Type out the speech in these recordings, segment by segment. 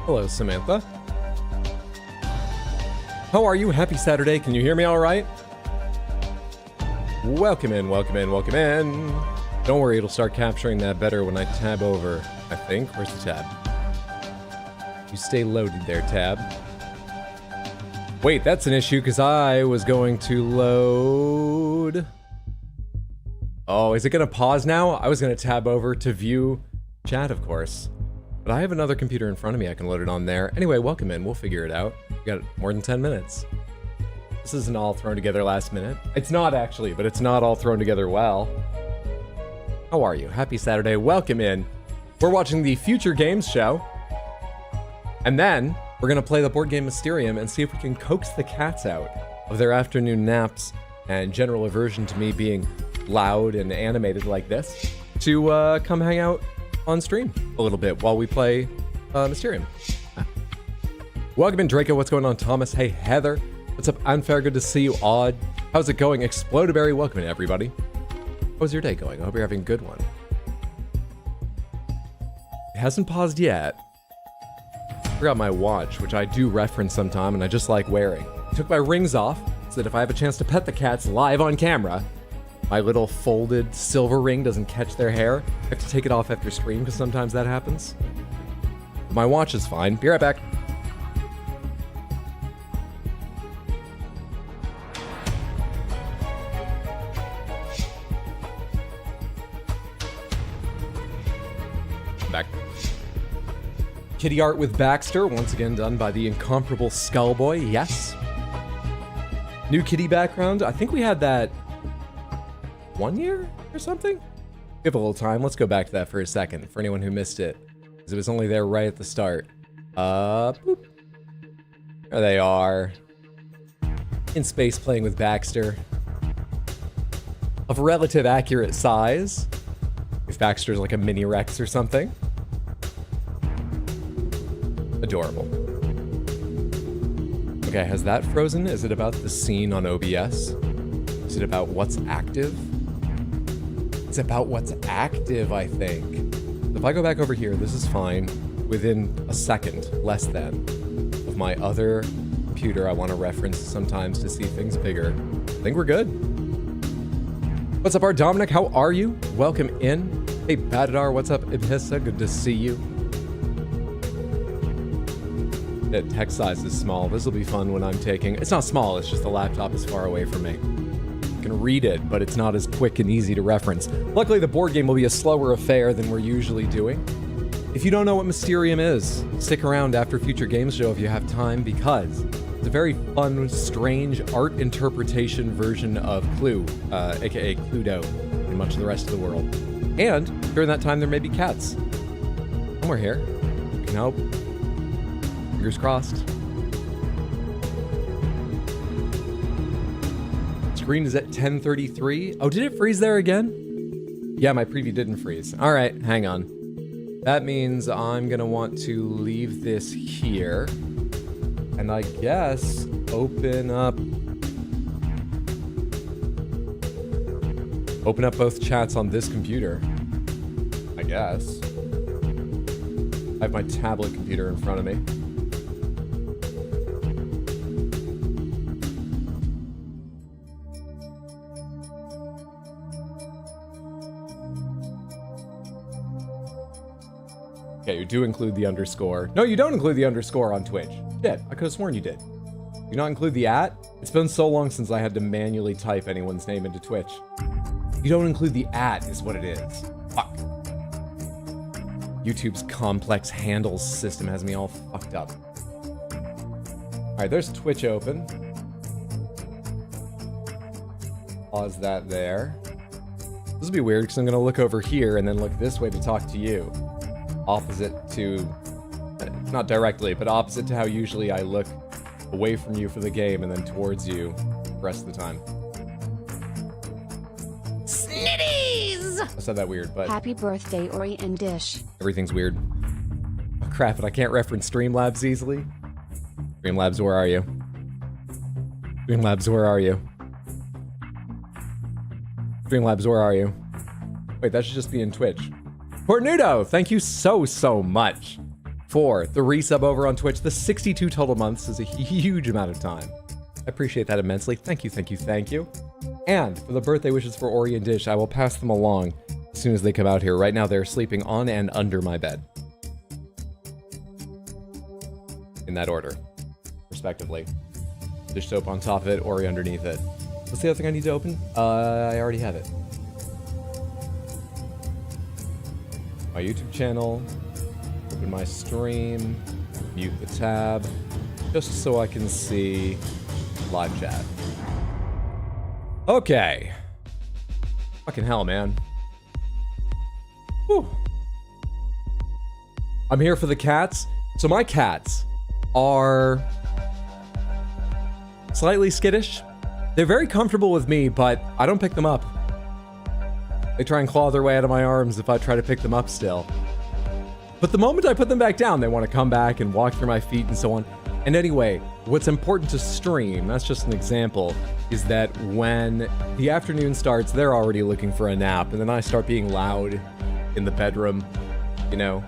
Hello, Samantha. How are you? Happy Saturday. Can you hear me all right? Welcome in, welcome in, welcome in. Don't worry, it'll start capturing that better when I tab over, I think. Where's the tab? You stay loaded there, tab. Wait, that's an issue because I was going to load... Oh, is it going to pause now? I was going to tab over to view chat, of course. But I have another computer in front of me. I can load it on there. Anyway, welcome in. We'll figure it out. We got more than 10 minutes. This isn't all thrown together last minute. It's not actually, but it's not all thrown together well. How are you? Happy Saturday. Welcome in. We're watching the Future Games Show. And then we're going to play the board game Mysterium and see if we can coax the cats out of their afternoon naps and general aversion to me being loud and animated like this to come hang out on stream a little bit while we play Mysterium. Welcome in, Draco. What's going on, Thomas? Hey, Heather. What's up, Unfair? Good to see you. Odd. How's it going? Explodaberry. Welcome in, everybody. How's your day going? I hope you're having a good one. It hasn't paused yet. I forgot my watch, which I do reference sometime, and I just like wearing. I took my rings off so that if I have a chance to pet the cats live on camera, my little folded silver ring doesn't catch their hair. I have to take it off after stream because sometimes that happens. My watch is fine. Be right back. Back. Kitty art with Baxter, once again done by the incomparable Skullboy. Yes. New kitty background. I think we had that 1 year or something? Give a little time. Let's go back to that for a second for anyone who missed it, because it was only there right at the start. Boop. There they are. In space playing with Baxter. Of relative accurate size. If Baxter's like a mini Rex or something. Adorable. Okay, has that frozen? Is it about the scene on OBS? Is it about what's active? It's about what's active, I think. If I go back over here, this is fine. Within a second, less than, of my other computer I want to reference sometimes to see things bigger. I think we're good. What's up, Art Dominic? How are you? Welcome in. Hey, Badadar, what's up, Ibhissa? Good to see you. That text size is small. This will be fun when I'm taking... It's not small, it's just the laptop is far away from me. Can read it, but it's not as quick and easy to reference. Luckily, the board game will be a slower affair than we're usually doing. If you don't know what Mysterium is, stick around after Future Games Show if you have time, because it's a very fun, strange art interpretation version of Clue, aka Cluedo, in much of the rest of the world. And during that time, there may be cats. And we're here. We can hope. Fingers crossed. Screen is at 10:33. Oh, did it freeze there again? Yeah, my preview didn't freeze. All right, hang on. That means I'm gonna want to leave this here. And I guess open up both chats on this computer. I guess. I have my tablet computer in front of me. Okay, you do include the underscore. No, you don't include the underscore on Twitch. Shit, I could have sworn you did. You not include the @? It's been so long since I had to manually type anyone's name into Twitch. You don't include the @ is what it is. Fuck. YouTube's complex handles system has me all fucked up. Alright, there's Twitch open. Pause that there. This will be weird because I'm going to look over here and then look this way to talk to you. Opposite to, not directly, but opposite to how usually I look away from you for the game and then towards you the rest of the time. Snitties! I said that weird, but... Happy birthday, Ori and Dish. Everything's weird. Oh crap, and I can't reference Streamlabs easily. Streamlabs, where are you? Streamlabs, where are you? Streamlabs, where are you? Wait, that should just be in Twitch. Cornudo, thank you so much for the resub over on Twitch. The 62 total months is a huge amount of time. I appreciate that immensely. Thank you, thank you, thank you. And for the birthday wishes for Ori and Dish, I will pass them along as soon as they come out here. Right now, they're sleeping on and under my bed. In that order, respectively. Dish soap on top of it, Ori underneath it. What's the other thing I need to open? I already have it. My YouTube channel. Open my stream. Mute the tab. Just so I can see live chat. Okay. Fucking hell, man. Whew. I'm here for the cats. So my cats are slightly skittish. They're very comfortable with me, but I don't pick them up. They try and claw their way out of my arms if I try to pick them up still. But the moment I put them back down, they want to come back and walk through my feet and so on. And anyway, what's important to stream, that's just an example, is that when the afternoon starts, they're already looking for a nap, and then I start being loud in the bedroom, you know,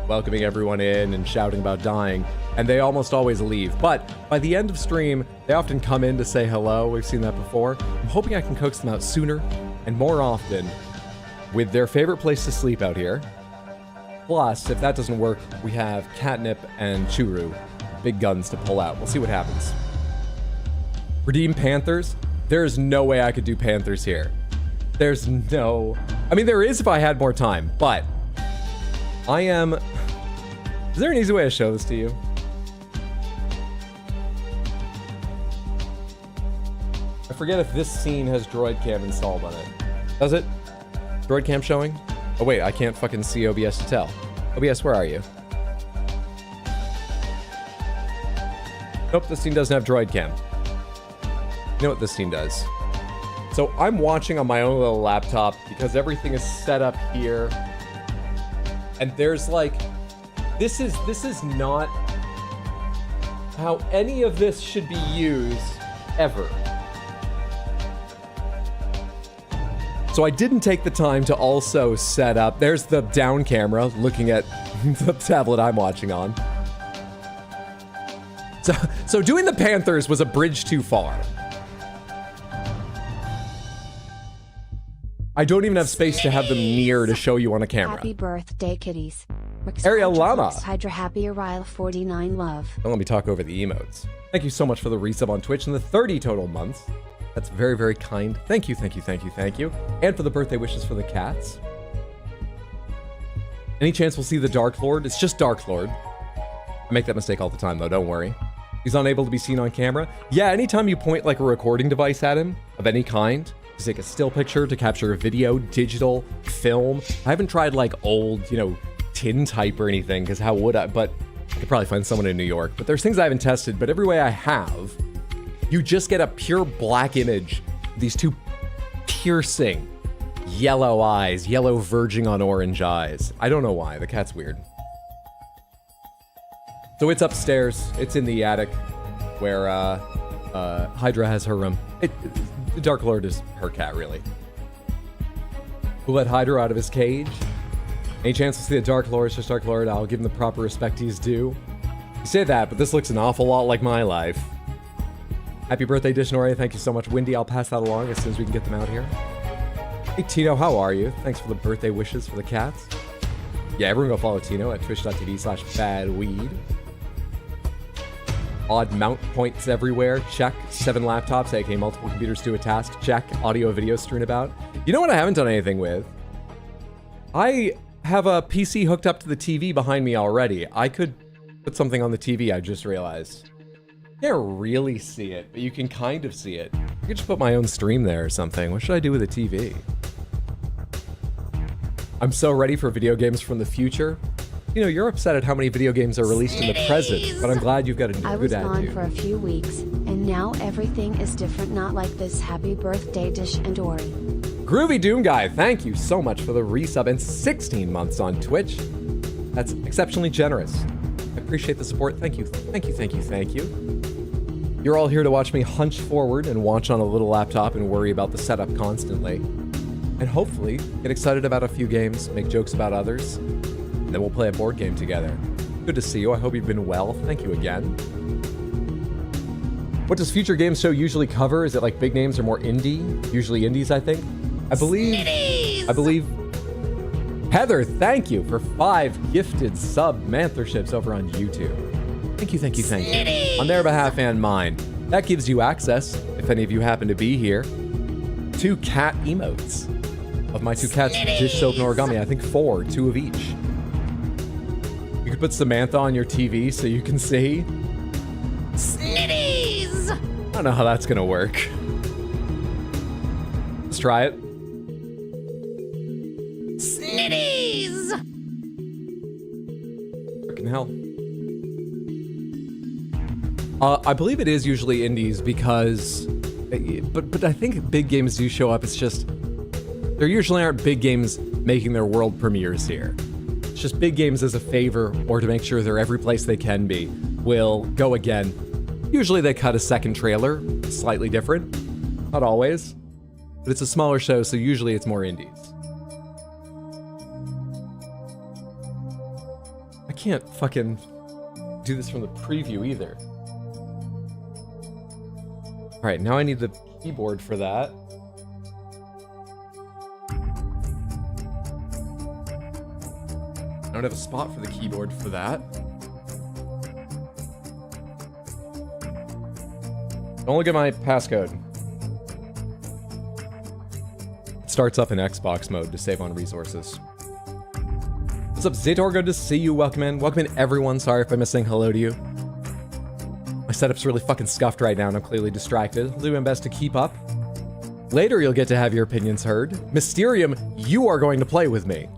welcoming everyone in and shouting about dying, and they almost always leave. But by the end of stream, they often come in to say hello. We've seen that before. I'm hoping I can coax them out sooner and more often with their favorite place to sleep out here. Plus, if that doesn't work, we have Catnip and Churu, big guns to pull out. We'll see what happens. Redeem Panthers? There's no way I could do Panthers here. There's no... I mean, there is if I had more time, but I am... Is there an easy way to show this to you? I forget if this scene has Droid Cam installed on it. Does it? Droid Cam showing? Oh wait, I can't fucking see OBS to tell. OBS, where are you? Nope, this scene doesn't have Droid Cam. You know what this scene does? So I'm watching on my own little laptop because everything is set up here. And there's like, this is not how any of this should be used ever. So I didn't take the time to also set up, there's the down camera looking at the tablet I'm watching on. So doing the Panthers was a bridge too far. I don't even have space to have them near to show you on a camera. Happy birthday, kitties. Ariel Llama. Hydra Happy Ariel 49 love. Don't let me talk over the emotes. Thank you so much for the resub on Twitch and the 30 total months. That's very, very kind. Thank you, thank you, thank you, thank you. And for the birthday wishes for the cats. Any chance we'll see the Dark Lord? It's just Dark Lord. I make that mistake all the time, though, don't worry. He's unable to be seen on camera. Yeah, anytime you point like a recording device at him of any kind, to take a still picture, to capture a video, digital, film. I haven't tried like old, you know, tin type or anything, because how would I? But I could probably find someone in New York. But there's things I haven't tested, but every way I have, you just get a pure black image. These two piercing yellow eyes, yellow verging on orange eyes. I don't know why, the cat's weird. So it's upstairs, it's in the attic, where Hydra has her room. The Dark Lord is her cat, really. Who let Hydra out of his cage? Any chance to see the Dark Lord? It's just Dark Lord. I'll give him the proper respect he's due. You say that, but this looks an awful lot like my life. Happy birthday, Dishnoria. Thank you so much, Wendy. I'll pass that along as soon as we can get them out here. Hey, Tino, how are you? Thanks for the birthday wishes for the cats. Yeah, everyone go follow Tino at twitch.tv/badweed. Odd mount points everywhere. Check. 7 laptops, aka multiple computers to a task. Check. Audio, video strewn about. You know what I haven't done anything with? I have a PC hooked up to the TV behind me already. I could put something on the TV, I just realized. You can't really see it, but you can kind of see it. I could just put my own stream there or something. What should I do with a TV? I'm so ready for video games from the future. You know, you're upset at how many video games are released in the present, but I'm glad you've got a good attitude. I was gone for a few weeks, and now everything is different, not like this. Happy birthday, Dish and Ori. Groovy Doom Guy, thank you so much for the resub and 16 months on Twitch. That's exceptionally generous. I appreciate the support. Thank you, thank you, thank you, thank you. You're all here to watch me hunch forward and watch on a little laptop and worry about the setup constantly. And hopefully get excited about a few games, make jokes about others, and then we'll play a board game together. Good to see you. I hope you've been well. Thank you again. What does future Games Show usually cover? Is it like big names or more indie? Usually indies, I think. I believe. Heather, thank you for 5 gifted sub-mantherships over on YouTube. Thank you. On their behalf and mine. That gives you access, if any of you happen to be here, to cat emotes of my 2 cats, Dish Soap and Origami. I think 4, 2 of each. You could put Samantha on your TV so you can see. Snitties! I don't know how that's gonna work. Let's try it. Snitties! Freaking hell. I believe it is usually indies because, but I think big games do show up. It's just, there usually aren't big games making their world premieres here. It's just big games as a favor or to make sure they're every place they can be will go again. Usually they cut a second trailer, slightly different. Not always, but it's a smaller show, so usually it's more indies. I can't fucking do this from the preview either. All right, now I need the keyboard for that. I don't have a spot for the keyboard for that. Don't look at my passcode. It starts up in Xbox mode to save on resources. What's up, Zator? Good to see you. Welcome in. Welcome in, everyone. Sorry if I missed saying hello to you. My setup's really fucking scuffed right now and I'm clearly distracted. I'll do my best to keep up. Later, you'll get to have your opinions heard. Mysterium, you are going to play with me.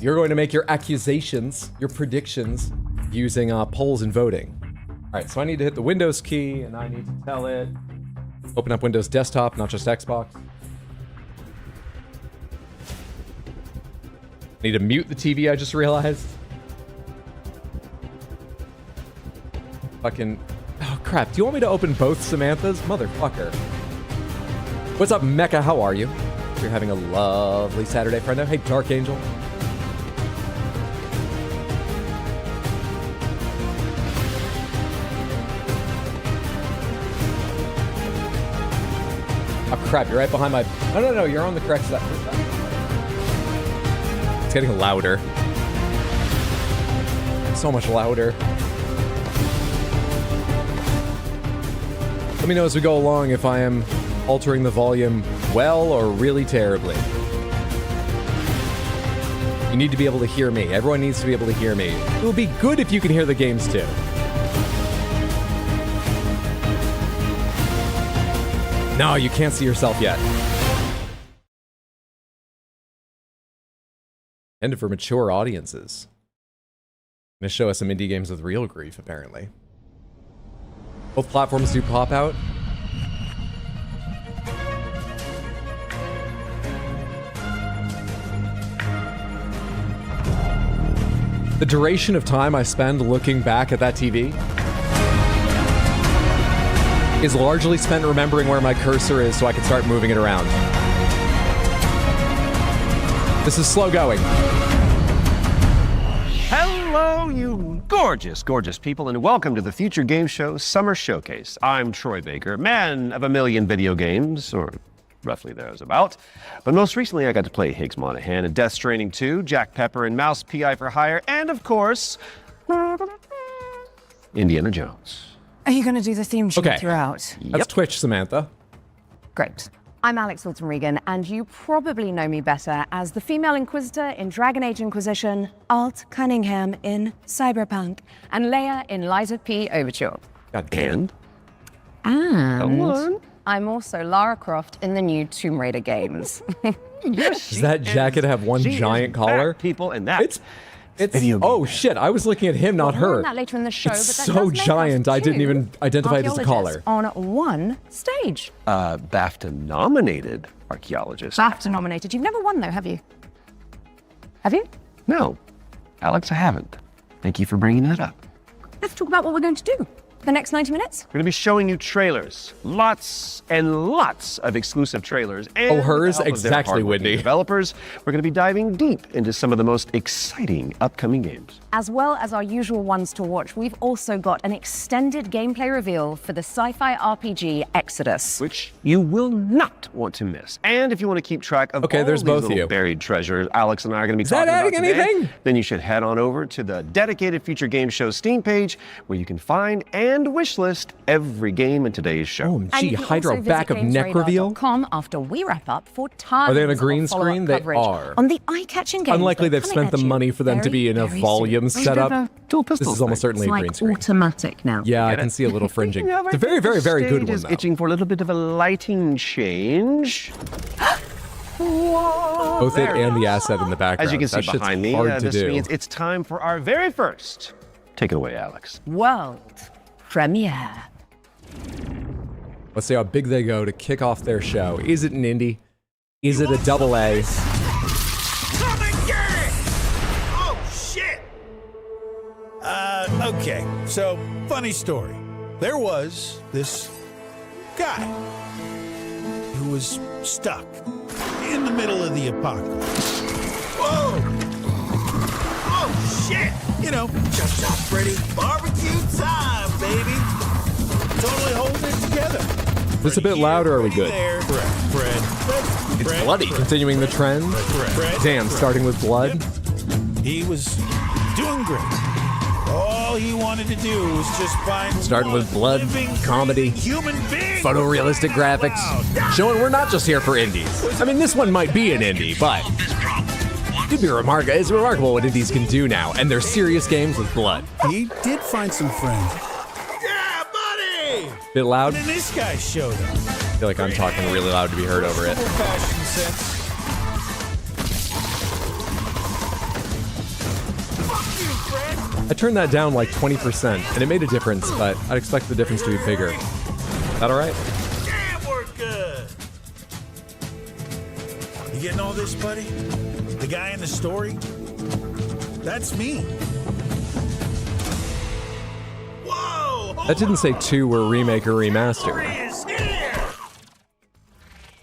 You're going to make your accusations, your predictions, using polls and voting. All right, so I need to hit the Windows key, and I need to tell it, open up Windows Desktop, not just Xbox. I need to mute the TV, I just realized. Fucking, oh crap, do you want me to open both Samanthas? Motherfucker. What's up, Mecha, how are you? You're having a lovely Saturday, friendo. Hey, Dark Angel. Oh crap, you're right behind my... No, you're on the correct side. It's getting louder. So much louder. Let me know as we go along if I am altering the volume well or really terribly. You need to be able to hear me. Everyone needs to be able to hear me. It would be good if you can hear the games too. No, you can't see yourself yet. And for mature audiences. Gonna show us some indie games with real grief, apparently. Both platforms do pop out. The duration of time I spend looking back at that TV is largely spent remembering where my cursor is so I can start moving it around. This is slow going. Hello, you gorgeous, gorgeous people, and welcome to the Future Game Show Summer Showcase. I'm Troy Baker, man of a million video games, or roughly thereabouts. But most recently, I got to play Higgs Monahan in Death Stranding 2, Jack Pepper and Mouse P.I. for Hire, and of course, Indiana Jones. Are you going to do the theme tune Okay. throughout? That's Twitch, Samantha. Great. I'm Alex Wilton Regan, and you probably know me better as the female Inquisitor in Dragon Age Inquisition, Alt Cunningham in Cyberpunk, and Leia in Liza P. Overture. God damn. And I'm also Lara Croft in the new Tomb Raider games. yes, Does that jacket have one she is giant back, collar? people, and that It's video game. oh shit, I was looking at him, not More on her. that later in the show, It's but that so does make us giant, I didn't two even identify it as a collar. archaeologists on one stage. BAFTA-nominated archaeologist. BAFTA nominated. You've never won though, have you? Have you? No, Alex, I haven't. Thank you for bringing that up. Let's talk about what we're going to do. the next 90 minutes? We're going to be showing you trailers. Lots and lots of exclusive trailers. And Oh, hers? with the help of their Exactly, hardworking Wendy. developers, we're going to be diving deep into some of the most exciting upcoming games. As well as our usual ones to watch, we've also got an extended gameplay reveal for the sci-fi RPG Exodus. Which you will not want to miss. And if you want to keep track of Okay, all there's these both of little you. buried treasures Alex and I are going to be Is that talking about adding today, anything? then you should head on over to the dedicated Future Game Show Steam page where you can find and wishlist every game in today's show. And OMG, you can Hydro also back of visit neck reveal? GamesRadar.com after we wrap up for tons Are they on a of green follow-up screen? They coverage are. on the eye-catching games. Unlikely that are they've coming spent the at you money for them to be in a very volume soon. setup. Dual This pistols is almost thing. certainly It's a green like screen. automatic now. Yeah, I Get can it? see a little fringing. Yeah, It's a very, very, very good stage one, is though. itching for a little bit of a lighting change. Both it and the asset in the background. As you can see That shit's behind me, hard to this do. means it's time for our very first. Take it away, Alex. World premiere. Let's see how big they go to kick off their show. Is it an indie? Is it a double A? Come and get it! Oh, shit! Okay, so funny story. There was this guy who was stuck in the middle of the apocalypse. Whoa! Oh, shit! You know, Chop, chop, Freddy. Barbecue time, baby! totally holding it together. Just a bit louder, are we good? There. Fred. It's bloody. Continuing the trend. Fred. Damn, starting with blood. He was doing great. All he wanted to do was just find Starting with one blood, living, comedy, human being. photorealistic graphics, showing we're not just here for indies. I mean, this one might be an indie, but it's remarkable what indies can do now, and they're serious games with blood. He did find some friends. Yeah, buddy! Bit loud. And then this guy showed up. I feel like I'm talking really loud to be heard over it. Full fashion sense. I turned that down like 20%, and it made a difference, but I'd expect the difference to be bigger. Is that all right? Damn, we're good! You getting all this, buddy? The guy in the story? That's me. Whoa! That didn't say 2 were remake or remaster. Is here!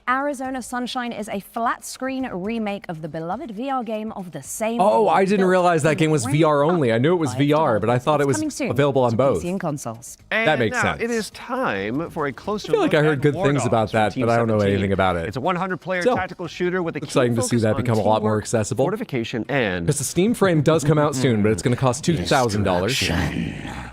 Arizona Sunshine is a flat-screen remake of the beloved VR game of the same Oh, name, I didn't built realize that from game was the VR ground only. I knew it was up by VR, but I thought it It's was coming soon available on to both. PC and consoles. And makes now sense. It is time for a closer I feel like look I heard at good War things Dogs about from that, Team but I don't know 17. anything about it. It's a 100-player Still, tactical shooter with a key exciting to see focus that on become a lot more teamwork, accessible. fortification, and Because the Steam frame does come out soon, but it's going to cost $2,000.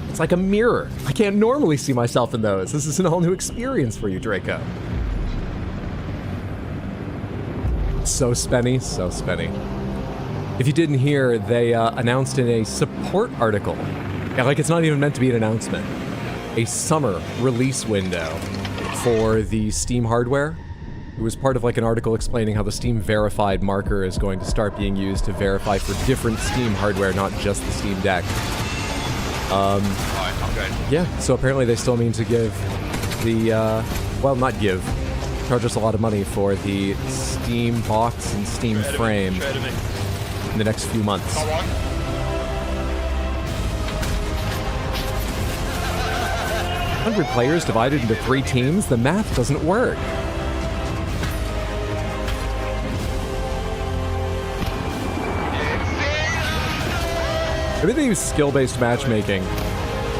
It's like a mirror. I can't normally see myself in those. This is an all new experience for you, Draco. So spenny, so spenny. If you didn't hear, they announced in a support article, yeah, like it's not even meant to be an announcement, a summer release window for the Steam hardware. It was part of like an article explaining how the Steam verified marker is going to start being used to verify for different Steam hardware, not just the Steam Deck. Yeah, so apparently they still mean to give the, well, not give, charge us a lot of money for the Steam box and Steam frame in the next few months. 100 players divided into 3 teams? The math doesn't work. Maybe they use skill-based matchmaking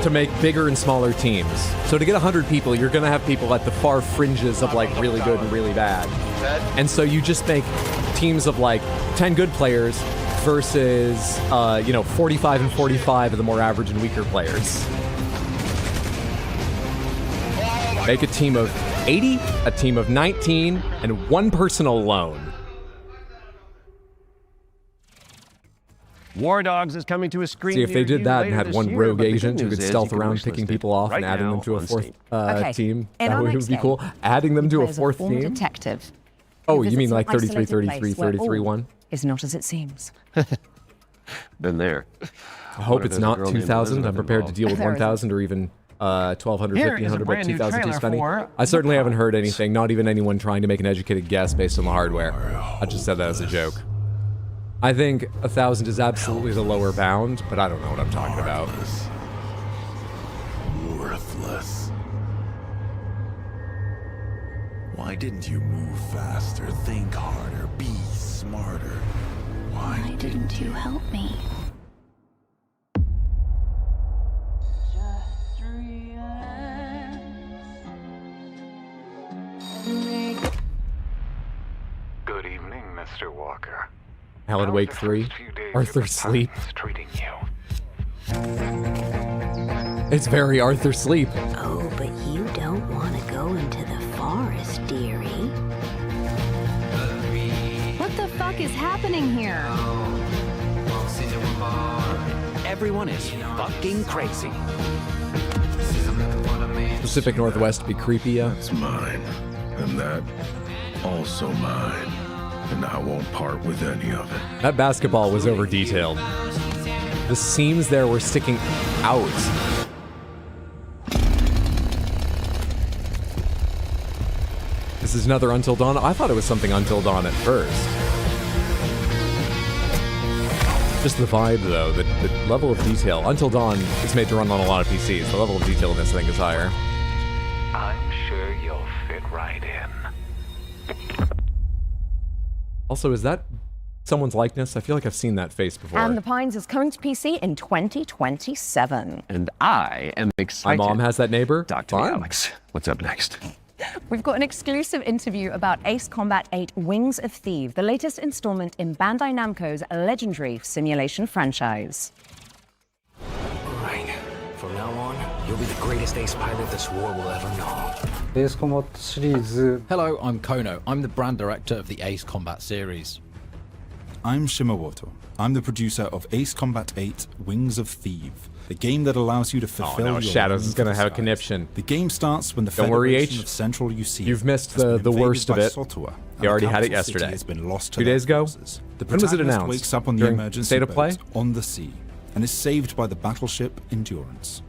to make bigger and smaller teams. So to get 100 people, you're gonna have people at the far fringes of like really good and really bad. And so you just make teams of like 10 good players versus, 45 and 45 of the more average and weaker players. Make a team of 80, a team of 19, and 1 person alone. War Dogs is coming to a screen. See, if they near did you that and later had this one year, rogue but the good agent who news could is stealth you can around wishlist picking it people off right and adding now them to a on 4th Steam. Okay. team, In that our would next be game, cool. Adding them to a Plays 4th former team? detective. Oh, who you mean visits like an 33, isolated 33, place where 33, all 1? is not as it seems. Been there. I hope it's not 2,000. I'm prepared to deal with There is 1,000 or even 1,200, Here is a 1,500, but brand new 2,000 too trailer funny. for I certainly haven't heard anything, not even anyone trying to make an educated guess based on the hardware. I just said that as a joke. I think 1,000 is absolutely the lower bound, but I don't know what I'm talking about. Worthless. Why didn't you move faster, think harder, be smarter? Why didn't you help me? Good evening, Mr. Walker. Alan Wake 3. Arthur Sleep. Treating you. It's very Arthur Sleep. Oh, but you don't want to go into the forest, dearie. What the fuck is happening here? Everyone is fucking crazy. Pacific Northwest be creepy, yeah? It's mine. And that also mine. And I won't part with any of it. That basketball was over detailed. The seams there were sticking out. This is another Until Dawn. I thought it was something Until Dawn at first. Just the vibe, though, the level of detail. Until Dawn is made to run on a lot of PCs. The level of detail in this thing is higher. I'm sure you'll fit right in. Also, is that someone's likeness? I feel like I've seen that face before. And The Pines is coming to PC in 2027. And I am My excited. mom has that neighbor. Talk to me, Fine. Alex. What's up next? We've got an exclusive interview about Ace Combat 8 Wings of Thieves, the latest installment in Bandai Namco's legendary simulation franchise. Right. From now on, you'll be the greatest ace pilot this war will ever know. Ace Combat series. Hello, I'm Kono. I'm the brand director of the Ace Combat series. I'm Shimawoto. I'm the producer of Ace Combat 8 Wings of Thieves, the game that allows you to fulfill no, your Shadows longing is gonna for the have a skies. conniption. The game starts when the Don't worry, Federation H. of Central Useum You've missed has been the invaded worst of by it. Sotua, and You already the had it capital city yesterday. has been lost to 2 their days ago? forces. The When was it protagonist announced? wakes up on the During emergency State of Play? boat on the sea and is saved by the battleship Endurance.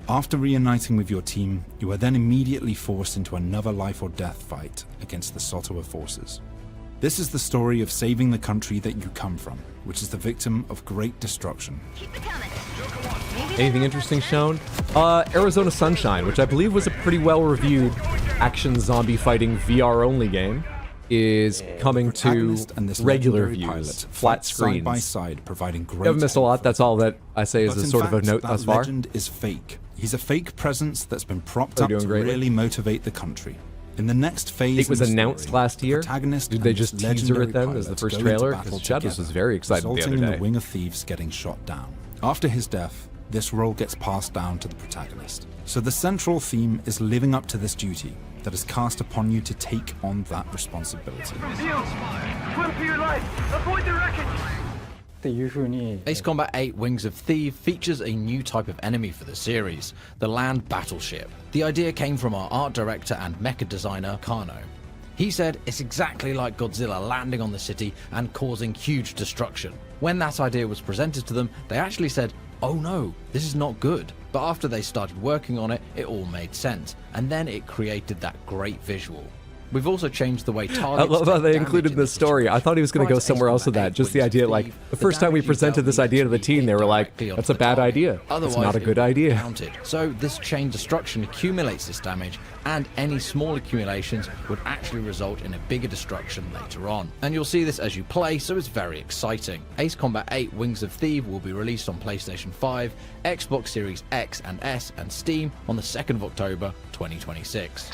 After reuniting with your team, you are then immediately forced into another life or death fight against the Sotua forces. This is the story of saving the country that you come from, which is the victim of great destruction. Anything interesting shown? Arizona Sunshine, which I believe was a pretty well-reviewed action zombie fighting VR-only game, is coming to Protagonist and this regular legendary views, pilot flat fight side by screens. side, providing great. You haven't missed a lot. help. That's all that I say is But a in sort of a fact, note that thus far. legend is fake. He's a fake presence that's been propped Are up you to doing greatly? really motivate the country. In the next phase, It was in the announced story, last the year. protagonist Did and they this just teaser it legendary then as the pilot first go into trailer? battle Because Shadows was together, very excited the resulting other in day. the Wing of Thieves getting shot down. After his death, this role gets passed down to the protagonist. So the central theme is living up to this duty that is cast upon you to take on that responsibility. Ace Combat 8 Wings of Thieves features a new type of enemy for the series, the land battleship. The idea came from our art director and mecha designer, Kano. He said it's exactly like Godzilla landing on the city and causing huge destruction. When that idea was presented to them, they actually said, "Oh no, this is not good." But after they started working on it, it all made sense, and then it created that great visual. We've also changed the way targets. I love how take they damage included in this story. I thought he was going to go Prior to somewhere Ace else with Combat that. 8 Just the Wings of idea, like, Thieves, the first time we damage you presented dealt this needed idea to the be team, they hit were like, directly that's a onto the bad target. idea. It's Otherwise, not a it good would be idea. counted. So this chain destruction accumulates this damage, and any small accumulations would actually result in a bigger destruction later on. And you'll see this as you play, so it's very exciting. Ace Combat 8 Wings of Thieves will be released on PlayStation 5, Xbox Series X and S, and Steam on the 2nd of October 2026.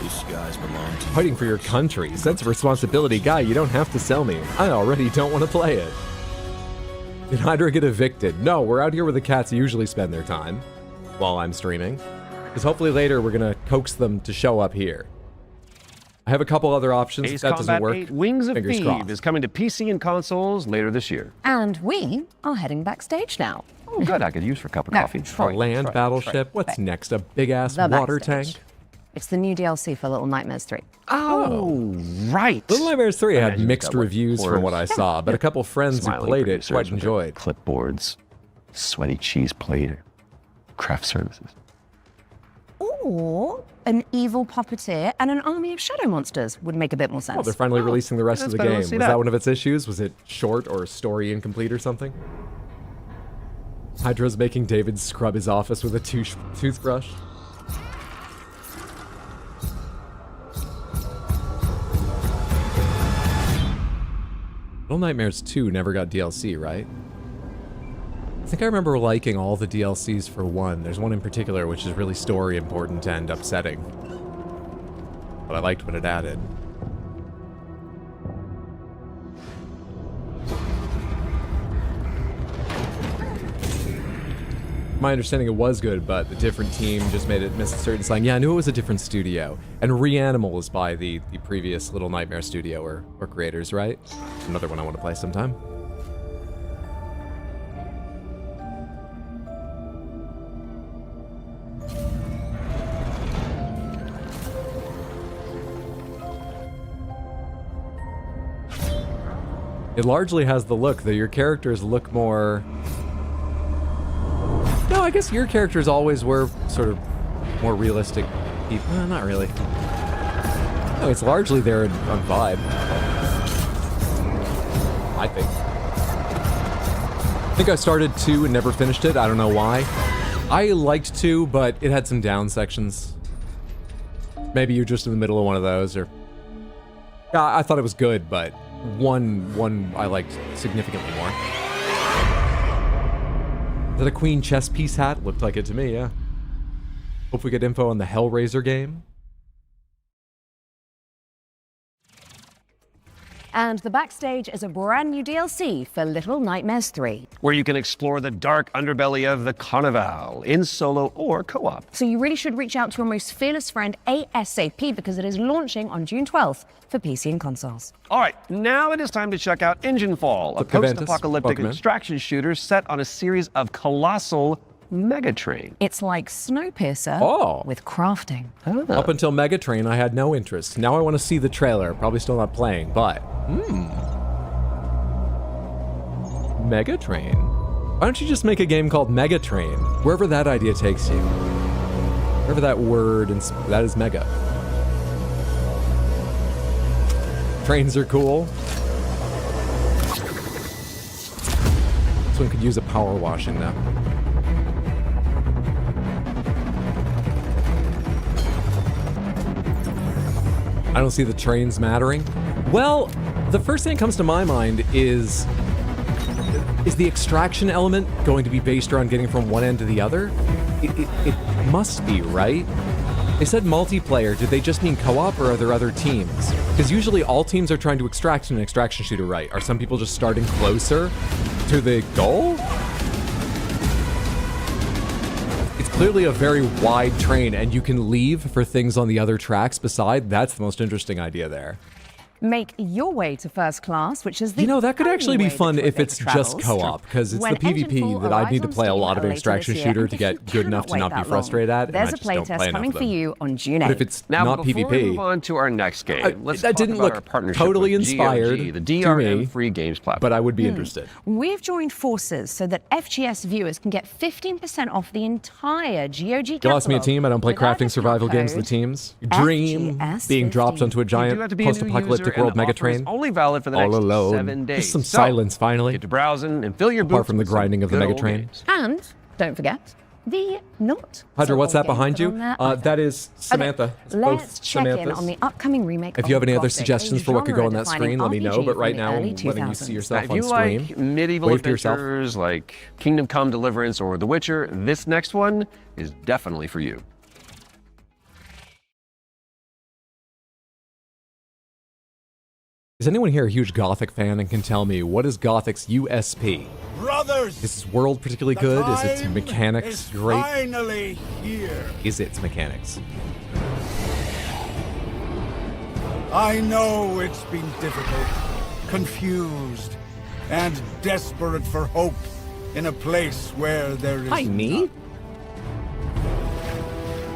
These guys belong to Fighting for your country. Sense of responsibility. Guy, you don't have to sell me. I already don't want to play it. Did Hydra get evicted? No, we're out here where the cats usually spend their time while I'm streaming. Because hopefully later we're going to coax them to show up here. I have a couple other options. Ace If that doesn't Combat work, 8 Wings of fingers Thieves crossed. is coming to PC and consoles later this year. And we are heading backstage now. Oh, good. I could use for a cup of No, coffee. Troy, A land Troy, battleship? Troy, What's Troy. next? A big-ass The water backstage. tank? It's the new DLC for Little Nightmares 3. Oh, right. Little Nightmares 3 had Imagine mixed you've got, like, reviews from what I saw, but a couple friends who Smiling played it producers quite with their enjoyed. clipboards, sweaty cheese plate, craft services. Ooh, an evil puppeteer and an army of shadow monsters would make a bit more sense. Oh, they're finally releasing the rest of the game. Was see that that. one of its issues? Was it short or story incomplete or something? Hydra's making David scrub his office with a toothbrush. Little Nightmares 2 never got DLC, right? I think I remember liking all the DLCs for 1. There's one in particular which is really story important and upsetting. But I liked what it added. My understanding it was good, but the different team just made it miss a certain sign. Yeah, I knew it was a different studio. And Reanimal is by the previous Little Nightmare studio or creators, right? Another one I want to play sometime. It largely has the look, though your characters look more... No, I guess your characters always were sort of more realistic people. No, not really. No, it's largely there on vibe. I think. I think I started 2 and never finished it. I don't know why. I liked 2, but it had some down sections. Maybe you're just in the middle of one of those, or... Yeah, I thought it was good, but one I liked significantly more. Is that a Queen chess piece hat? Looked like it to me, yeah. Hope we get info on the Hellraiser game. And the backstage is a brand new DLC for Little Nightmares 3. Where you can explore the dark underbelly of the Carnival in solo or co-op. So you really should reach out to your most fearless friend ASAP because it is launching on June 12th for PC and consoles. All right, now it is time to check out Engine Fall, a post-apocalyptic extraction shooter set on a series of colossal Megatrain. It's like Snowpiercer with crafting. Up until Megatrain, I had no interest. Now I want to see the trailer. Probably still not playing, but... Megatrain? Why don't you just make a game called Megatrain? Wherever that idea takes you. Wherever that word, and that is mega. Trains are cool. This one could use a power washing now. I don't see the trains mattering. Well, the first thing that comes to my mind is the extraction element going to be based around getting from one end to the other? It must be, right? They said multiplayer. Did they just mean co-op, or are there other teams? Because usually all teams are trying to extract in an extraction shooter, right? Are some people just starting closer to the goal? It's clearly a very wide train, and you can leave for things on the other tracks beside. That's the most interesting idea there. Make your way to first class, which is the You know, that could actually be only way fun the if it's Troy just Baker co-op, travels. because it's When the PvP Engineful that I'd arrives need to on play a Steam lot of later extraction this year, shooter and to if you get good enough to cannot not wait be that frustrated long, at, and there's I a just don't play playtest enough coming of for them. you on June 8th. But if it's Now, not before we move PvP, on to our next game, let's that talk didn't about look our partnership totally with inspired GOG, the to me, DRM-free games platform. but I would be interested. We've joined forces so that FGS viewers can get 15% off the entire GOG catalog. You lost me a team. I don't play with our crafting survival games with code teams. You dream being dropped onto a giant post-apocalyptic world Megatrain. Only valid for the All next alone. 7 days. Just some silence, finally. Get to browsing and fill your Apart boots from the with some grinding of the good old Megatrain. games. And don't forget the not. Hydra, what's that so old behind game you? put on there either. That is Samantha. Okay, It's both let's check in Samanthas. on the upcoming remake. If you have any other Gothic, suggestions a for what could go on that genre-defining screen, let me know. RPG But right from the now, I'm early letting you 2000s. see yourself If on you stream. like medieval Wave to yourself. adventures like Kingdom Come Deliverance or The Witcher, this next one is definitely for you. Is anyone here a huge Gothic fan and can tell me what is Gothic's USP? Brothers, Is its world particularly good? Is its mechanics is great? finally here. Is its mechanics? I know it's been difficult, confused, and desperate for hope in a place where there is Hi, me?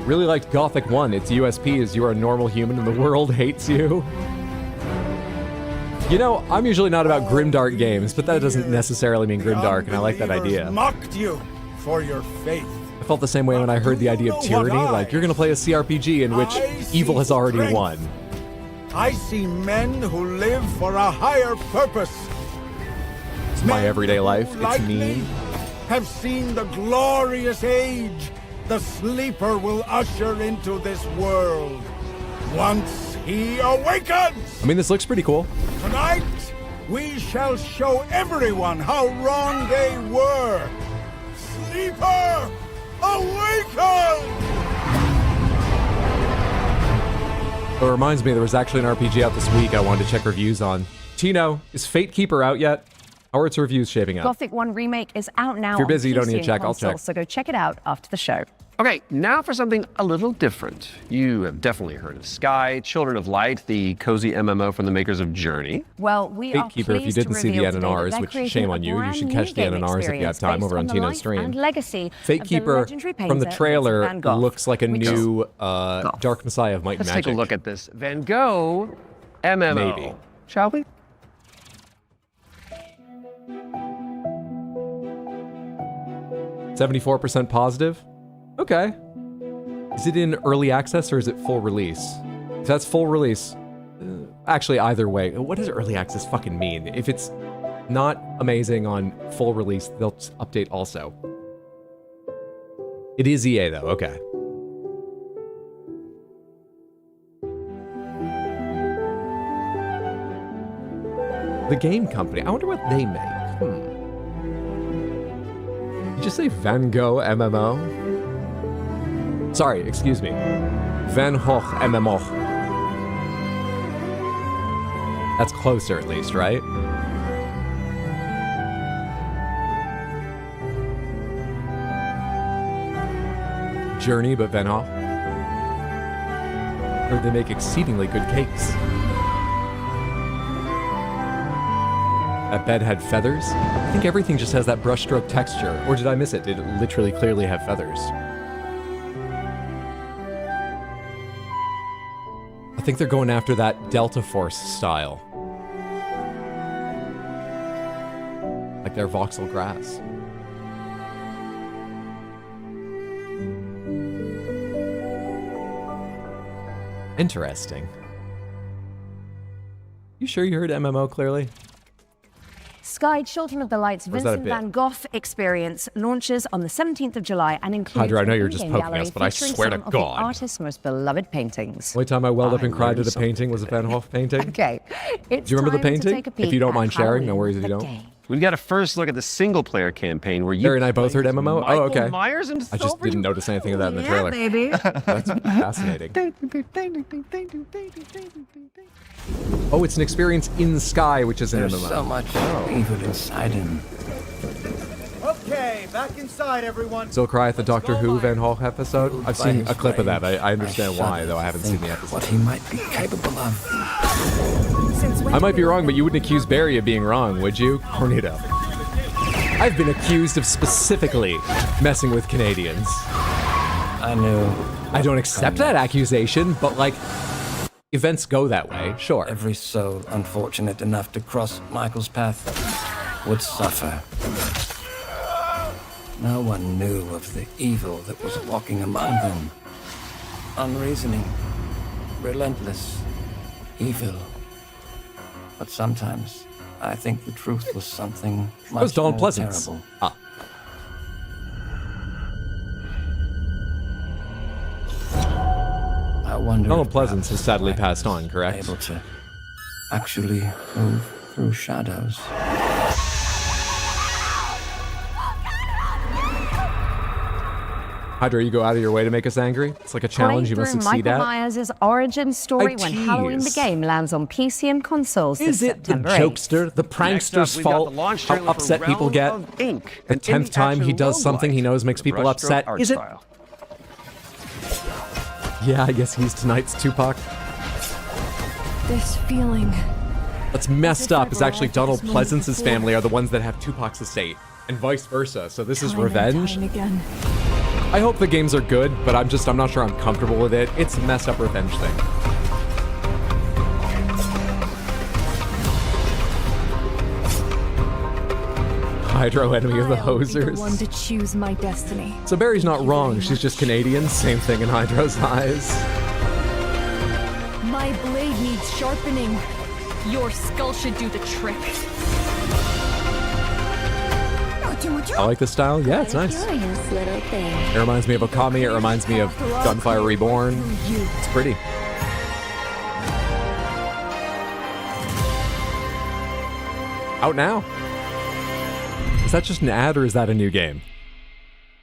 Really liked Gothic 1. Its USP is you are a normal human and the world hates you. You know, I'm usually not about grimdark games, but that doesn't necessarily mean grimdark, and I like that idea. Mocked you for your faith. I felt the same way when I heard the idea of tyranny. Like, you're going to play a CRPG in which evil has already won. I see men who live for a higher purpose. It's my everyday life. It's like me. Have seen the glorious age the sleeper will usher into this world once he awakens. I mean, this looks pretty cool. Tonight, we shall show everyone how wrong they were. Sleeper, awaken! It reminds me there was actually an RPG out this week I wanted to check reviews on. Tino, is Fate Keeper out yet? How are its reviews shaping up? Gothic 1 Remake is out now. If you're busy, on you don't PC need to check. and I'll console, check. So go check it out after the show. Okay, now for something a little different. You have definitely heard of Sky, Children of Light, the cozy MMO from the makers of Journey. Well, we are Gatekeeper, if you pleased to didn't see the reveal today that NNRs, they're which creating shame a on you, you should brand catch the new game NNRs if you have experience time over on based the Tino's life stream. and legacy Fate of the Keeper legendary from the painter trailer Van Gogh, looks like a which- new Dark Messiah of Might and Let's Magic. take a look at this Van Gogh MMO. Maybe. Shall we? %74% positive? Okay. Is it in early access or is it full release? If that's full release, actually either way, what does early access fucking mean? If it's not amazing on full release, they'll update also. It is EA though, okay. The game company, I wonder what they make. Did you say Van Gogh MMO? Sorry, excuse me. Van Gogh MMO. That's closer at least, right? Journey, but Van Gogh. Heard they make exceedingly good cakes. That bed had feathers? I think everything just has that brushstroke texture. Or did I miss it? Did it literally clearly have feathers? I think they're going after that Delta Force style. Like their voxel grass. Interesting. You sure you heard MMO clearly? Sky Children of the Light's Or is that a Vincent bit? van Gogh experience launches on the 17th of July and includes Hydra, I know an you're just in-game poking us, gallery but I featuring swear to some of the God. artist's most beloved paintings. Only time I welled up and cried at a learned painting was a Van Gogh painting. Okay, it's Do you remember the time to painting? take a peek If you don't at mind sharing, no Halloween, worries if you the don't. game. We've got a first look at the single-player campaign where you Barry and I both heard play as MMO? Oh, Michael okay. Myers and I just didn't notice anything of that in the trailer. baby. That's fascinating. Oh, it's an experience in Sky, which is an There's MMO. so much evil inside him. Okay, back inside, everyone. Still cry at the Doctor Who Van Gogh episode? I've seen a clip of that. I understand why, though I haven't seen the episode. What he might be capable of. I might be wrong, but you wouldn't accuse Barry of being wrong, would you? Cornito. I've been accused of specifically messing with Canadians. I knew. I don't accept that accusation, but like, events go that way, sure. Every soul unfortunate enough to cross Michael's path would suffer. No one knew of the evil that was walking among them. Unreasoning, relentless, evil. But sometimes I think the truth was something It was much Donald more Pleasance. terrible. Ah. I wonder Donald if Pleasance has perhaps sadly I passed was on, correct? Able to actually move through shadows. Hydra, you go out of your way to make us angry? It's like a challenge you must Playing through succeed Michael at. Myers' origin story when Halloween the tease. game lands on PC and consoles Is this it the September 8th. jokester, the Next up, prankster's we've got fault, the launch how trailer for upset people Realm get? of Ink, The an 10th time he indie does action something he roguelike knows makes with people brushstroke upset. art Is it? style. Yeah, I guess he's tonight's Tupac. This feeling. What's messed up is actually Donald Pleasance's family are the ones that have Tupac's estate, and vice versa. So this is revenge. Again. I hope the games are good, but I'm not sure I'm comfortable with it. It's a messed up revenge thing. Hydro enemy of the I'll be the hosers. one to choose my destiny. So Barry's not wrong. She's just Canadian. Same thing in Hydro's eyes. My blade needs sharpening. Your skull should do the trick. I like this style. Yeah, it's nice. Curious little thing. It reminds me of Okami. It reminds me of Gunfire Reborn. It's pretty. Out now. Is that just an ad or is that a new game?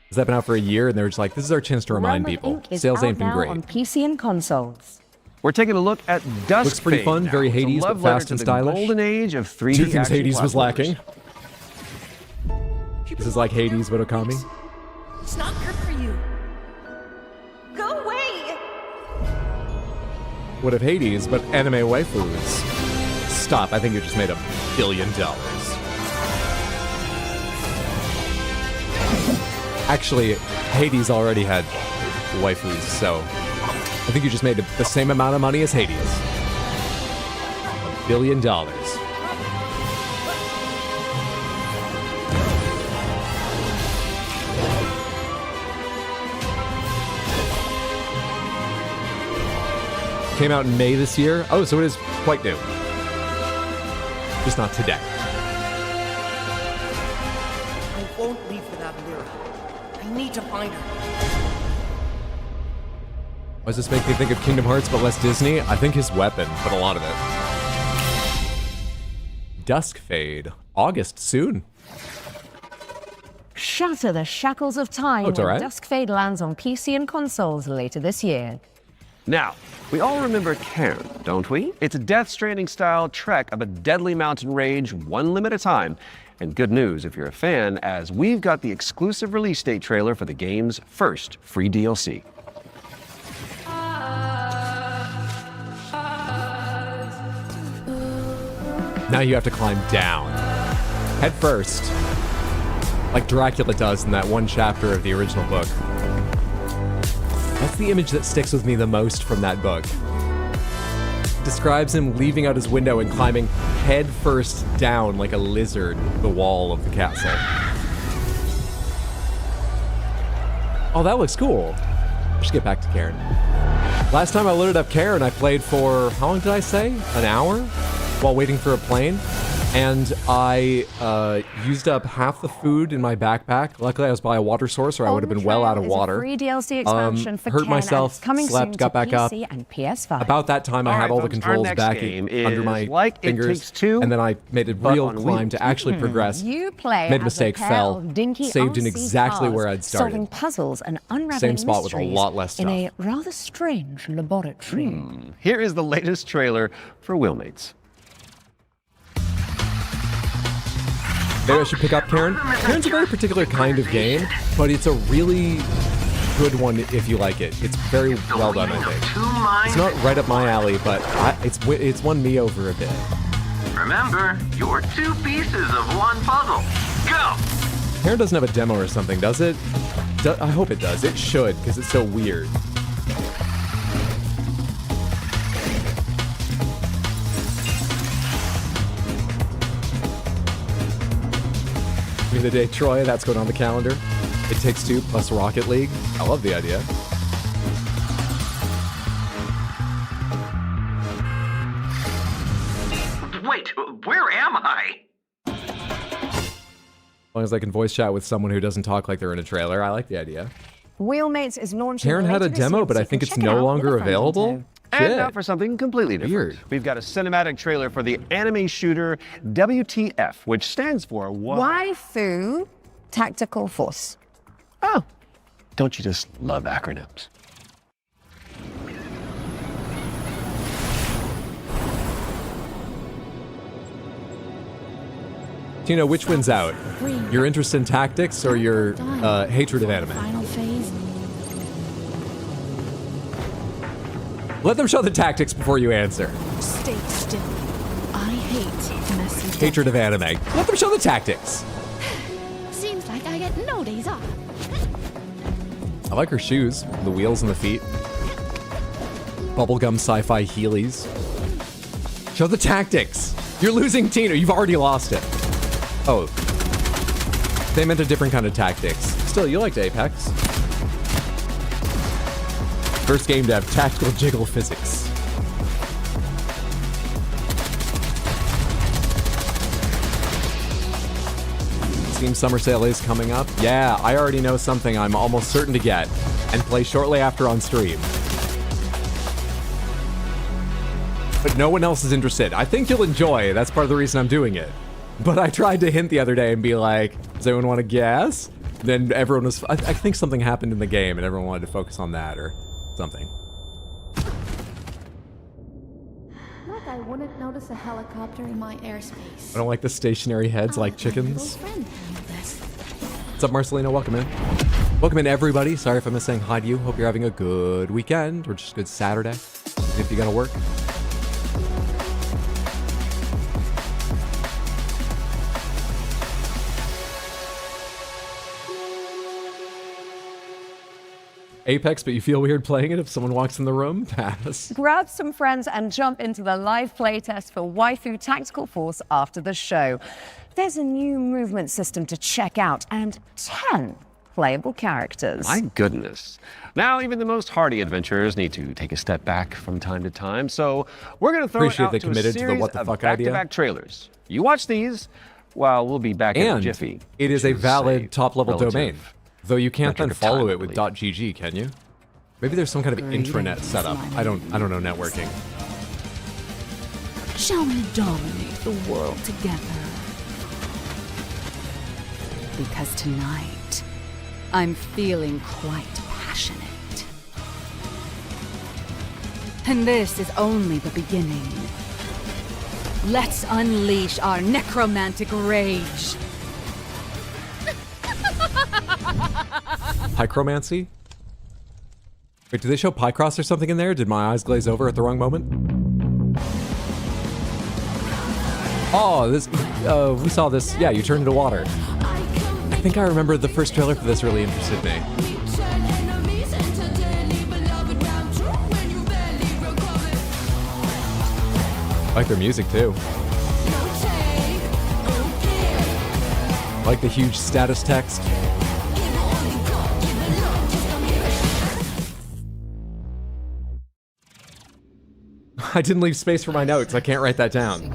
Has that been out for a year and they're just like, this is our chance to remind Realm of people. Ink is Sales out ain't been now great. on PC and consoles. We're taking a look at Dusk Looks pretty Fade fun, now. very It's a Hades, but love letter fast to and the stylish. golden age of 3D Two things action Hades was platformers. lacking. This is like Hades, but Okami. It's not good for you. Go away! What if Hades, but anime waifus? Stop, I think you just made $1 billion. Actually, Hades already had waifus, so I think you just made the same amount of money as Hades. $1 billion. Came out in May this year. Oh, so it is quite new. Just not today. I won't leave without Lyra. I need to find her. Why does this make me think of Kingdom Hearts but less Disney? I think his weapon, but a lot of it. Dusk Fade. August, soon. Shatter the shackles of time Oh, it's when all right. Dusk Fade lands on PC and consoles later this year. Now, we all remember Cairn, don't we? It's a Death Stranding-style trek of a deadly mountain range, one limb at a time. And good news if you're a fan, as we've got the exclusive release date trailer for the game's first free DLC. Now you have to climb down. Head first. Like Dracula does in that one chapter of the original book. That's the image that sticks with me the most from that book. It describes him leaving out his window and climbing head first down like a lizard the wall of the castle. Oh, that looks cool. I should get back to Cairn. Last time I loaded up Cairn, I played for, how long did I say? An hour? While waiting for a plane. And I used up half the food in my backpack. Luckily, I was by a water source, or I would have been well out of water. Free DLC expansion for hurt Ken, myself, and it's coming slept, soon got to back up. PC and PS5. About that time, I had all the folks, our controls next back game under is my Like It fingers, Takes Two, and then I made a but real on climb to wheels. actually progress. You play Made a as mistake, a pair fell, of dinky saved in RC exactly cars, where I'd started. solving puzzles and unraveling Same spot with a mysteries lot less in stuff. a rather strange laboratory. Here is the latest trailer for Wheelmates. Maybe I should pick up Cairn. Cairn's a very particular kind of game, but it's a really good one if you like it. It's very well done, I think. It's not right up my alley, but it's won me over a bit. Remember, you're 2 pieces of one puzzle. Go! Cairn doesn't have a demo or something, does it? I hope it does. It should, because it's so weird. The day, Troy, that's going on the calendar. It Takes Two plus Rocket League. I love the idea. Wait, where am I? As long as I can voice chat with someone who doesn't talk like they're in a trailer, I like the idea. Wheelmates is launching. Cairn had a later this demo, year, but so I you think can it's check it no out longer with a friend or available. two. And now for something completely different. Weird. We've got a cinematic trailer for the anime shooter WTF, which stands for Waifu Tactical Force. Oh, don't you just love acronyms? Tina, which wins out? Your interest in tactics or your hatred of anime? Final phase. Let them show the tactics before you answer. Stay still. I hate messy Hatred of anime. Let them show the tactics. Seems like I get no days off. I like her shoes, the wheels and the feet. Bubblegum sci-fi Heelys. Show the tactics. You're losing, Tina. You've already lost it. Oh. They meant a different kind of tactics. Still, you liked Apex. First game to have tactical jiggle physics. Steam Summer Sale is coming up. Yeah, I already know something I'm almost certain to get and play shortly after on stream. But no one else is interested. I think you'll enjoy. That's part of the reason I'm doing it. But I tried to hint the other day and be like, does anyone want to guess? Then everyone was... I think something happened in the game and everyone wanted to focus on that or something. Like I wouldn't notice a helicopter in my airspace. I don't like the stationary heads like chickens. What's up, Marcelino? Welcome in. Welcome in, everybody. Sorry if I missed saying hi to you. Hope you're having a good weekend or just a good Saturday. If you gotta work. Apex, but you feel weird playing it if someone walks in the room? Pass. Grab some friends and jump into the live playtest for Waifu Tactical Force after the show. There's a new movement system to check out and 10 playable characters. My goodness. Now, even the most hardy adventurers need to take a step back from time to time, so we're going to throw it out they to a committed to the series what the of fuck idea. back-to-back trailers. You watch these, while we'll be back in a And jiffy. it is a valid top-level relative domain. Though you can't then metric of time, follow I it with believe. .gg, can you? Maybe there's some kind of intranet setup. I don't know networking. Shall we dominate the world together? Because tonight, I'm feeling quite passionate. And this is only the beginning. Let's unleash our necromantic rage. Pychromancy? Wait, do they show Pycross or something in there? Did my eyes glaze over at the wrong moment? Oh, this, we saw this. Yeah, you turned into water. I think I remember the first trailer for this really interested me. I like their music too. I like the huge status text. I didn't leave space for my notes. I can't write that down.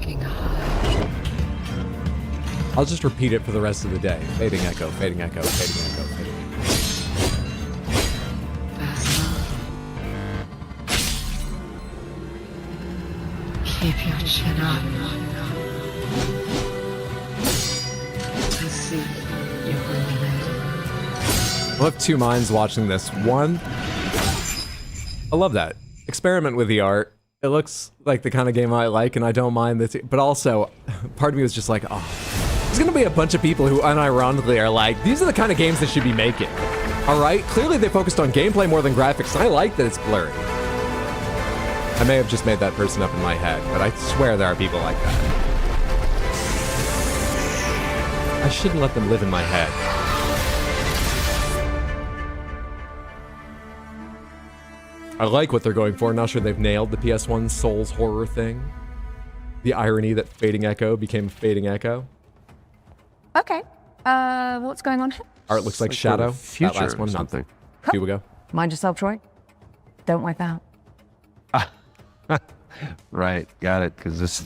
I'll just repeat it for the rest of the day. Fading echo, fading echo, fading echo, fading echo. Keep your chin up. I see you're I'll have two minds watching this. One, I love that. Experiment with the art. It looks like the kind of game I like, and I don't mind this. But also, part of me was just like, oh, there's gonna be a bunch of people who unironically are like, these are the kind of games they should be making. All right, clearly they focused on gameplay more than graphics, and I like that it's blurry. I may have just made that person up in my head, but I swear there are people like that. I shouldn't let them live in my head. I like what they're going for. Not sure they've nailed the PS1 Souls horror thing. The irony that Fading Echo became Fading Echo. Okay. What's going on here? Art looks like Shadow. That last one, something. Here we go. Mind yourself, Troy. Don't wipe out. Right, got it, because this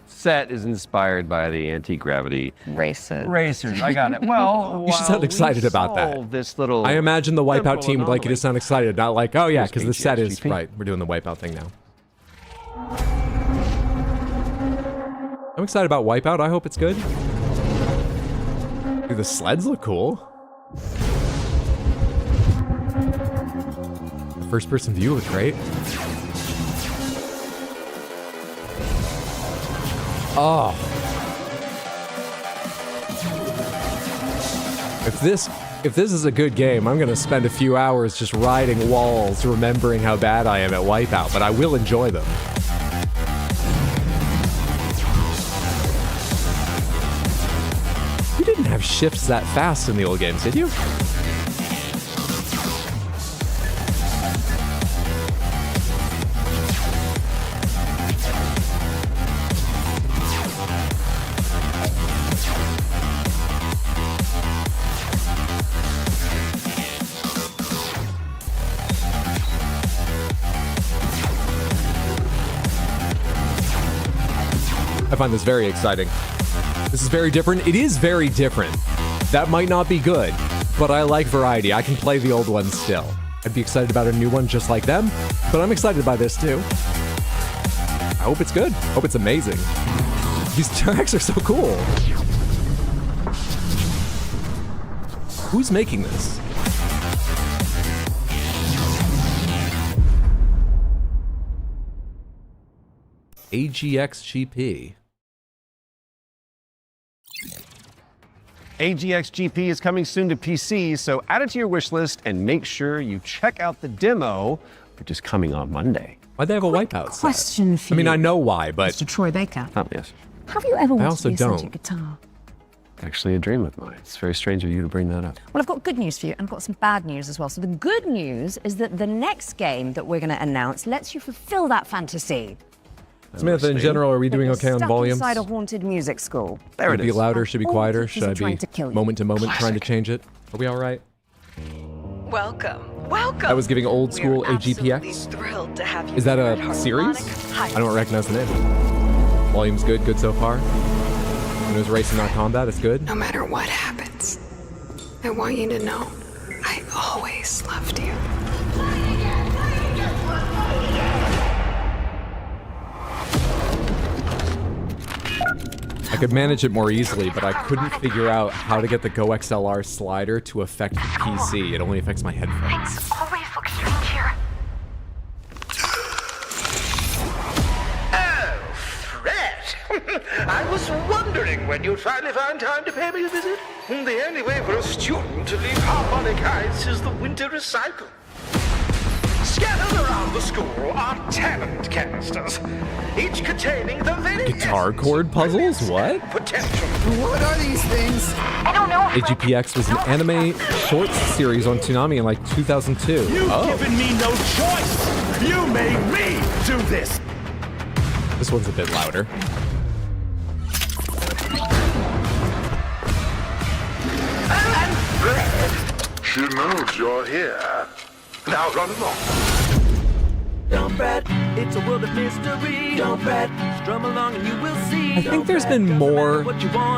set is inspired by the anti-gravity racers. I got it. Well, you should sound excited about that. This little I imagine the Wipeout team would like you to anomaly. sound excited, not like, oh yeah, because the set is GP. right. We're doing the Wipeout thing now. I'm excited about Wipeout. I hope it's good. Dude, the sleds look cool. First-person view looked great. Oh. If this is a good game, I'm gonna spend a few hours just riding walls, remembering how bad I am at Wipeout, but I will enjoy them. You didn't have shifts that fast in the old games, did you? I find this very exciting. This is very different. It is very different. That might not be good, but I like variety. I can play the old ones still. I'd be excited about a new one just like them, but I'm excited by this too. I hope it's good. I hope it's amazing. These tracks are so cool. Who's making this? AGXGP. AGXGP is coming soon to PC, so add it to your wish list and make sure you check out the demo, which is coming on Monday. Why'd they have a Wipeout set? Question for I mean, you, I know why, but... Mr. Troy Baker. Oh, yes. Have you ever wanted also to be don't. authentic guitar? Actually a dream of mine. It's very strange of you to bring that up. Well, I've got good news for you, and I've got some bad news as well. So the good news is that the next game that we're going to announce lets you fulfill that fantasy. Samantha, in general, are we doing okay on Stuck volumes? inside a haunted music school. There Should it it be is. louder? Should it be All quieter? teachers Should are I trying be to kill you. moment to moment trying to change it? Are we all right? Welcome. Welcome. I was giving old school We're absolutely AGPX. thrilled to have you Is that here a at Harmonic series? High. I don't recognize the name. Volume's good. Good so far. When it was racing, not combat, it's good. No matter what happens, I want you to know I always loved you. I could manage it more easily, but I couldn't figure out how to get the Go XLR slider to affect the PC. It only affects my headphones. Always look strange here. Oh, Fred! I was wondering when you'd finally find time to pay me a visit. The only way for a student to leave Harmonic Heights is the winter recycle. Scattered around the school are talent canisters, each containing the very Guitar chord puzzles? What? potential. What are these things? I don't know. AGPX was an anime shorts series on Toonami in like 2002. You've given me no choice! You made me do this! This one's a bit louder. And Fred, she knows you're here. Now run along. Don't fret, it's a world of mystery. Don't fret, strum along and you will see. I think there's been more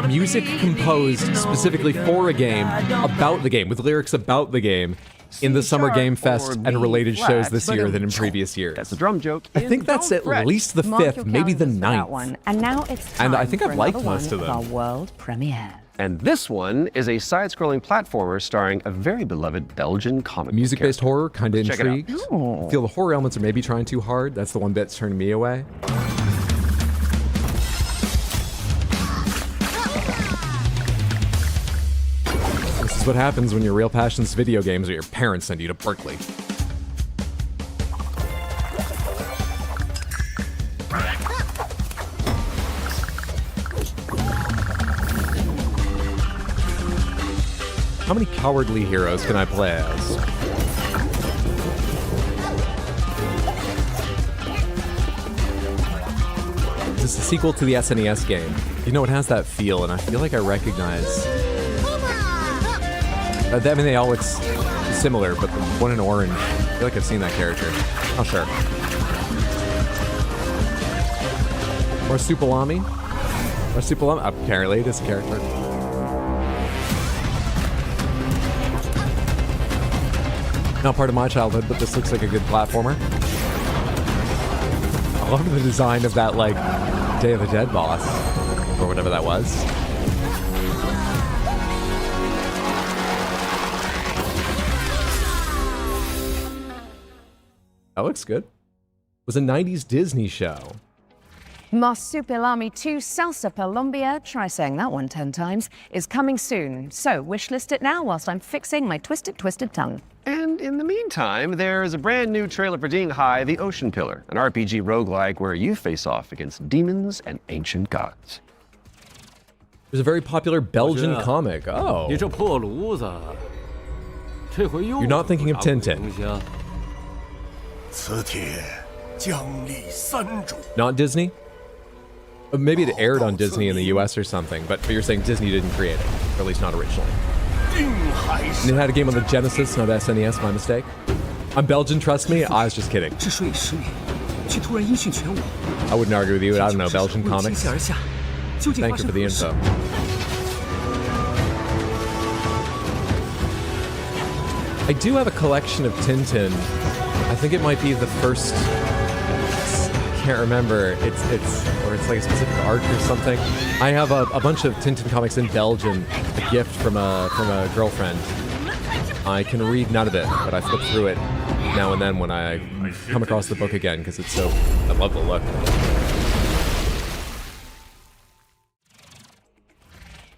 music composed specifically for a game, about the game, with lyrics about the game, in the Summer Game Fest and related shows this year than in previous years. That's a drum joke. I think that's at least the Mark your 5th, maybe the calendars for that 9th. one. And now it's time And I think for I've liked another most of one them. Our world premiere. And this one is a side-scrolling platformer starring a very beloved Belgian comic book Music-based character. horror, kind of Check it out. intrigued. I feel the horror elements are maybe trying too hard. That's the one bit's turning me away. This is what happens when your real passion's video games or your parents send you to Berkeley. How many cowardly heroes can I play as? This is a sequel to the SNES game. You know, it has that feel, and I feel like I recognize... I mean, they all look similar, but the one in orange, I feel like I've seen that character. Oh, sure. Marsupilami? Marsupilami? Apparently, it is a character. Not part of my childhood, but this looks like a good platformer. I love the design of that, like, Day of the Dead boss, or whatever that was. That looks good. It was a 90s Disney show. Marsupilami 2 Salsa Colombia, try saying that one 10 times, is coming soon. So wishlist it now whilst I'm fixing my twisted tongue. And in the meantime, there is a brand new trailer for Ding Hai, The Ocean Pillar, an RPG roguelike where you face off against demons and ancient gods. There's a very popular Belgian comic. Oh. You're not thinking of Tintin. Not Disney? Maybe it aired on Disney in the US or something, but you're saying Disney didn't create it, or at least not originally. And it had a game on the Genesis, not SNES, my mistake. I'm Belgian, trust me, I was just kidding. I wouldn't argue with you. I don't know Belgian comics. Thank you for the info. I do have a collection of Tintin. I think it might be the first. I can't remember. It's like a specific arc or something. I have a bunch of Tintin comics in Belgium. A gift from a girlfriend. I can read none of it, but I flip through it now and then when I come across the book again because it's so. I love the look.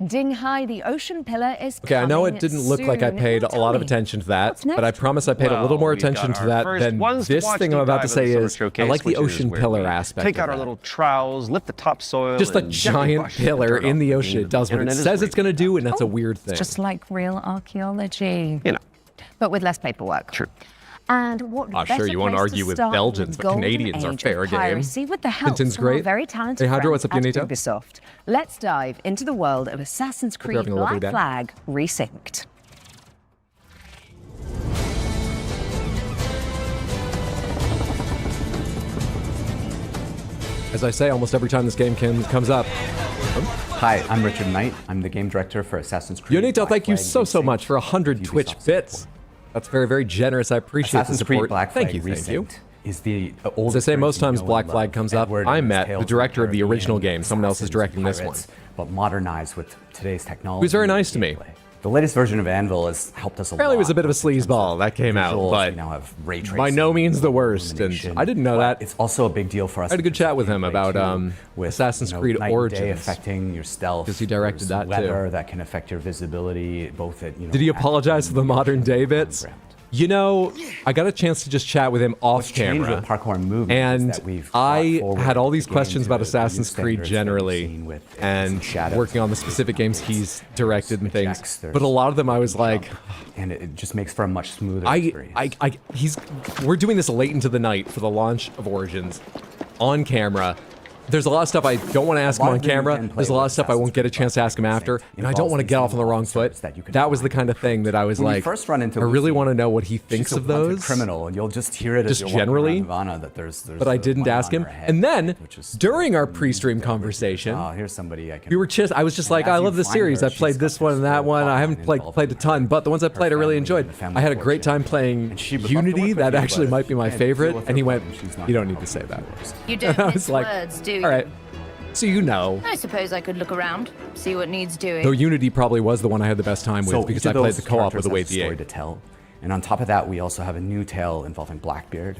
Ding Hai, the ocean pillar is Okay, I know it coming didn't look like I soon. paid a Tell lot of me, attention to that, what's next? but I promise I paid a little more attention to that than this thing I'm about to say is, I like the ocean pillar aspect Take of out our that. little trowels, lift the topsoil. Just a and gently giant brush the pillar dirt in off the the ocean. It does what it internet is says it's waiting. going to do, and that's a weird thing. Just like real archaeology. You know. But with less paperwork. True. And what Ah, sure, better you won't place argue to with start Belgians, than but golden Canadians are age fair of game. piracy with the help Tintin's from our great. very talented Hey, Hydra, friends what's up, at Unito? Ubisoft. Let's dive into the world of Assassin's Hope you're Creed having a lovely Black day. Flag Resynced. As I say, almost every time this game comes up. Hi, I'm Richard Knight. I'm the game director for Assassin's Creed. Unito, Black thank you Flag so Resynced. much for 100 Twitch bits. That's very, very generous. I appreciate Assassin's the support. Creed Black Thank Flag you, thank you. Resynced is the As old I say, most experience times you know Black and Flag love. comes up, Edward I and his met Tales the of director of the Caribbean, original game. Someone else is assassins, directing this one. pirates, but modernized with today's technology. He was very nice to me. The latest version of Anvil has helped us a Apparently lot. it was a bit of a sleazeball that came out, visuals. but We now have ray by tracing, no means the worst, and illumination, I didn't know but that. It's also a big deal for us. I had a good chat with him about with, Assassin's you know, Creed night and day Origins. affecting your stealth. Because he directed There's that too. weather that can affect your visibility, both at Did he apologize for the modern day bits? You know, I got a chance to just chat with him off changed camera, with parkour movies is and that we've I brought forward had all these the game questions to about the new Assassin's Creed standards that we've generally, seen with and shadows, working on the specific games he's directed and things. Projects, there's But a lot of them, I was like, and it just makes for a much smoother experience. we're doing this late into the night for the launch of Origins, on camera. There's a lot of stuff I don't want to ask him on camera. There's a lot of stuff I won't get a chance to ask him after, and I don't want to get off on the wrong foot. That was the kind of thing that I was When you like, first run into I really Lucy, want to know what he thinks she's a of wanted those. criminal, and you'll just hear it as Just you're walking generally, around Havana that there's but I a didn't one ask on him. her head, And then which is during our pre-stream conversation, oh, here's somebody I can. we were just I was just like, as I you love the find series. her, I played she's this got one and that one. I haven't involved played a ton, but the ones I played I really enjoyed. I had a great time playing Unity. That actually might be my favorite. And he went, "You don't need to say that." You don't I miss was like, words, do you? all right. So you know. I suppose I could look around, see what needs doing. Though Unity probably was the one I had the best time with because each I of played those the co-op with the characters Wave has a story to tell, and on top of that, we also have a new tale involving Blackbeard.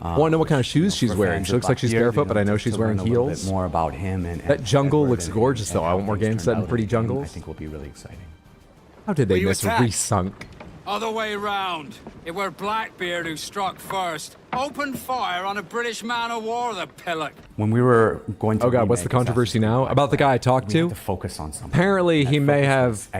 I want to know what kind of shoes she's wearing. She looks like she's barefoot, but I know she's wearing A little heels. bit more about him and That jungle Edward looks and- gorgeous, and though. I how want more things games set turned in out pretty in the game. jungles. I think will be really exciting. How did they Were you miss attacked? Resunk? Other way round. It were Blackbeard who struck first. Opened fire on a British man of war, the pillock. When we were going to Oh god, what's the controversy now about the guy I talked to? Focus on something. Apparently, he may have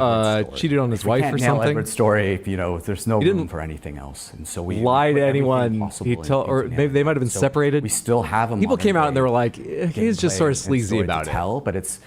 cheated on his If we wife can't or nail something. Edward's story, you know, there's no He room didn't for anything else, and so we lie put to everything anyone. possible He told, or into maybe they might have been So separated. We still have a People came out and they were like, modern-day he's just gameplay sort of and sleazy story to about it. tell, but it's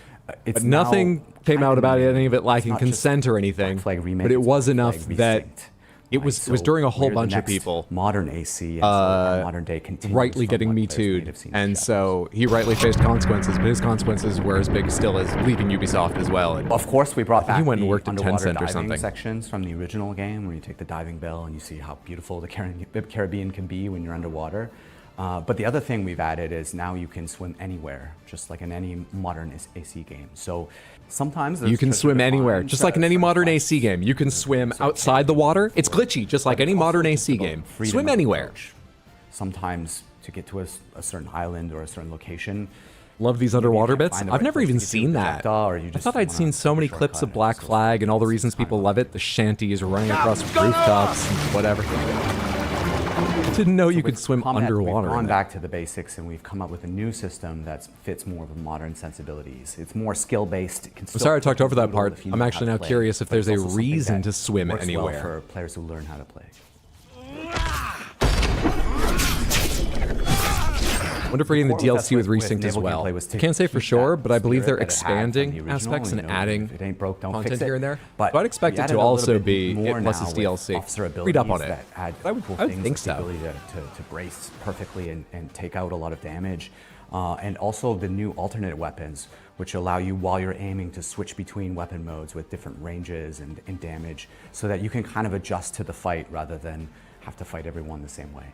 But nothing came out about it, any of it lacking not just consent or anything. Flag remake, But it it's was Black enough Flag that Resynced. it was So during a whole we're the bunch of next people modern AC, and so our modern day continues rightly from getting what Me players may Too'd, have seen and so he rightly faced consequences, but his consequences were as big still as leaving Ubisoft as well. And of course, we brought I think back he went and the worked at underwater Tencent or diving something. sections from the original game, where you take the diving bell and you see how beautiful the Caribbean can be when you're underwater. But the other thing we've added is now you can swim anywhere, just like in any modern AC game. So sometimes You can swim anywhere, just like in any modern AC game. You can swim outside the water. It's glitchy, just like any modern AC game. Swim anywhere. Sometimes to get to a certain island or a certain location. Love these underwater bits. I've never even seen that. I thought I'd seen so many clips of Black Flag and all the reasons people love it. The shanties running across rooftops and whatever. I didn't know you could swim underwater. We've gone in back to the basics, and we've come up with a new system that fits more of the modern sensibilities. It's more skill-based. I'm sorry I talked over that part. I'm actually now curious if there's a reason to swim anywhere. For players who learn how to play. wonder if we're getting the Before it was DLC with best Resynced as naval well. gameplay was to Can't say for keep sure, that but I believe they're spirit that it had from the expanding original, aspects and you know, adding if it ain't broke, don't content fix it. here and there. But So I'd expect we it added to a little also bit be more plus now this with DLC. officer Read up on abilities it. that had I would things think like so. the ability to brace perfectly and take out a lot of damage. And also the new alternate weapons, which allow you, while you're aiming, to switch between weapon modes with different ranges and damage, so that you can kind of adjust to the fight rather than have to fight everyone the same way.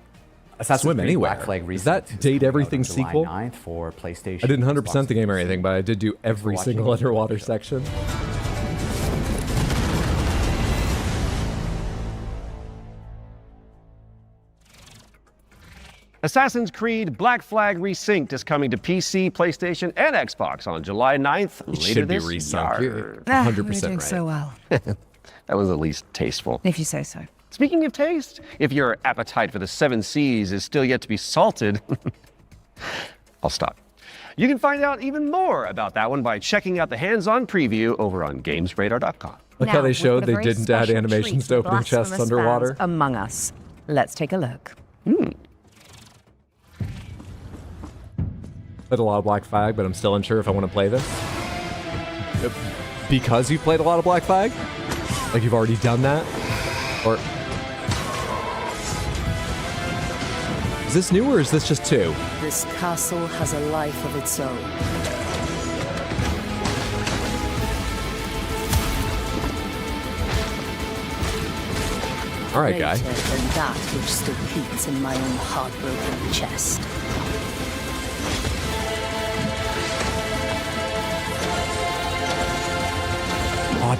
Swim Anywhere. Black Flag Is that Resynced Date coming out on Everything July sequel? 9th for PlayStation. I didn't 100% Xbox the game or 360. anything, but I did do every watching. single underwater section. Assassin's Creed Black Flag Resynced is coming to PC, PlayStation, and Xbox on July 9th. It later should be this resynced. You're year. 100% we're doing right. so well. That was at least tasteful. If you say so. Speaking of taste, if your appetite for the 7 Seas is still yet to be salted, I'll stop. You can find out even more about that one by checking out the hands-on preview over on GamesRadar.com. Like how they showed they didn't add animations to opening chests underwater. Among Us. Let's take a look. Played a lot of Black Flag, but I'm still unsure if I want to play this. Because you played a lot of Black Flag? Like you've already done that? Or is this new or is this just 2? This castle has a life of its own. All right, guy. Greater than that which still beats in my own heartbroken chest. Oh,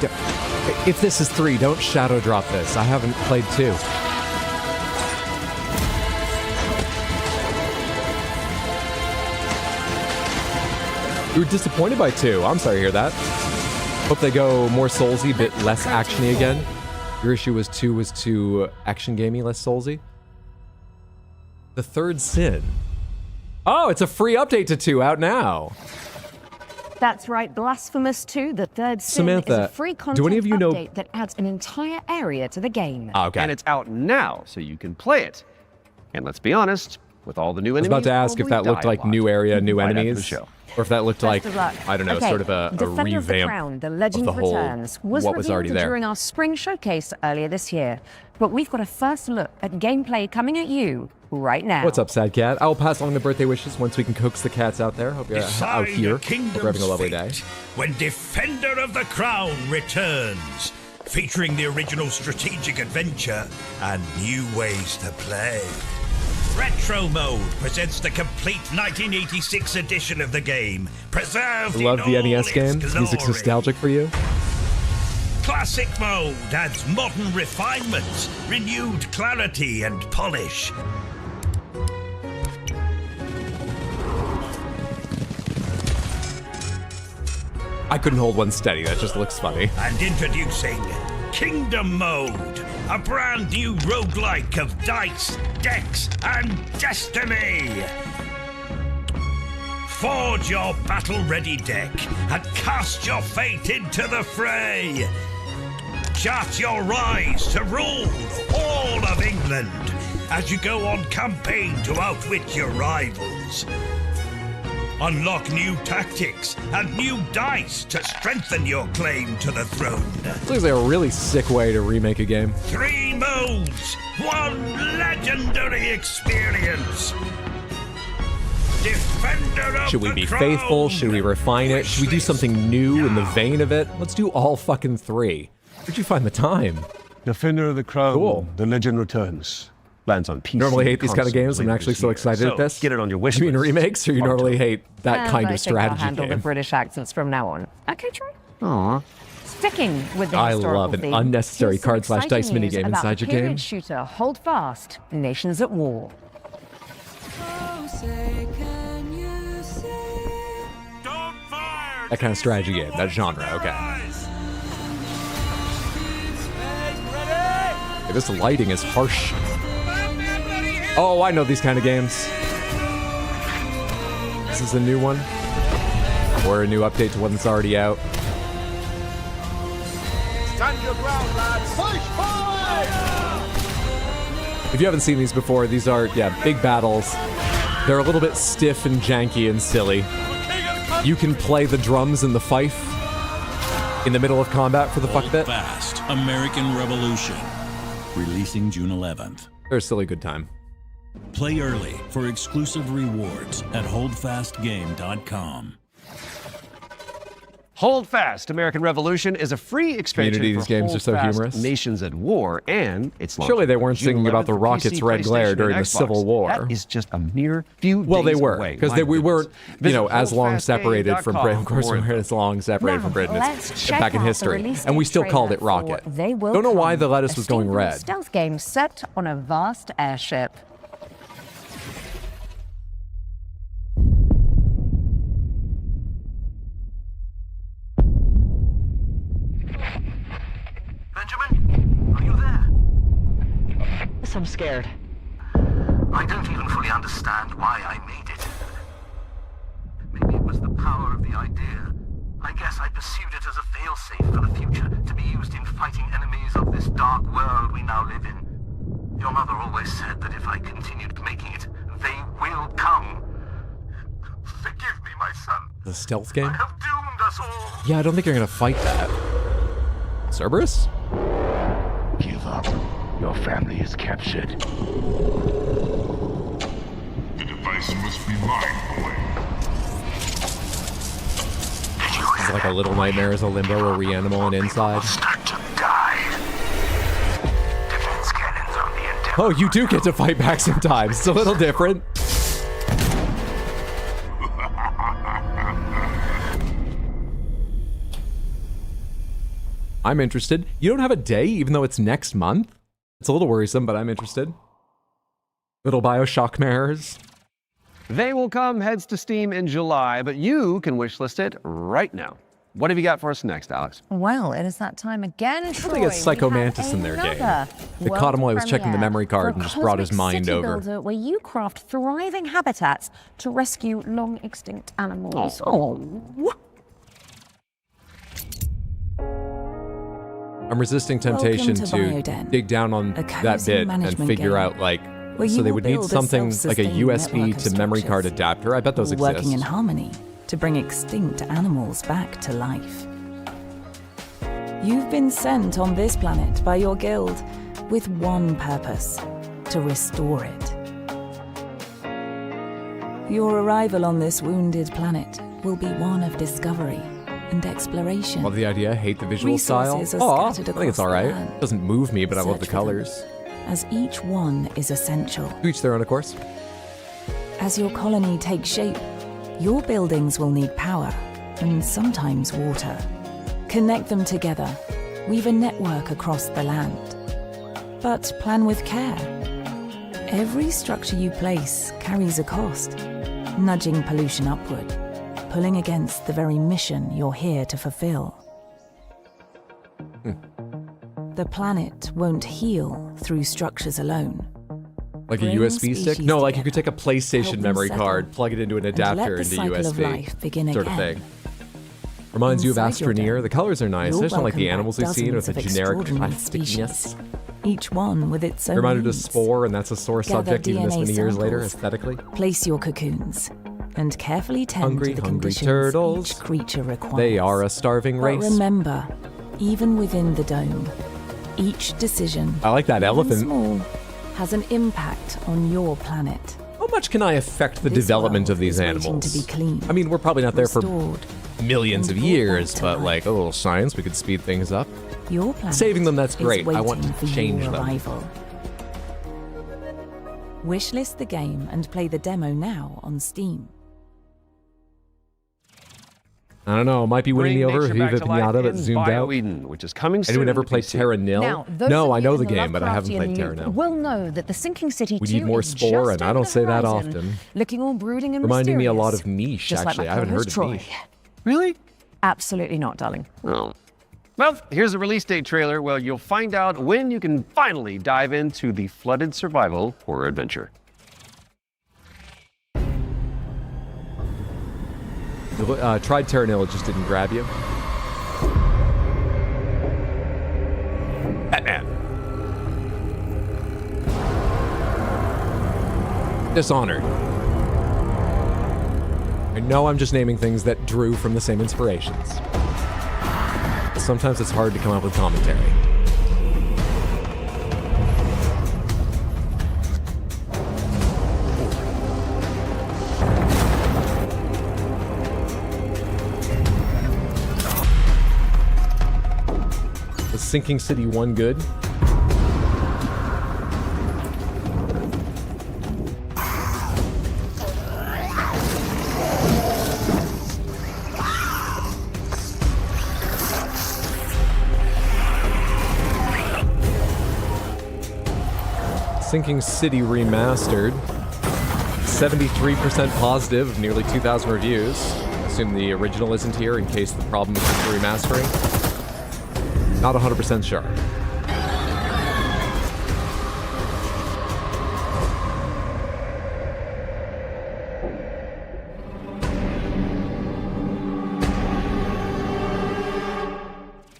if this is 3, don't shadow drop this. I haven't played 2. You were disappointed by 2. I'm sorry to hear that. Hope they go more Soulsy, bit less actiony again. Your issue was 2 was too action gamey, less Soulsy. The Third Sin. Oh, it's a free update to 2 out now. That's right, Blasphemous 2, The Third Sin is Samantha, a free content do any of you know- update that adds an entire area to the game. Okay. And it's out now, so you can play it. And let's be honest, with all the new I was enemies, about to ask if that looked like new area, new right after the enemies, show. or if that looked like, Best of luck. I don't know, Okay, sort of a Defender of the revamp Crown, The Legend of the whole Returns was what was already revealed there. during our spring showcase earlier this year. But we've got a first look at gameplay coming at you right now. What's up, Sad Cat? I'll pass along the birthday wishes once we can coax the cats out there. Hope you're out here. Hope you're having a lovely day. When Defender of the Crown returns, featuring the original strategic adventure and new ways to play. Retro Mode presents the complete 1986 edition of the game, preserved Love in the all NES its game. glory. Music's nostalgic for you. Classic Mode adds modern refinements, renewed clarity and polish. I couldn't hold one steady. That just looks funny. And introducing Kingdom Mode, a brand new roguelike of dice, decks, and destiny. Forge your battle-ready deck and cast your fate into the fray. Chart your rise to rule all of England as you go on campaign to outwit your rivals. Unlock new tactics and new dice to strengthen your claim to the throne. This looks like a really sick way to remake a game. 3 modes, 1 legendary experience. Defender of Should we the be Crown. faithful? Should we refine it? Should we do something new in the vein of it? Let's do all fucking 3. Where'd you find the time? Defender of the Crown, Cool. The Legend Returns. Lands on PC. Normally hate these kind of console games. I'm later actually this so year. excited at this. Get it on your wish You mean list. remakes, or you normally hate that And kind I of think I'll strategy handle the game? British accents from now on. Okay, Troy? Aww. Sticking with the I historical love an theme, unnecessary here's some card/dice exciting news minigame about inside the your game. period shooter Hold Fast, Nations at War. That kind of strategy game, that genre, okay. Hey, this lighting is harsh. Oh, I know these kind of games. This is a new one? Or a new update to one that's already out? Stand your ground, lads. Push forward! If you haven't seen these before, these are, yeah, big battles. They're a little bit stiff and janky and silly. You can play the drums and the fife in the middle of combat for the fuck of it. Fast American Revolution, releasing June 11th. They're a silly good time. Play early for exclusive rewards at holdfastgame.com. Hold Fast American Revolution is a free expansion Community, for these games are so Hold Fast humorous. Nations at War, and it's launched Surely they weren't June singing about the 11th for rockets' PC, red glare PlayStation, during the and Civil Xbox. War. That is just a mere few Well, they days were, away. because My we weren't, goodness. as long Visit separated from Britain. Of course, we holdfastgame.com weren't as long separated from Britain let's as check back in out the history. release And we date still called it trailer Rocket. for They Will Don't know why Come, the lettuce a was going steampunk red. stealth game set on a vast airship. Benjamin, are you there? Yes, I'm scared. I don't even fully understand why I made it. Maybe it was the power of the idea. I guess I pursued it as a failsafe for the future, to be used in fighting enemies of this dark world we now live in. Your mother always said that if I continued making it, they will come. Forgive me, my son. The stealth game? I have doomed us all. Yeah, I don't think you're going to fight that. Cerberus? Give up. Your family is captured. The device must be mine, boy. It's like a Little Nightmares, a Limbo, a Reanimal, and Inside. Start to die. Defense cannons on the Endeavor. Oh, you do get to fight back sometimes. It's a little different. I'm interested. You don't have a day, even though it's next month? It's a little worrisome, but I'm interested. Little Bioshock mirrors. They Will Come heads to Steam in July, but you can wishlist it right now. What have you got for us next, Alex? Well, it is that time again, I Troy. think it's Psycho Mantis in their game. They caught him while he was checking the memory card and just brought his mind over. Builder where you craft thriving habitats to rescue long extinct animals. Oh. I'm resisting temptation Welcome to to Bioden, dig down on a that cozy bit and management figure game out, like, where so you they will would need build a something like a self-sustaining USB network to of memory card structures, adapter. I bet those all exist. working in harmony to bring extinct animals back to life. You've been sent on this planet by your guild with one purpose: to restore it. Your arrival on this wounded planet will be one of discovery and exploration. Love the idea, hate the visual style. Resources are Aw, I scattered think it's across the alright. land. Doesn't move me, but I love the Search for them. colors. As each one is essential. To each their own, of course. As your colony takes shape, your buildings will need power and sometimes water. Connect them together. Weave a network across the land. But plan with care. Every structure you place carries a cost, nudging pollution upward, pulling against the very mission you're here to fulfill. The planet won't heal through structures alone. Like a Bring USB stick? species No, like you together. could take a PlayStation Help them memory settle. card, plug it into an And let adapter the into cycle of USB. life begin sort of again. thing. Reminds you of Inside your Astroneer. den, The colors are nice. I you'll just don't like the welcome animals back we've seen with dozens the of generic extraordinary plasticness. species, each one with its own Reminded of needs. Spore, and that's a sore Gather subject even this DNA many years later, samples. aesthetically. Place your cocoons and carefully tend Hungry, to the hungry conditions turtles. each creature requires. They are a starving But race. remember, even within the dome, each decision, I like that even elephant. small, has an impact on your planet. How much can I affect the This development world of these is waiting animals? to be clean, I mean, we're probably not there for restored, millions of and brought years, back to but life. like a little science, we could speed things up. Your planet Saving them, that's is great. I want waiting to for change your them. arrival. Wishlist the game and play the demo now on Steam. I don't know, might be winning me Bring over. nature back Viva to life Pinata, but in zoomed out. BioEden, which is coming soon Anyone ever to play PC. Terra Nil? Now, those No, of I you know in the game, but I haven't Lovecraftian played Terra loop Nil. will know that the Sinking City We 2 need more is Spore, just and I over don't the say that horizon, often. looking all brooding and Reminding me a lot mysterious, of Niche, just like actually. my I haven't heard co-host of Troy. Niche. Really? Absolutely not, darling. Oh. Well, here's a release date trailer where you'll find out when you can finally dive into the flooded survival horror adventure. Tried Terra Nil, it just didn't grab you. Batman. Dishonored. I know I'm just naming things that drew from the same inspirations. Sometimes it's hard to come up with commentary. Was Sinking City 1 good? Sinking City Remastered. 73% positive, nearly 2,000 reviews. Assume the original isn't here in case the problem is with the remastering. Not 100% sure.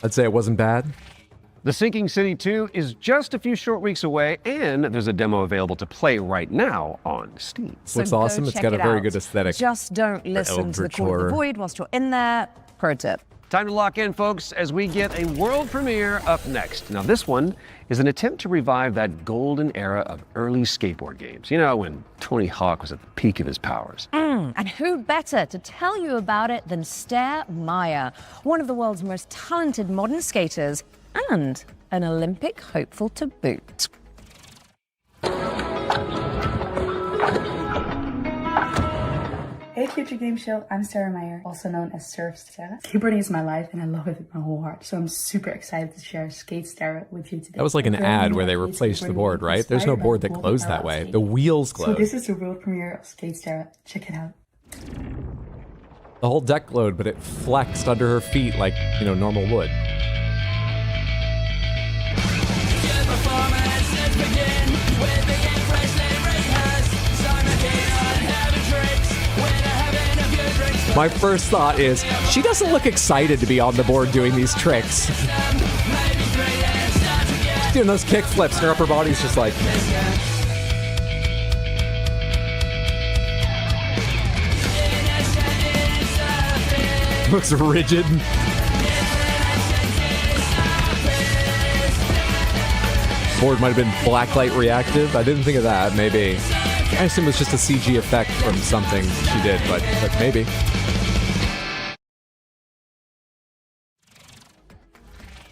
I'd say it wasn't bad. The Sinking City 2 is just a few short weeks away, and there's a demo available to play right now on Steam. What's awesome, it's got a very good aesthetic. Just don't listen to the call of the void whilst you're in there. Pro tip. Time to lock in, folks, as we get a world premiere up next. Now, this one is an attempt to revive that golden era of early skateboard games. You know, when Tony Hawk was at the peak of his powers. And who better to tell you about it than Stair Meyer, one of the world's most talented modern skaters and an Olympic hopeful to boot. Hey Future Game Show, I'm Sarah Meyer, also known as Surf Sarah. Skateboarding is my life and I love it with my whole heart, so I'm super excited to share Skate Sarah with you today. That was like an ad where they replaced the board, right? There's no board that closed that way. The wheels glowed. So this is the world premiere of Skate Sarah. Check it out. The whole deck glowed, but it flexed under her feet like, you know, normal wood. My first thought is, she doesn't look excited to be on the board doing these tricks. She's doing those kick flips, her upper body's just like... Looks rigid. Board might have been blacklight reactive. I didn't think of that, maybe. I assume it was just a CG effect from something she did, but maybe.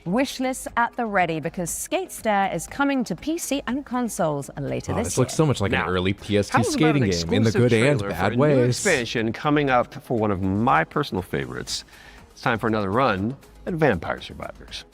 Wishlist at the ready because Skate Stair is coming to PC and consoles later this year. This looks so much like an early PS2 how skating about an game in the good and exclusive trailer bad for a new ways. expansion coming up for one of my personal favorites. It's time for another run at Vampire Survivors.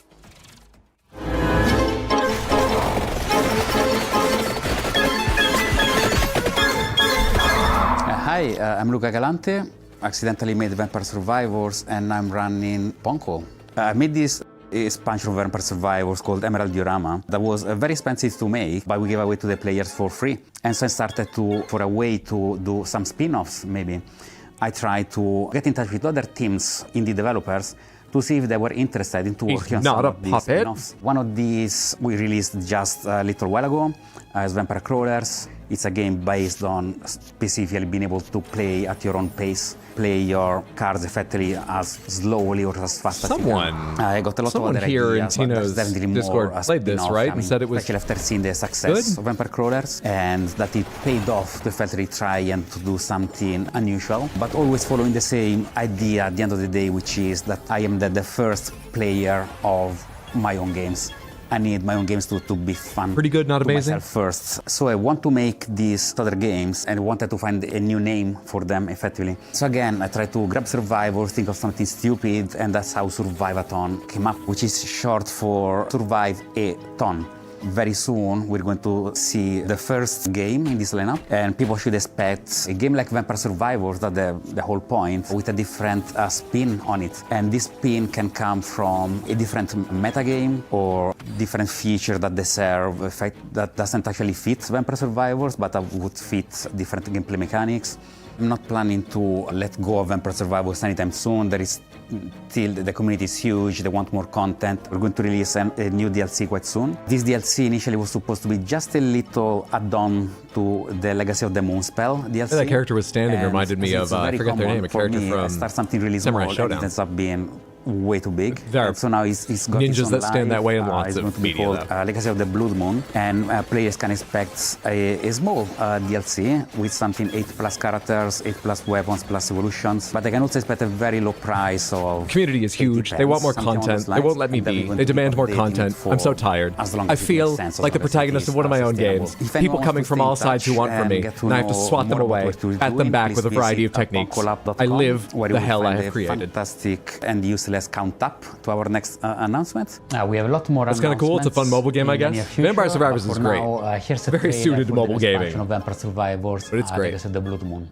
Hi, I'm Luca Galante. Accidentally made Vampire Survivors and I'm running Ponko. I made this expansion of Vampire Survivors called Emerald Diorama that was very expensive to make, but we gave away to the players for free. And so I started for a way to do some spin-offs maybe. I tried to get in touch with other teams, indie developers, to see if they were interested in working on some of these spin-offs. One of these we released just a little while ago as Vampire Crawlers. It's a game based on specifically being able to play at your own pace, play your cards effectively as slowly or as fast as you can. I got a lot of other here ideas, in but there's Tino's definitely Discord more played this, right? And said it was especially after seeing the success of Vampire Crawlers and that it paid off to effectively try and to do something unusual, but always following the same idea at the end of the day, which is that I am the first player of my own games. I need my own games to be fun. Pretty good, not amazing. Myself first. So I want to make these other games and wanted to find a new name for them effectively. So again, I tried to grab Survivor, think of something stupid, and that's how Survive-a-thon came up, which is short for Survive a Ton. Very soon, we're going to see the first game in this lineup, and people should expect a game like Vampire Survivors, that's the whole point, with a different spin on it. And this spin can come from a different metagame or different feature that they serve, a fact that doesn't actually fit Vampire Survivors, but would fit different gameplay mechanics. I'm not planning to let go of Vampire Survivors anytime soon. There is till the community is huge, they want more content. We're going to release a new DLC quite soon. This DLC initially was supposed to be just a little add-on to the Legacy of the Moonspell DLC. That character was standing reminded me of, I forget their name, a character from start something really small Samurai Showdown. and it ends up being way too big. There are so now he's got his ninjas own that stand that life. way in lots it's of going to be media, called Legacy of the Blood Moon, and players can expect a small DLC with something 8+ characters, 8+ weapons, plus evolutions, but they can also expect a very low price of... Community is huge. They want more content. They won't let me be. They demand more content. I'm so tired. I feel like the protagonist of one of my own games. People coming from all sides who want from me, and I have to swat them away, pat them back with a variety of techniques. I live the hell I have created. Fantastic and useless count up to our next announcement. We have a lot more. That's kind of cool. It's a fun mobile game, I guess. Vampire Survivors is great. Here's a very suited to mobile gaming. Of Vampire Survivors, but it's great. Legacy of the Blood Moon.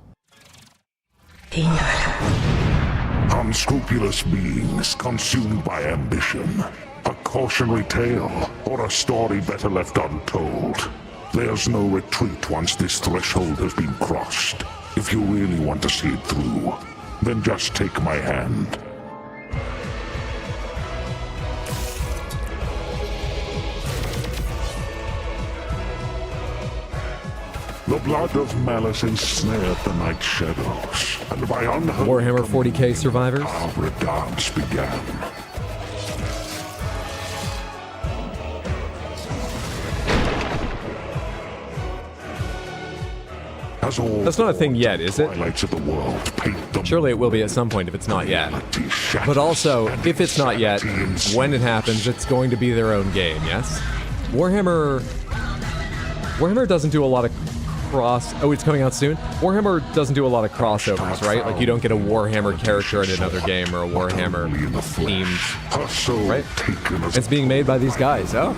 Unscrupulous beings consumed by ambition. A cautionary tale, or a story better left untold. There's no retreat once this threshold has been crossed. If you really want to see it through, then just take my hand. The blood of malice ensnared the night shadows, and by unheard Warhammer 40k survivors. Our dance began. That's not a thing yet, is it? Of the world, surely it will be at some point if it's not yet. But also, if it's not yet, when it happens, it's going to be their own game, yes? Warhammer doesn't do a lot of oh, it's coming out soon? Warhammer doesn't do a lot of crossovers, right? Like, you don't get a Warhammer character in another game or a Warhammer themed, right? It's being made by these guys, oh.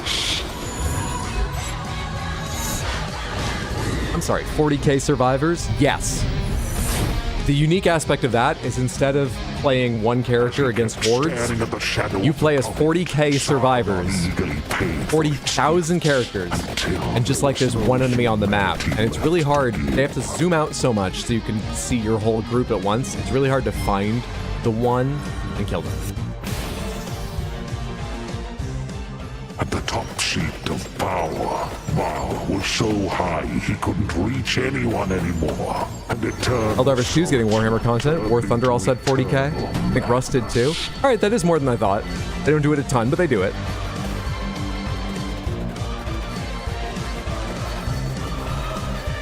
I'm sorry, 40k survivors? Yes. The unique aspect of that is instead of playing one character against hordes, you play as 40k survivors, 40,000 characters, and just like there's one enemy on the map, and it's really hard. They have to zoom out so much so you can see your whole group at once. It's really hard to find the one and kill them. At the top seat of power, Baal was so high he couldn't reach anyone anymore. And it turned... Helldivers 2 is getting Warhammer content. War Thunder all said 40k. I think Rust did too. Alright, that is more than I thought. They don't do it a ton, but they do it.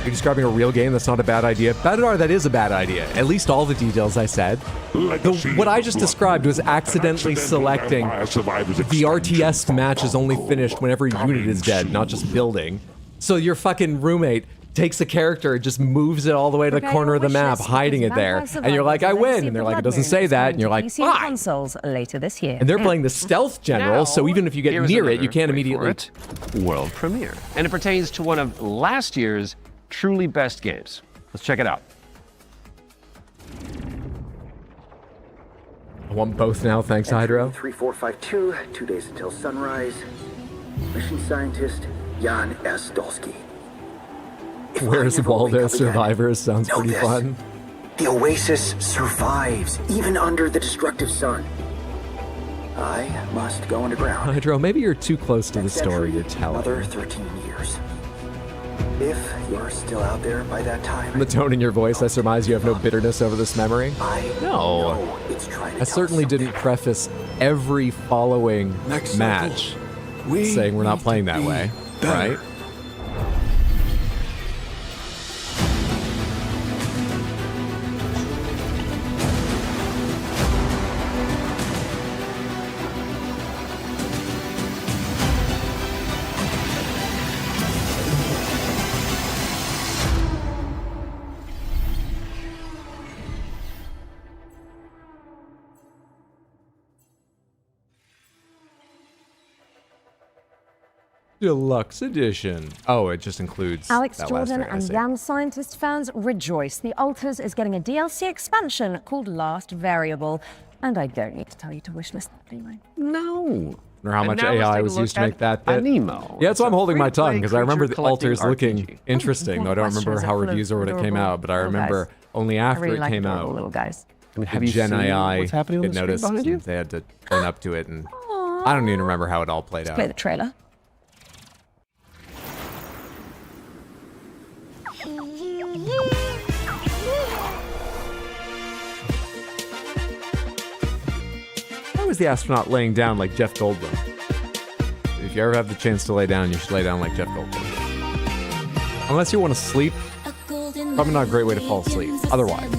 You're describing a real game that's not a bad idea. Badadar, that is a bad idea. At least all the details I said. What I just described was accidentally selecting the RTS match is only finished whenever a unit is dead, not just building. So your fucking roommate takes a character and just moves it all the way to the corner of the map, hiding it there. And you're like, I win. And they're like, it doesn't say that. And you're like, why? Consoles later this year. And they're playing the stealth general, so even if you get near it, you can't immediately... World premiere. And it pertains to one of last year's truly best games. Let's check it out. I want both now, thanks, Hydro. 3452, 2 days until sunrise. Mission scientist Jan S. Dolsky. Where's Waldo Survivors? Sounds pretty fun. The Oasis survives, even under the destructive sun. I must go underground. Hydro, maybe you're too close to the story you're telling. Another 13 years. If you're still out there by that time... From the tone in your voice, I surmise you have no bitterness over this memory? No. I certainly didn't preface every following match saying we're not playing that way, right? Deluxe edition. Oh, it just includes Alex that Jordan last and Young Scientist fans rejoice. The Altars is getting a DLC expansion called Last Variable. And I don't need to tell you to wishlist that, do I? No. Or how much AI was used to make that bit. Anemo. Yeah, that's why I'm holding my tongue, because I remember the Altars collecting looking interesting, though I don't remember how reviews or when it came out, but I remember only after it came out. Little guys. I mean, have the you Gen seen AI what's happening on get the screen noticed. behind you? They had to turn up to it, and I don't even remember how it all played out. Play the trailer. Why was the astronaut laying down like Jeff Goldblum? If you ever have the chance to lay down, you should lay down like Jeff Goldblum. Unless you want to sleep, probably not a great way to fall asleep. Otherwise.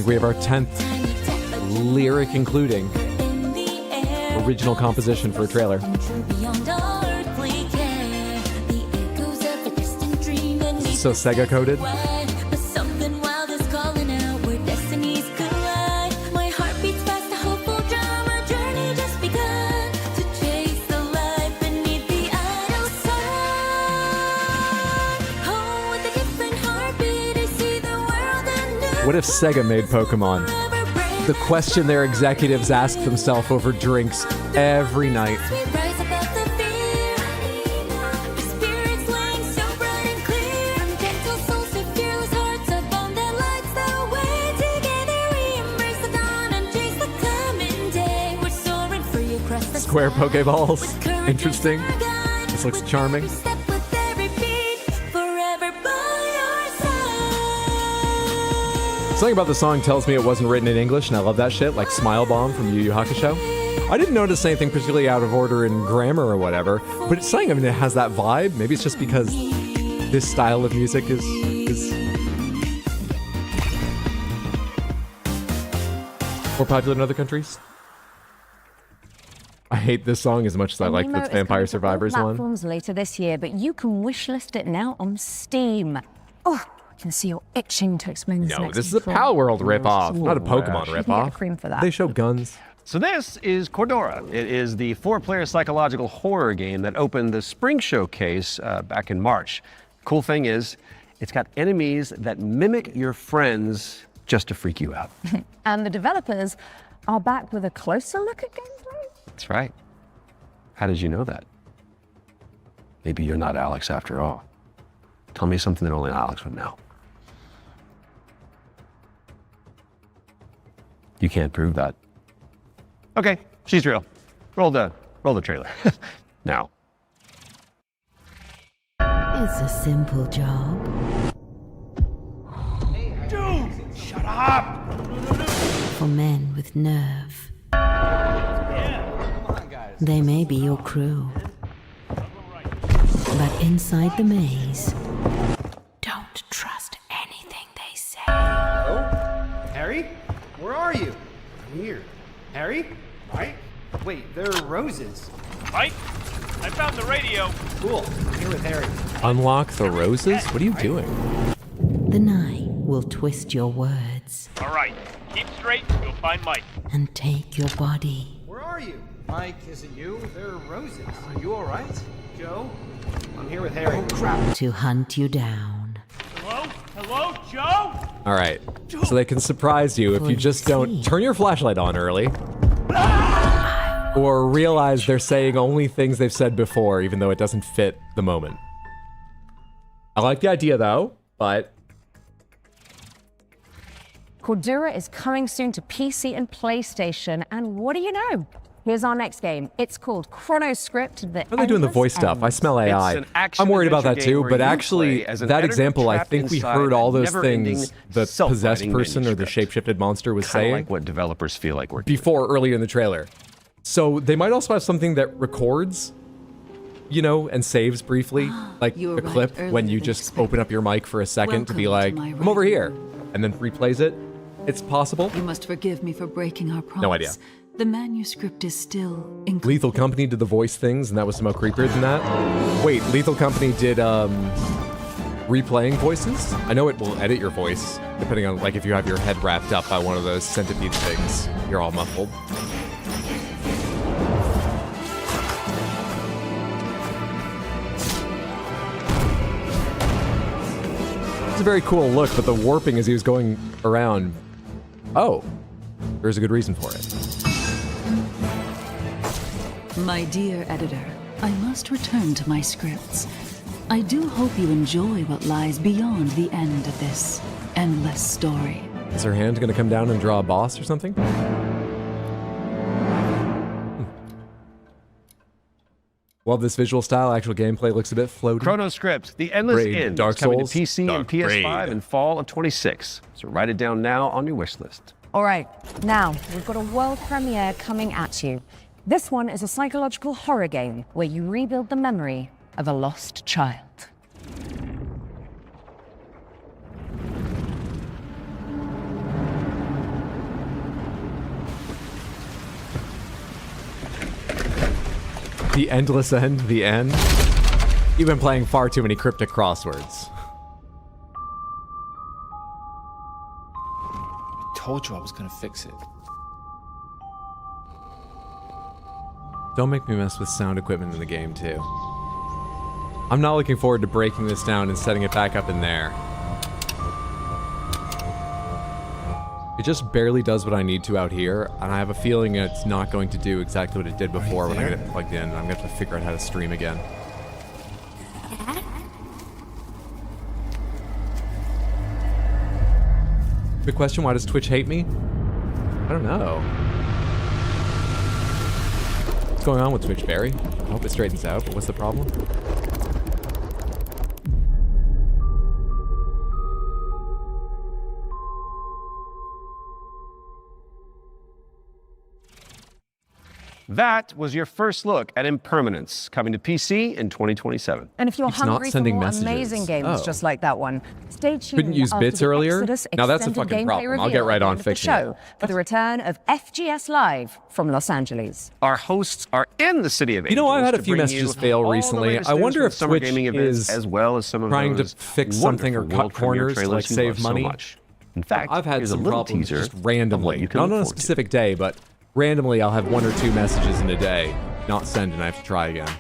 We have our 10th lyric including original composition for a trailer. So Sega coded. What if Sega made Pokemon? The question their executives ask themselves over drinks every night. Square Pokeballs. Interesting. This looks charming. Something about the song tells me it wasn't written in English, and I love that shit, like Smile Bomb from Yu Yu Hakusho. I didn't notice anything particularly out of order in grammar or whatever, but it's something, I mean, it has that vibe. Maybe it's just because this style of music is more popular in other countries. I hate this song as much as I like the Vampire Survivors one. Platforms later this year, but you can wishlist it now on Steam. Oh, I can see you're itching to explain this. No, this is a Pal World ripoff, not a Pokemon ripoff. Cream for that. They show guns. So this is Cordura. It is the 4-player psychological horror game that opened the Spring Showcase back in March. Cool thing is, it's got enemies that mimic your friends just to freak you out. And the developers are back with a closer look at gameplay. That's right. How did you know that? Maybe you're not Alex after all. Tell me something that only Alex would know. You can't prove that. Okay, she's real. Roll the trailer. Now. It's a simple job. Dude, shut up! For men with nerve. They may be your crew. But inside the maze, don't trust anything they say. Oh? Harry? Where are you? I'm here. Harry? Mike? Wait, there are roses. Mike? I found the radio. Cool. I'm here with Harry. Unlock the roses? What are you doing? The night will twist your words All right, keep straight. You'll find Mike. and take your body. Where are you? Mike, is it you? There are roses. Are you alright? Joe? I'm here with Harry. Oh, crap. To hunt you down. Hello? Hello, Joe? All right, so they can surprise you if you just don't turn your flashlight on early, or realize they're saying only things they've said before, even though it doesn't fit the moment. I like the idea though, but Cordura is coming soon to PC and PlayStation, and what do you know? Here's our next game. It's called ChronoScript. How are they doing the voice stuff? I smell AI. I'm worried about that too, but actually, that example, I think we heard all those things the possessed person or the shapeshifted monster was saying. Like what developers feel like working before earlier in the trailer. So they might also have something that records, you know, and saves briefly, like the clip when you just open up your mic for a second to be like, I'm over here, and then replays it. It's possible. You must forgive me for breaking our promise. No idea. The manuscript is still incomplete. Lethal Company did the voice things, and that was somehow creepier than that. Wait, Lethal Company did replaying voices? I know it will edit your voice, depending on, like, if you have your head wrapped up by one of those centipede things. You're all muffled. It's a very cool look, but the warping as he was going around... Oh, there's a good reason for it. My dear editor, I must return to my scripts. I do hope you enjoy what lies beyond the end of this endless story. Is her hand gonna come down and draw a boss or something? Well, this visual style, actual gameplay looks a bit floaty. Chrono Script, The Endless Braid, End, Dark is coming Souls, to PC and Dark PS5 Braid. in fall of 26. So write it down now on your wish list. All right, now we've got a world premiere coming at you. This one is a psychological horror game where you rebuild the memory of a lost child. The Endless End, the end. You've been playing far too many cryptic crosswords. Told you I was gonna fix it. Don't make me mess with sound equipment in the game, too. I'm not looking forward to breaking this down and setting it back up in there. It just barely does what I need to out here, and I have a feeling it's not going to do exactly what it did before when I get it plugged in, and I'm going to have to figure out how to stream again. Good question, why does Twitch hate me? I don't know. What's going on with Twitch, Barry? I hope it straightens out, but what's the problem? That was your first look at Impermanence, coming to PC in 2027. And if you're It's not hungry for sending more messages. amazing games Oh. just like that one, stay tuned. Couldn't use after bits the earlier? Exodus Now that's a extended fucking gameplay problem. I'll reveal get right at the on end of the fixing it. show for the return of FGS Live from Los Angeles. Our hosts are in the city of You know, I've had a to few bring messages you fail all the recently. latest I news wonder from if summer Twitch gaming events, is as well as some of trying to those fix something or wonderful cut world premiere corners to trailers like you save love so money. much. In fact, I've had here's some a little problems teaser just of randomly, what you can not look on a forward to. specific day, but randomly I'll have 1 or 2 messages in a day, not send, and I have to try again.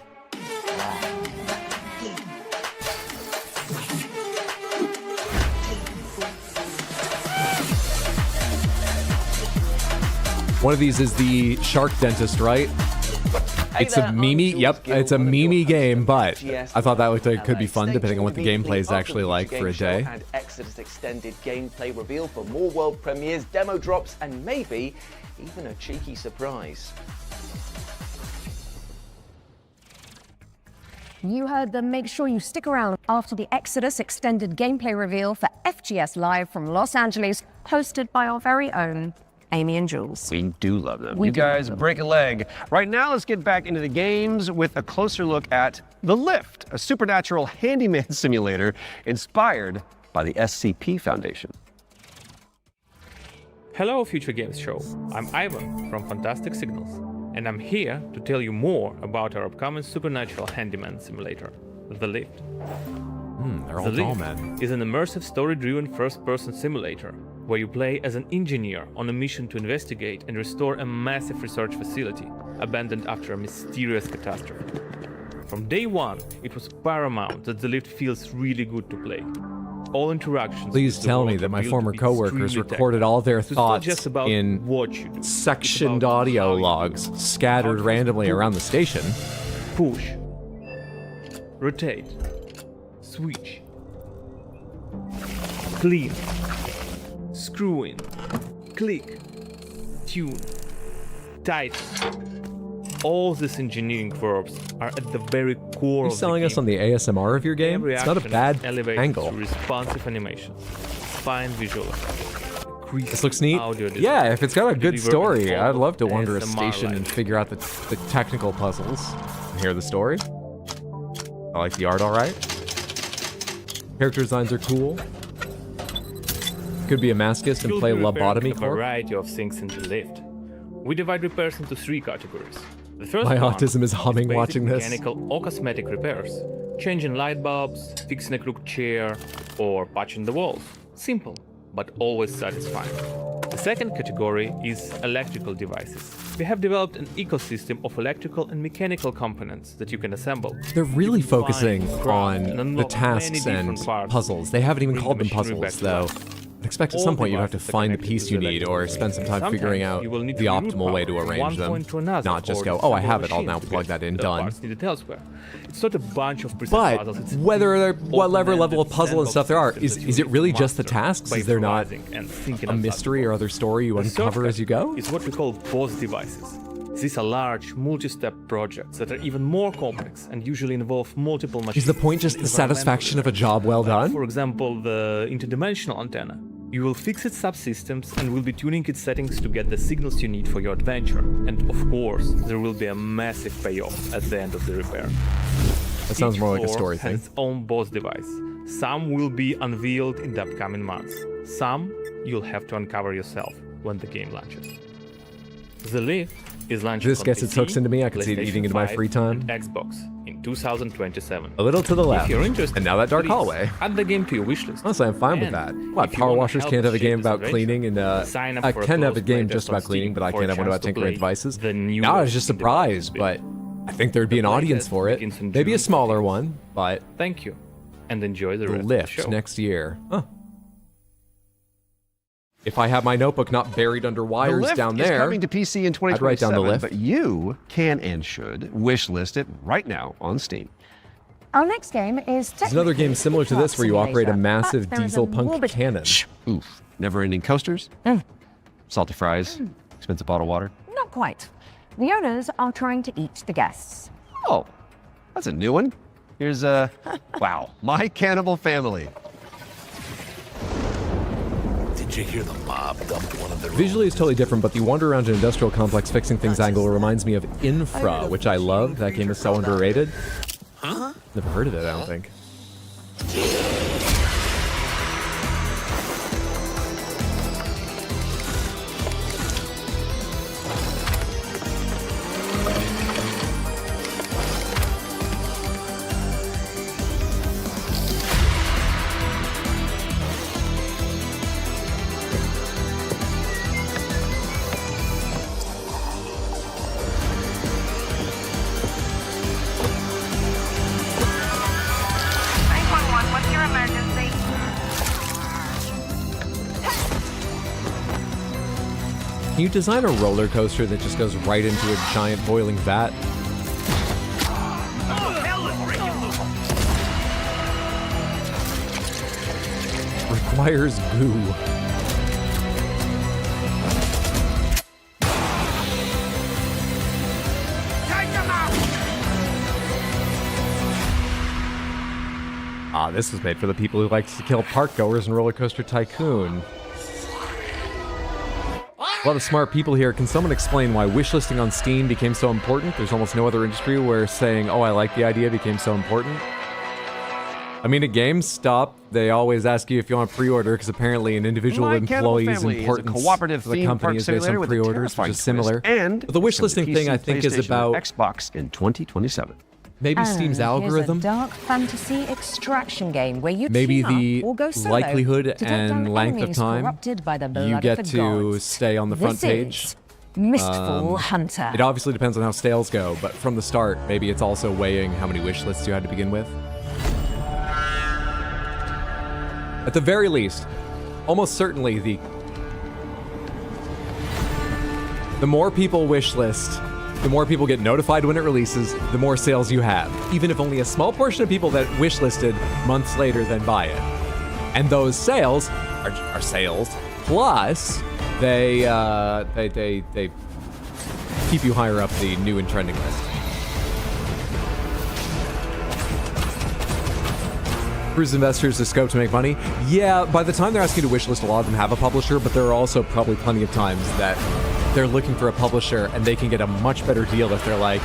One of these is the Shark Dentist, right? It's a Mimi. Yep, it's a Mimi game, but I thought that looked like it could be fun depending on what the gameplay is actually like for a day. And Exodus extended gameplay reveal for more world premieres, demo drops, and maybe even a cheeky surprise. You heard them. Make sure you stick around after the Exodus extended gameplay reveal for FGS Live from Los Angeles, hosted by our very own Amy and Jules. We do love them. We You do love guys them. break a leg. Right now, let's get back into the games with a closer look at The Lift, a supernatural handyman simulator inspired by the SCP Foundation. Hello, Future Games Show. I'm Ivan from Fantastic Signals, and I'm here to tell you more about our upcoming supernatural handyman simulator, The Lift. They're all The doll Lift men. is an immersive story-driven first-person simulator where you play as an engineer on a mission to investigate and restore a massive research facility abandoned after a mysterious catastrophe. From day one, it was paramount that The Lift feels really good to play. All interactions. Please with the tell world me that my revealed former to be coworkers extremely recorded all their technical. So it's not thoughts just about in what you do. sectioned It's about audio how you logs do it. scattered How to randomly push, around the station. Push. Rotate. Switch. Clean. Screw in. Click. Tune. Tighten. All these engineering verbs are at the very core Are you of selling the us on the ASMR of your game? Every It's not a action bad is elevated angle. through responsive animations, fine visual effects, This looks neat. audio design, Yeah, if it's got a good delivered story, in I'd all love to wander a ASMR station and life. figure out the technical puzzles and hear the story. I like the art all right. Character designs are cool. Could be a masochist and You'll play be repairing lobotomy a corp. variety of things in the lift. We divide repairs into 3 categories. The first My one autism is humming basic watching this. mechanical or cosmetic repairs. Changing light bulbs, fixing a crooked chair, or patching the walls. Simple, but always satisfying. The second category is electrical devices. We have developed an ecosystem of electrical and mechanical components that you can assemble. They're really You can find, focusing craft, and on the unlock many tasks and different parts. puzzles. They haven't even Bring called the them machinery puzzles, back to though. life. expect at some point you have to find the piece you need or spend some time figuring out the optimal way to arrange them. Not just go, oh, I have it, I'll now plug that in, done. It's not a bunch of precise But puzzles. It's whatever level of puzzle and stuff there are, is it really just the tasks? Is there not a mystery or other story you uncover as you go? It's what we call boss devices. These are large, multi-step projects that are even more complex and usually involve multiple machines. Is the point just the satisfaction of a job well done? For example, the interdimensional antenna. You will fix its subsystems and will be tuning its settings to get the signals you need for your adventure. And of course, there will be a massive payoff at the end of the repair. That sounds more like a story Each floor thing. has its own boss device. Some will be unveiled in the upcoming months. Some you'll have to uncover yourself when the game launches. The Lift is launching This on gets its PC, hooks into me. I can see it PlayStation eating into my 5, free time. and Xbox in 2027. A little to the left. If you're interested, And now that dark please hallway. add the game to your wishlist. Honestly, I'm fine with And that. What, if you power wanna washers help can't have a shape game this about adventure, cleaning, and sign up I for a can have a closed game playtest just on about cleaning, Steam but I for a can't have one chance about to tinkering play devices. the No, I newest was just indie surprised, but I think there'd be an audience for it. begins in Maybe a June smaller one, but Thank you, and enjoy the the rest of the Lift show. next year. Huh. If I had my notebook not buried under The wires Lift down is there, coming to PC in I'd write down 2027, the Lift. but you can and should wishlist it right now on Steam. Our next game is There's another game similar to this where you operate a massive but there is diesel a punk little bit- cannon. Oof. Never-ending coasters, salty fries, expensive bottled water. Not quite. The owners are trying to eat the guests. Oh, that's a new one. Here's wow, My Cannibal Family. Did you hear the mob dumped one of their Visually, it's totally different, but the wander around an industrial complex fixing things angle reminds me of Infra, which I love. That game is so underrated. Huh? Never heard of it, I don't think. What's your emergency? Can you design a roller coaster that just goes right into a giant boiling vat? Requires goo. Ah, this was made for the people who like to kill park goers in Roller Coaster Tycoon. A lot of smart people here. Can someone explain why wishlisting on Steam became so important? There's almost no other industry where saying, oh, I like the idea became so important. I mean, at GameStop, they always ask you if you want to pre-order because apparently an individual My Cannibal employee's Family is a importance cooperative to the theme company park is based simulator on with a pre-orders, which terrifying is similar. twist, and But the wishlisting thing, I think, is PlayStation, about Xbox in 2027. maybe Steam's algorithm. Here's a dark fantasy extraction game where you Maybe team up the or go solo likelihood to take down and length of enemies time corrupted by the blood you of get the to gods. stay on the front This page. is Mistful Hunter. It obviously depends on how sales go, but from the start, maybe it's also weighing how many wish lists you had to begin with. At the very least, almost certainly the more people wish list, the more people get notified when it releases, the more sales you have. Even if only a small portion of people that wish listed months later then buy it. And those sales are sales, plus they keep you higher up the new and trending list. Proves investors the scope to make money. Yeah, by the time they're asking you to wishlist, a lot of them have a publisher, but there are also probably plenty of times that they're looking for a publisher and they can get a much better deal if they're like,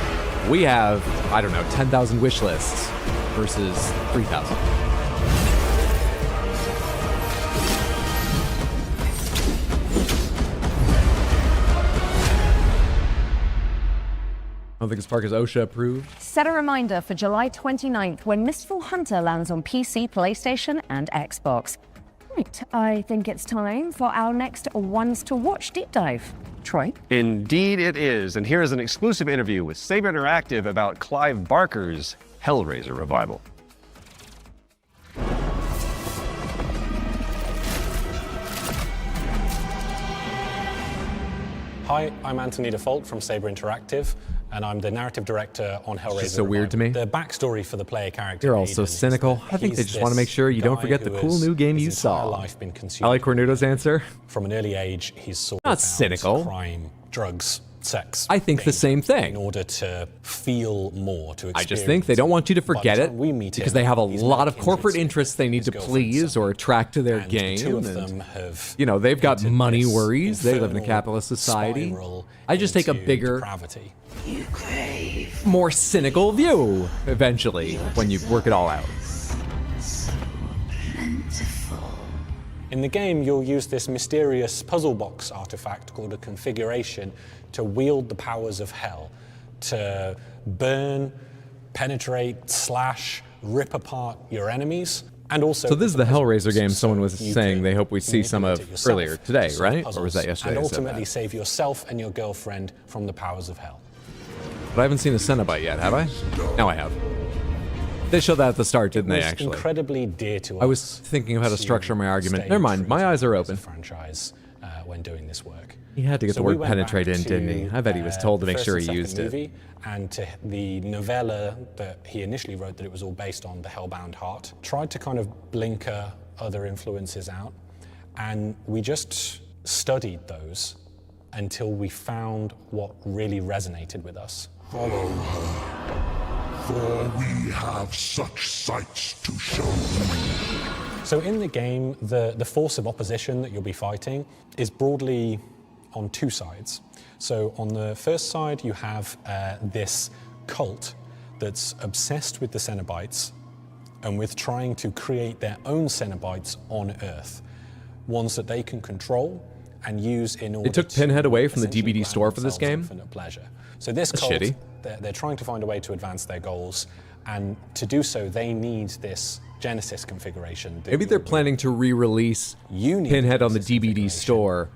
we have, I don't know, 10,000 wish lists versus 3,000. I don't think this park is OSHA approved. Set a reminder for July 29th when Mistful Hunter lands on PC, PlayStation, and Xbox. Right, I think it's time for our next Ones to Watch deep dive. Troy? Indeed it is, and here is an exclusive interview with Saber Interactive about Clive Barker's Hellraiser revival. Hi, I'm Anthony Default from Saber Interactive, and I'm the narrative director on Hellraiser. It's just so weird to me. The backstory for the player character. You're all so cynical. I think they just want to make sure you don't forget the cool new game you saw. I like Cornuto's answer. From an early age, he's sort not of cynical. Crime, drugs, sex. I think the same thing. In order to feel more, to experience. I just think they don't want you to forget it we meet because him, they have a he's lot met of corporate interests they need to please or attract to their game. The two of them have, you know, they've got money worries. They live in a capitalist society. I just take a bigger, depravity. more cynical view eventually when you work it all out. In the game, you'll use this mysterious puzzle box artifact called a configuration to wield the powers of hell, to burn, penetrate, slash, rip apart your enemies, and also... So this is the Hellraiser game someone was saying they hope we see some of earlier today, right? Or was that yesterday? And ultimately save yourself and your girlfriend from the powers of hell. But I haven't seen the Cenobite yet, have I? No, I have. They showed that at the start, didn't they, actually? Incredibly dear to us. I was thinking of how to structure my argument. Never mind, my eyes are open. Franchise when doing this work. He had to get the word penetrate in, didn't he? I bet he was told to make sure he used it. And to the novella that he initially wrote that it was all based on, The Hellbound Heart, tried to kind of blinker other influences out. And we just studied those until we found what really resonated with us. Follow her, for we have such sights to show you. So in the game, the force of opposition that you'll be fighting is broadly on two sides. So on the first side, you have this cult that's obsessed with the Cenobites and with trying to create their own Cenobites on Earth, ones that they can control and use in order. They took Pinhead away from the DVD store for this game. Pleasure. So this cult, they're trying to find a way to advance their goals, and to do so, they need this Genesis configuration. Maybe they're planning to re-release Pinhead on the DVD store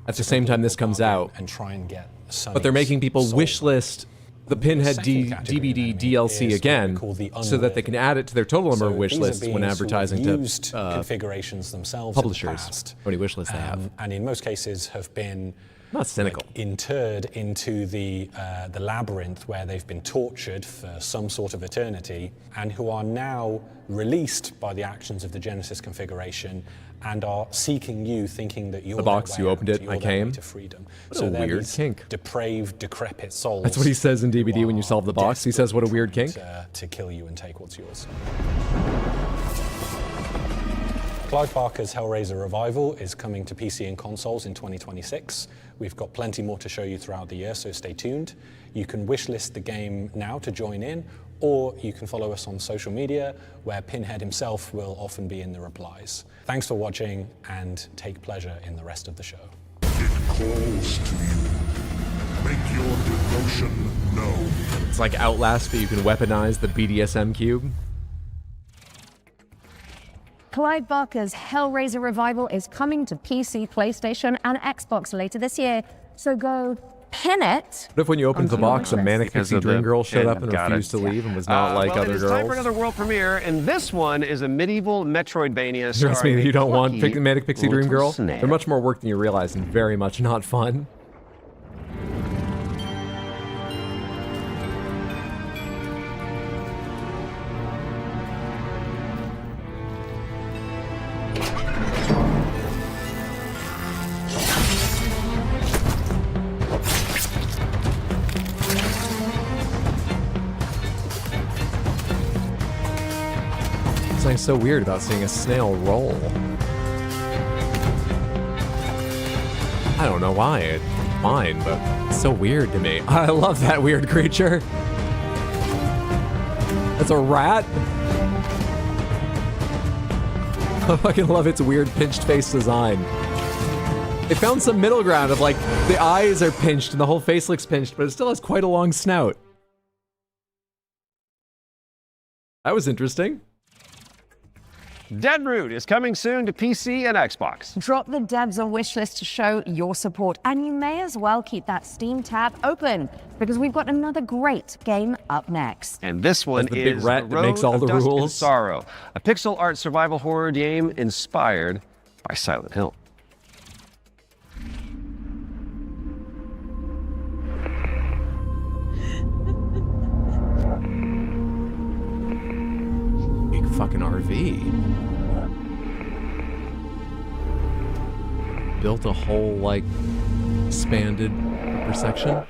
at the same time this comes out. And try and get but they're making people wish list the Pinhead DVD DLC again so that they can add it to their total number of wish lists when advertising to configurations themselves publishers. How many wish lists they have. And in most cases have been not cynical. Interred into the labyrinth where they've been tortured for some sort of eternity, and who are now released by the actions of the Genesis configuration and are seeking you, thinking that you're the box you opened it, I came to freedom. What so a weird kink. Depraved, decrepit souls. That's what he says in DVD when you solve the box. He says, "What a weird kink." To kill you and take what's yours. Clive Barker's Hellraiser Revival is coming to PC and consoles in 2026. We've got plenty more to show you throughout the year, so stay tuned. You can wishlist the game now to join in, or you can follow us on social media, where Pinhead himself will often be in the replies. Thanks for watching, and take pleasure in the rest of the show. It calls to you. Make your devotion known. It's like Outlast, but you can weaponize the BDSM cube. Clive Barker's Hellraiser Revival is coming to PC, PlayStation, and Xbox later this year, so go pin it. What if when you opened the box, a manic pixie dream girl showed up and refused to leave and was not like other girls? It's time for another world premiere, and this one is a medieval Metroidvania. Trust me, you don't want manic pixie dream girl. They're much more work than you realize and very much not fun. Something so weird about seeing a snail roll. I don't know why, it's fine, but it's so weird to me. I love that weird creature. That's a rat? I fucking love its weird pinched face design. They found some middle ground of like, the eyes are pinched and the whole face looks pinched, but it still has quite a long snout. That was interesting. Deadroot is coming soon to PC and Xbox. Drop the devs a wish list to show your support, and you may as well keep that Steam tab open, because we've got another great game up next. And this one the is big rat The that makes all Road of the Dust and rules. Sorrow, a pixel art survival horror game inspired by Silent Hill. fucking RV. Built a whole, like, expanded upper section.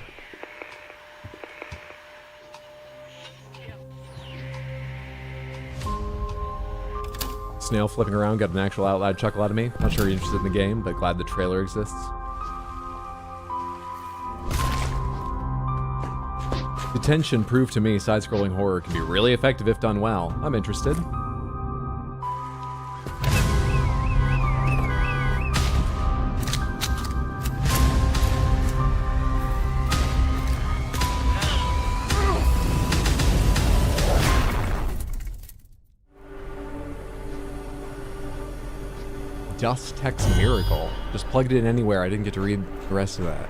Snail flipping around got an actual out loud chuckle out of me. Not sure you're interested in the game, but glad the trailer exists. Detention proved to me side-scrolling horror can be really effective if done well. I'm interested. Dust Text Miracle. Just plugged it in anywhere. I didn't get to read the rest of that.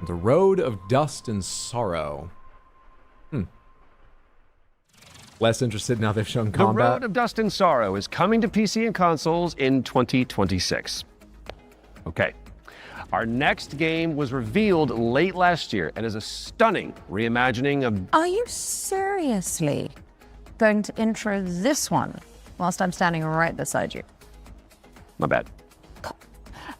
The Road of Dust and Sorrow. Less interested now they've shown combat. The Road of Dust and Sorrow is coming to PC and consoles in 2026. Okay. Our next game was revealed late last year and is a stunning reimagining of... Are you seriously going to intro this one whilst I'm standing right beside you? My bad.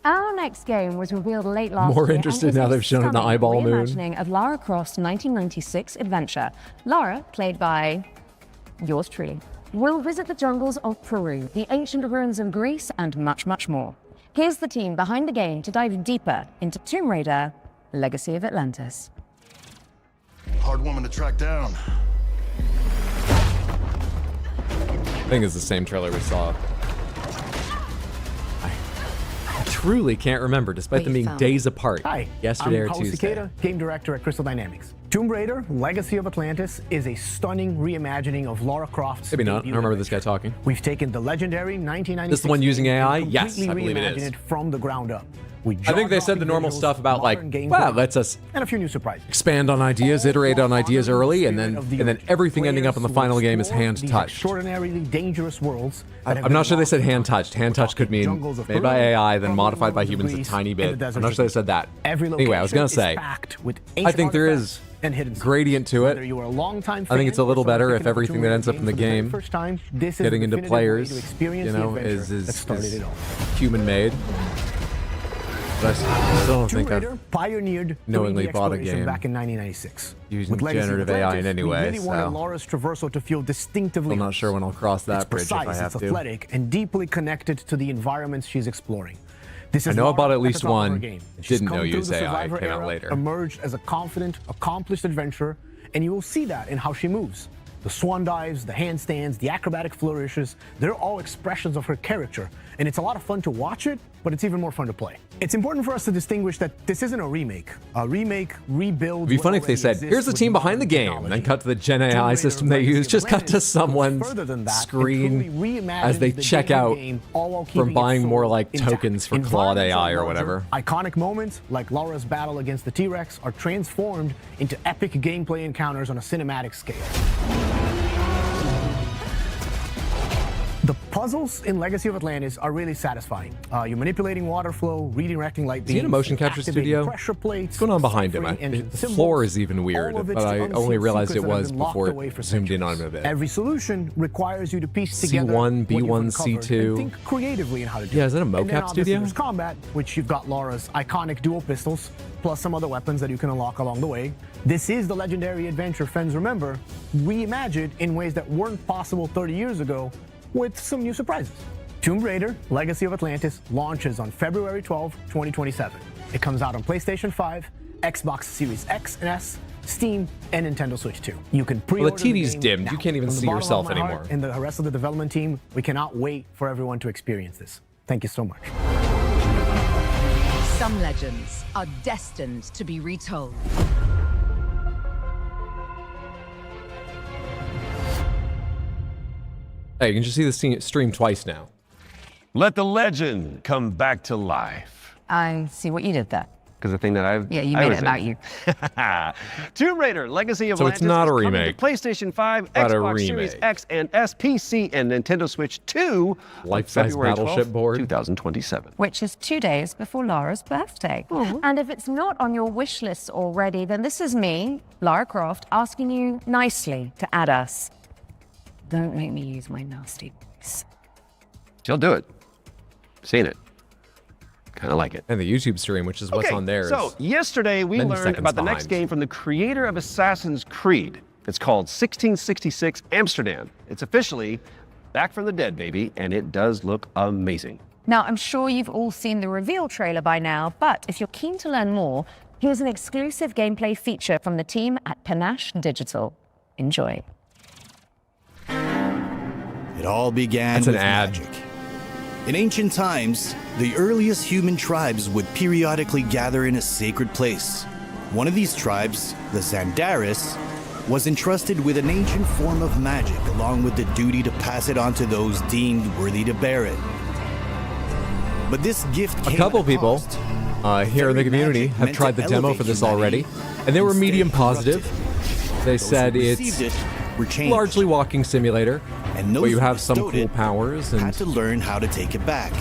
Our next game was revealed late last More year. interested now they've shown an eyeball moon. Reimagining of Lara Croft's 1996 adventure. Lara, played by yours truly, will visit the jungles of Peru, the ancient ruins of Greece, and much, much more. Here's the team behind the game to dive deeper into Tomb Raider: Legacy of Atlantis. Hard woman to track down. I think it's the same trailer we saw. I truly can't remember, despite them being days apart. Hi, yesterday I'm or Paulo Tuesday. Cicada, game director at Crystal Dynamics. Tomb Raider: Legacy of Atlantis is a stunning reimagining of Lara Croft's Maybe not. I debut don't remember adventure. this guy talking. We've taken the legendary 1996 This the one using game AI? and Yes, I completely believe it reimagined is. it from the ground up. We I think they said the normal stuff about like, wow, lets us and a few new surprises. expand on ideas, iterate on ideas early, and then everything ending up in the final game is hand touched. Extraordinarily dangerous worlds. I'm not sure they said hand touched. Hand touched could mean made by AI, then modified by humans a tiny bit. I'm not sure they said that. Anyway, I was gonna say, I think there is gradient to it. I think it's a little better if everything that ends up in the game, getting into players, you know, is human made. But I still don't think I've pioneered knowingly 3D bought a exploration game back in 1996. using With Legacy of generative AI in Atlantis, any we way, really wanted so Lara's traversal to feel distinctively. I'm not sure when I'll cross that It's bridge if precise, I have it's to. athletic, and deeply connected to the environments she's exploring. This I is know I Lara bought at the least top of her one. game. Didn't She's know come through use the AI. Survivor Came out era, later. Emerged as a confident, accomplished adventurer, and you will see that in how she moves. The swan dives, the handstands, the acrobatic flourishes, they're all expressions of her character. And it's a lot of fun to watch it, but it's even more fun to play. It's important for us to distinguish that this isn't a remake. A remake rebuilds. It'd be funny if they said, here's the team behind the game, and then cut to the Gen AI system they use, just cut to someone's screen as they check out from buying more like tokens for Claude AI or whatever. Iconic moments like Lara's battle against the T-Rex are transformed into epic gameplay encounters on a cinematic scale. The puzzles in Legacy of Atlantis are really satisfying. You're manipulating water flow, redirecting light beams. Is he in a motion capture activating studio? Pressure plates, What's going on behind him? deciphering engine The symbols. floor is even weird, All of but it's I unseen only realized it secrets that have was been locked before away for it zoomed in on him a bit. Every solution requires you to piece together C1, what you've B1, uncovered C2. and think creatively in how to do Yeah, it. is that a And then mocap obviously studio? There's combat, which you've got Lara's iconic dual pistols, plus some other weapons that you can unlock along the way. This is the legendary adventure fans remember, reimagined in ways that weren't possible 30 years ago, with some new surprises. Tomb Raider: Legacy of Atlantis launches on February 12, 2027. It comes out on PlayStation 5, Xbox Series X and S, Steam, and Nintendo Switch 2. You can pre-order Well, the TV's game dimmed. now. You can't even From the see bottom of yourself my heart anymore. And the rest of the development team, we cannot wait for everyone to experience this. Thank you so much. Some legends are destined to be retold. Hey, you can just see the stream twice now. Let the legend come back to life. I see what you did there. because the thing that Yeah, you made it about you. Tomb Raider, Legacy of So Atlantis it's not a is coming remake. to PlayStation 5, Not a Xbox Series remake. X and S, PC, and Nintendo Switch 2 on Life-size February 12th, battleship board. 2027. Which is 2 days before Lara's birthday. And if it's not on your wish list already, then this is me, Lara Croft, asking you nicely to add us. Don't make me use my nasty voice. She'll do it. Seen it. Kind of like it. And the YouTube stream, which is what's on there. So yesterday we many learned seconds about the next behind. game from the creator of Assassin's Creed. It's called 1666 Amsterdam. It's officially back from the dead, baby, and it does look amazing. Now, I'm sure you've all seen the reveal trailer by now, but if you're keen to learn more, here's an exclusive gameplay feature from the team at Panache Digital. Enjoy. It all began That's an with ad. magic. In ancient times, the earliest human tribes would periodically gather in a sacred place. One of these tribes, the Zandaris, was entrusted with an ancient form of magic along with the duty to pass it on to those deemed worthy to bear it. But this gift A came couple at a people cost. here in the community have meant tried to the demo elevate for this humanity, already, and they were instead medium corrupted. positive. They Those said who it's received it were changed, largely walking simulator, and but those you who have some bestowed cool it powers, had and to learn how to take it back.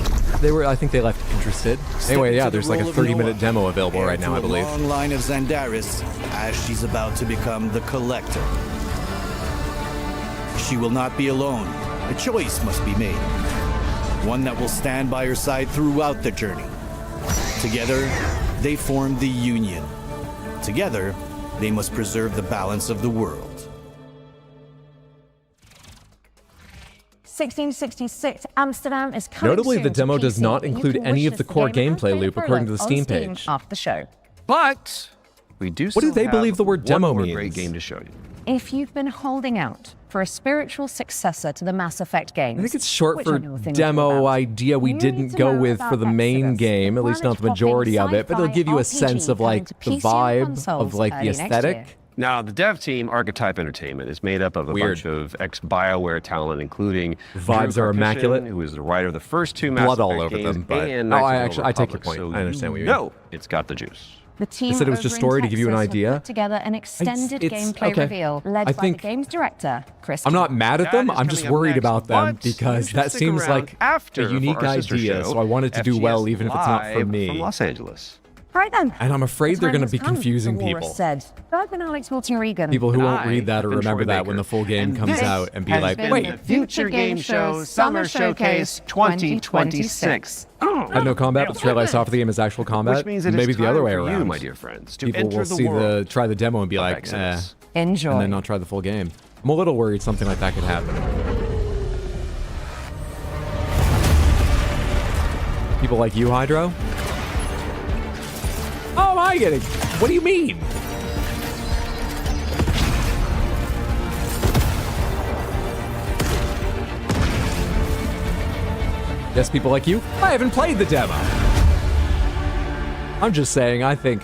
I think they left interested. Anyway, yeah, there's like a 30-minute demo available right now, I believe. A long line of Zandaris as she's about to become the Collector. She will not be alone. A choice must be made. One that will stand by her side throughout the journey. Together, they form the Union. Together, they must preserve the balance of the world. 1666 Amsterdam is coming Notably, soon the to demo does PC, not but you include can any wish of the list core game and gameplay play loop for according to look the on Steam Steam page. after the show. But we do What do they believe the word one demo more means? great game to show you. If you've been holding out for a spiritual successor to the Mass Effect games, I think it's short which for I know things demo about, idea we you didn't need to go know with about for the main Exodus, game, at least not the planet-hopping majority of it, but it'll sci-fi give you a RPG sense of like the coming to PC and vibe consoles of like the early next year. aesthetic. Now, the dev team, Archetype Entertainment, is made up of a Weird. bunch of ex-BioWare talent, including Vibes Drew are Karpyshyn, immaculate. who is the writer of the first two Mass Blood all Effect over games, them, but and oh, Knights of the I take your Republic, point. so I understand what you know mean. it's got the juice. The team You said it was just over in story to give you an Texas have idea? put together an extended it's- gameplay okay. reveal led I by think- the game's director, Chris. I'm not mad at them. That is I'm just coming up worried next, about them but you because should that stick seems around like after a unique for our sister idea. show, So I wanted to do well, FGS even if it's not for Live me. From Los Angeles. Right then. And I'm afraid The they're time going to has be come, confusing the walrus people. said. I've been Alex Wilton-Regan. People who And won't I read that or am remember Troy that when Baker. the full game And comes this out and be has like, been wait, the Future Game Show Summer Showcase 2026. I had no combat, but the trailer I saw for the game is actual combat. Which means it is maybe the other time way for around. you, my dear friends, to People enter will the see world try the demo and be of like, Exodus. Enjoy. and then not try the full game. I'm a little worried something like that could happen. People like you, Hydro? Oh, am I getting? What do you mean? Yes, people like you? I haven't played the demo. I'm just saying, I think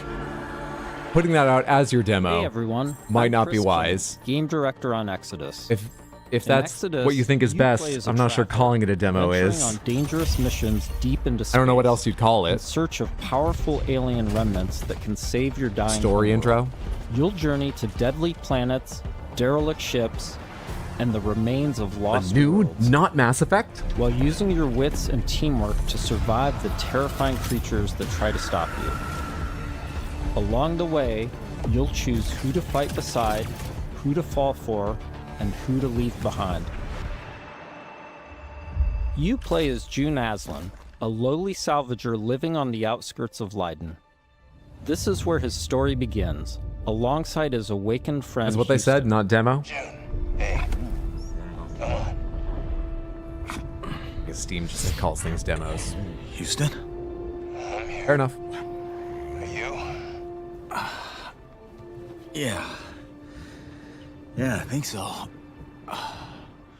putting that out as your demo Hey everyone, might I'm not be Chris wise. King, game director on Exodus. If In that's Exodus, what you think is you play best, as a I'm not sure tracker, calling it a demo venturing is. on dangerous missions deep into space I don't know what else you'd call in it. search of powerful alien remnants that can save your dying Story homeworld. intro? You'll journey to deadly planets, derelict ships, and the remains of A lost new, worlds, not Mass Effect? while using your wits and teamwork to survive the terrifying creatures that try to stop you. Along the way, you'll choose who to fight beside, who to fall for, and who to leave behind. You play as June Aslan, a lowly salvager living on the outskirts of Leiden. This is where his story begins, alongside his awakened friend. That's what they said, not demo? Hey, come on. I guess Steam just calls things demos. Houston? Fair enough. Are you? Yeah. Yeah, I think so.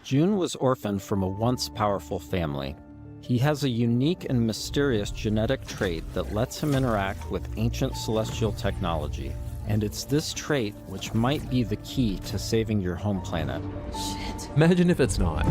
June was orphaned from a once powerful family. He has a unique and mysterious genetic trait that lets him interact with ancient celestial technology. And it's this trait which might be the key to saving your home planet. Imagine if it's not.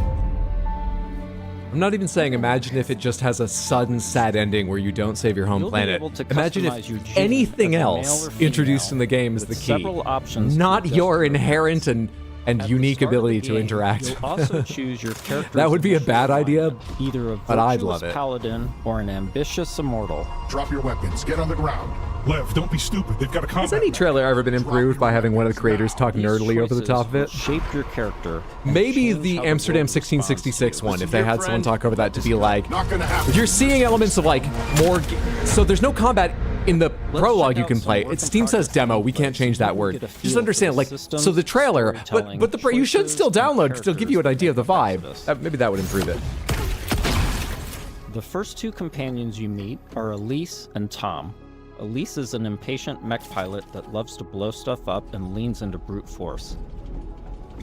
I'm not even saying imagine if it just has a sudden sad ending where you don't save your home You'll be planet. able to Imagine customize if your June anything as a male else or female introduced in the game is the with key. several options to Not adjust your your inherent and At the unique start of the ability to game, interact. You'll also choose your character. That would be a bad idea, either a but I'd virtuous love it. paladin or an ambitious immortal. Drop your weapons. Get on the ground. Lev, don't be stupid. They've got a combat. Has any trailer ever been improved by having one of the creators talk nerdly over the top of it? Shape your character. Maybe the Amsterdam 1666 one, if they had someone talk over that to be like, if you're seeing elements of like more, so there's no combat in the prologue you can play. Steam says demo, we can't change that word. Just understand, like, so the trailer, but the you should still download, still give you an idea of the vibe. Maybe that would improve it. The first two companions you meet are Elise and Tom. Elise is an impatient mech pilot that loves to blow stuff up and leans into brute force.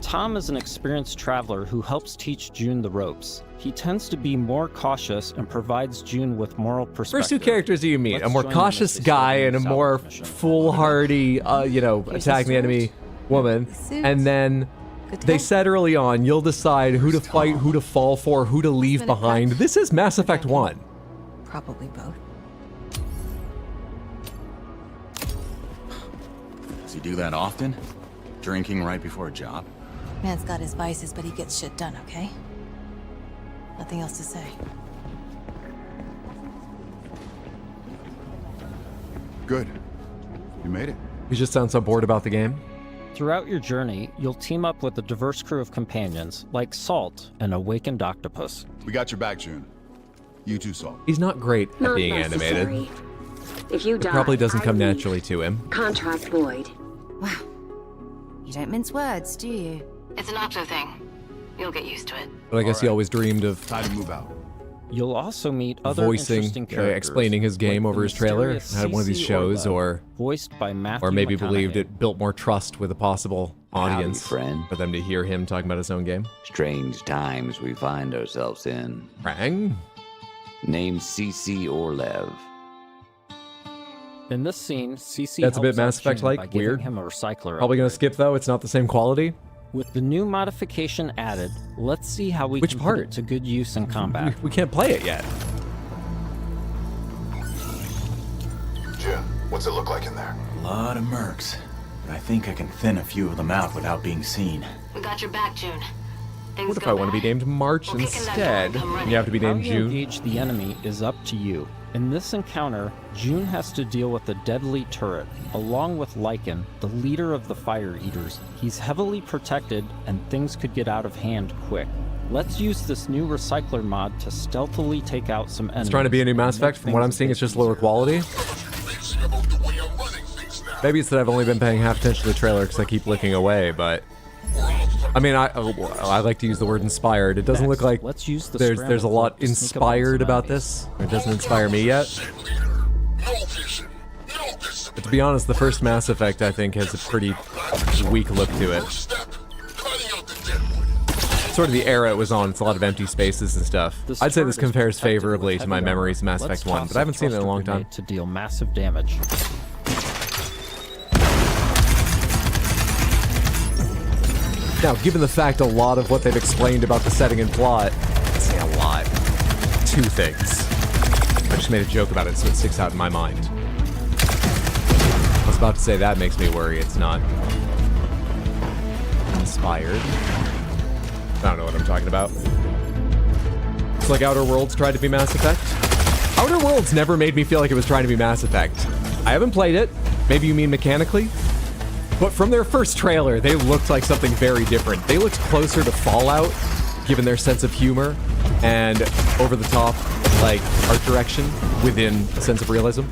Tom is an experienced traveler who helps teach June the ropes. He tends to be more cautious and provides June with moral perspective. First two characters you meet, a more cautious guy and a more foolhardy, attacking the enemy woman. And then they said early on, you'll decide who to fight, who to fall for, who to leave behind. This is Mass Effect 1. Probably both. Does he do that often? Drinking right before a job? Man's got his vices, but he gets shit done, okay? Nothing else to say. Good. You made it. You just sound so bored about the game. Throughout your journey, you'll team up with a diverse crew of companions, like Salt, an awakened octopus. We got your back, June. You too, Salt. He's not great at being animated. If you die, It probably doesn't come I leave. naturally to him. Contract void. Wow. You don't mince words, do you? It's an opto thing. You'll get used to it. But I guess he always dreamed of time to move out. You'll also meet other voicing, interesting characters, explaining his game like over the his trailer. mysterious Had one of these CC shows, Orlov, or voiced by Matthew or maybe McConaughey. believed it built more trust with a possible audience friend. for them to hear him talking about his own game. Strange times we find ourselves in. Rang? Named CC Orlev. In this scene, CC That's a bit helps out Mass Effect June by like, giving weird. him a recycler Probably gonna upgrade. skip though. It's not the same quality. With the new modification added, let's see how we Which can part? put it to good use in combat. We can't play it yet. June, what's it look like in there? A lot of mercs. But I think I can thin a few of them out without being seen. We got your back, June. Things What if go I want to be bad. named March We'll kick in that instead? door and come And running. you have to be named How you June. engage the enemy is up to you. In this encounter, June has to deal with a deadly turret, along with Lycan, the leader of the Fire Eaters. He's heavily protected, and things could get out of hand quick. Let's use this new recycler mod to stealthily take out some enemies. It's trying to be a new Mass Effect. From what I'm seeing, it's just lower quality. Maybe it's that I've only been paying half attention to the trailer because I keep looking away, but I mean, I like to use the word inspired. It doesn't look like Let's use the there's a scramble lot to sneak up on inspired some about enemies. this. It doesn't inspire me yet. But to be honest, the first Mass Effect, I think, has a pretty weak look to it. Sort of the era it was on, it's a lot of empty spaces and stuff. This I'd say turret this is compares protected favorably with to my heavy memories of armor. Mass Let's Effect 1, toss but I haven't seen it in a thruster long time. grenade to deal massive damage. Now, given the fact a lot of what they've explained about the setting and plot, I say a lot. Two things. I just made a joke about it, so it sticks out in my mind. I was about to say that makes me worry. It's not inspired. I don't know what I'm talking about. It's like Outer Worlds tried to be Mass Effect. Outer Worlds never made me feel like it was trying to be Mass Effect. I haven't played it. Maybe you mean mechanically? But from their first trailer, they looked like something very different. They looked closer to Fallout, given their sense of humor and over-the-top, like, art direction within a sense of realism,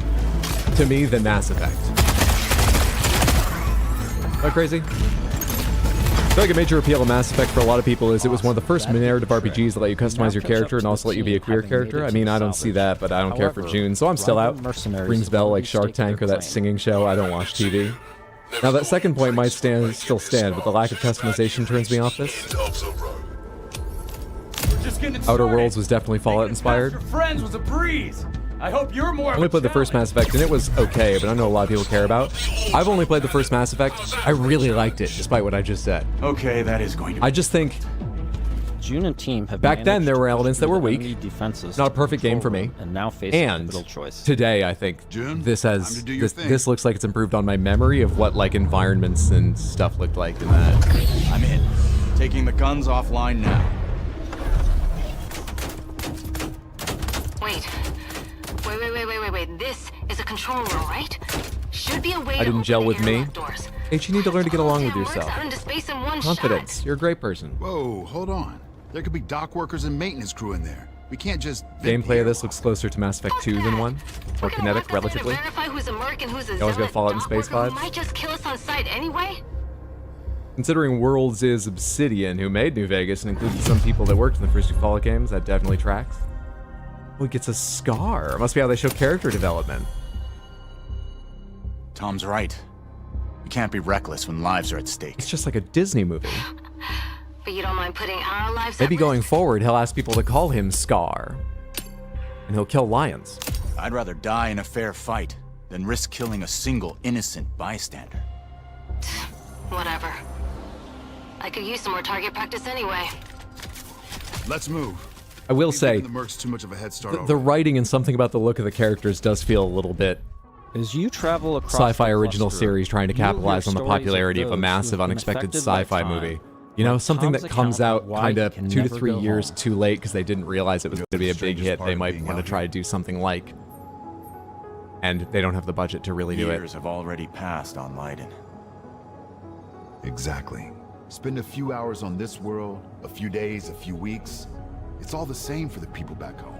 to me, than Mass Effect. Am I crazy? I feel like a major appeal of Mass Effect for a lot of people is it was one of the first narrative RPGs that let you customize your character and also let you be a queer character. I mean, I don't see that, but I don't care for June, so I'm still out. Rings bell like Shark Tank or that singing show. I don't watch TV. Now that second point might still stand, but the lack of customization turns me off this. Outer Worlds was definitely Fallout inspired. Friends was a breeze. I hope you're more. I only played the first Mass Effect and it was okay, but I know a lot of people care about. I've only played the first Mass Effect. I really liked it, despite what I just said. Okay, that is going to be... I just think June and team have Back then, managed there to were push elements that through were the weak. enemy defenses Not a to perfect game for control me. them, and now face a And pivotal choice. today, I think June, this time has to do your thing. this looks like it's improved on my memory of what like environments and stuff looked like in that. I'm in. Taking the guns offline now. Wait. This is a control room, right? Should be a way I to didn't open gel the with me. airlock doors. H, you need to learn to get along with Works yourself. out into space in one Confidence. shot. You're a great person. Whoa, hold on. There could be dock workers and maintenance crew in there. We can't just... Gameplay of this looks closer to Mass Effect 2 than 1. More kinetic, relatively. Verify who's a merc and who's a You always got zealot Fallout and dock Space worker who vibes. might just kill us on sight anyway. Considering Worlds is Obsidian, who made New Vegas and included some people that worked in the first two Fallout games, that definitely tracks. Oh, he gets a scar. Must be how they show character development. Tom's right. We can't be reckless when lives are at stake. It's just like a Disney movie. But you don't mind putting our lives Maybe at going forward, he'll ask people to call him Scar. And he'll kill lions. I'd rather die in a fair fight than risk killing a single innocent bystander. Whatever. I could use some more target practice anyway. Let's move. I will say, The mercs too much of a head start. the writing and something about the look of the characters does feel a little bit As you travel across sci-fi the original cluster, series trying to you'll hear capitalize on the stories of popularity of a those massive, who've been unexpected affected by sci-fi time. movie. You know, Like something Tom's that comes account out of why kind he of can 2 to never 3 go years home. too late because they didn't realize it was going to be a big strangest hit part they of might being want to out try to do something like. And they don't have the budget to really do it. Years have already passed on Leiden. Exactly. Spend a few hours on this world, a few days, a few weeks. It's all the same for the people back home.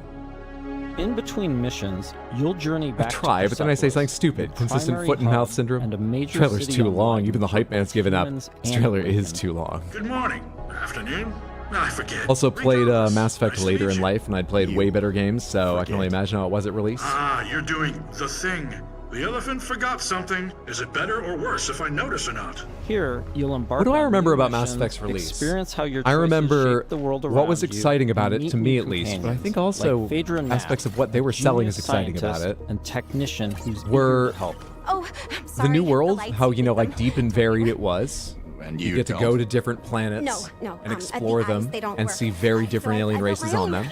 In between missions, you'll journey back Try, to but then I say something stupid. Consistent foot and mouth syndrome. And a major Trailer's city too on long. Leiden Even the hype man's given up. humans This and trailer is Lincoln. too long. Good morning. Afternoon. I forget. Also played Mass Effect Nice to later meet in you. life, and I'd played way better games, so I can only imagine how it was at release. Ah, you're doing the thing. The elephant forgot something. Is it better or worse if I notice or not? Here, you'll embark What do I on remember new about Mass missions, Effect's release? Experience how your I choices remember shape the world what was around you, exciting about and it, meet to me new at least, but I think companions, also like Phaedra and aspects Matt, of what they a were selling genius as exciting about scientist it and technician who's were eager to help. Oh, I'm sorry. the new world, lights how, you know, hit like them. deep and varied it was. And You get to don't. go to different planets No, and the explore eyes, them they don't and work. see very different So alien I built races my on own. them.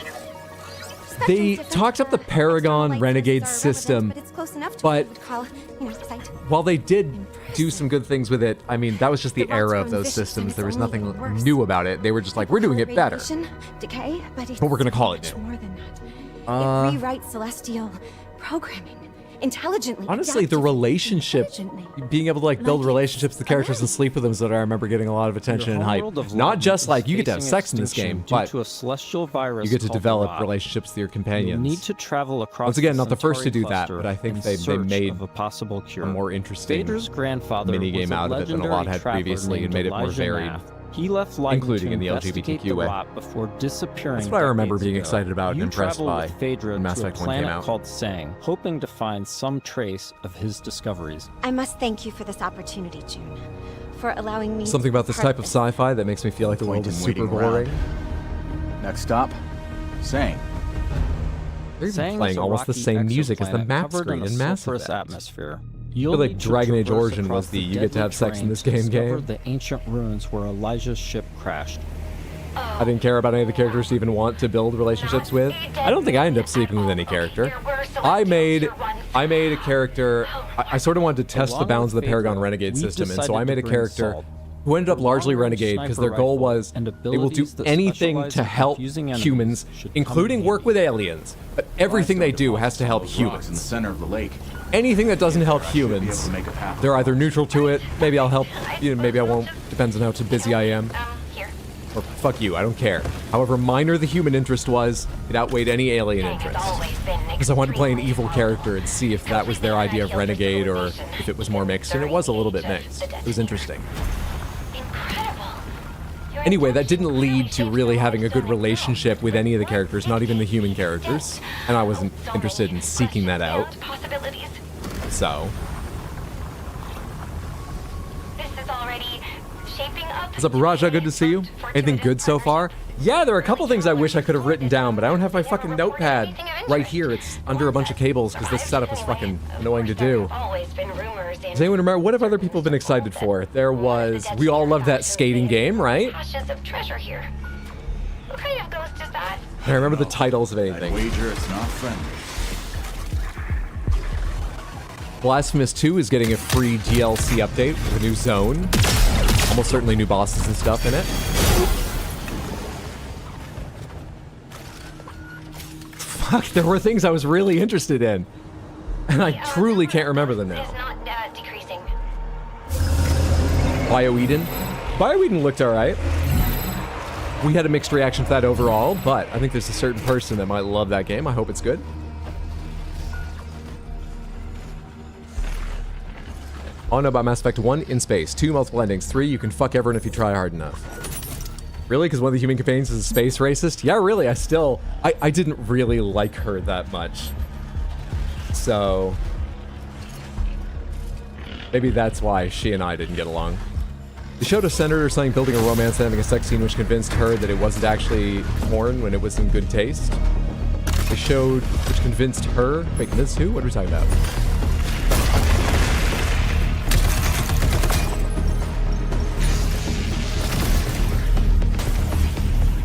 Such They and such talked up the external Paragon light Renegade sources are irrelevant, system, but it's close enough to but what you would call, sight. while they did do some good things with it, I mean, that was just the The era rods of grown those vicious and systems. it's There was only nothing getting worse. new about it. They were just like, we're doing it better. Radiation, decay, but it's But we're gonna call it much new. more than that. Uh, It rewrites celestial programming intelligently. Honestly, the adaptively, relationship, intelligently. being able to like build Like relationships with the characters and alive. sleep with them, is what I remember getting a lot of attention Your and hype. homeworld of Not Leiden just is like you get to have facing sex in this extinction game, due but to a celestial virus you get to called the develop Rot. relationships with your You companions. need to travel across Once again, the not the first to Centauri do that, cluster but I think in they search made of a possible cure. a more interesting Phaedra's grandfather minigame was a out of it than a lot legendary had trapper previously and named made it more Elijah varied, Math. He left Leiden including to in the investigate LGBTQ the way. Rot before disappearing. That's what I remember decades being ago. excited about and You impressed travel by with Phaedra when Mass to a Effect 1 came planet out. called Sang, hoping to find some trace of his discoveries. I must thank you for this opportunity, June, for allowing me Something about this type of purpose. sci-fi that makes me feel like the world Point is in super waiting around. boring. Next stop, Sang. They're even Sang playing is a almost the rocky same music as the exoplanet map covered in screen a in Mass sulfurous Effect. atmosphere. I You'll feel like need to Dragon Age traverse Origin was across the you get to have sex in deadly this terrain game to discover game. the ancient ruins where Elijah's ship crashed. I didn't care about any of the characters to even want to build relationships with. I don't think I ended up sleeping with any character. I made a character. I sort of wanted to test the Along bounds of with the Paragon Phaedra, Renegade we system, and so decided I made to a bring character Salt. who ended up largely Long-range renegade because sniper their goal rifle was and they will do abilities that anything specialize to in help confusing enemies humans, should come including in work handy. with aliens. But everything they do has to help Rocks in the humans. center of the lake. Anything that doesn't help Should be able humans, to make a path. they're either neutral to it. Maybe I'll help. Maybe I won't. Depends on how too busy I am. Or fuck you, I don't care. However minor the human interest was, it outweighed any alien interest. Because I wanted to play an evil character and see if that was their idea of renegade or if it was more mixed, and it was a little bit mixed. It was interesting. Anyway, that didn't lead to really having a good relationship with any of the characters, not even the human characters, and I wasn't interested in seeking that out. So, what's up, Raja? Good to see you. Anything good so far? Yeah, there are a couple things I wish I could have written down, but I don't have my fucking notepad right here. It's under a bunch of cables because this setup is fucking annoying to do. Does anyone remember? What have other people been excited for? There was... We all loved that skating game, right? kind of ghost is that? I remember the titles of anything. Wager it's not friendly. Blasphemous 2 is getting a free DLC update with a new zone. Almost certainly new bosses and stuff in it. Fuck, there were things I was really interested in. And I truly can't remember them now. It's not decreasing. BioEden? BioEden looked alright. We had a mixed reaction to that overall, but I think there's a certain person that might love that game. I hope it's good. Oh no, about Mass Effect 1, in space. 2, multiple endings. 3, you can fuck everyone if you try hard enough. Really? Because one of the human companions is a space racist? Yeah, really. I didn't really like her that much. So maybe that's why she and I didn't get along. They showed a senator saying building a romance and having a sex scene which convinced her that it wasn't actually porn when it was in good taste. They showed, which convinced her, wait, convinced who? What are we talking about?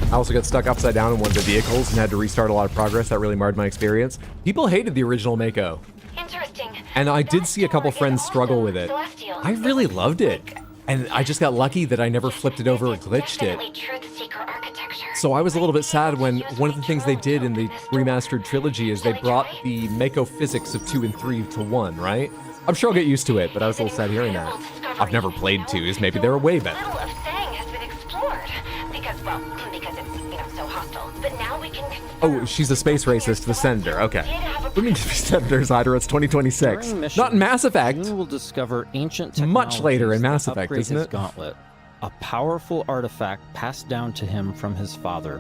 I also got stuck upside down in one of the vehicles and had to restart a lot of progress. That really marred my experience. People hated the original Mako. Interesting. And I did see a couple friends struggle with it. I really loved it. And I just got lucky that I never flipped it over or glitched it. So I was a little bit sad when one of the things they did in the remastered trilogy is they brought the Mako physics of 2 and 3 to 1, right? I'm sure I'll get used to it, but I was a little sad hearing that. I've never played 2s. Maybe they were way better. Oh, she's a space racist, the senator. Okay. What mean senator, Zyder? It's 2026. Not in Mass Effect. June will discover ancient technologies much later in Mass that Effect, upgrade isn't his it? Gauntlet, a powerful artifact passed down to him from his father.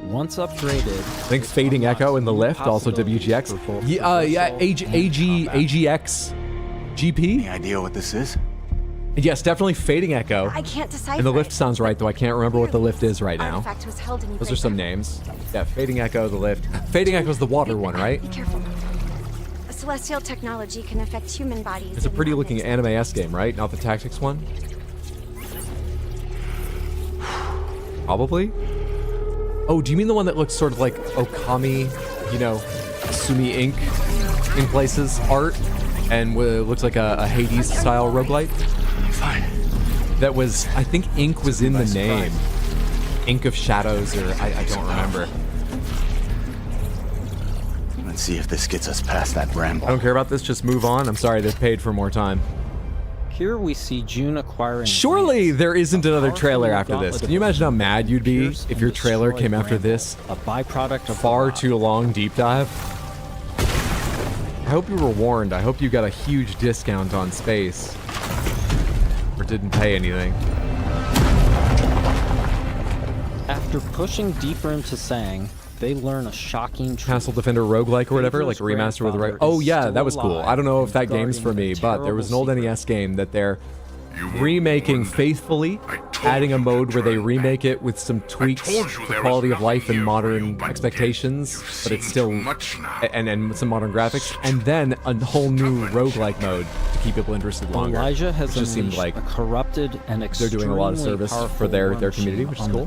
Once upgraded, I think Fading Echo in the lift, also WGX. Yeah, AGX GP. Any idea what this is? Yes, definitely Fading Echo. I can't decipher. And the lift sounds right, though I can't remember what the lift is right now. Artifact was held in Those are some names. Yeah, Fading Echo, the lift. Fading Echo's the water one, right? Be careful. A celestial technology can affect human bodies. It's a pretty looking anime-esque game, right? Not the tactics one? Probably? Oh, do you mean the one that looks sort of like Okami, you know, Sumi Inc. in places art? And looks like a Hades-style roguelite? Fine. That was, I think Ink was in the name. Ink of Shadows, or I don't remember. Let's see if this gets us past that bramble. I don't care about this, just move on. I'm sorry, they've paid for more time. here we see June acquiring... Surely there isn't another trailer after this. Can you imagine how mad you'd be if your trailer came after this? A byproduct of far too long deep dive. I hope you were warned. I hope you got a huge discount on space. Or didn't pay anything. After pushing deeper into Sang, they learn a shocking truth. Castle Defender roguelike or whatever, like a remaster with the right... Oh yeah, that was cool. I don't know if that game's for me, but there was an old NES game that they're remaking faithfully, adding a mode where they remake it with some tweaks for quality of life and modern expectations, but it's still... And some modern graphics, and then a whole new roguelike mode to keep people interested longer. Elijah has just seemed like a corrupted and they're doing a lot of service for their community, which is cool.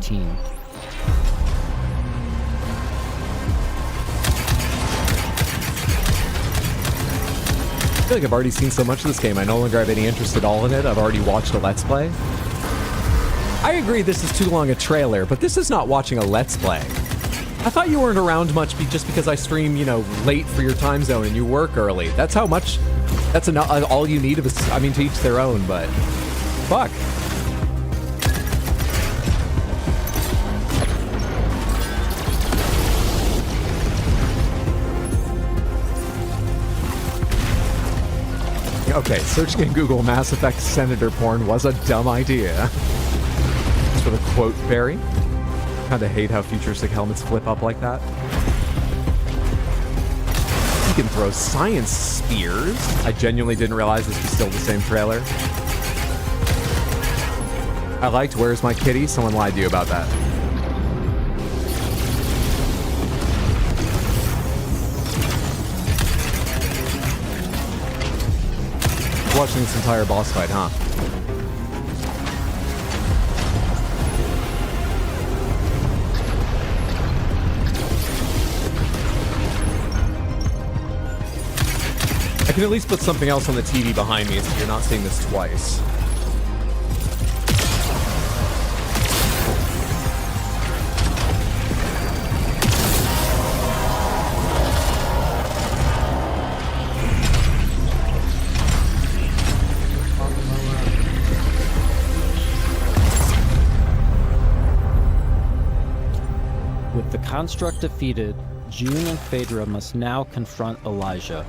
I feel like I've already seen so much of this game, I no longer have any interest at all in it. I've already watched a Let's Play. I agree this is too long a trailer, but this is not watching a Let's Play. I thought you weren't around much just because I stream, you know, late for your time zone and you work early. That's how much, that's all you need of a, I mean, to each their own, but fuck. Okay, searching in Google Mass Effect Senator porn was a dumb idea. Thanks for the quote, Barry. Kinda hate how futuristic helmets flip up like that. You can throw science spears. I genuinely didn't realize this was still the same trailer. I liked Where's My Kitty? Someone lied to you about that. Watching this entire boss fight, huh? I can at least put something else on the TV behind me so you're not seeing this twice. With the construct defeated, June and Phaedra must now confront Elijah.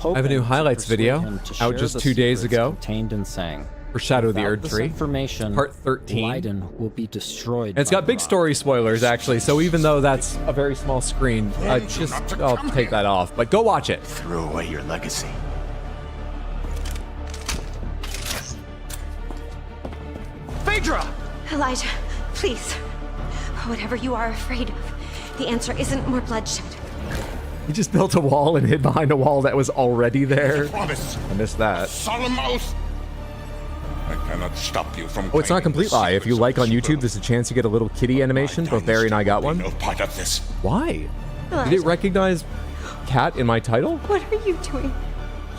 I have a new highlights video out just 2 days ago Contained in Sang. for Shadow of the Without Erd this 3, information, part 13. Leiden will be destroyed. And it's got big story spoilers, actually, so even though that's a very small screen, I'll take that off. But go watch it. Throw away your legacy. Phaedra! Elijah, please. Whatever you are afraid of, the answer isn't more bloodshed. He just built a wall and hid behind a wall that was already there. Promise. I missed that. Solemn oath. I cannot stop you from. Oh, it's not a claiming complete the lie. If you secrets like of on this YouTube, there's a chance you get a little kitty animation. Both Barry and I got one. No part of this. Why? Did it recognize cat in my title? What are you doing?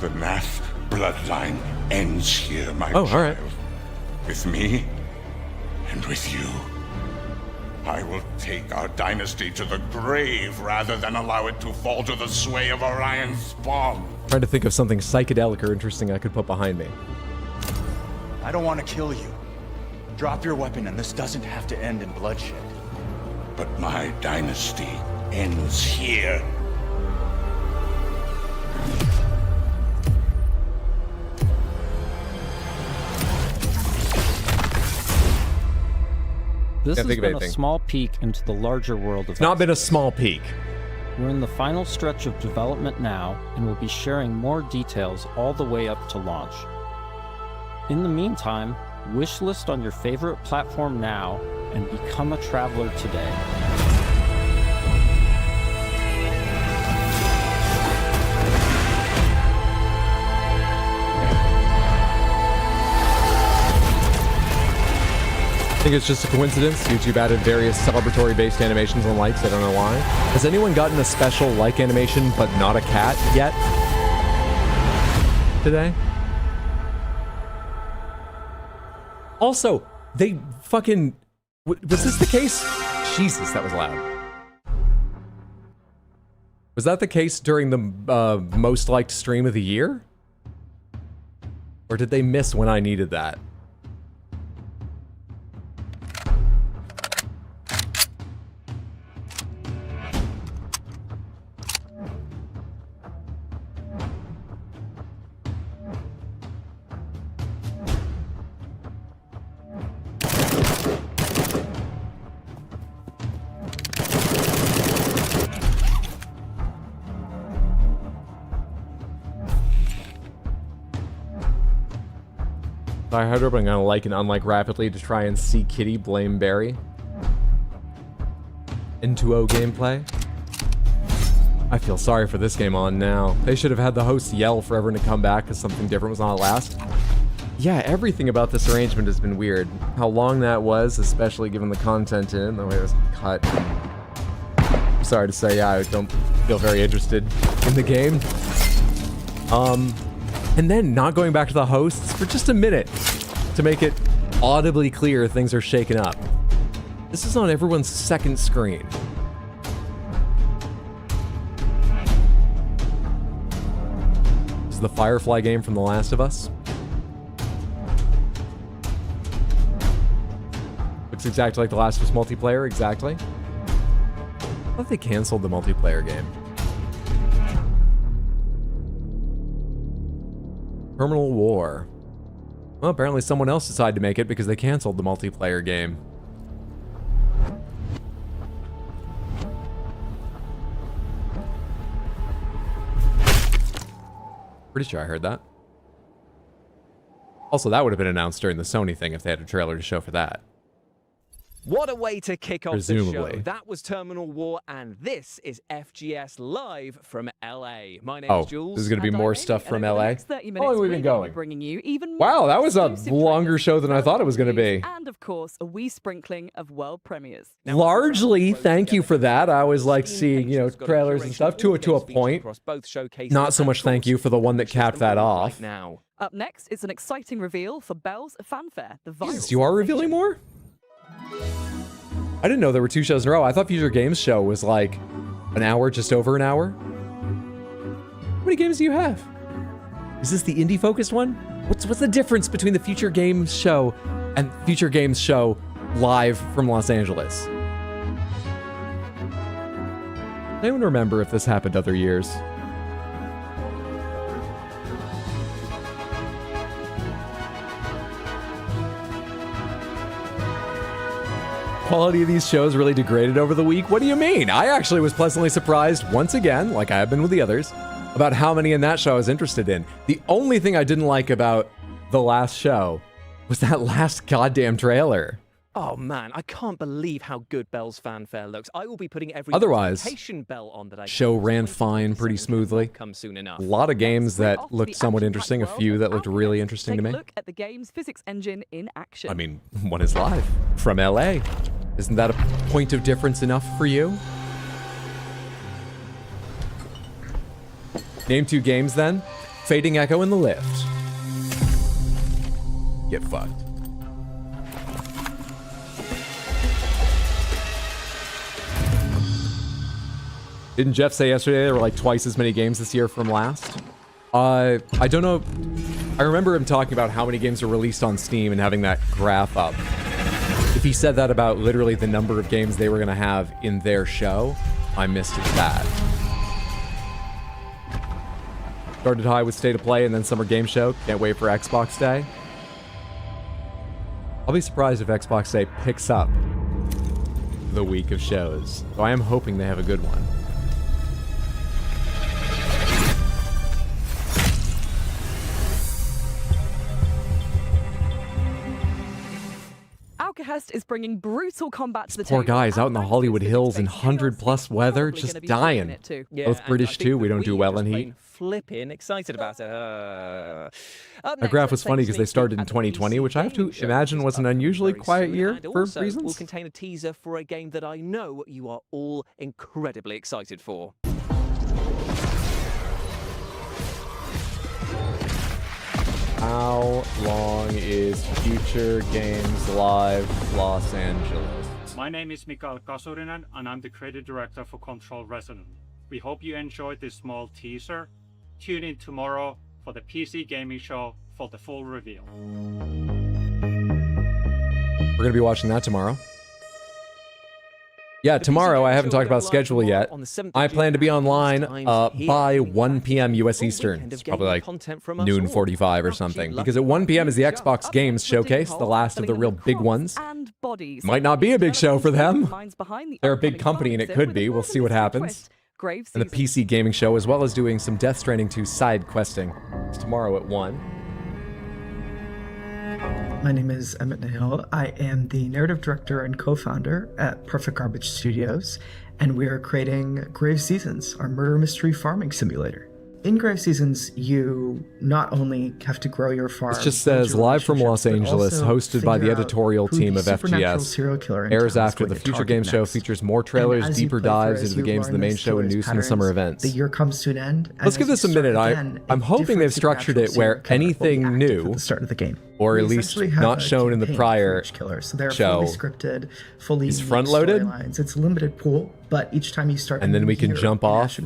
The Nath bloodline ends here, my Oh, child. all right. With me and with you. I will take our dynasty to the grave rather than allow it to fall to the sway of Orion's spawn. Trying to think of something psychedelic or interesting I could put behind me. I don't want to kill you. Drop your weapon and this doesn't have to end in bloodshed. But my dynasty ends here. This Can't has think of been a anything. small peek into the larger world of It's not been a small peek. We're in the final stretch of development now, and we'll be sharing more details all the way up to launch. In the meantime, wishlist on your favorite platform now and become a traveler today. I think it's just a coincidence. YouTube added various celebratory-based animations and likes. I don't know why. Has anyone gotten a special like animation but not a cat yet? Today? Also, they fucking... Was this the case? Jesus, that was loud. Was that the case during the most liked stream of the year? Or did they miss when I needed that? I hope I'm gonna like and unlike rapidly to try and see Kitty blame Barry. Into O gameplay. I feel sorry for this game on now. They should have had the host yell for everyone to come back because something different was on at last. Yeah, everything about this arrangement has been weird. How long that was, especially given the content in it and the way it was cut. I'm sorry to say, yeah, I don't feel very interested in the game. And then not going back to the hosts for just a minute to make it audibly clear things are shaken up. This is on everyone's second screen. This is the Firefly game from The Last of Us. Looks exactly like The Last of Us multiplayer, exactly. I thought they canceled the multiplayer game. Terminal War. Well, apparently someone else decided to make it because they canceled the multiplayer game. Pretty sure I heard that. Also, that would have been announced during the Sony thing if they had a trailer to show for that. What a way to kick off the Presumably. show. That was Terminal War, and this is FGS live from LA. My name Oh, is Jules. this is going to be and more I'm stuff Amy, from and over the LA. next 30 How minutes, long have we we're been gonna going? be bringing you even Wow, more that was a exclusive longer show than I thought it was going to be. and of course, a wee sprinkling of world premieres. Largely, thank you for that. I always like seeing, trailers and stuff to a point. Not so much thank you for the one that capped that off. Now, up next is an exciting reveal for Bell's Fanfare. The viral Jesus, you are revealing more? I didn't know there were 2 shows in a row. I thought Future Games Show was like an hour, just over an hour. How many games do you have? Is this the indie-focused one? What's the difference between the Future Games Show and Future Games Show live from Los Angeles? I don't remember if this happened other years. Quality of these shows really degraded over the week? What do you mean? I actually was pleasantly surprised once again, like I have been with the others, about how many in that show I was interested in. The only thing I didn't like about the last show was that last goddamn trailer. Oh man, I can't believe how good Bell's Fanfare looks. I will be putting every Otherwise, notification bell on that I show ran fine pretty smoothly. come soon enough. A lot of games that looked somewhat interesting, a few that looked really interesting to me. Look at the game's physics engine in action. I mean, one is live from LA. Isn't that a point of difference enough for you? Name 2 games then. Fading Echo and The Lift. Get fucked. Didn't Jeff say yesterday there were like twice as many games this year from last? I don't know. I remember him talking about how many games are released on Steam and having that graph up. If he said that about literally the number of games they were going to have in their show, I missed that. Started high with State of Play and then Summer Game Show. Can't wait for Xbox Day. I'll be surprised if Xbox Day picks up the week of shows. So I am hoping they have a good one. Alcahest is bringing brutal combat to the table. Poor guys out in the Hollywood Hills in 100+ weather, just dying. Both British too, we don't do well in heat. Flipping excited about it. My graph was funny because they started in 2020, which I have to imagine was an unusually quiet year for reasons. Will contain a teaser for a game that I know you are all incredibly excited for. How long is Future Games Live Los Angeles? My name is Mikael Kasurinen, and I'm the creative director for Control Resonant. We hope you enjoyed this small teaser. Tune in tomorrow for the PC Gaming Show for the full reveal. We're going to be watching that tomorrow. Yeah, tomorrow, I haven't talked about schedule yet. I plan to be online by 1 p.m. US Eastern. It's probably like noon 45 or something. Because at 1 p.m. is the Xbox Games Showcase, the last of the real big ones. Might not be a big show for them. They're a big company and it could be. We'll see what happens. And the PC Gaming Show, as well as doing some Death Stranding 2 side questing. It's tomorrow at 1. My name is Emmett Nail. I am the narrative director and co-founder at Perfect Garbage Studios, and we are creating Grave Seasons, our murder mystery farming simulator. In Grave Seasons, you not only have to grow your farm. It just says live from Los Angeles, hosted by the editorial team of FGS. Airs after the Future Games Show, features more trailers, deeper dives into the games in the main show, and news from the summer events. The year comes to an end. Let's give this a minute. I'm hoping they've structured it where anything new, at the start of the game, or at least not shown in the prior so they're show, fully scripted, fully is front-loaded. It's a limited pool, but each time you start, and then we can jump off.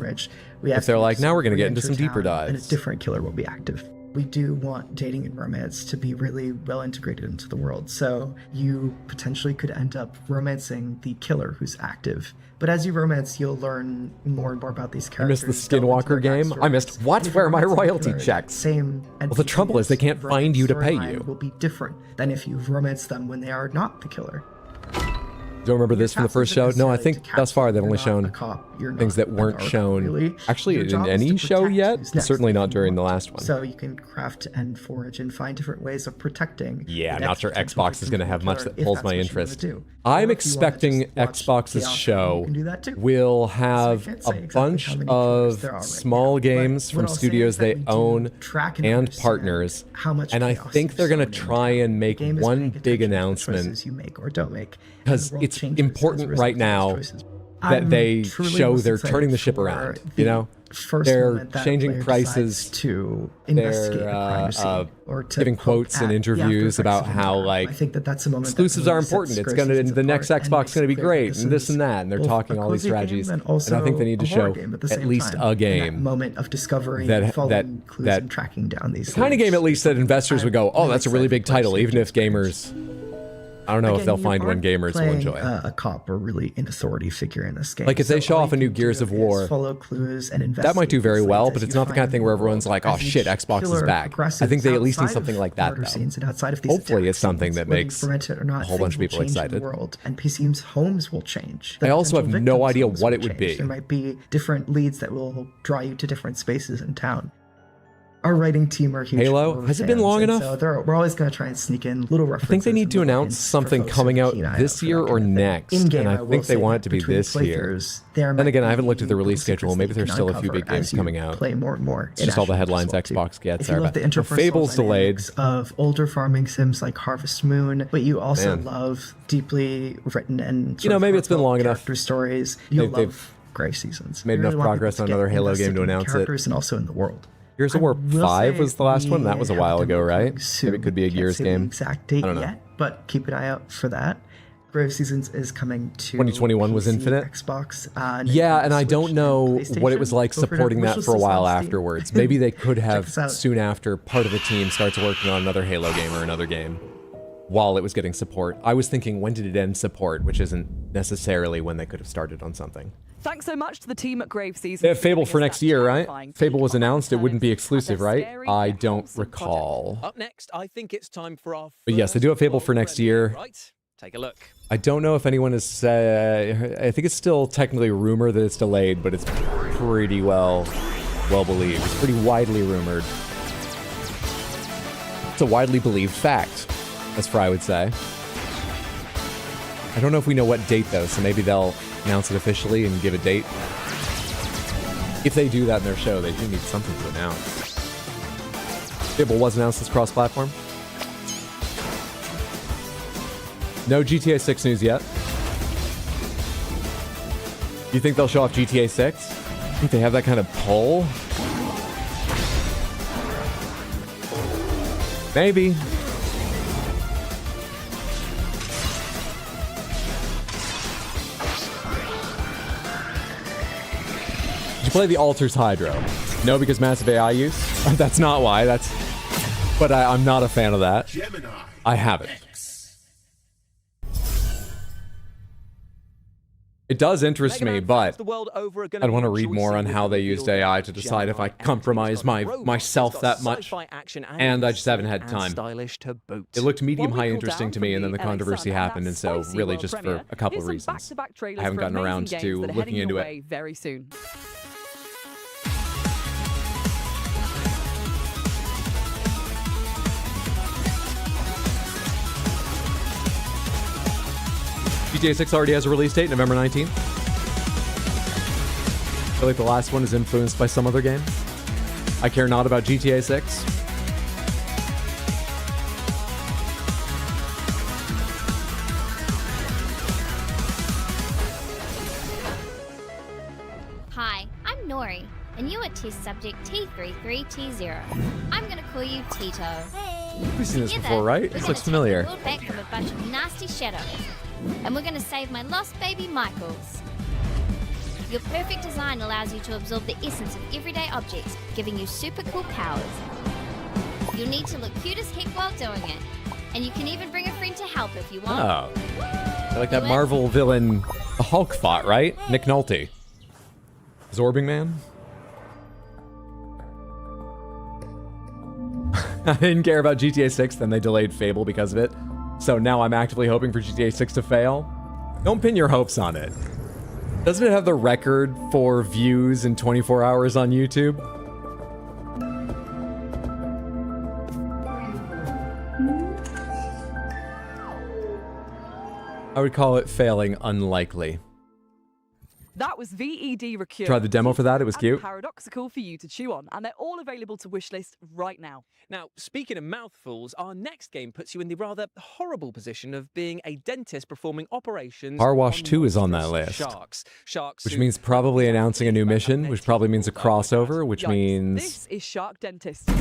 If they're like, now we're going to get into some deeper dives. And a different killer will be active. We do want dating and romance to be really well integrated into the world. So you potentially could end up romancing the killer who's active. But as you romance, you'll learn more and more about these characters. I missed the Skinwalker game. I missed what? Where are my royalty checks? Well, the trouble is they can't find you to pay you. Will be different than if you've romanced them when they are not the killer. Don't remember this from the first show? No, I necessarily think to thus far they've capture. only You're not shown a cop. You're things not that weren't an arc, shown really. actually Your in job is any to show protect yet. who's next. Certainly not during the last one. So you can craft and forage and find different ways of protecting. Yeah, the I'm not next sure potential Xbox is victim going to of have the much killer, that if pulls that's my what you wanna interest. do. Or I'm if you wanna expecting just watch Xbox's chaos, show you can do that too. will So I have can't a say exactly bunch how many killers of there are right small now, games but from what I'll say studios is that they we do own track and and understand partners. how much And I chaos think is they're going sown to into try it. and The make game is one paying big attention to the announcement choices you make or don't make, and because the world it's changes as a important result right of those now choices. that I'm they truly show most they're excited turning the ship for around. the You know, first they're moment that a changing player prices. decides to investigate a crime scene or to giving poke quotes at and the interviews after about effects of how an attack. like I think that's a moment that exclusives really are sets important. It's Grey gonna Seasons the next apart and Xbox makes gonna be it clear great that and this is and that, and they're both talking a all these cozy strategies. game and And I think also they need to a horror show game at the at same least time. a And that game moment of discovery, that following clues and tracking down these kind of leads. game at least that investors would go, oh, that's a really big title, even if gamers. I don't know if Again, they'll you find one aren't gamers will playing, enjoy. a cop or really an authority figure in this game. Like if they show all off a you new can Gears do of is War, follow clues and that might do investigate very these well, leads but as it's you not the kind of find thing new where everyone's world. like, oh As shit, each Xbox is killer back. I progresses think they at least need outside something of like that murder though. scenes and outside of these Hopefully attack it's something scenes, that whether you makes ferment it or not, a whole bunch of things people will change in excited. the world, and PCM's homes will change. I also have potential no victims' idea homes what will it would change. be. There might be different leads that will draw you to different spaces in town. Our writing team are huge Halo? Halo Has it been fans, long and enough? So we're always going to try and sneak in little I references. think they need to and little announce hints for something folks coming who are out keen eyed this for year that or kind of thing. next, In-game, and I will think they say want that it to be between this year. playthroughs, there Then might again, I be haven't looked at the release little schedule. secrets Maybe that you there's can still a few big uncover games as you coming out. Play more and more. It's just all the in headlines Astronaut Quest Xbox gets If you are love the about. So interpersonal Fable's delayed. dynamics of older farming sims like Harvest Moon, but you also Man. love deeply written and You know, maybe it's been long enough. character stories, you'll They've love Grey Seasons. made You really enough want progress people on to another get Halo game invested to in announce it. characters and also in the world. Gears of War will 5 say was the last one. we That was a have while a ago, demo right? coming soon. Maybe it could be a Can't Gears say game. the exact date I don't know. yet, but keep an eye out for that. Grave Seasons is coming to 2021 was PC, Infinite. Xbox, Yeah, and I Switch, don't know and what it was PlayStation. like Feel free to supporting that wishlist for a us while on Steam. afterwards. Maybe they could Check have us out. soon after part of the team starts working on another Halo game or another game while it was getting support. I was thinking, when did it end support, which isn't necessarily when they could have started on something. Thanks so much to the team at Grave Seasons. They have Fable for next year, right? Fable was announced. It wouldn't be exclusive, right? I don't recall. Up next, I think it's time for our. But yes, they do have Fable for next year. Right, take a look. I don't know if anyone is. I think it's still technically a rumor that it's delayed, but it's pretty well believed. It's pretty widely rumored. It's a widely believed fact, as Fry would say. I don't know if we know what date though, so maybe they'll announce it officially and give a date. If they do that in their show, they do need something to announce. Fable was announced as cross-platform. No GTA 6 news yet. You think they'll show off GTA 6? I think they have that kind of pull? Maybe. Did you play the Alters Hydro? No, because massive AI use? That's not why. That's. But I'm not a fan of that. I haven't. It does interest me, but I'd want to read more on how they used AI to decide if I compromise myself that much, and I just haven't had time. It looked medium-high interesting to me, and then the controversy happened, and so really just for a couple of reasons, I haven't gotten around to looking into it. Very soon. GTA 6 already has a release date, November 19th. I feel like the last one is influenced by some other game. I care not about GTA 6. Hi, I'm Nori, and you are test subject T33T0. I'm gonna call you Tito. Hey. We've seen this Together, before, right? we're This gonna looks take familiar. the world back from a bunch of nasty shadows, and we're gonna save my lost baby Michaels. Your perfect design allows you to absorb the essence of everyday objects, giving you super cool powers. You'll need to look cute as heck while doing it, and you can even bring a friend to help if you want. Oh. I like that Marvel villain, the Hulk fought, right? Nick Nolte. Zorbing Man? I didn't care about GTA 6, then they delayed Fable because of it. So now I'm actively hoping for GTA 6 to fail. Don't pin your hopes on it. Doesn't it have the record for views in 24 hours on YouTube? I would call it failing unlikely. That was VED Recure. Tried the demo for that, it was cute. Paradoxical for you to chew on, and they're all available to wishlist right now. Now, speaking of mouthfuls, our next game puts you in the rather horrible position of being a dentist performing operations. Car Wash 2 is on that list. Sharks which means probably announcing a new mission, which probably means a crossover, which means... This is Shark Dentist. Kind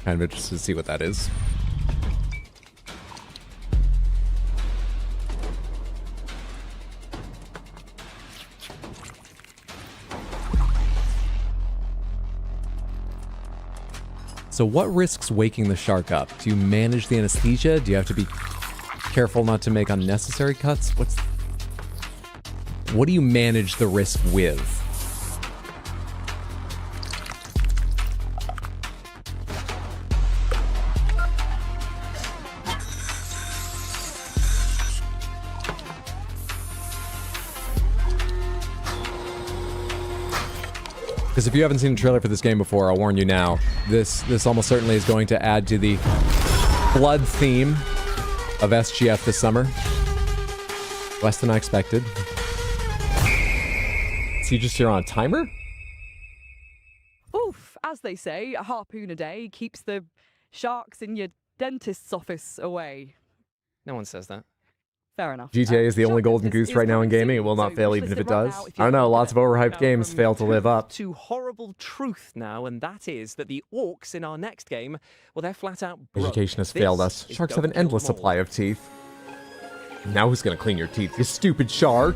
of interested to see what that is. So what risks waking the shark up? Do you manage the anesthesia? Do you have to be careful not to make unnecessary cuts? What do you manage the risk with? Because if you haven't seen the trailer for this game before, I'll warn you now, this almost certainly is going to add to the blood theme of SGF this summer. Less than I expected. Is he just here on a timer? Oof, as they say, a harpoon a day keeps the sharks in your dentist's office away. No one says that. Fair enough. GTA is the only golden goose right now in gaming. It will not fail even if it does. I don't know, lots of overhyped games fail to live up. To horrible truth now, and that is that the orcs in our next game, well, they're flat out broke. Education has failed us. Sharks have an endless supply of teeth. Now who's gonna clean your teeth, you stupid shark?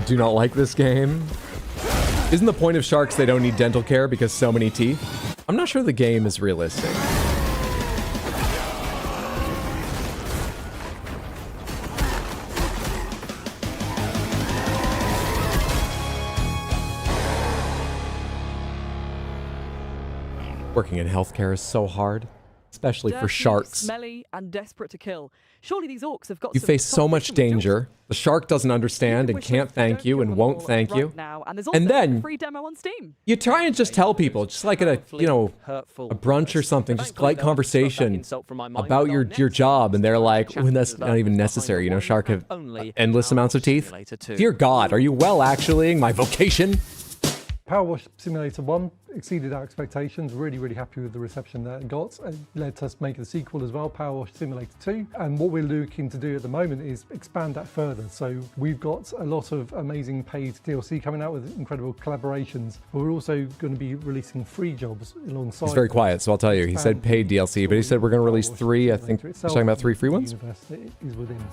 Do not like this game. Isn't the point of sharks they don't need dental care because so many teeth? I'm not sure the game is realistic. Working in healthcare is so hard, especially for sharks. Smelly and desperate to kill. Surely these orcs have got You face so much danger. The shark doesn't understand and can't thank you and won't thank you. And then free demo on Steam. You try and just tell people, just like at a, you know, a brunch or something, just light conversation about your job, and they're like, oh, that's not even necessary. You know, shark have endless amounts of teeth. Dear God, are you well actuallying my vocation? Power Wash Simulator 1 exceeded our expectations. Really happy with the reception that it got. It led us to make the sequel as well, Power Wash Simulator 2. And what we're looking to do at the moment is expand that further. So we've got a lot of amazing paid DLC coming out with incredible collaborations. But we're also going to be releasing free jobs alongside. He's very quiet, so I'll tell you. He said paid DLC, but he said we're going to release 3. I think he's talking about 3 free ones. It is within.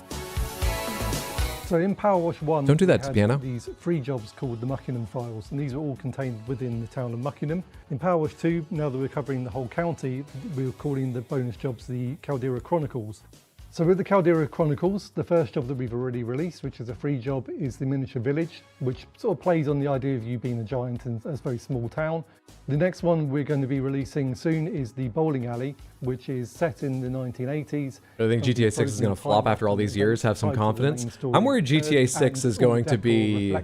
So in Power Wash 1, don't do that, we piano. had these free jobs called the Muckingham files, and these are all contained within the town of Muckingham. In Power Wash 2, now that we're covering the whole county, we're calling the bonus jobs the Caldera Chronicles. So with the Caldera Chronicles, the first job that we've already released, which is a free job, is the miniature village, which sort of plays on the idea of you being a giant in a very small town. The next one we're going to be releasing soon is the bowling alley, which is set in the 1980s. I think GTA 6 is going to flop after all these years. Have some confidence. I'm worried GTA 6 is going to be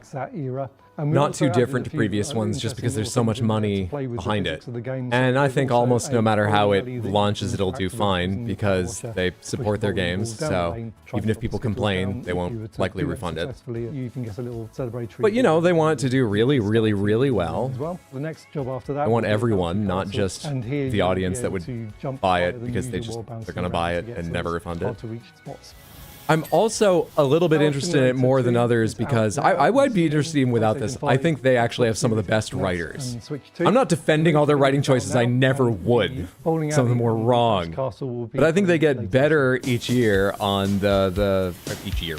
not too different to previous ones just because there's so much money behind it. And I think almost no matter how it launches, it'll do fine because they support their games. So even if people complain, they won't likely refund it. But you know, they want it to do really well. The next job after that, I want everyone, not just the audience that would buy it because they're going to buy it and never refund it. I'm also a little bit interested in it more than others because I would be interested even without this. I think they actually have some of the best writers. I'm not defending all their writing choices. I never would. Some of them were wrong. But I think they get better each year on each year.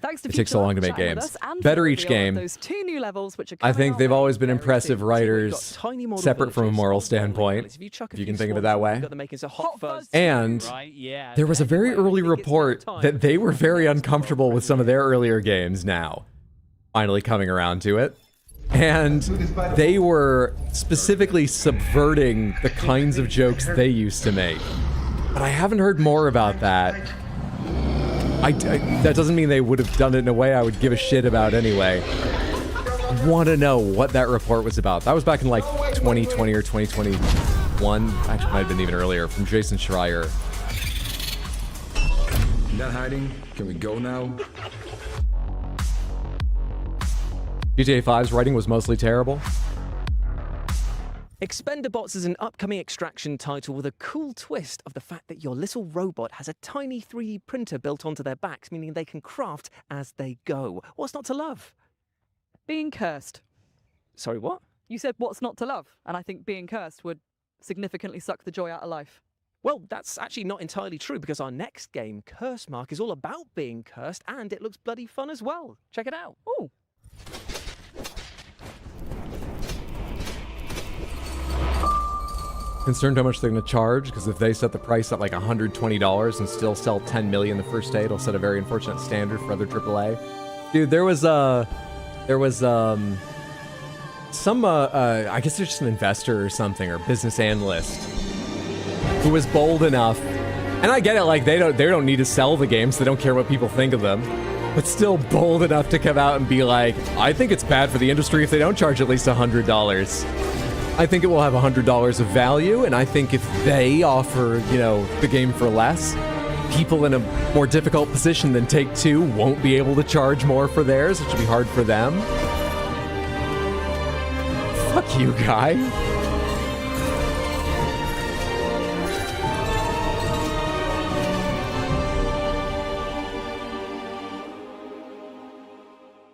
It takes so long to make games. Better each game. Those 2 new levels, which are I think they've always been impressive writers, separate from a moral standpoint, if you can think of it that way. And there was a very early report that they were very uncomfortable with some of their earlier games now, finally coming around to it. And they were specifically subverting the kinds of jokes they used to make. But I haven't heard more about that. That doesn't mean they would have done it in a way I would give a shit about anyway. I want to know what that report was about. That was back in like 2020 or 2021. Actually, might have been even earlier, from Jason Schreier. Done hiding? Can we go now? GTA 5's writing was mostly terrible. Expendabots is an upcoming extraction title with a cool twist of the fact that your little robot has a tiny 3D printer built onto their backs, meaning they can craft as they go. What's not to love? Being cursed. Sorry, what? You said what's not to love, and I think being cursed would significantly suck the joy out of life. Well, that's actually not entirely true, because our next game, Curse Mark, is all about being cursed, and it looks bloody fun as well. Check it out. Ooh. Concerned how much they're going to charge, because if they set the price at like $120 and still sell 10 million the first day, it'll set a very unfortunate standard for other AAA. Dude, there was some I guess there's just an investor or something, or business analyst, who was bold enough, and I get it, like they don't need to sell the games, they don't care what people think of them, but still bold enough to come out and be like, I think it's bad for the industry if they don't charge at least $100. I think it will have $100 of value, and I think if they offer, you know, the game for less, people in a more difficult position than Take-Two won't be able to charge more for theirs, which will be hard for them. Fuck you, guy.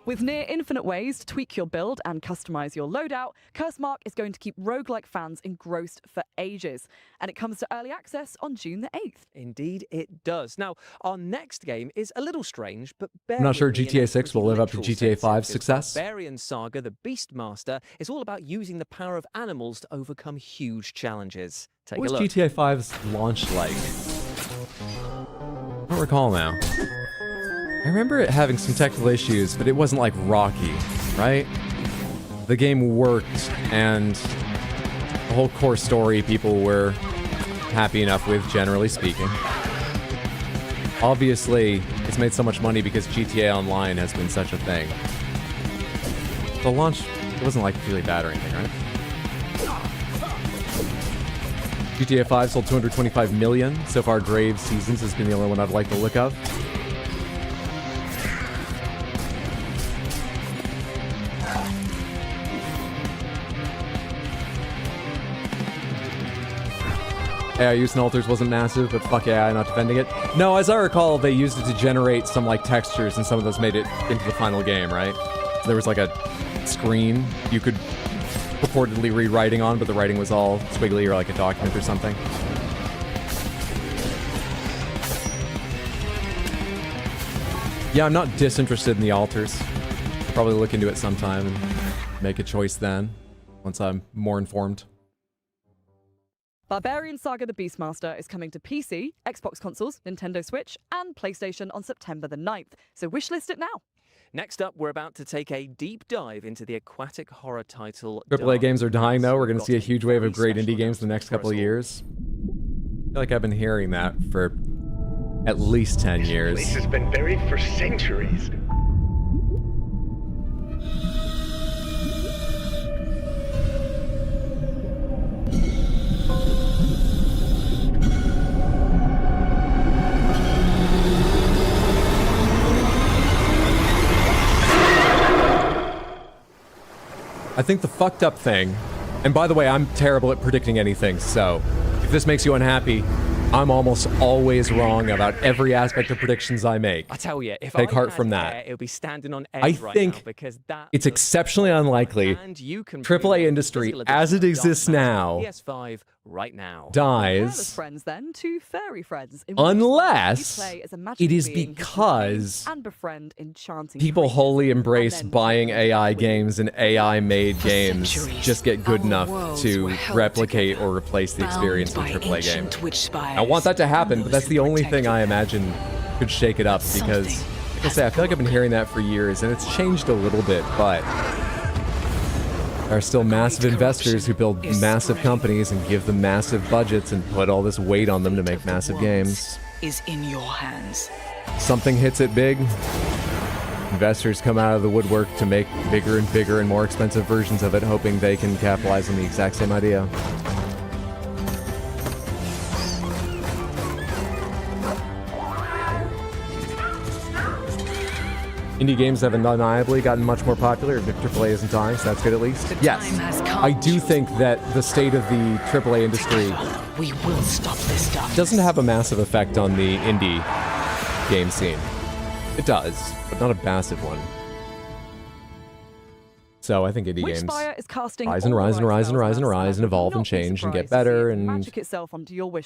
With near infinite ways to tweak your build and customize your loadout, Curse Mark is going to keep roguelike fans engrossed for ages. And it comes to early access on June the 8th. Indeed, it does. Now, our next game is a little strange, but I'm not sure GTA 6 will live up to GTA 5's success. Barbarian Saga, the Beastmaster, is all about using the power of animals to overcome huge challenges. Take a What look. was GTA 5's launch like? I don't recall now. I remember it having some technical issues, but it wasn't like Rocky, right? The game worked, and the whole core story people were happy enough with, generally speaking. Obviously, it's made so much money because GTA Online has been such a thing. The launch, it wasn't like really bad or anything, right? GTA 5 sold 225 million. So far, Graves Seasons has been the only one I'd like the look of. AI use in alters wasn't massive, but fuck AI, not defending it. No, as I recall, they used it to generate some like textures, and some of those made it into the final game, right? So there was like a screen you could purportedly read writing on, but the writing was all squiggly or like a document or something. Yeah, I'm not disinterested in the alters. I'll probably look into it sometime and make a choice then, once I'm more informed. Barbarian Saga the Beastmaster is coming to PC, Xbox consoles, Nintendo Switch, and PlayStation on September the 9th, so wishlist it now. Next up, we're about to take a deep dive into the aquatic horror title. AAA games are dying, though. We're going to see a huge wave of great indie games in the next couple of years. I feel like I've been hearing that for at least 10 years. This place has been buried for centuries. I think the fucked up thing, and by the way, I'm terrible at predicting anything, so if this makes you unhappy, I'm almost always wrong about every aspect of predictions I make. I tell you, if Take I heart had from that. hair, it would be standing on I edge right think now, because that it's exceptionally unlikely AAA industry, as it exists now, PS5 right now. dies Friends then to furry friends, in which unless you play as a magical it is being who because and befriend enchanting people creatures. wholly embrace buying AI games and AI-made games just get good enough to replicate or replace the experience of a AAA game. I want that to happen, but that's the only thing I imagine could shake it up, because, like I say, I feel like I've been hearing that for years, and it's changed a little bit, but There are still massive investors who build massive companies and give them massive budgets and put all this weight on them to make massive games. Is in your hands. Something hits it big. Investors come out of the woodwork to make bigger and bigger and more expensive versions of it, hoping they can capitalize on the exact same idea. Indie games have undeniably gotten much more popular. AAA isn't dying, so that's good at least. Yes, I do think that the state of the AAA industry We will stop this darkness. doesn't have a massive effect on the indie game scene. It does, but not a massive one. So I think indie games rise and rise and rise and rise and rise and evolve and change and get better, and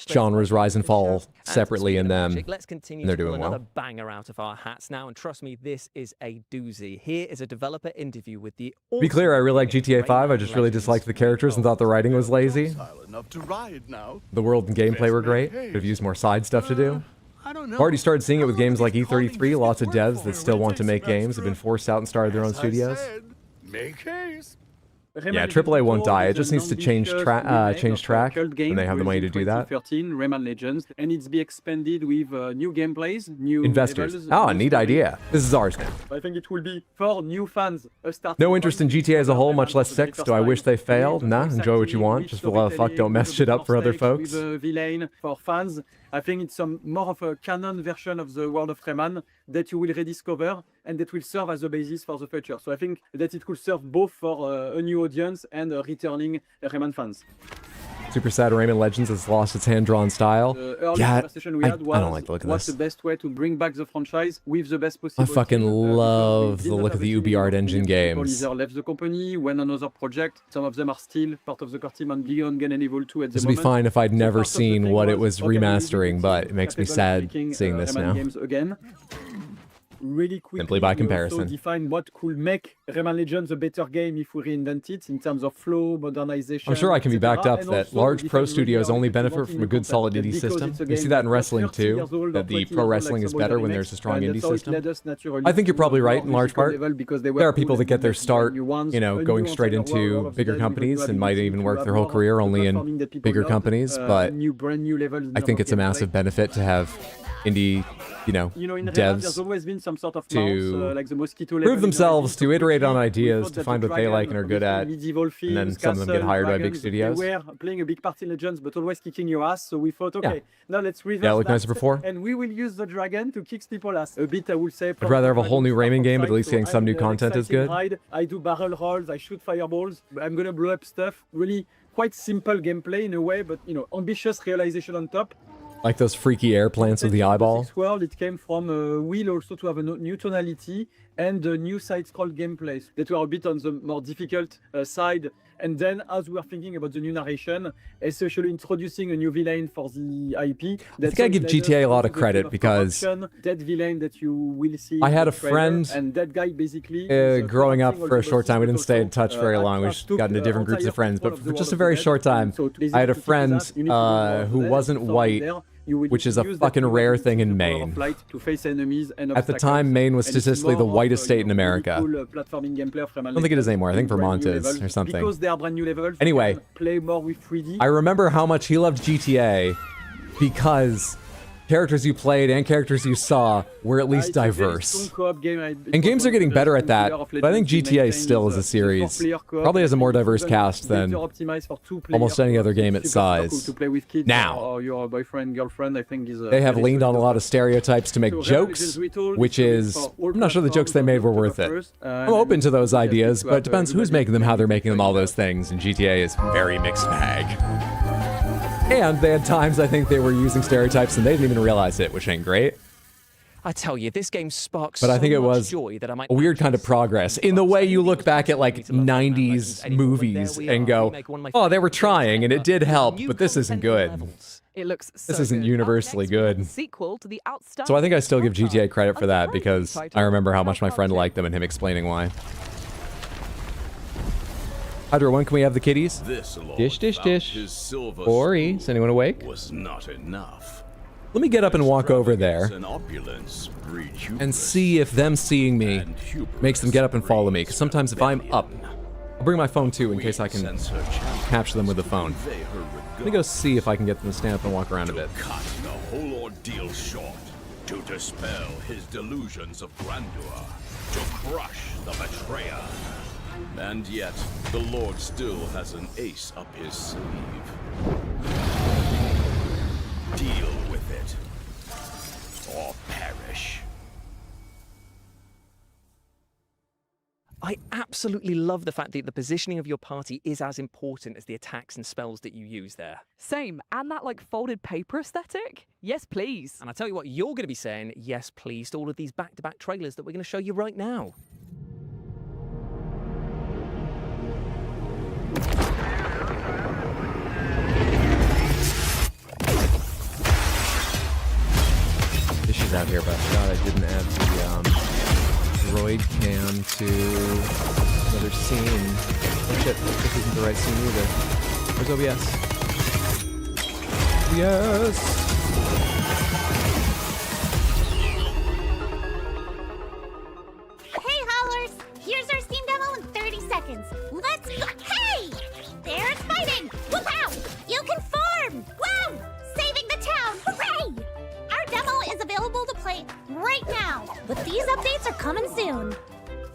genres rise and fall separately in them, Let's continue and they're to pull doing another well. banger out of our hats now, and trust me, this is a doozy. Here is a developer interview with the. To be clear, I really like GTA 5, I just really disliked the characters and thought the writing was lazy. The world and gameplay were great, could have used more side stuff to do. I've already started seeing it with games like E33, lots of devs that still want to make games have been forced out and started their own studios. Make haste. Yeah, AAA won't die. It just needs to change track, and they have the money to do that. 2013, Rayman Legends, and it's be expanded with new gameplays, new Investors. levels, Oh, new neat story. idea. This is ours now. I think it will be for new fans. A start. No interest in GTA as a whole, much less 6. Do I wish they failed? Nah, enjoy what you want. Just for the love of fuck, don't mess shit up for other folks. With a villain for fans. I think it's some more of a canon version of the world of Rayman that you will rediscover and that will serve as a basis for the future. So I think that it could serve both for a new audience and returning Rayman fans. Super sad Rayman Legends has lost its hand-drawn style. The early Yeah, conversation we I had was don't like the look of what's this. the best way to bring back the franchise with the best possible. I fucking love the look of the UbiArt Engine People games. either left the company, went on another project. Some of them are still part of the core team on Beyond Gun and Evil 2 at the This would be moment. fine if I'd So never part of the seen thing what it was, was okay, remastering, but it makes me capable of sad making, seeing this Rayman now. games again. Really quickly, Simply by we also comparison. define what could make Rayman Legends a better game if we reinvent it in terms of flow, modernization. I'm sure I can be etc. backed up And that also large we pro define studios really only how benefit to from a good solid indie because system. it's a You game see that in that's wrestling 30 years too, old that or the 20 pro years old, wrestling like is some better other when remakes, there's a strong and indie that's how it system. led us naturally I think you're to probably more right in large part. musical level because they were There are cool people that and get their they start, new ones, you know, a going new straight entire world into of bigger design with companies the and might ability even to work have their whole more career of the only in platforming that people bigger love, companies, but new brand new levels. I think it's a massive benefit to have indie, You know, in Rayman, there's devs always been some sort of to mouse, like the mosquito level prove in themselves, to iterate on we ideas, thought to that find the what they like and are good at, obviously medieval and then themes, some of them get castle, hired by big dragons, studios. They were playing a big part in Legends, but always kicking your ass. So we thought, okay, now let's reverse Yeah, it looked that, nicer before. and we will use the dragon to kick people's ass. A bit, I would say. I'd rather have a whole new Rayman game, but at least getting some new content is good. I do barrel rolls, I shoot fireballs, I'm gonna blow up stuff. Really quite simple gameplay in a way, but you know, ambitious realization on top. Like those freaky air plants with the eyeball. This world, it came from a will also to have a new tonality and a new side-scroll gameplay that were a bit on the more difficult side. And then, as we are thinking about the new narration, especially introducing a new villain for the IP, I think I give GTA a lot of credit because that villain that you will see. I had in a the trailer, friend and that guy basically growing up for a short time. We didn't stay in touch very long. We just got into different groups of friends, but for just a very short time, I had a friend who wasn't white, which is a fucking rare thing in Maine. At the time, Maine was statistically the whitest state in America. I don't think it is anymore. I think Vermont is or something. Because they are brand new levels, anyway, play more with 3D. I remember how much he loved GTA because characters you played and characters you saw were at least diverse. And games are getting better at that, but I think GTA still as a series probably has a more diverse cast than almost any other game its size. Now, your boyfriend, girlfriend, I think is they have leaned on a lot of stereotypes to make jokes, which is, I'm not sure the jokes they made were worth it. I'm open to those ideas, but it depends who's making them, how they're making them, all those things, and GTA is very mixed bag. And they had times I think they were using stereotypes and they didn't even realize it, which ain't great. I tell you, this game sparks But I think so it much was joy that I might a weird kind of progress in the way you look back at like 90s movies and go, oh, they were trying and it did help, but this isn't good. It looks This isn't universally good. sequel to the outstanding. So I think I still give GTA credit for that because I remember how much my friend liked them and him explaining why. Hydra, when can we have the kitties? Dish, dish, dish. Ori, is anyone awake? Was not enough. Let me get up and walk over there and see if them seeing me makes them get up and follow me. Because sometimes if I'm up I'll bring my phone too in case I can capture them with the phone. Let me go see if I can get them to stand up and walk around a bit. Cut the whole ordeal short, to dispel his delusions of grandeur, to crush the betrayer. And yet, the Lord still has an ace up his sleeve. Deal with it, or perish. I absolutely love the fact that the positioning of your party is as important as the attacks and spells that you use there. Same, and that like folded paper aesthetic? Yes, please. And I tell you what, you're going to be saying yes, please, to all of these back-to-back trailers that we're going to show you right now. Dishes out here, but I forgot I didn't add the droid cam to another scene. Oh shit, this isn't the right scene either. Where's OBS? Yes! Hey, Howlers! Here's our Steam demo in 30 seconds. Let's go! Hey! There's fighting! Whoop-pow! You can farm! Woo! Saving the town! Hooray! Our demo is available to play right now, but these updates are coming soon.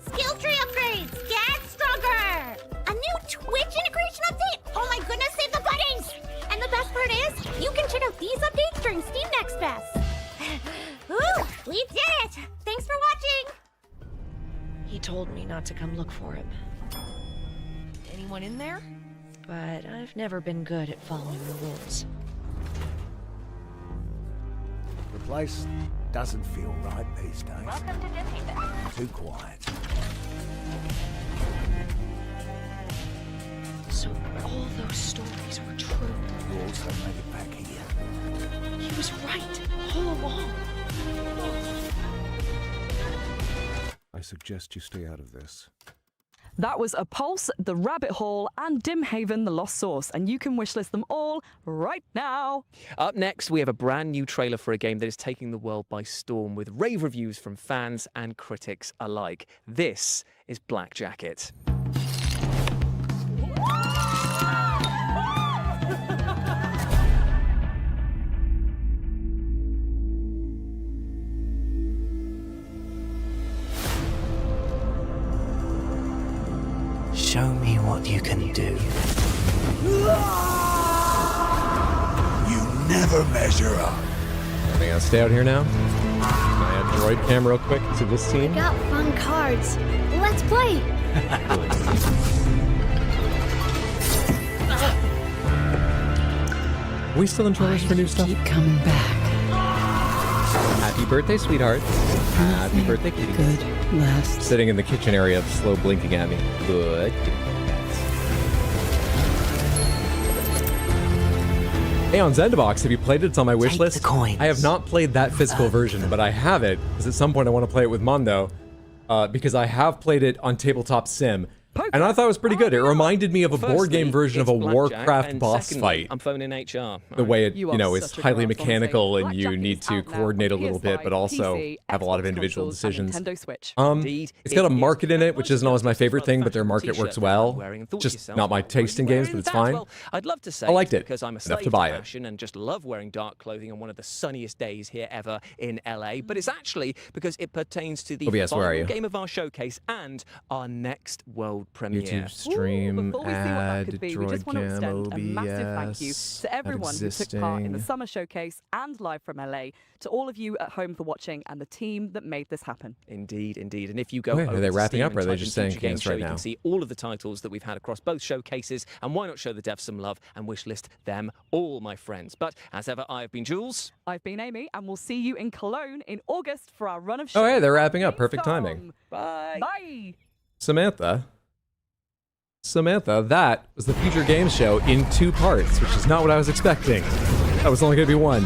Skill tree upgrades! Get stronger! A new Twitch integration update! Oh my goodness, save the buddies! And the best part is, you can check out these updates during Steam Next Fest. Ooh, we did it! Thanks for watching! He told me not to come look for him. Anyone in there? But I've never been good at following the rules. The place doesn't feel right these days. Welcome to Disneyland. Too quiet. So all those stories were true. You also made it back here. He was right all along. I suggest you stay out of this. That was A Pulse, The Rabbit Hole, and Dimhaven, The Lost Source, and you can wishlist them all right now. Up next, we have a brand new trailer for a game that is taking the world by storm with rave reviews from fans and critics alike. This is Black Jacket. Show me what you can do. You never measure up. Am I gonna stay out here now? Can I add droid cam real quick to this scene? We got fun cards. Let's play. Are we still in trailers for new stuff? Keep coming back. Happy birthday, sweetheart. Happy birthday, kitty. Good last. Sitting in the kitchen area, slow blinking at me. Good. Hey, on Zendabox, have you played it? It's on my wish list. I have not played that physical version, but I have it, because at some point I want to play it with Mondo, because I have played it on Tabletop Sim, and I thought it was pretty good. It reminded me of a board game version of a Warcraft boss fight. I'm phoning HR. The way it, you know, is highly mechanical and you need to coordinate a little bit, but also have a lot of individual decisions. It's got a market in it, which isn't always my favorite thing, but their market works well. Just not my taste in games, but it's fine. Well, I'd love to say I liked it because I'm a enough slave to buy it. fashion and just love wearing dark clothing on one of the sunniest days here ever in LA, but it's actually because it pertains to the OBS, where are you? final game of our showcase and our next world premiere. YouTube stream, Before we see what that could be, we just want to droid extend cam, a massive thank you OBS, to everyone who took part in the existing. summer showcase and live from LA, to all of you at home for watching, and the team that made this happen. Indeed, indeed. And if you go Okay, over are they to wrapping Steam up, or are and they type just in saying Future Game Games Show, right you now? can see all of the titles that we've had across both showcases, and why not show the devs some love and wishlist them all, my friends. But as ever, I have been Jules. I've been Amy, and we'll see you in Cologne in August for our run of shows. Oh, hey, they're wrapping up. Perfect timing. Bye. Bye. Samantha, that was the Future Games Show in 2 parts, which is not what I was expecting. That was only going to be 1.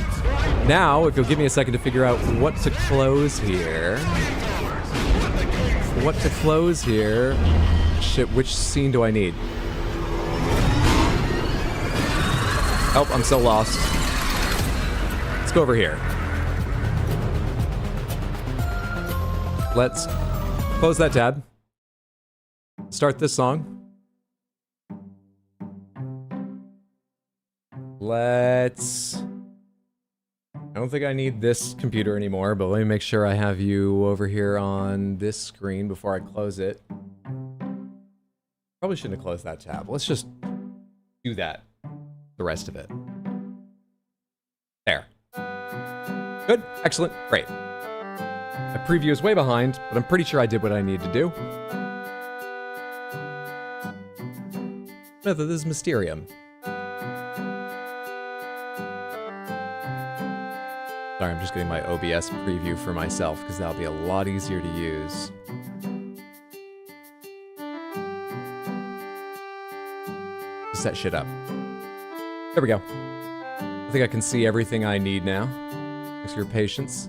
Now, if you'll give me a second to figure out what to close here. Shit, which scene do I need? Oh, I'm so lost. Let's go over here. Let's close that tab. Start this song. Let's... I don't think I need this computer anymore, but let me make sure I have you over here on this screen before I close it. Probably shouldn't have closed that tab. Let's just do that. The rest of it. There. Good. Excellent. Great. My preview is way behind, but I'm pretty sure I did what I need to do. No, this is Mysterium. Sorry, I'm just getting my OBS preview for myself, because that'll be a lot easier to use. Set shit up. There we go. I think I can see everything I need now. Thanks for your patience.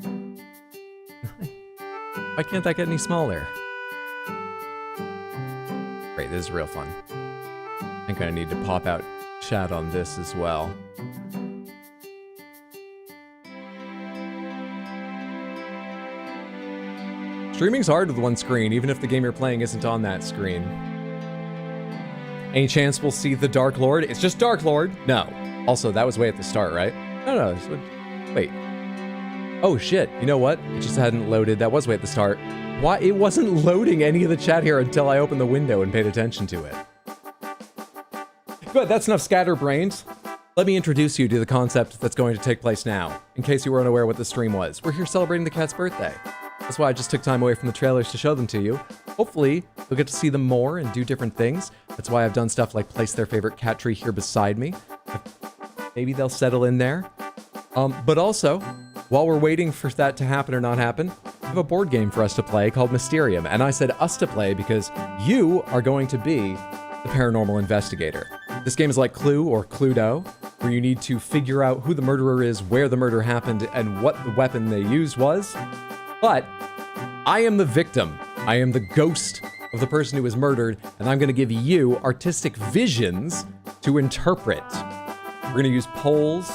Why can't that get any smaller? Great, this is real fun. I think I need to pop out chat on this as well. Streaming's hard with one screen, even if the game you're playing isn't on that screen. Any chance we'll see the Dark Lord? It's just Dark Lord. No. Also, that was way at the start, right? No. Wait. Oh, shit. You know what? It just hadn't loaded. That was way at the start. Why? It wasn't loading any of the chat here until I opened the window and paid attention to it. Good, that's enough scatterbrains. Let me introduce you to the concept that's going to take place now, in case you were unaware what the stream was. We're here celebrating the cat's birthday. That's why I just took time away from the trailers to show them to you. Hopefully, you'll get to see them more and do different things. That's why I've done stuff like place their favorite cat tree here beside me. Maybe they'll settle in there. But also, while we're waiting for that to happen or not happen, I have a board game for us to play called Mysterium. And I said us to play because you are going to be the paranormal investigator. This game is like Clue or Cluedo, where you need to figure out who the murderer is, where the murder happened, and what the weapon they used was. But I am the victim. I am the ghost of the person who was murdered, and I'm going to give you artistic visions to interpret. We're going to use polls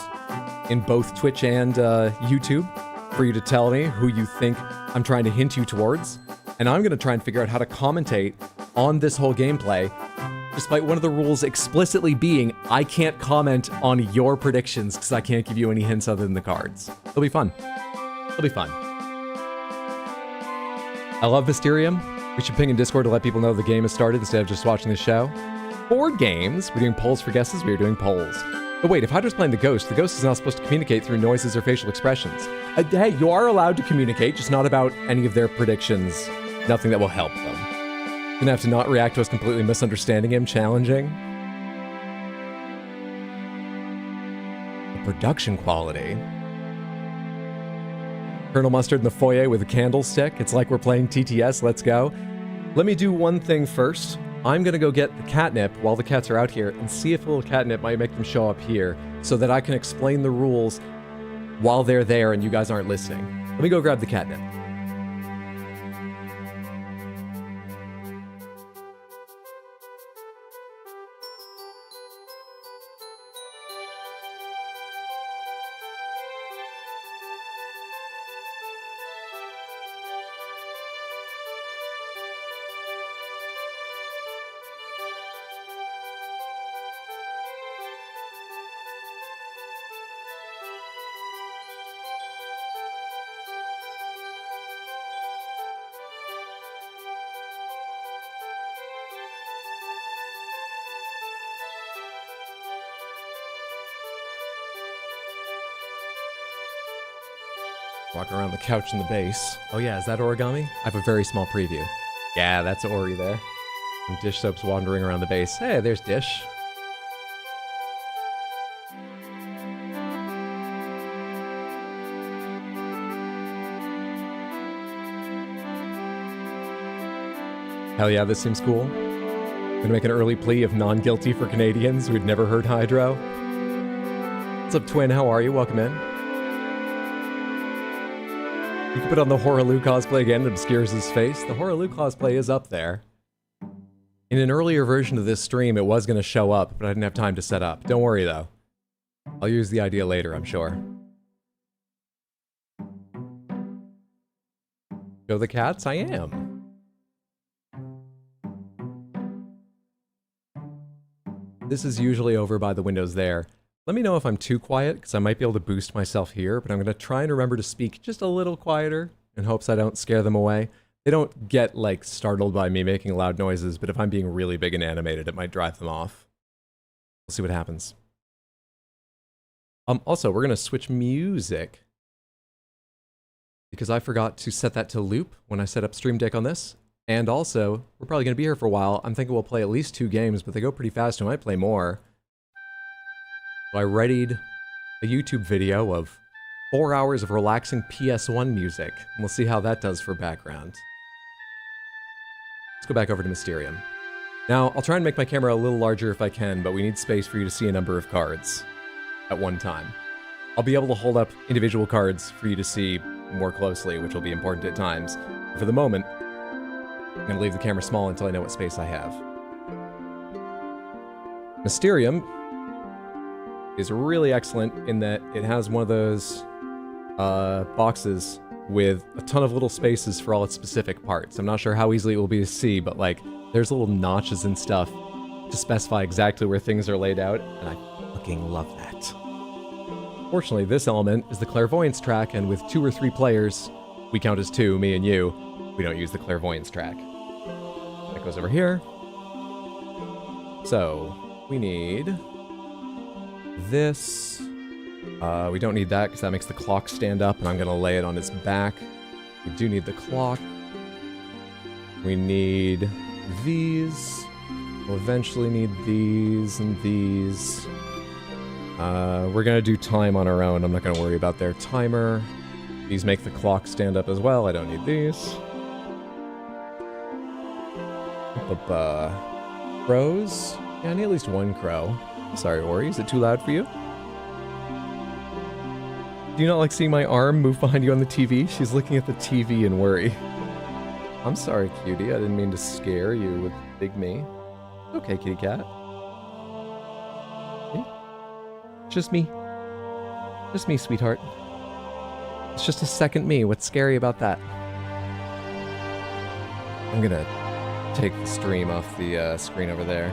in both Twitch and YouTube for you to tell me who you think I'm trying to hint you towards. And I'm going to try and figure out how to commentate on this whole gameplay, despite one of the rules explicitly being I can't comment on your predictions because I can't give you any hints other than the cards. It'll be fun. It'll be fun. I love Mysterium. We should ping in Discord to let people know the game has started instead of just watching the show. Board games. We're doing polls for guesses. We are doing polls. But wait, if Hydra's playing the ghost is not supposed to communicate through noises or facial expressions. Hey, you are allowed to communicate, just not about any of their predictions. Nothing that will help them. You're gonna have to not react to us completely misunderstanding him, challenging. The production quality. Colonel Mustard in the foyer with a candlestick. It's like we're playing TTS. Let's go. Let me do one thing first. I'm going to go get the catnip while the cats are out here and see if a little catnip might make them show up here so that I can explain the rules while they're there and you guys aren't listening. Let me go grab the catnip. Walk around the couch in the base. Oh yeah, is that origami? I have a very small preview. Yeah, that's Ori there. And Dish Soap's wandering around the base. Hey, there's Dish. Hell yeah, this seems cool. I'm gonna make an early plea of non-guilty for Canadians who'd never heard Hydro. What's up, Twin? How are you? Welcome in. You can put on the Horaloo cosplay again, it obscures his face. The Horaloo cosplay is up there. In an earlier version of this stream, it was going to show up, but I didn't have time to set up. Don't worry, though. I'll use the idea later, I'm sure. Show the cats? I am. This is usually over by the windows there. Let me know if I'm too quiet, because I might be able to boost myself here, but I'm going to try and remember to speak just a little quieter in hopes I don't scare them away. They don't get, like, startled by me making loud noises, but if I'm being really big and animated, it might drive them off. We'll see what happens. Also, we're going to switch music, because I forgot to set that to loop when I set up Stream Deck on this. And also, we're probably going to be here for a while. I'm thinking we'll play at least 2 games, but they go pretty fast, so I might play more. So I readied a YouTube video of 4 hours of relaxing PS1 music. And we'll see how that does for background. Let's go back over to Mysterium. Now, I'll try and make my camera a little larger if I can, but we need space for you to see a number of cards at one time. I'll be able to hold up individual cards for you to see more closely, which will be important at times. For the moment, I'm going to leave the camera small until I know what space I have. Mysterium is really excellent in that it has one of those boxes with a ton of little spaces for all its specific parts. I'm not sure how easily it will be to see, but like there's little notches and stuff to specify exactly where things are laid out, and I fucking love that. Fortunately, this element is the clairvoyance track, and with 2 or 3 players, we count as 2, me and you, we don't use the clairvoyance track. That goes over here. So, we need this. We don't need that because that makes the clock stand up, and I'm going to lay it on its back. We do need the clock. We need these. We'll eventually need these and these. We're going to do time on our own. I'm not going to worry about their timer. These make the clock stand up as well. I don't need these. Crows? Yeah, I need at least 1 crow. Sorry, Ori. Is it too loud for you? Do you not like seeing my arm move behind you on the TV? She's looking at the TV in worry. I'm sorry, cutie. I didn't mean to scare you with Big Me. Okay, kitty cat. Just me. Just me, sweetheart. It's just a second me. What's scary about that? I'm gonna take the stream off the screen over there.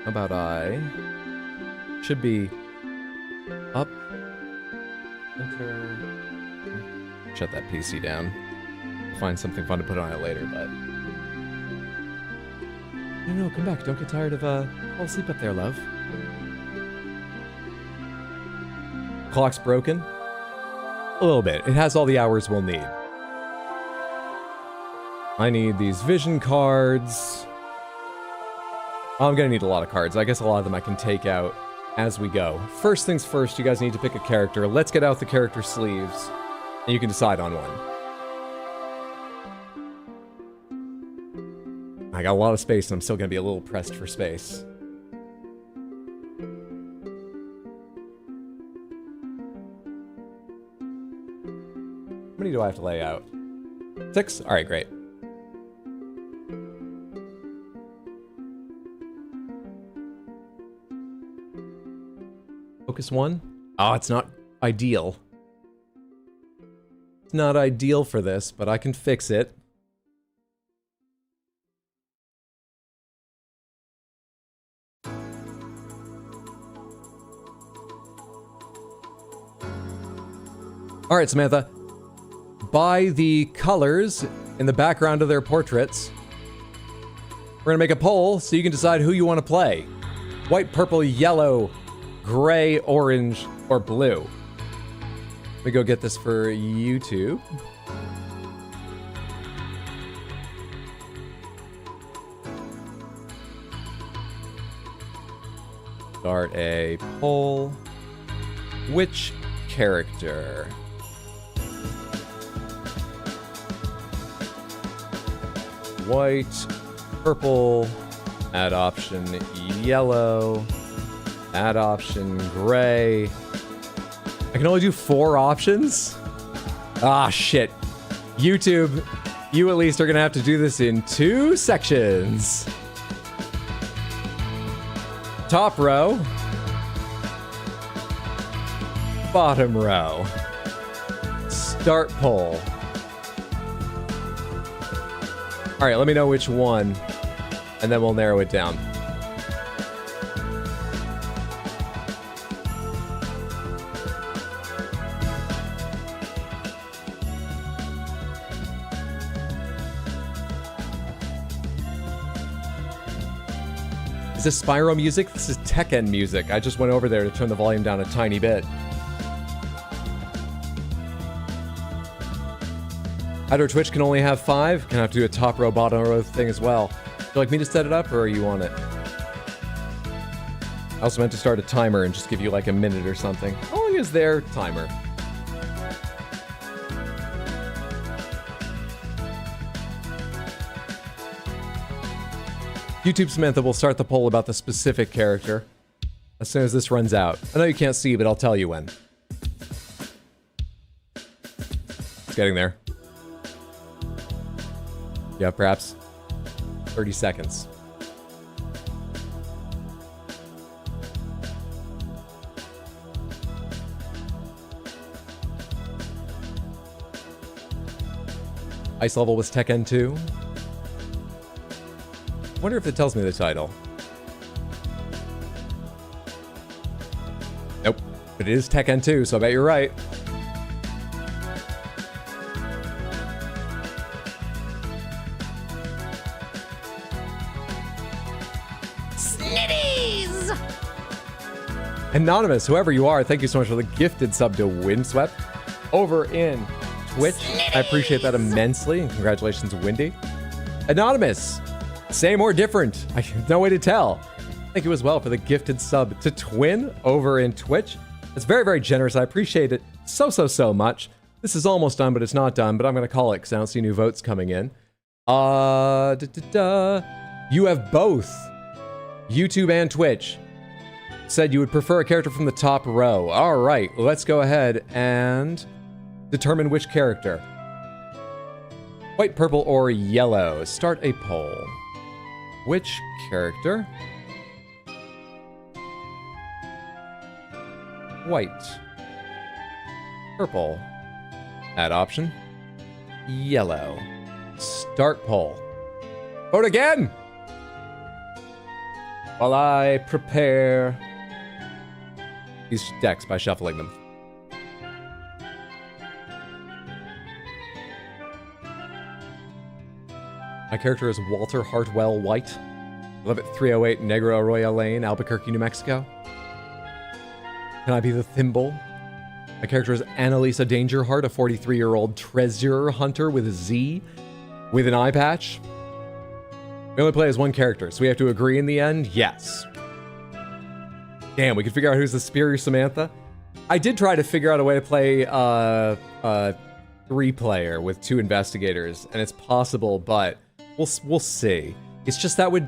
How about I... Should be... Up. Enter... Shut that PC down. Find something fun to put on it later, but... No, come back. Don't get tired of, fall asleep up there, love. Clock's broken. A little bit. It has all the hours we'll need. I need these vision cards. I'm gonna need a lot of cards. I guess a lot of them I can take out as we go. First things first, you guys need to pick a character. Let's get out the character sleeves, and you can decide on one. I got a lot of space, and I'm still gonna be a little pressed for space. How many do I have to lay out? 6? Alright, great. Focus 1? Oh, it's not ideal. It's not ideal for this, but I can fix it. Alright, Samantha. By the colors in the background of their portraits, we're gonna make a poll so you can decide who you want to play. White, purple, yellow, gray, orange, or blue. Let me go get this for YouTube. Start a poll. Which character? White, purple, add option yellow, add option gray. I can only do 4 options? Ah, shit. YouTube, you at least are gonna have to do this in 2 sections. Top row. Bottom row. Start poll. Alright, let me know which one, and then we'll narrow it down. Is this Spyro music? This is Tekken music. I just went over there to turn the volume down a tiny bit. Either Twitch can only have 5. Can I have to do a top row, bottom row thing as well? Would you like me to set it up, or are you on it? I also meant to start a timer and just give you like a minute or something. How long is their timer? YouTube Samantha will start the poll about the specific character as soon as this runs out. I know you can't see, but I'll tell you when. It's getting there. Yeah, perhaps 30 seconds. Ice level was Tekken 2. Wonder if it tells me the title. Nope. But it is Tekken 2, so I bet you're right. Snitties! Anonymous, whoever you are, thank you so much for the gifted sub to Windswept over in Twitch. I appreciate that immensely, and congratulations, Windy. Anonymous, same or different? I have no way to tell. Thank you as well for the gifted sub to Twin over in Twitch. It's very, very generous. I appreciate it so much. This is almost done, but it's not done, but I'm going to call it because I don't see new votes coming in. You have both YouTube and Twitch said you would prefer a character from the top row. All right, let's go ahead and determine which character. White, purple, or yellow. Start a poll. Which character? White. Purple. Add option. Yellow. Start poll. Vote again! While I prepare these decks by shuffling them. My character is Walter Hartwell White. I live at 308 Negro Arroyo Lane, Albuquerque, New Mexico. Can I be the thimble? My character is Annalisa Dangerheart, a 43-year-old treasure hunter with a Z, with an eye patch. We only play as one character, so we have to agree in the end? Yes. Damn, we can figure out who's the superior Samantha. I did try to figure out a way to play 3-player with 2 investigators, and it's possible, but we'll see. It's just that would...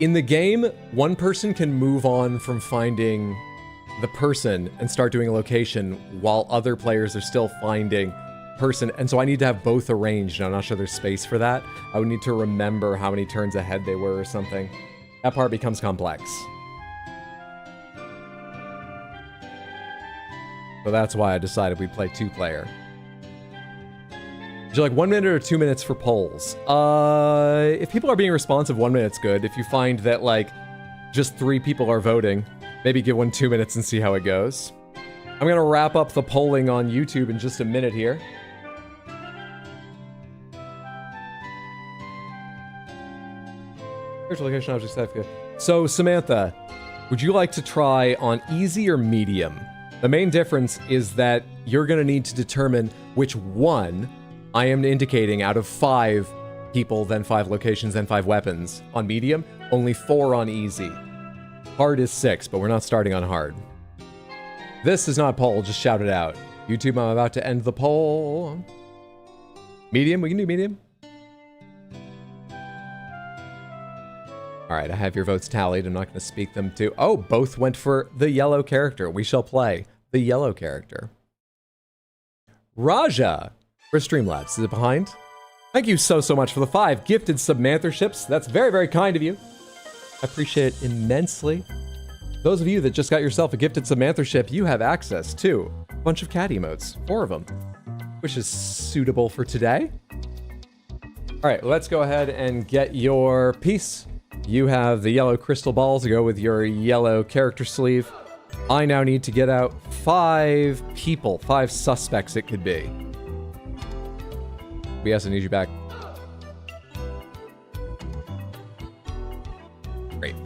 In the game, one person can move on from finding the person and start doing a location while other players are still finding person, and so I need to have both arranged, and I'm not sure there's space for that. I would need to remember how many turns ahead they were or something. That part becomes complex. So that's why I decided we'd play 2-player. Would you like 1 minute or 2 minutes for polls? If people are being responsive, 1 minute's good. If you find that, like, just 3 people are voting, maybe give one 2 minutes and see how it goes. I'm gonna wrap up the polling on YouTube in just a minute here. Location object certificate. So, Samantha, would you like to try on easy or medium? The main difference is that you're going to need to determine which one I am indicating out of 5 people, then 5 locations, then 5 weapons. On medium, only 4 on easy. Hard is 6, but we're not starting on hard. This is not poll, just shout it out. YouTube, I'm about to end the poll. Medium, we can do medium. All right, I have your votes tallied. I'm not going to speak them to... Oh, both went for the yellow character. We shall play the yellow character. Raja for Streamlabs. Is it behind? Thank you so much for the 5 gifted submantherships. That's very, very kind of you. I appreciate it immensely. Those of you that just got yourself a gifted submanthership, you have access to a bunch of cat emotes. 4 of them, which is suitable for today. All right, let's go ahead and get your piece. You have the yellow crystal balls to go with your yellow character sleeve. I now need to get out 5 people, 5 suspects it could be. BS, I need you back. Great.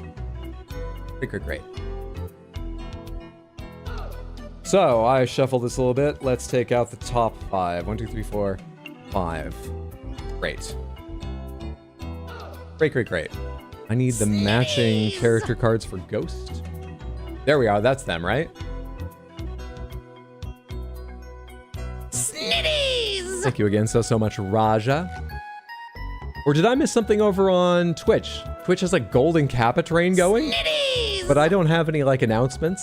Great. So, I shuffle this a little bit. Let's take out the top 5. 1, 2, 3, 4, 5. Great. Great. I need the matching character cards for Ghost. There we are. That's them, right? Snitties! Thank you again so much, Raja. Or did I miss something over on Twitch? Twitch has like Golden Kappa train going? Snitties! But I don't have any like announcements.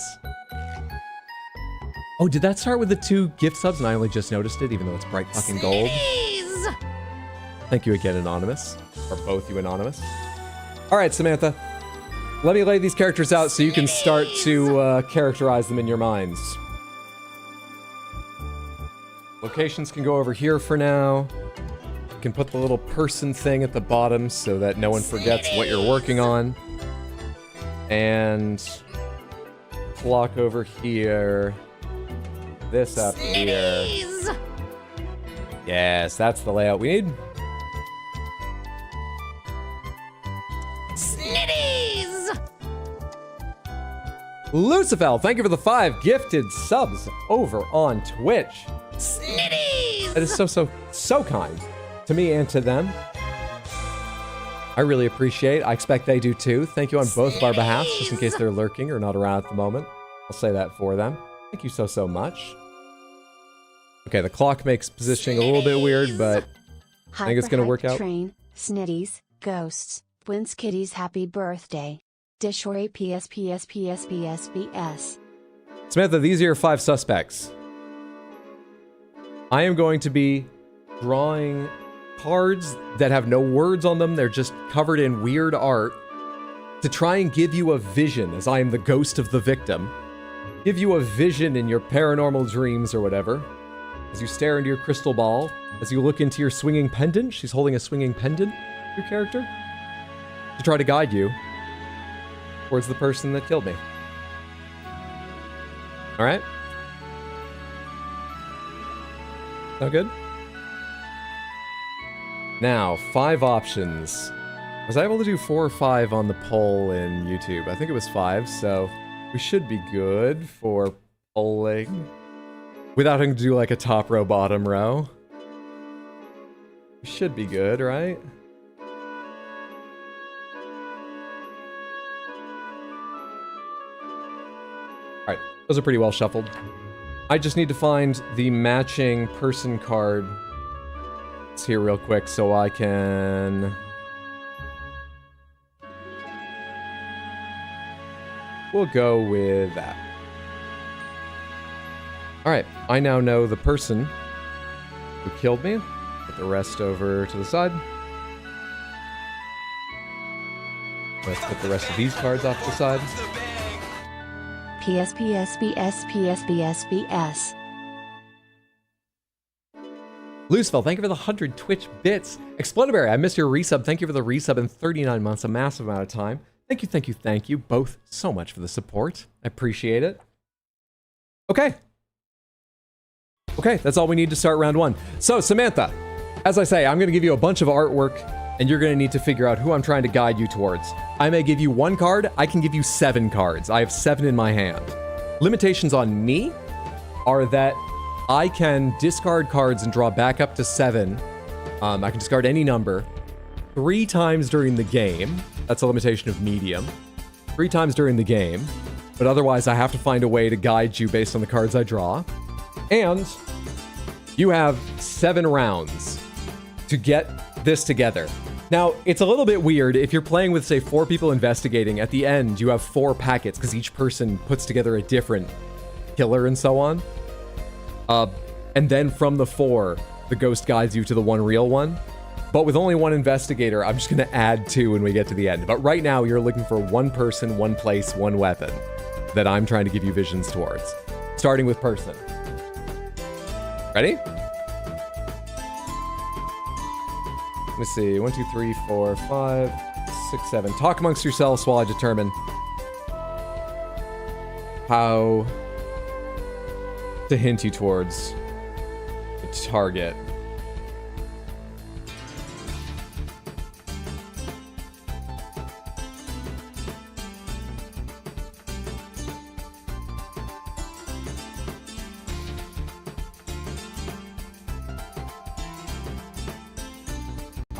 Oh, did that start with the 2 gift subs and I only just noticed it even though it's bright fucking gold? Snitties! Thank you again, Anonymous. Or both you, Anonymous. Alright, Samantha. Let me lay these characters out so you can start to characterize them in your minds. Locations can go over here for now. You can put the little person thing at the bottom so that no one forgets what you're working on. And block over here. This up here. Yes, that's the layout we need. Snitties! Lucifer, thank you for the 5 gifted subs over on Twitch. Snitties! That is so kind to me and to them. I really appreciate it. I expect they do too. Thank you on both of our behalfs, just in case they're lurking or not around at the moment. I'll say that for them. Thank you so much. Okay, the clock makes positioning a little bit weird, but I think it's gonna work out. Train, Snitties, Ghosts, Wins Kitties Happy Birthday. Dishore PSPSPSPSBS. Samantha, these are your 5 suspects. I am going to be drawing cards that have no words on them. They're just covered in weird art to try and give you a vision, as I am the ghost of the victim. Give you a vision in your paranormal dreams or whatever. As you stare into your crystal ball, as you look into your swinging pendant. She's holding a swinging pendant, your character, to try to guide you towards the person that killed me. All right? Sound good? Now, 5 options. Was I able to do 4 or 5 on the poll in YouTube? I think it was 5, so we should be good for polling. Without having to do like a top row, bottom row. We should be good, right? Alright, those are pretty well shuffled. I just need to find the matching person card. It's here real quick so I can... We'll go with that. Alright, I now know the person who killed me. Put the rest over to the side. Let's put the rest of these cards off to the side. PSPSBSPSBSBS. Lucifer, thank you for the 100 Twitch bits. Explodaberry, I missed your resub. Thank you for the resub in 39 months, a massive amount of time. Thank you both so much for the support. I appreciate it. Okay. Okay, that's all we need to start round 1. So, Samantha, as I say, I'm going to give you a bunch of artwork, and you're going to need to figure out who I'm trying to guide you towards. I may give you 1 card, I can give you 7 cards. I have 7 in my hand. Limitations on me are that I can discard cards and draw back up to 7. I can discard any number 3 times during the game. That's a limitation of medium. 3 times during the game. But otherwise, I have to find a way to guide you based on the cards I draw. And you have 7 rounds to get this together. Now, it's a little bit weird if you're playing with, say, 4 people investigating. At the end, you have 4 packets because each person puts together a different killer and so on. And then from the 4, the ghost guides you to the 1 real one. But with only 1 investigator, I'm just going to add 2 when we get to the end. But right now, you're looking for 1 person, 1 place, 1 weapon that I'm trying to give you visions towards. Starting with person. Ready? Let me see. 1, 2, 3, 4, 5, 6, 7. Talk amongst yourselves while I determine how to hint you towards the target.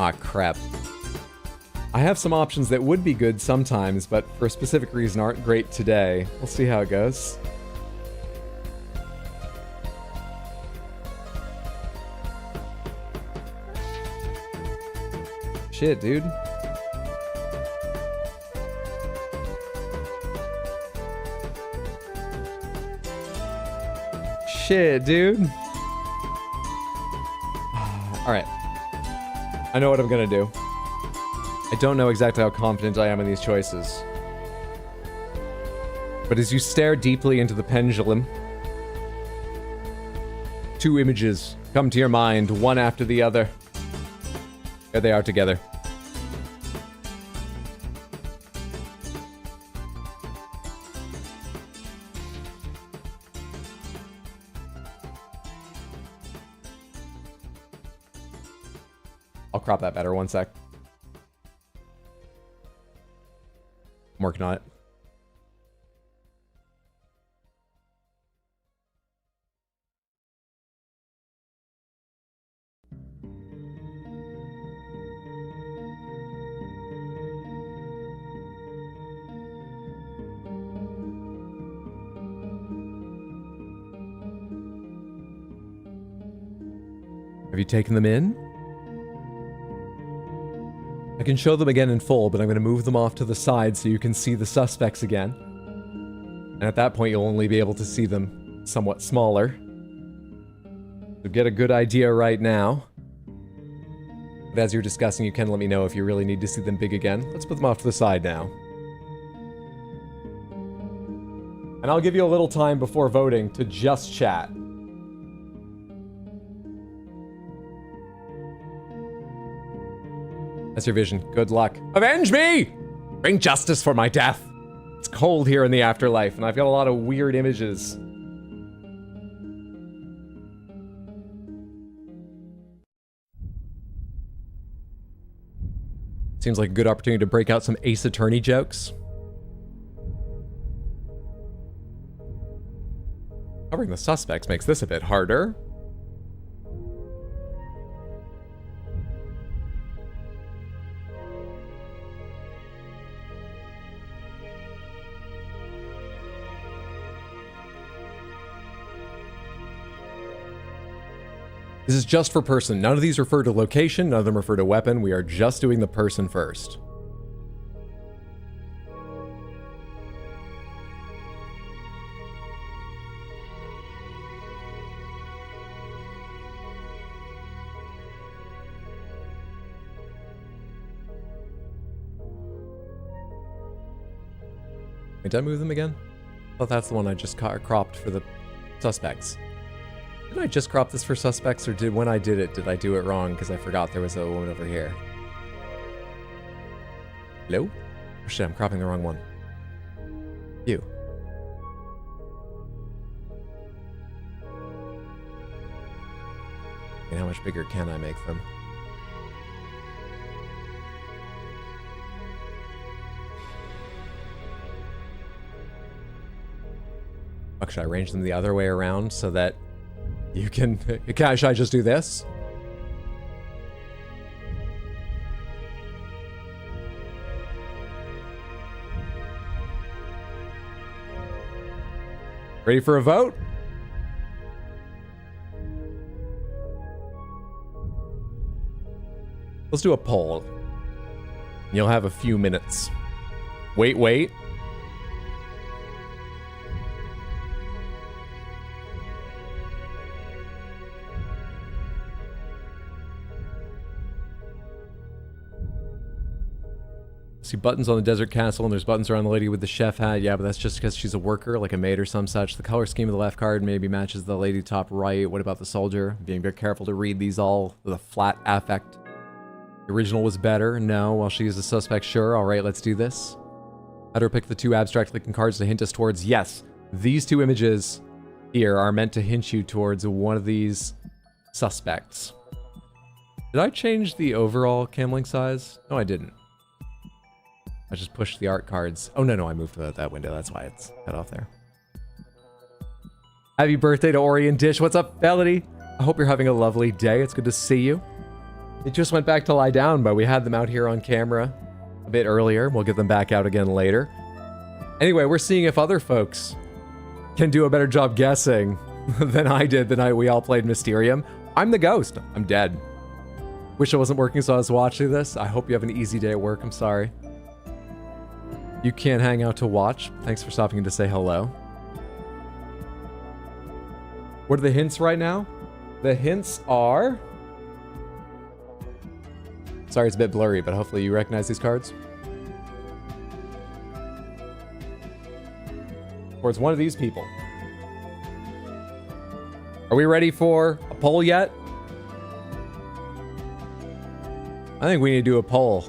Ah, crap. I have some options that would be good sometimes, but for a specific reason aren't great today. We'll see how it goes. Shit, dude. Shit, dude. Alright. I know what I'm gonna do. I don't know exactly how confident I am in these choices. But as you stare deeply into the pendulum, two images come to your mind, one after the other. There they are together. I'll crop that better, one sec. I'm working on it. Have you taken them in? I can show them again in full, but I'm going to move them off to the side so you can see the suspects again. And at that point, you'll only be able to see them somewhat smaller. So get a good idea right now. But as you're discussing, you can let me know if you really need to see them big again. Let's put them off to the side now. And I'll give you a little time before voting to just chat. That's your vision. Good luck. Avenge me! Bring justice for my death. It's cold here in the afterlife, and I've got a lot of weird images. Seems like a good opportunity to break out some Ace Attorney jokes. Covering the suspects makes this a bit harder. This is just for person. None of these refer to location, none of them refer to weapon. We are just doing the person first. Did I move them again? I thought that's the one I just cropped for the suspects. Did I just crop this for suspects, or when I did I do it wrong because I forgot there was a woman over here? Hello? Oh shit, I'm cropping the wrong one. You. And how much bigger can I make them? Fuck, should I arrange them the other way around so that you can... Should I just do this? Ready for a vote? Let's do a poll. You'll have a few minutes. Wait. See buttons on the desert castle, and there's buttons around the lady with the chef hat. Yeah, but that's just because she's a worker, like a maid or some such. The color scheme of the left card maybe matches the lady top right. What about the soldier? Being very careful to read these all with a flat affect. The original was better. No. While she is a suspect, sure. All right, let's do this. How do I pick the two abstract looking cards to hint us towards? Yes, these two images here are meant to hint you towards one of these suspects. Did I change the overall camlink size? No, I didn't. I just pushed the art cards. Oh, no, I moved that window. That's why it's cut off there. Happy birthday to Ori and Dish. What's up, Melody? I hope you're having a lovely day. It's good to see you. It just went back to lie down, but we had them out here on camera a bit earlier. We'll get them back out again later. Anyway, we're seeing if other folks can do a better job guessing than I did the night we all played Mysterium. I'm the ghost. I'm dead. Wish it wasn't working, so I was watching this. I hope you have an easy day at work. I'm sorry. You can't hang out to watch. Thanks for stopping in to say hello. What are the hints right now? The hints are... Sorry, it's a bit blurry, but hopefully you recognize these cards. Or it's one of these people. Are we ready for a poll yet? I think we need to do a poll.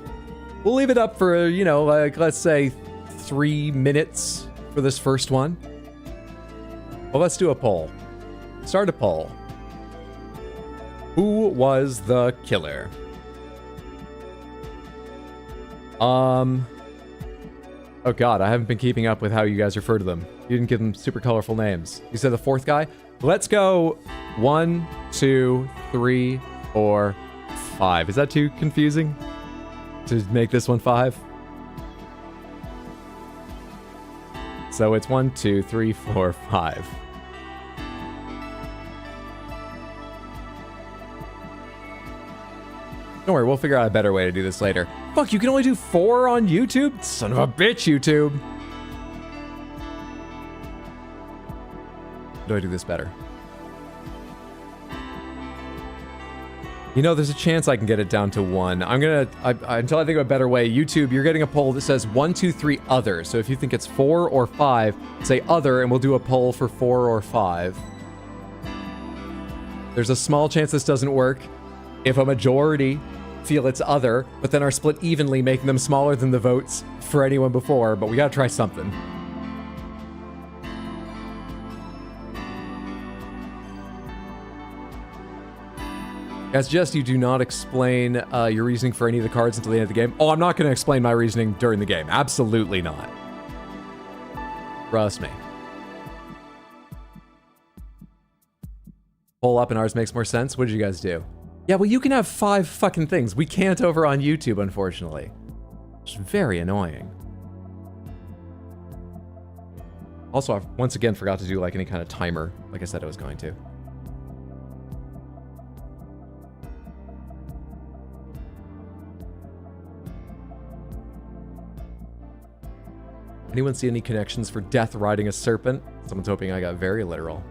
We'll leave it up for, you know, like, let's say 3 minutes for this first one. Well, let's do a poll. Start a poll. Who was the killer? Oh god, I haven't been keeping up with how you guys refer to them. You didn't give them super colorful names. You said the fourth guy? Let's go 1, 2, 3, 4, 5. Is that too confusing to make this one 5? So it's 1, 2, 3, 4, 5. Don't worry, we'll figure out a better way to do this later. Fuck, you can only do 4 on YouTube? Son of a bitch, YouTube. How do I do this better? You know, there's a chance I can get it down to 1. I'm gonna, until I think of a better way, YouTube, you're getting a poll that says 1, 2, 3, other. So if you think it's 4 or 5, say other, and we'll do a poll for 4 or 5. There's a small chance this doesn't work. If a majority feel it's other, but then are split evenly, making them smaller than the votes for anyone before, but we gotta try something. I suggest you do not explain your reasoning for any of the cards until the end of the game. Oh, I'm not going to explain my reasoning during the game. Absolutely not. Trust me. Pull up and ours makes more sense. What did you guys do? Yeah, well, you can have 5 fucking things. We can't over on YouTube, unfortunately. It's very annoying. Also, I once again forgot to do like any kind of timer, like I said I was going to. Anyone see any connections for death riding a serpent? Someone's hoping I got very literal.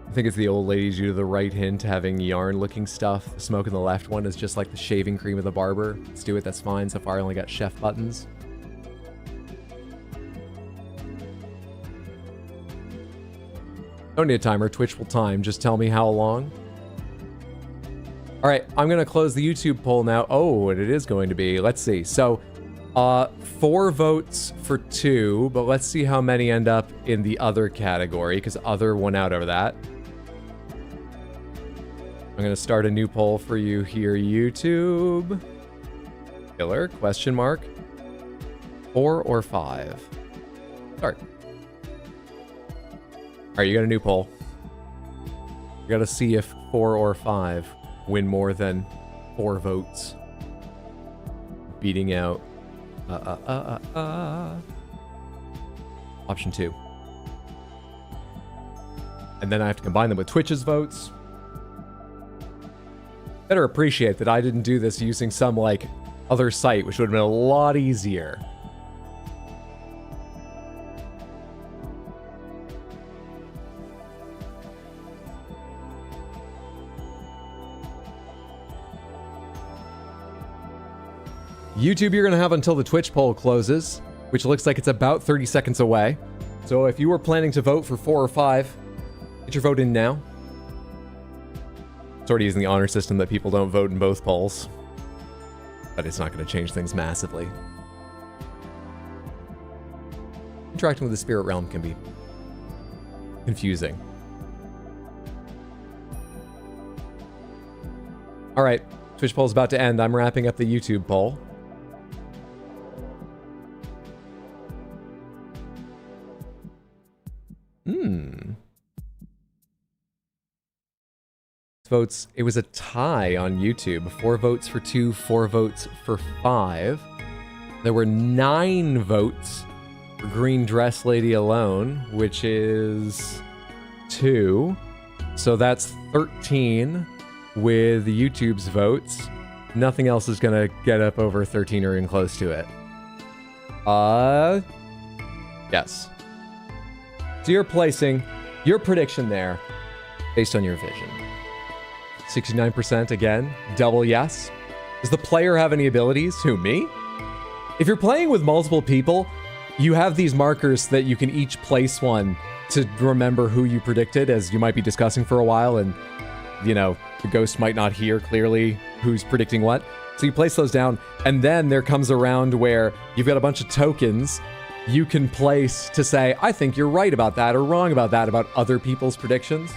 I think it's the old lady due to the right hint having yarn-looking stuff. The smoke in the left one is just like the shaving cream of the barber. Let's do it, that's fine. So far I only got chef buttons. Don't need a timer, Twitch will time. Just tell me how long. All right, I'm gonna close the YouTube poll now. Oh, and it is going to be, let's see. So, 4 votes for 2, but let's see how many end up in the other category, because other won out over that. I'm gonna start a new poll for you here, YouTube. Killer, question mark. 4 or 5? Start. Alright, you got a new poll. You gotta see if 4 or 5 win more than 4 votes. Beating out Option 2. And then I have to combine them with Twitch's votes. Better appreciate that I didn't do this using some, like, other site, which would have been a lot easier. YouTube, you're going to have until the Twitch poll closes, which looks like it's about 30 seconds away. So if you were planning to vote for 4 or 5, get your vote in now. It's already using the honor system that people don't vote in both polls. But it's not going to change things massively. Interacting with the spirit realm can be confusing. Alright, Twitch poll's about to end. I'm wrapping up the YouTube poll. votes. It was a tie on YouTube. 4 votes for 2, 4 votes for 5. There were 9 votes for Green Dress Lady alone, which is 2. So that's 13 with YouTube's votes. Nothing else is going to get up over 13 or even close to it. Yes. So you're placing your prediction there based on your vision. 69% again, double yes. Does the player have any abilities? Who, me? If you're playing with multiple people, you have these markers that you can each place one to remember who you predicted, as you might be discussing for a while and, you know, the ghost might not hear clearly who's predicting what. So you place those down, and then there comes around where you've got a bunch of tokens you can place to say, I think you're right about that or wrong about that about other people's predictions.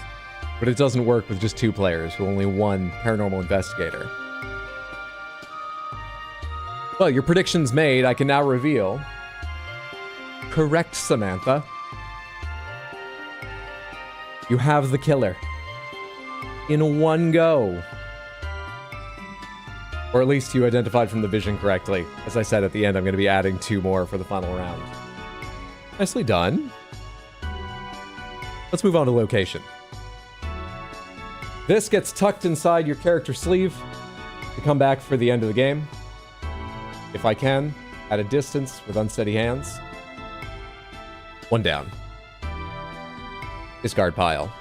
But it doesn't work with just 2 players, with only 1 paranormal investigator. Well, your prediction's made. I can now reveal. Correct, Samantha. You have the killer. In one go. Or at least you identified from the vision correctly. As I said at the end, I'm going to be adding 2 more for the final round. Nicely done. Let's move on to location. This gets tucked inside your character sleeve to come back for the end of the game. If I can, at a distance with unsteady hands. 1 down. Discard pile.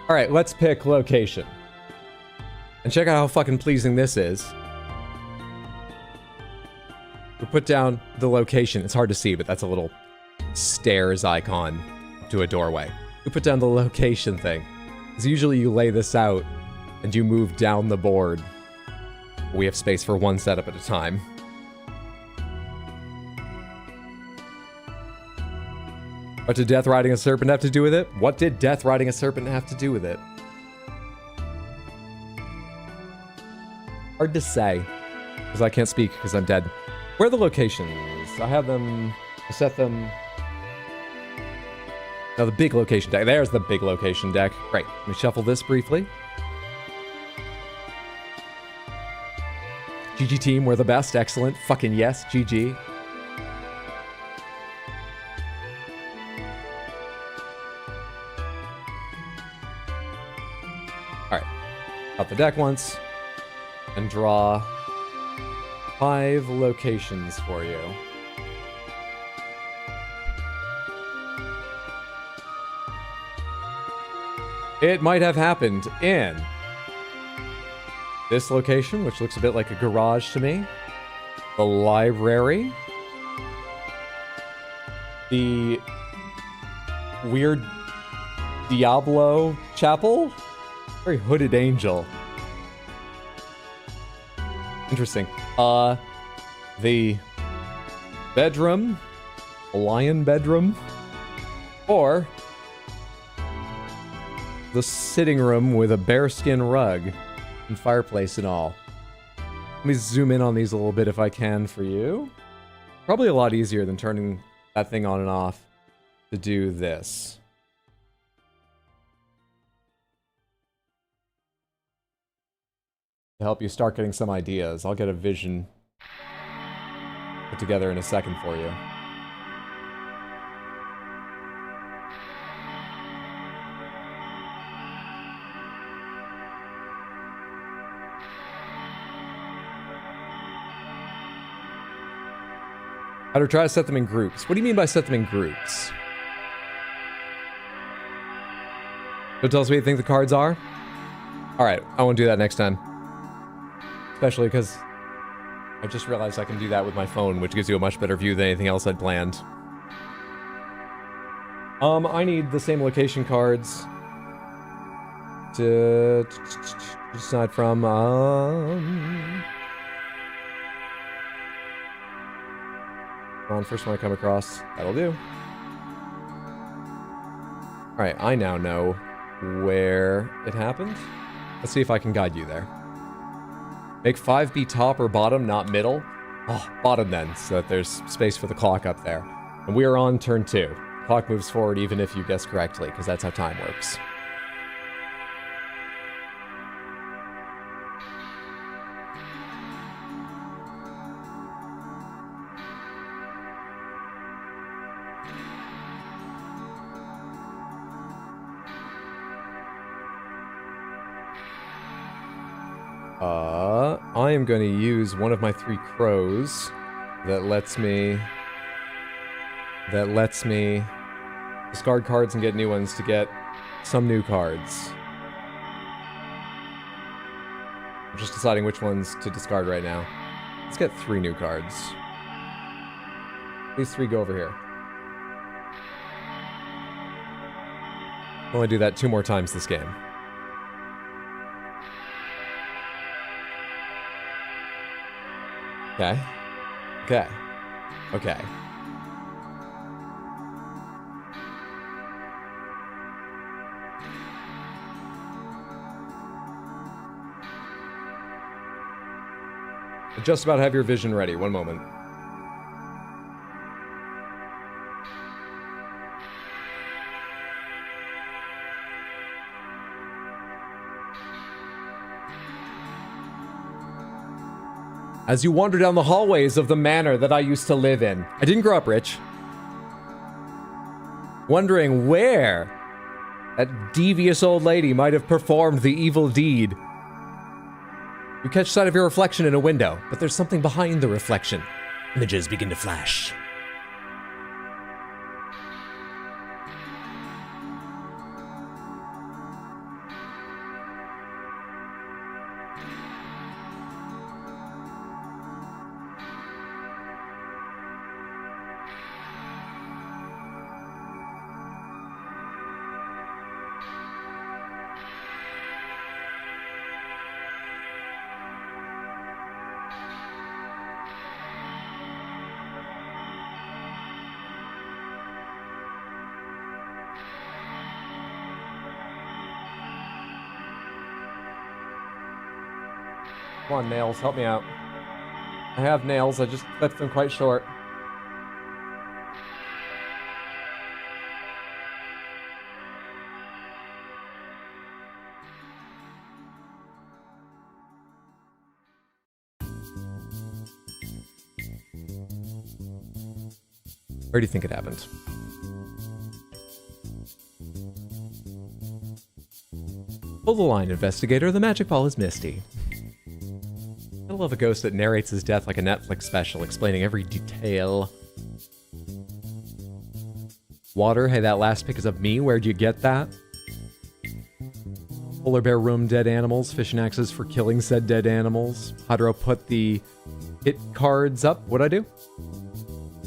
Alright, let's pick location. And check out how fucking pleasing this is. We put down the location. It's hard to see, but that's a little stairs icon to a doorway. We put down the location thing. Because usually you lay this out and you move down the board. We have space for 1 setup at a time. What did death riding a serpent have to do with it? What did death riding a serpent have to do with it? Hard to say. Because I can't speak because I'm dead. Where are the locations? I have them... I set them... Now the big location deck. There's the big location deck. Great. Let me shuffle this briefly. GG team, we're the best. Excellent. Fucking yes. GG. Alright. Out the deck once. And draw 5 locations for you. It might have happened in this location, which looks a bit like a garage to me. The library. The weird Diablo chapel. Very hooded angel. Interesting. The bedroom. A lion bedroom. Or the sitting room with a bearskin rug and fireplace and all. Let me zoom in on these a little bit if I can for you. Probably a lot easier than turning that thing on and off to do this. To help you start getting some ideas. I'll get a vision put together in a second for you. How to try to set them in groups. What do you mean by set them in groups? So tell us what you think the cards are? Alright, I won't do that next time. Especially because I just realized I can do that with my phone, which gives you a much better view than anything else I'd planned. I need the same location cards to decide from. On first one I come across. That'll do. Alright, I now know where it happened. Let's see if I can guide you there. Make 5 be top or bottom, not middle. Oh, bottom then, so that there's space for the clock up there. And we are on turn 2. Clock moves forward even if you guess correctly, because that's how time works. I am going to use one of my 3 crows that lets me discard cards and get new ones to get some new cards. I'm just deciding which ones to discard right now. Let's get 3 new cards. These 3 go over here. I'll only do that 2 more times this game. Okay. Okay. Okay. I just about have your vision ready. One moment. As you wander down the hallways of the manor that I used to live in. I didn't grow up rich. Wondering where that devious old lady might have performed the evil deed. You catch sight of your reflection in a window, but there's something behind the reflection. Images begin to flash. Come on, nails, help me out. I have nails, I just clipped them quite short. Where do you think it happened? Pull the line, investigator. The magic ball is misty. I love a ghost that narrates his death like a Netflix special, explaining every detail. Water, hey, that last pick is of me. Where'd you get that? Polar bear room, dead animals. Fishing axes for killing said dead animals. Hydro put the hit cards up. What'd I do?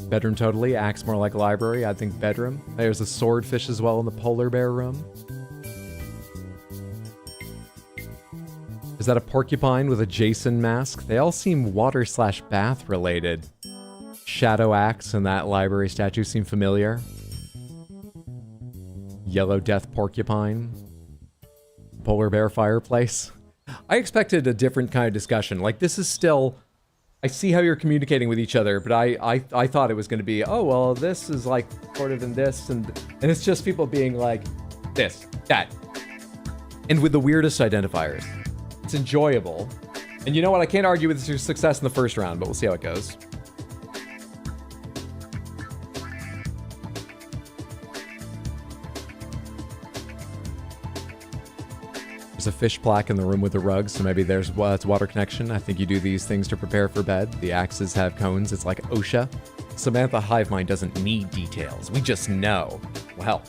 Bedroom totally. Axe more like library. I think bedroom. There's a swordfish as well in the polar bear room. Is that a porcupine with a Jason mask? They all seem water/bath related. Shadow axe and that library statue seem familiar. Yellow death porcupine. Polar bear fireplace. I expected a different kind of discussion. Like, this is still... I see how you're communicating with each other, but I thought it was going to be, oh, well, this is like sort of in this, and it's just people being like, this, that. And with the weirdest identifiers. It's enjoyable. And you know what? I can't argue with your success in the first round, but we'll see how it goes. There's a fish plaque in the room with the rug, so maybe there's it's water connection. I think you do these things to prepare for bed. The axes have cones. It's like OSHA. Samantha Hivemind doesn't need details. We just know. Well,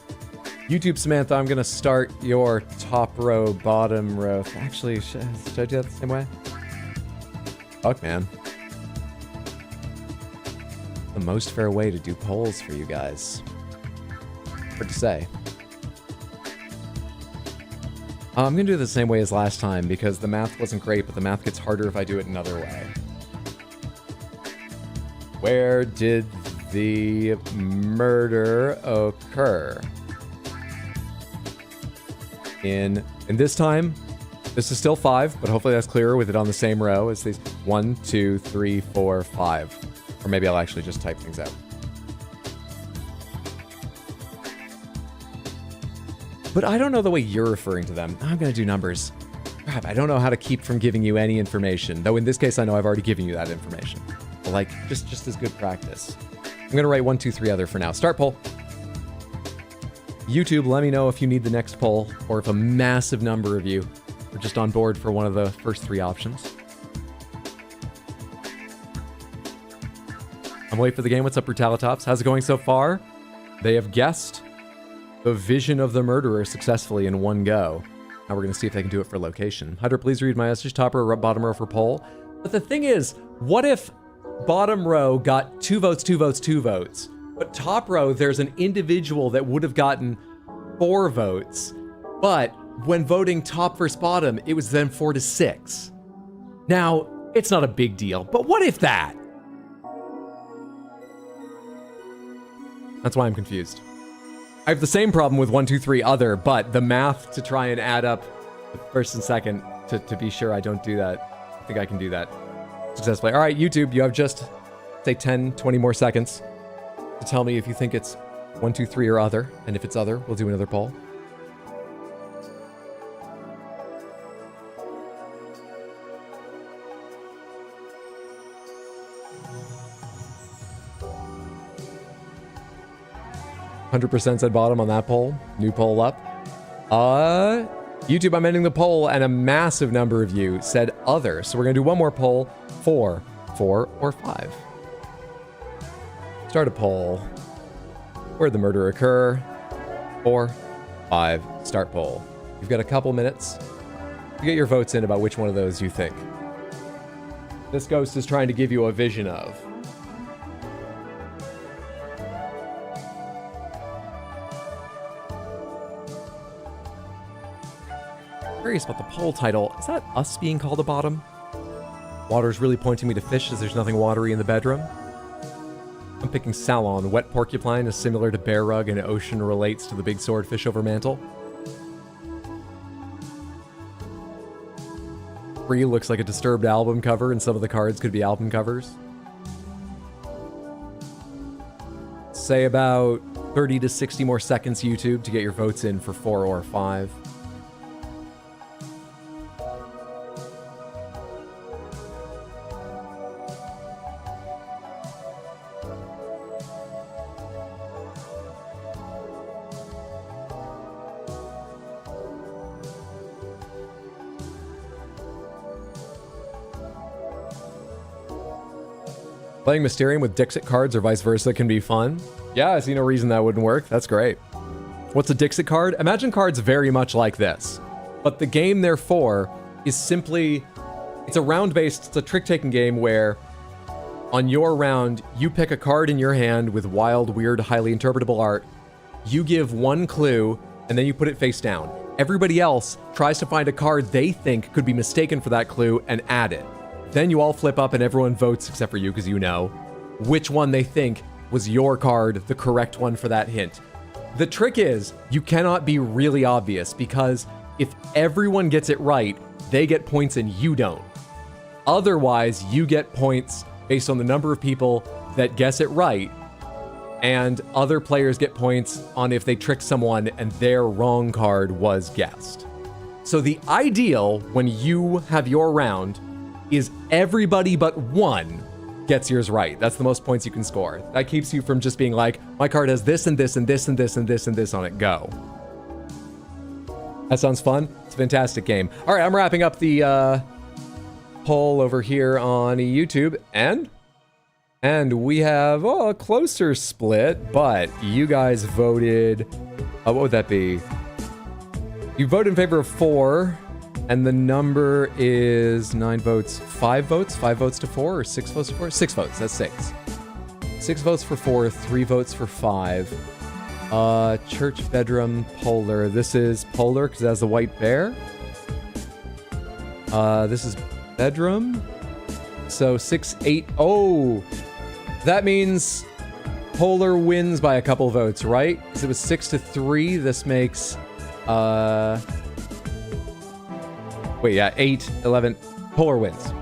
YouTube Samantha, I'm going to start your top row, bottom row. Actually, should I do that the same way? Fuck, man. The most fair way to do polls for you guys. Hard to say. I'm going to do it the same way as last time because the math wasn't great, but the math gets harder if I do it another way. Where did the murder occur? And this time, this is still 5, but hopefully that's clearer with it on the same row as these 1, 2, 3, 4, 5. Or maybe I'll actually just type things out. But I don't know the way you're referring to them. I'm going to do numbers. Crap, I don't know how to keep from giving you any information. Though in this case, I know I've already given you that information. But like, just as good practice. I'm going to write 1, 2, 3 other for now. Start poll. YouTube, let me know if you need the next poll, or if a massive number of you we're just on board for one of the first 3 options. I'm waiting for the game. What's up, Brutalitops? How's it going so far? They have guessed the vision of the murderer successfully in one go. Now we're going to see if they can do it for location. Hunter, please read my message. Top row, bottom row for poll. But the thing is, what if bottom row got 2 votes, 2 votes, 2 votes? But top row, there's an individual that would have gotten 4 votes. But when voting top versus bottom, it was then 4 to 6. Now, it's not a big deal, but what if that? That's why I'm confused. I have the same problem with 1, 2, 3 other, but the math to try and add up the first and second to be sure I don't do that. I think I can do that successfully. All right, YouTube, you have just, say, 10, 20 more seconds to tell me if you think it's 1, 2, 3 or other. And if it's other, we'll do another poll. %, said bottom on that poll. New poll up. YouTube, I'm ending the poll, and a massive number of you said other. So we're going to do one more poll. 4, or 5. Start a poll. Where'd the murder occur? 4, 5. Start poll. You've got a couple minutes to get your votes in about which one of those you think this ghost is trying to give you a vision of. Curious about the poll title. Is that us being called a bottom? Water's really pointing me to fish as there's nothing watery in the bedroom. I'm picking Salon. Wet porcupine is similar to bear rug and ocean relates to the big swordfish over mantle. Free looks like a disturbed album cover and some of the cards could be album covers. Say about 30 to 60 more seconds, YouTube, to get your votes in for 4 or 5. Playing Mysterium with Dixit cards or vice versa can be fun. Yeah, I see no reason that wouldn't work. That's great. What's a Dixit card? Imagine cards very much like this. But the game, therefore, is simply... It's a round-based, it's a trick-taking game where on your round, you pick a card in your hand with wild, weird, highly interpretable art. You give one clue, and then you put it face down. Everybody else tries to find a card they think could be mistaken for that clue and add it. Then you all flip up and everyone votes, except for you, because you know, which one they think was your card, the correct one for that hint. The trick is, you cannot be really obvious, because if everyone gets it right, they get points and you don't. Otherwise, you get points based on the number of people that guess it right, and other players get points on if they tricked someone and their wrong card was guessed. So the ideal, when you have your round, is everybody but one gets yours right. That's the most points you can score. That keeps you from just being like, my card has this and this and this and this and this and this on it, go. That sounds fun. It's a fantastic game. All right, I'm wrapping up the poll over here on YouTube, and we have a closer split, but you guys voted, what would that be? You voted in favor of 4, and the number is 9 votes, 5 votes? 5 votes to 4 or 6 votes to 4? 6 votes, that's 6. 6 votes for 4, 3 votes for 5. Church bedroom polar. This is polar because it has the white bear. This is bedroom. So 6, 8. Oh, that means polar wins by a couple votes, right? Because it was 6 to 3. This makes, wait, yeah, 8, 11. Polar wins.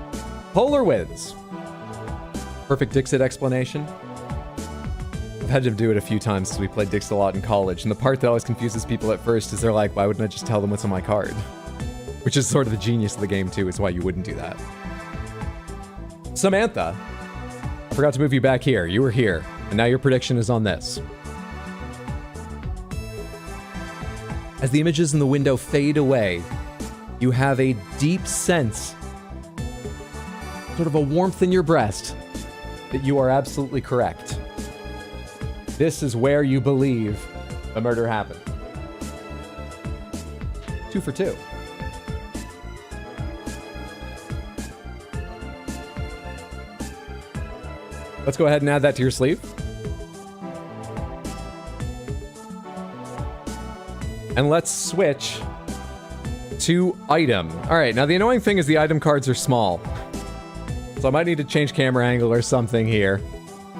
Polar wins. Perfect Dixit explanation. I've had to do it a few times since we played Dixit a lot in college, and the part that always confuses people at first is they're like, why wouldn't I just tell them what's on my card? Which is sort of the genius of the game, too, is why you wouldn't do that. Samantha, I forgot to move you back here. You were here, and now your prediction is on this. As the images in the window fade away, you have a deep sense, sort of a warmth in your breast, that you are absolutely correct. This is where you believe a murder happened. 2 for 2. Let's go ahead and add that to your sleeve. And let's switch to item. All right, now the annoying thing is the item cards are small. So I might need to change camera angle or something here,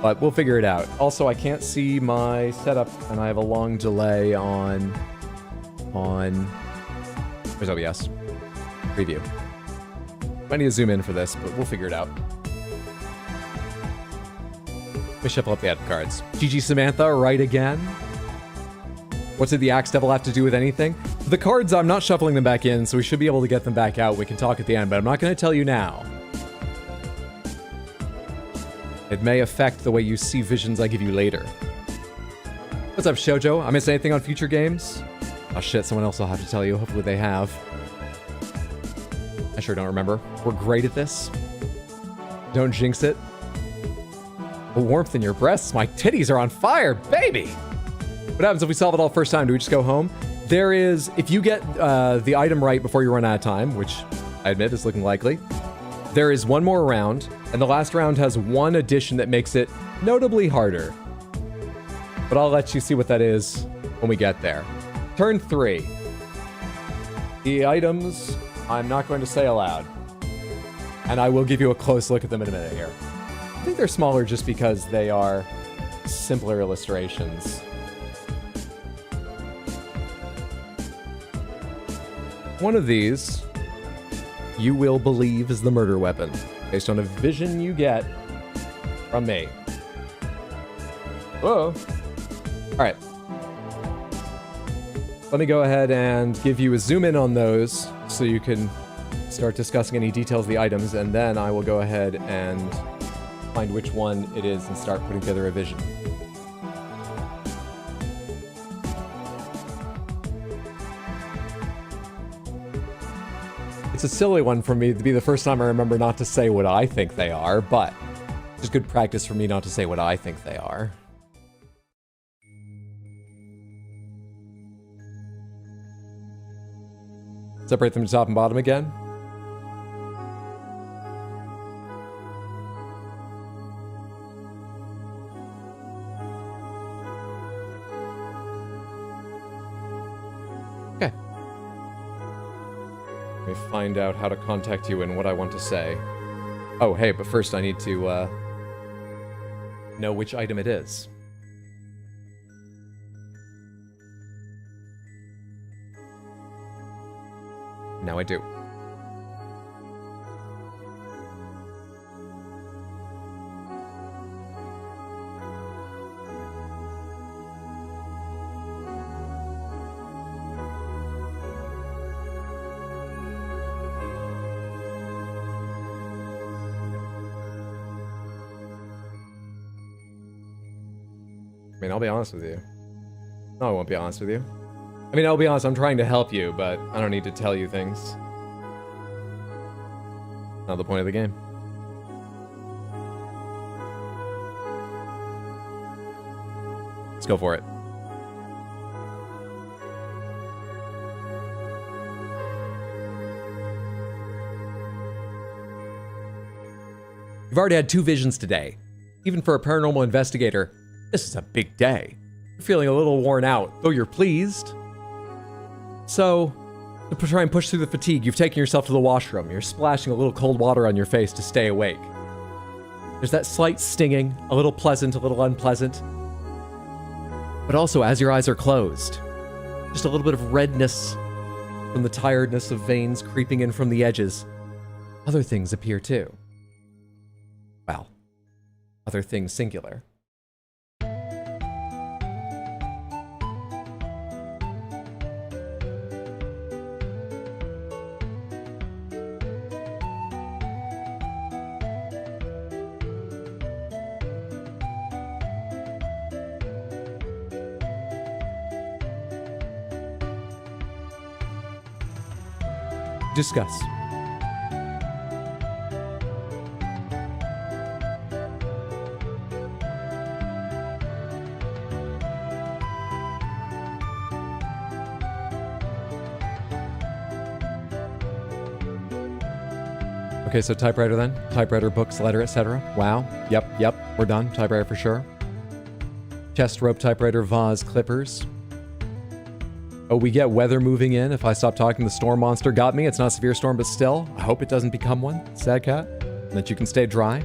but we'll figure it out. Also, I can't see my setup, and I have a long delay on where's OBS? Preview. I need to zoom in for this, but we'll figure it out. Let me shuffle up the item cards. GG Samantha, right again. What did the Axe Devil have to do with anything? The cards, I'm not shuffling them back in, so we should be able to get them back out. We can talk at the end, but I'm not going to tell you now. It may affect the way you see visions I give you later. What's up, Shoujo? I missed anything on future games? Oh shit, someone else will have to tell you. Hopefully they have. I sure don't remember. We're great at this. Don't jinx it. The warmth in your breasts. My titties are on fire, baby! What happens if we solve it all first time? Do we just go home? There is, if you get the item right before you run out of time, which I admit is looking likely, there is one more round, and the last round has one addition that makes it notably harder. But I'll let you see what that is when we get there. Turn 3. The items I'm not going to say aloud. And I will give you a close look at them in a minute here. I think they're smaller just because they are simpler illustrations. One of these you will believe is the murder weapon, based on a vision you get from me. Whoa. All right. Let me go ahead and give you a zoom in on those so you can start discussing any details of the items, and then I will go ahead and find which one it is and start putting together a vision. It's a silly one for me to be the first time I remember not to say what I think they are, but it's just good practice for me not to say what I think they are. Separate them to top and bottom again. Okay. Let me find out how to contact you and what I want to say. Oh, hey, but first I need to know which item it is. Now I do. I mean, I'll be honest with you. No, I won't be honest with you. I mean, I'll be honest, I'm trying to help you, but I don't need to tell you things. Not the point of the game. Let's go for it. You've already had 2 visions today. Even for a paranormal investigator, this is a big day. You're feeling a little worn out, though you're pleased. So, to try and push through the fatigue, you've taken yourself to the washroom. You're splashing a little cold water on your face to stay awake. There's that slight stinging, a little pleasant, a little unpleasant. But also, as your eyes are closed, just a little bit of redness from the tiredness of veins creeping in from the edges. Other things appear too. Well, other things singular. Discuss. Okay, so typewriter then. Typewriter, books, letter, etc. Wow. Yep. We're done. Typewriter for sure. Chest, rope, typewriter, vase, clippers. Oh, we get weather moving in. If I stop talking, the storm monster got me. It's not a severe storm, but still. I hope it doesn't become one. Sad cat. And that you can stay dry.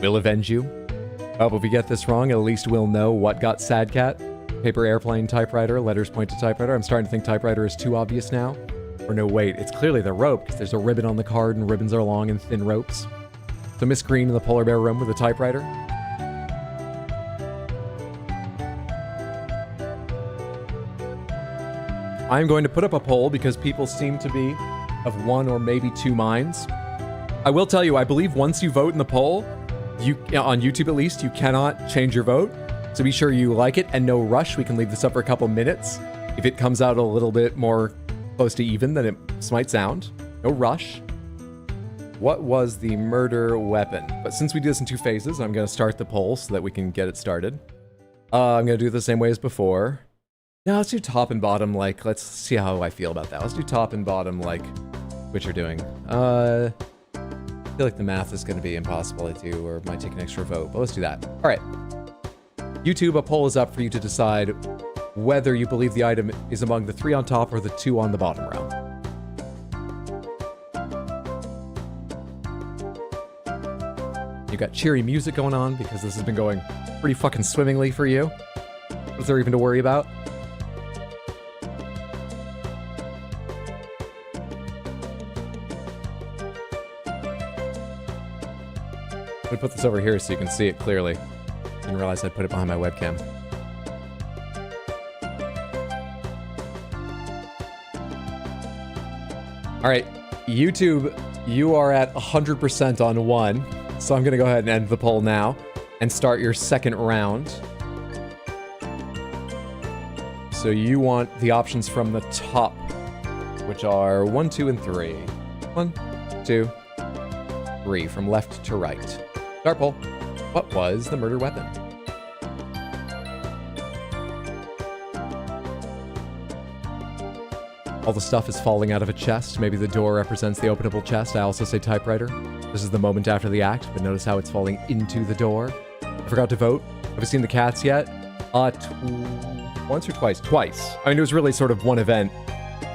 We'll avenge you. Oh, but if we get this wrong, at least we'll know what got sad cat. Paper, airplane, typewriter. Letters point to typewriter. I'm starting to think typewriter is too obvious now. Or no, wait. It's clearly the rope, because there's a ribbon on the card, and ribbons are long and thin ropes. So Miss Green in the polar bear room with a typewriter. I'm going to put up a poll because people seem to be of one or maybe two minds. I will tell you, I believe once you vote in the poll, on YouTube at least, you cannot change your vote. So be sure you like it and no rush. We can leave this up for a couple minutes. If it comes out a little bit more close to even than it might sound, no rush. What was the murder weapon? But since we do this in two phases, I'm going to start the poll so that we can get it started. I'm going to do it the same way as before. No, let's do top and bottom, like, let's see how I feel about that. Let's do top and bottom, like, what you're doing. I feel like the math is going to be impossible to do, or might take an extra vote, but let's do that. All right. YouTube, a poll is up for you to decide whether you believe the item is among the 3 on top or the 2 on the bottom row. You got cheery music going on because this has been going pretty fucking swimmingly for you. What is there even to worry about? I'm gonna put this over here so you can see it clearly. Didn't realize I'd put it behind my webcam. All right, YouTube, you are at 100% on 1. So I'm gonna go ahead and end the poll now and start your second round. So you want the options from the top, which are 1, 2, and 3. 1, 2, 3, from left to right. Start poll. What was the murder weapon? All the stuff is falling out of a chest. Maybe the door represents the openable chest. I also say typewriter. This is the moment after the act, but notice how it's falling into the door. I forgot to vote. Have you seen the cats yet? Once or twice? Twice. I mean, it was really sort of one event,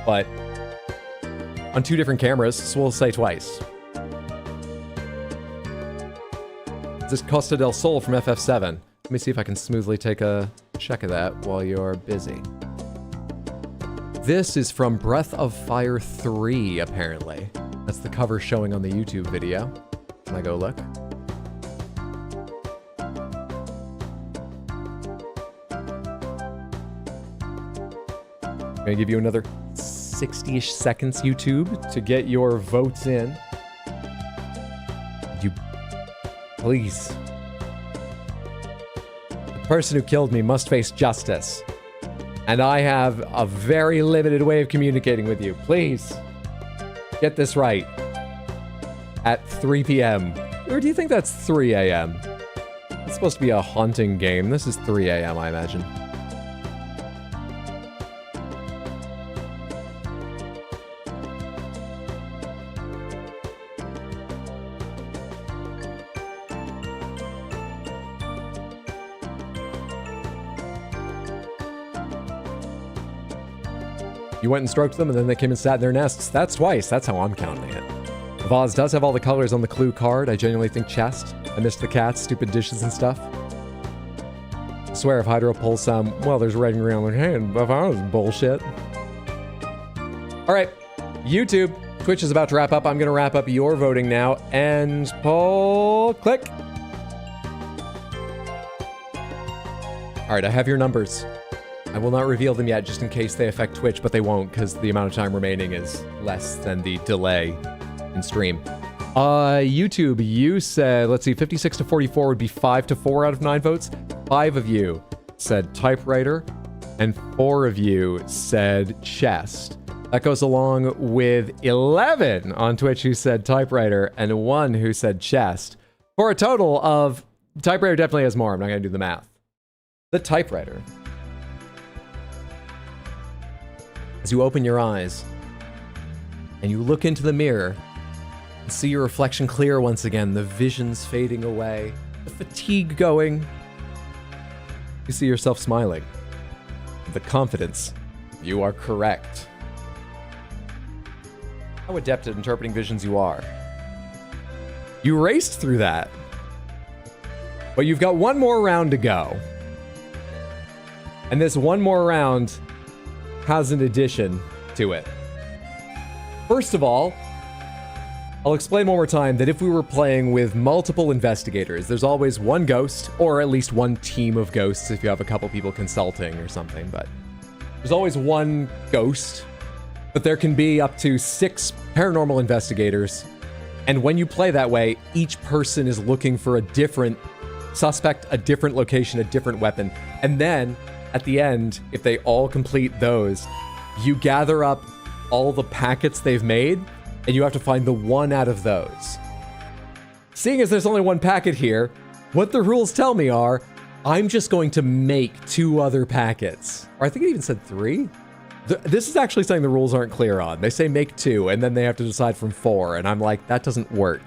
but on 2 different cameras, so we'll say twice. This is Costa del Sol from FF7. Let me see if I can smoothly take a check of that while you're busy. This is from Breath of Fire 3, apparently. That's the cover showing on the YouTube video. Can I go look? I'm gonna give you another 60-ish seconds, YouTube, to get your votes in. Please. The person who killed me must face justice. And I have a very limited way of communicating with you. Please. Get this right. At 3 p.m. Or do you think that's 3 a.m.? It's supposed to be a haunting game. This is 3 a.m., I imagine. You went and stroked them, and then they came and sat in their nests. That's twice. That's how I'm counting it. The vase does have all the colors on the clue card. I genuinely think chest. I missed the cats, stupid dishes and stuff. I swear if Hydro pulls some, well, there's red and green on their hand, but that was bullshit. All right, YouTube. Twitch is about to wrap up. I'm going to wrap up your voting now. And poll, click. All right, I have your numbers. I will not reveal them yet, just in case they affect Twitch, but they won't, because the amount of time remaining is less than the delay in stream. YouTube, you said, let's see, 56 to 44 would be 5 to 4 out of 9 votes. 5 of you said typewriter, and 4 of you said chest. That goes along with 11 on Twitch who said typewriter and 1 who said chest. For a total of... Typewriter definitely has more. I'm not going to do the math. The typewriter. As you open your eyes and you look into the mirror and see your reflection clear once again, the vision's fading away, the fatigue going, you see yourself smiling. The confidence. You are correct. How adept at interpreting visions you are. You raced through that. But you've got one more round to go. And this one more round has an addition to it. First of all, I'll explain one more time that if we were playing with multiple investigators, there's always one ghost, or at least one team of ghosts if you have a couple people consulting or something, but there's always one ghost, but there can be up to 6 paranormal investigators, and when you play that way, each person is looking for a different suspect, a different location, a different weapon, and then at the end, if they all complete those, you gather up all the packets they've made, and you have to find the one out of those. Seeing as there's only one packet here, what the rules tell me are, I'm just going to make 2 other packets. Or I think it even said 3? This is actually something the rules aren't clear on. They say make 2, and then they have to decide from 4, and I'm like, that doesn't work.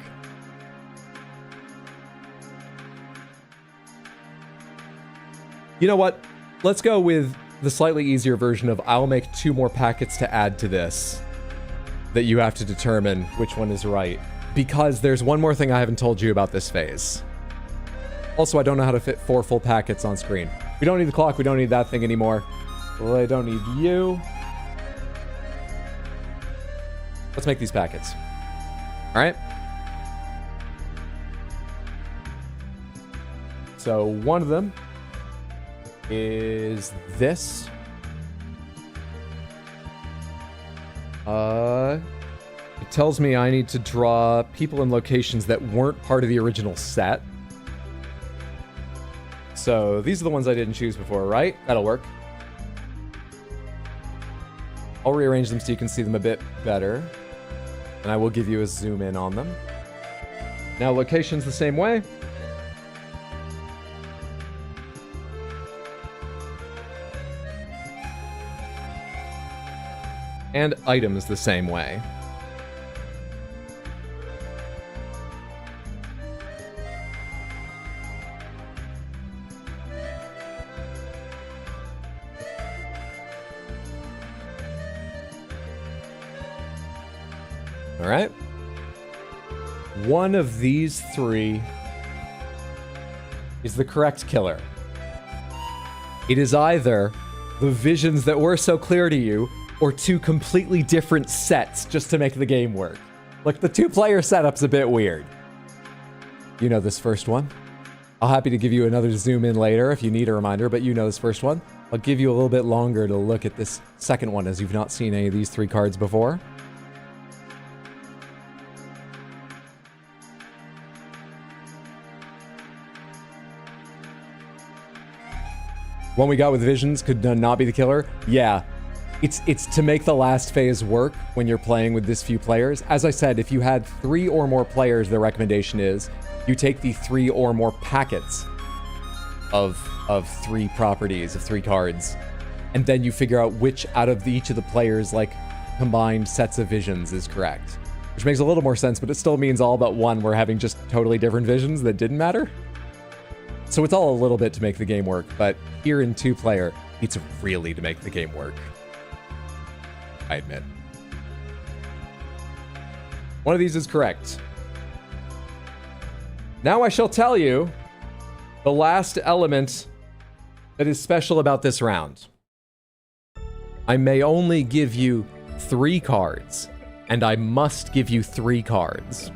You know what? Let's go with the slightly easier version of I'll make 2 more packets to add to this that you have to determine which one is right. Because there's one more thing I haven't told you about this phase. Also, I don't know how to fit 4 full packets on screen. We don't need the clock, we don't need that thing anymore. Well, I don't need you. Let's make these packets. Alright? So, one of them is this. It tells me I need to draw people and locations that weren't part of the original set. So these are the ones I didn't choose before, right? That'll work. I'll rearrange them so you can see them a bit better. And I will give you a zoom in on them. Now locations the same way. And items the same way. All right. One of these 3 is the correct killer. It is either the visions that were so clear to you, or 2 completely different sets just to make the game work. Like, the 2-player setup's a bit weird. You know this first one. I'll happy to give you another zoom in later if you need a reminder, but you know this first one. I'll give you a little bit longer to look at this second one as you've not seen any of these 3 cards before. One we got with visions could not be the killer. Yeah. It's to make the last phase work when you're playing with this few players. As I said, if you had 3 or more players, the recommendation is you take the 3 or more packets of 3 properties, of 3 cards, and then you figure out which out of each of the players' like combined sets of visions is correct. Which makes a little more sense, but it still means all but one we're having just totally different visions that didn't matter. So it's all a little bit to make the game work, but here in 2-player, it's really to make the game work. I admit. One of these is correct. Now I shall tell you the last element that is special about this round. I may only give you 3 cards, and I must give you 3 cards.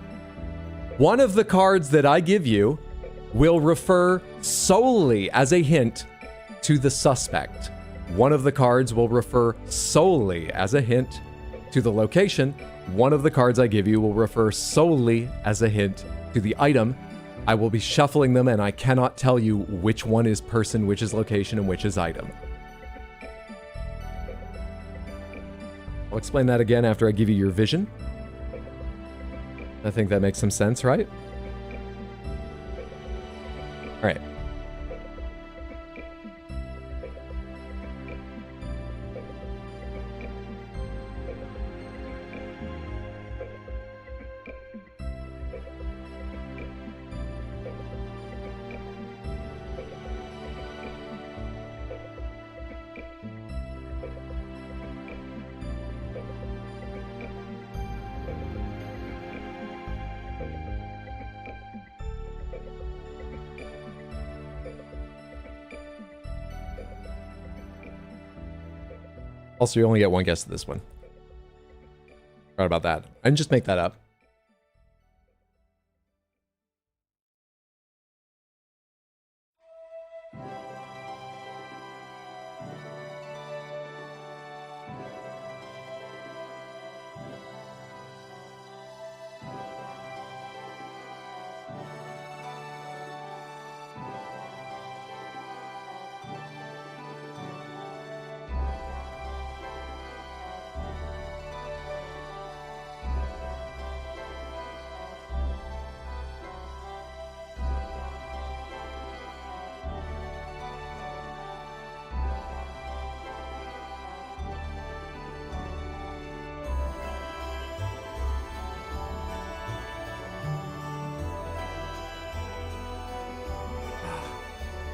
One of the cards that I give you will refer solely as a hint to the suspect. One of the cards will refer solely as a hint to the location. One of the cards I give you will refer solely as a hint to the item. I will be shuffling them, and I cannot tell you which one is person, which is location, and which is item. I'll explain that again after I give you your vision. I think that makes some sense, right? All right. Also, you only get one guess at this one. Right about that. I didn't just make that up.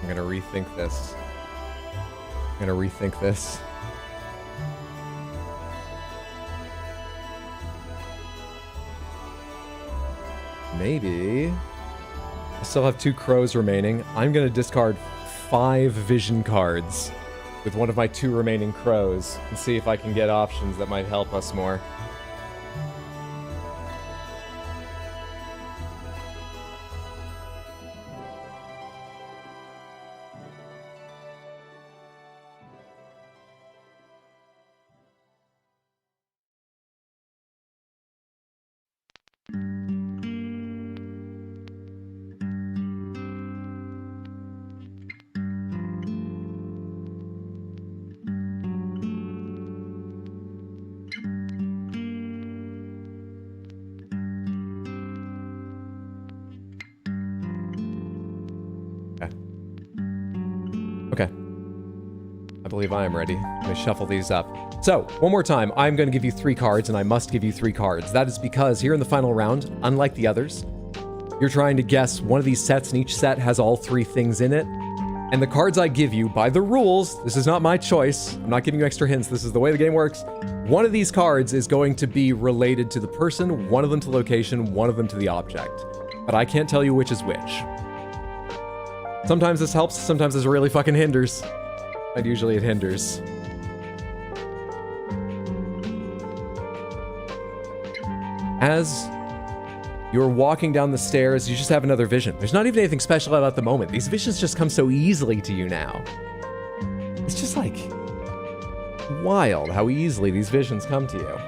I'm gonna rethink this. Maybe. I still have 2 crows remaining. I'm gonna discard 5 vision cards with one of my 2 remaining crows and see if I can get options that might help us more. Okay. I believe I am ready. Let me shuffle these up. So, one more time, I'm going to give you 3 cards, and I must give you 3 cards. That is because here in the final round, unlike the others, you're trying to guess one of these sets, and each set has all 3 things in it. And the cards I give you, by the rules, this is not my choice, I'm not giving you extra hints, this is the way the game works, one of these cards is going to be related to the person, one of them to location, one of them to the object. But I can't tell you which is which. Sometimes this helps, sometimes this really fucking hinders. And usually it hinders. As you're walking down the stairs, you just have another vision. There's not even anything special about the moment. These visions just come so easily to you now. It's just like wild how easily these visions come to you.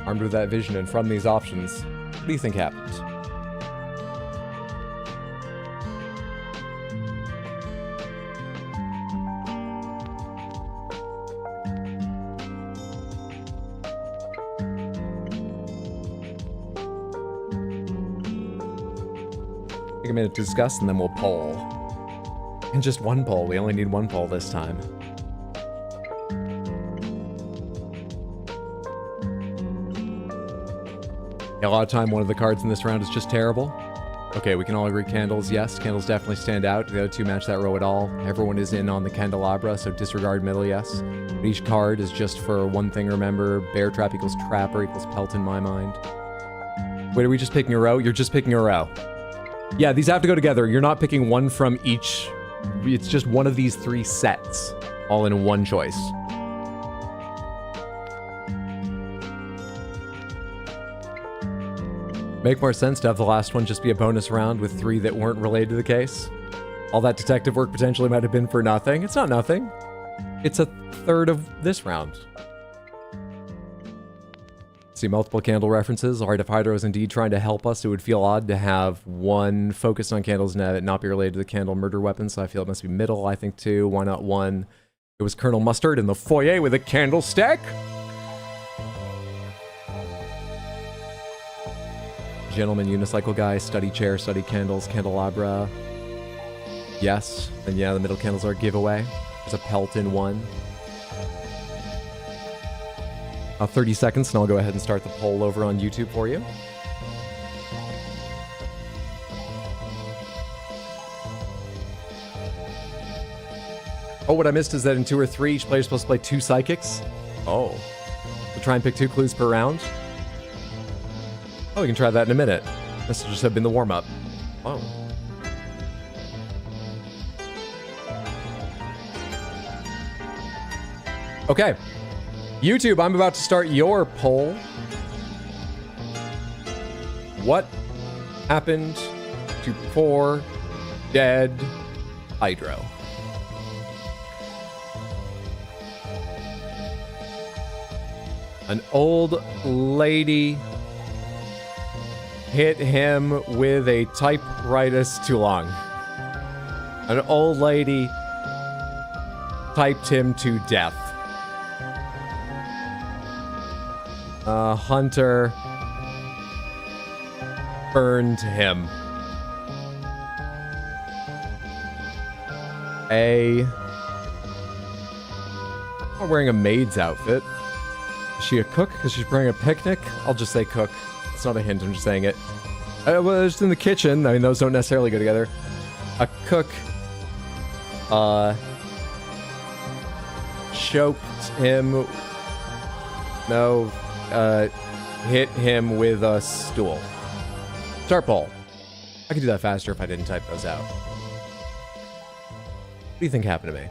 Armed with that vision and from these options, what do you think happened? Take a minute to discuss and then we'll poll. And just one poll, we only need one poll this time. A lot of time, one of the cards in this round is just terrible. Okay, we can all agree candles, yes. Candles definitely stand out. The other 2 match that row at all. Everyone is in on the candelabra, so disregard middle, yes. But each card is just for one thing, remember. Bear trap equals trapper equals pelt in my mind. Wait, are we just picking a row? You're just picking a row. Yeah, these have to go together. You're not picking one from each It's just one of these 3 sets, all in one choice. Make more sense to have the last one just be a bonus round with 3 that weren't related to the case. All that detective work potentially might have been for nothing. It's not nothing. It's a third of this round. See multiple candle references. Alright, if Hydra is indeed trying to help us, it would feel odd to have one focused on candles and not be related to the candle murder weapon, so I feel it must be middle. I think 2. Why not 1? It was Colonel Mustard in the foyer with a candlestick. Gentleman unicycle guy, study chair, study candles, candelabra. Yes, and yeah, the middle candles are a giveaway. There's a pelt in 1. 30 seconds, and I'll go ahead and start the poll over on YouTube for you. Oh, what I missed is that in 2 or 3, each player is supposed to play 2 psychics. Oh. We'll try and pick 2 clues per round. Oh, we can try that in a minute. This will just have been the warm-up. Oh. Okay. YouTube, I'm about to start your poll. What happened to poor, dead Hydro? An old lady hit him with a typewriter's too long. An old lady typed him to death. A hunter burned him. I'm wearing a maid's outfit. Is she a cook because she's bringing a picnic? I'll just say cook. It's not a hint, I'm just saying it. Well, it's in the kitchen. I mean, those don't necessarily go together. A cook, choked him. No, hit him with a stool. Start poll. I could do that faster if I didn't type those out. What do you think happened to me?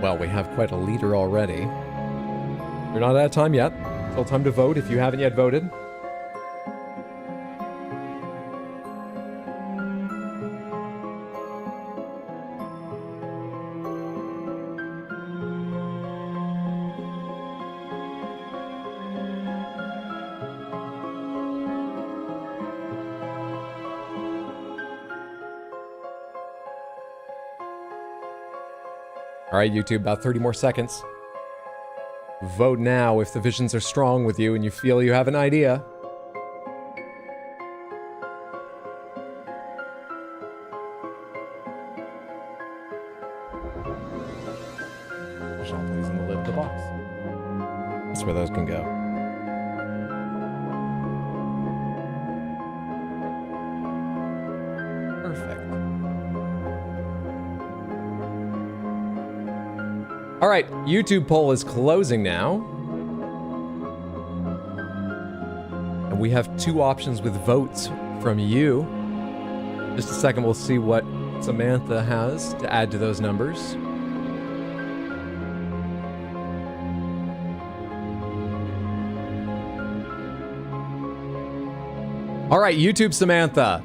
Well, we have quite a leader already. You're not out of time yet. Still time to vote if you haven't yet voted. All right, YouTube, about 30 more seconds. Vote now if the visions are strong with you and you feel you have an idea. Michelle plays in the lid of the box. That's where those can go. Perfect. All right, YouTube poll is closing now. And we have 2 options with votes from you. Just a second, we'll see what Samantha has to add to those numbers. All right, YouTube Samantha.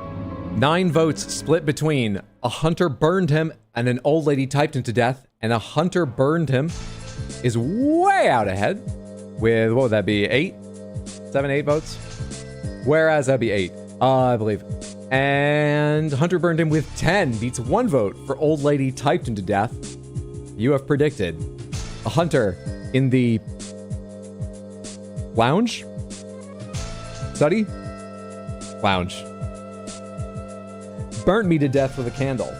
9 votes split between a hunter burned him and an old lady typed him to death, and a hunter burned him is way out ahead with, what would that be, 8? 7, 8 votes? Whereas that'd be 8, I believe. And hunter burned him with 10, beats 1 vote for old lady typed him to death. You have predicted a hunter in the lounge? Study? Lounge. Burnt me to death with a candle.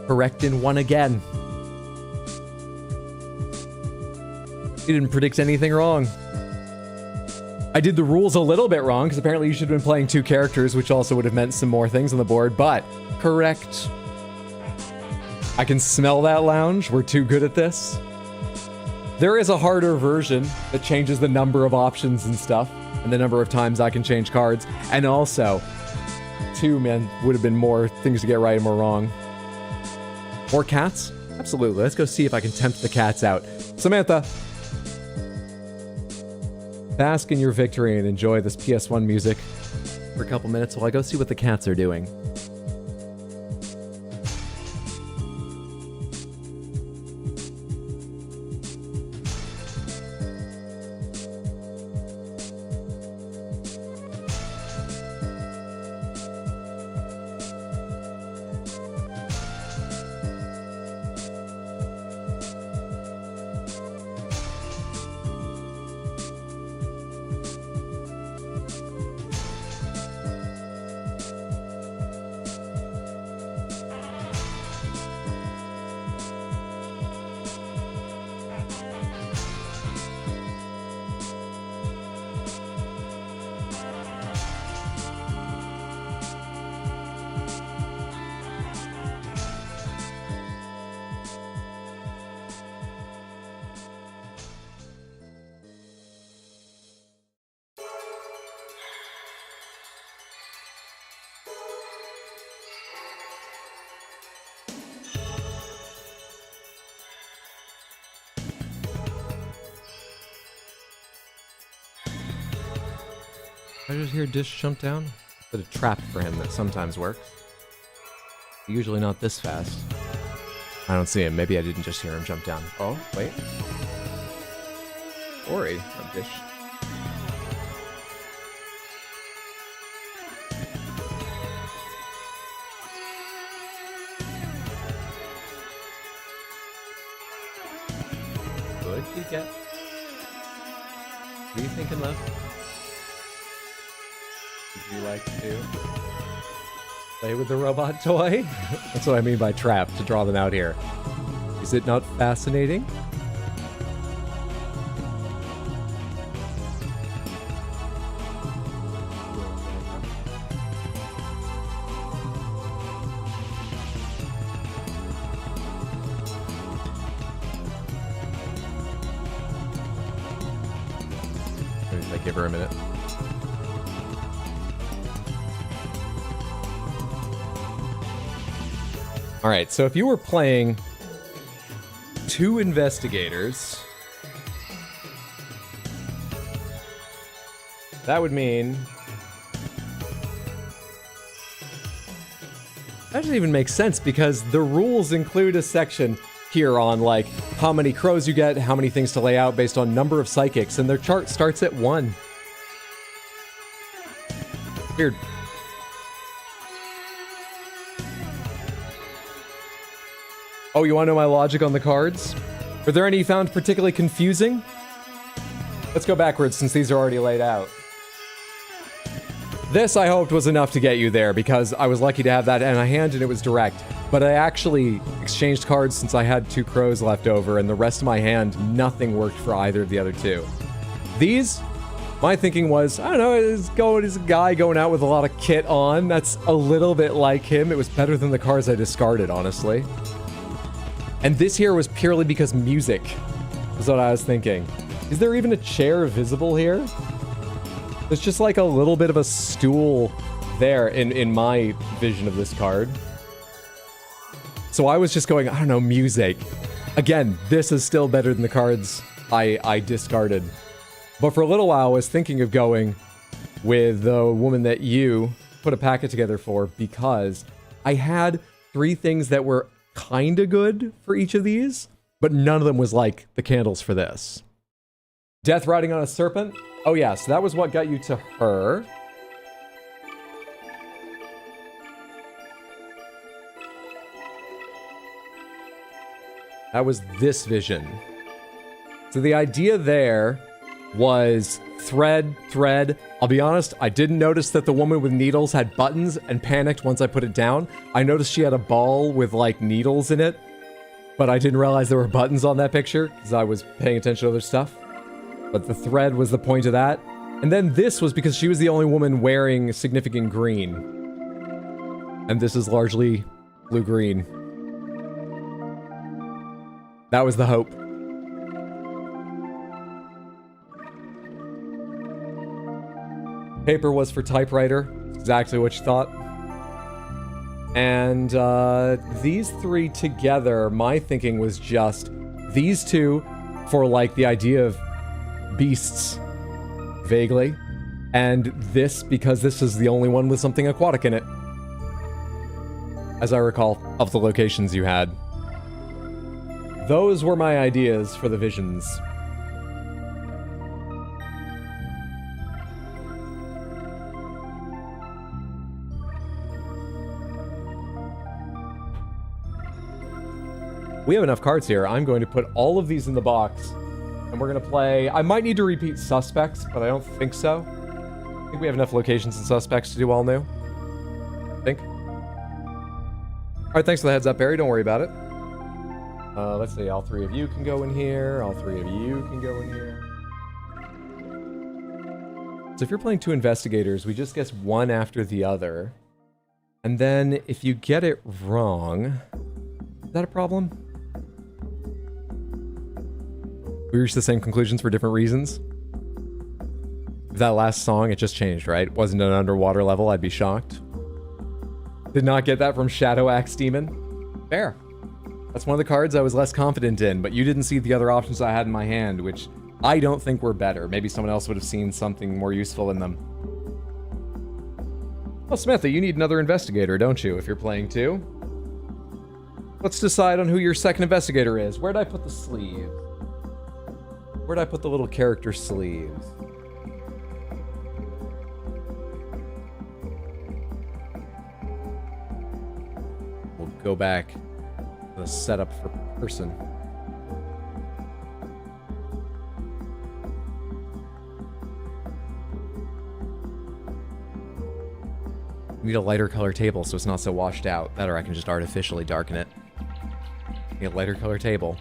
Correct in one again. You didn't predict anything wrong. I did the rules a little bit wrong, because apparently you should have been playing 2 characters, which also would have meant some more things on the board, but correct. I can smell that lounge. We're too good at this. There is a harder version that changes the number of options and stuff, and the number of times I can change cards. And also, 2, man, would have been more things to get right and more wrong. More cats? Absolutely. Let's go see if I can tempt the cats out. Samantha. Bask in your victory and enjoy this PS1 music for a couple minutes while I go see what the cats are doing. I just hear Dish jump down. Bit of trap for him that sometimes works. Usually not this fast. I don't see him. Maybe I didn't just hear him jump down. Oh, wait. Ori, not Dish. Good you get? What are you thinking, love? Would you like to play with the robot toy? That's what I mean by trap, to draw them out here. Is it not fascinating? Maybe I give her a minute. All right, so if you were playing 2 investigators, that would mean... That doesn't even make sense because the rules include a section here on like how many crows you get, how many things to lay out based on number of psychics, and their chart starts at 1. Weird. Oh, you want to know my logic on the cards? Are there any you found particularly confusing? Let's go backwards since these are already laid out. This, I hoped, was enough to get you there because I was lucky to have that in my hand and it was direct. But I actually exchanged cards since I had 2 crows left over and the rest of my hand, nothing worked for either of the other 2. These, my thinking was, I don't know, is a guy going out with a lot of kit on. That's a little bit like him. It was better than the cards I discarded, honestly. And this here was purely because music, is what I was thinking. Is there even a chair visible here? There's just like a little bit of a stool there in my vision of this card. So I was just going, I don't know, music. Again, this is still better than the cards I discarded. But for a little while, I was thinking of going with the woman that you put a packet together for because I had 3 things that were kind of good for each of these, but none of them was like the candles for this. Death riding on a serpent? Oh yeah, so that was what got you to her. That was this vision. So the idea there was thread. I'll be honest, I didn't notice that the woman with needles had buttons and panicked once I put it down. I noticed she had a ball with like needles in it, but I didn't realize there were buttons on that picture because I was paying attention to other stuff. But the thread was the point of that. And then this was because she was the only woman wearing significant green. And this is largely blue-green. That was the hope. Paper was for typewriter. Exactly what you thought. And these three together, my thinking was just these two for like the idea of beasts, vaguely. And this because this is the only one with something aquatic in it. As I recall, of the locations you had. Those were my ideas for the visions. We have enough cards here. I'm going to put all of these in the box. And we're going to play... I might need to repeat Suspects, but I don't think so. I think we have enough locations and Suspects to do all new. I think. Alright, thanks for the heads up, Barry. Don't worry about it. Let's see. All three of you can go in here. All three of you can go in here. So if you're playing two investigators, we just guess one after the other. And then if you get it wrong... Is that a problem? We reached the same conclusions for different reasons. If that last song, it just changed, right? Wasn't an underwater level, I'd be shocked. Did not get that from Shadow Axe Demon. Fair. That's one of the cards I was less confident in, but you didn't see the other options I had in my hand, which I don't think were better. Maybe someone else would have seen something more useful in them. Well, Smithy, you need another investigator, don't you, if you're playing two? Let's decide on who your second investigator is. Where'd I put the sleeve? Where'd I put the little character sleeves? We'll go back to the setup for person. We need a lighter color table so it's not so washed out. That or I can just artificially darken it. Need a lighter color table.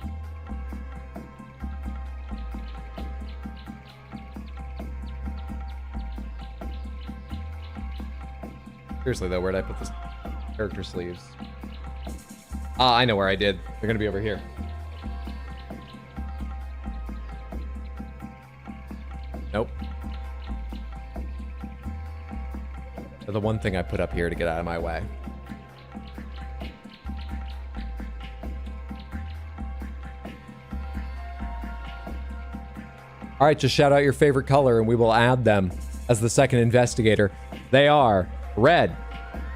Seriously though, where'd I put this character sleeves? Ah, I know where I did. They're gonna be over here. Nope. They're the one thing I put up here to get out of my way. Alright, just shout out your favorite color and we will add them as the second investigator. They are red,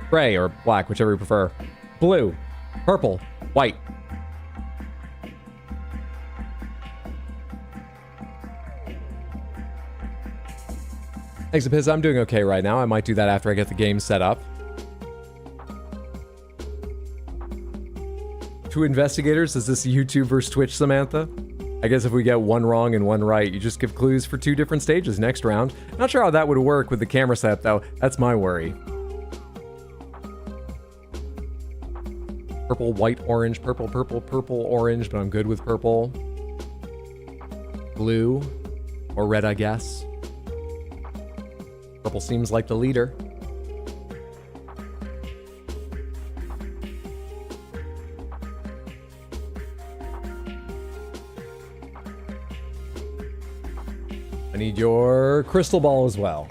gray, or black, whichever you prefer, blue, purple, white. Thanks, Piz. I'm doing okay right now. I might do that after I get the game set up. Two investigators? Is this YouTube versus Twitch, Samantha? I guess if we get one wrong and one right, you just give clues for two different stages next round. Not sure how that would work with the camera setup, though. That's my worry. Purple, white, orange, purple, purple, purple, orange, but I'm good with purple. Blue, or red, I guess. Purple seems like the leader. I need your crystal ball as well.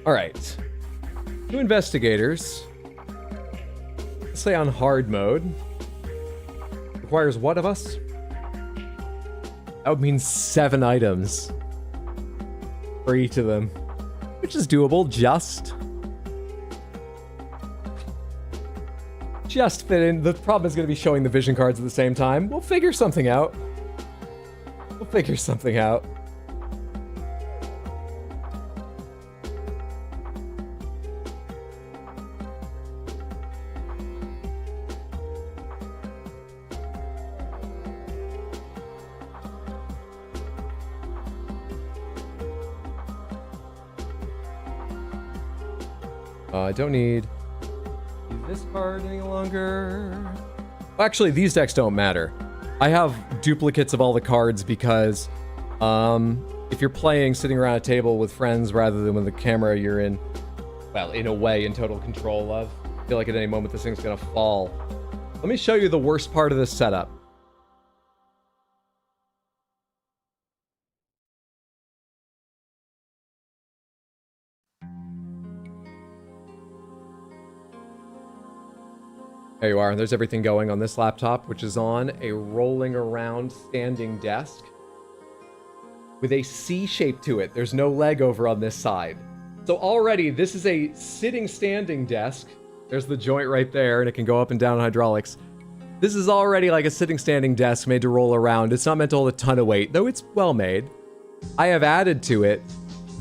All right. Two investigators. Let's say on hard mode. Requires what of us? That would mean 7 items for each of them, which is doable. Just fit in. The problem is going to be showing the vision cards at the same time. We'll figure something out. We'll figure something out. I don't need this card any longer. Actually, these decks don't matter. I have duplicates of all the cards because if you're playing sitting around a table with friends rather than with the camera you're in, well, in a way, in total control of. I feel like at any moment this thing's gonna fall. Let me show you the worst part of this setup. There you are. There's everything going on this laptop, which is on a rolling around standing desk with a C shape to it. There's no leg over on this side. So already this is a sitting standing desk. There's the joint right there, and it can go up and down hydraulics. This is already like a sitting standing desk made to roll around. It's not meant to hold a ton of weight, though it's well made. I have added to it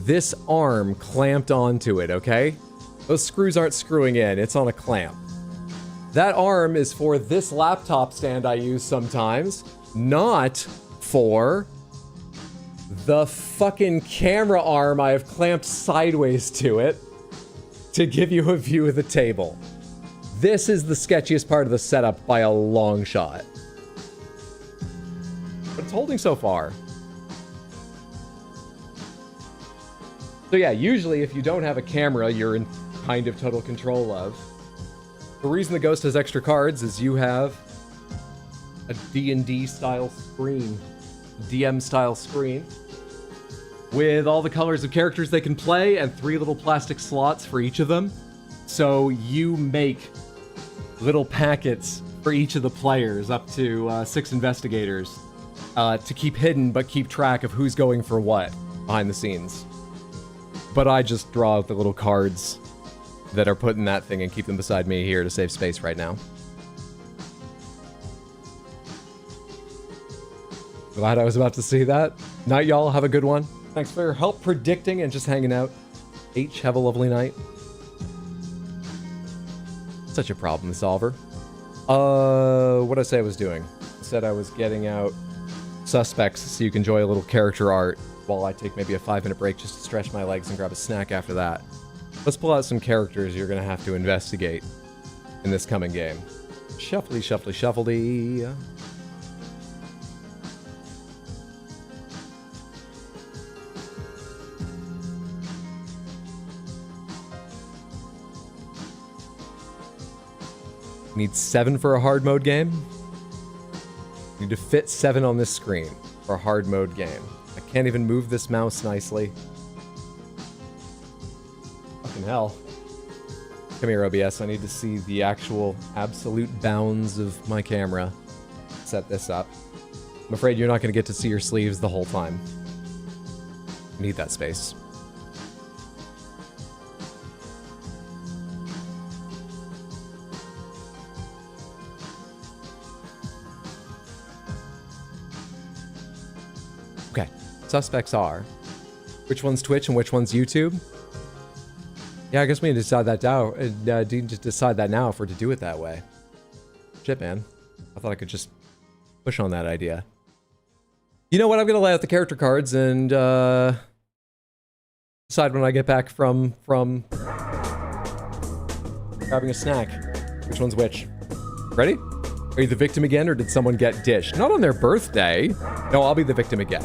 this arm clamped onto it, okay? Those screws aren't screwing in, it's on a clamp. That arm is for this laptop stand I use sometimes, not for the fucking camera arm I have clamped sideways to it to give you a view of the table. This is the sketchiest part of the setup by a long shot. But it's holding so far. So yeah, usually if you don't have a camera you're in kind of total control of. The reason the Ghost has extra cards is you have a D&D style screen, DM style screen, with all the colors of characters they can play and 3 little plastic slots for each of them. So you make little packets for each of the players, up to 6 investigators, to keep hidden but keep track of who's going for what behind the scenes. But I just draw out the little cards that are put in that thing and keep them beside me here to save space right now. Glad I was about to see that. Night, y'all. Have a good one. Thanks for your help predicting and just hanging out. H, have a lovely night. Such a problem solver. What did I say I was doing? I said I was getting out suspects so you can enjoy a little character art while I take maybe a 5-minute break just to stretch my legs and grab a snack after that. Let's pull out some characters you're going to have to investigate in this coming game. Shuffly, shuffly, shuffly. Need 7 for a hard mode game. Need to fit 7 on this screen for a hard mode game. I can't even move this mouse nicely. Fucking hell. Come here, OBS. I need to see the actual absolute bounds of my camera. Set this up. I'm afraid you're not going to get to see your sleeves the whole time. I need that space. Okay, suspects are which one's Twitch and which one's YouTube. Yeah, I guess we need to decide that now. Decide that now if we're to do it that way. Shit, man. I thought I could just push on that idea. You know what? I'm gonna lay out the character cards and decide when I get back from grabbing a snack which one's which. Ready? Are you the victim again, or did someone get dished? Not on their birthday. No, I'll be the victim again.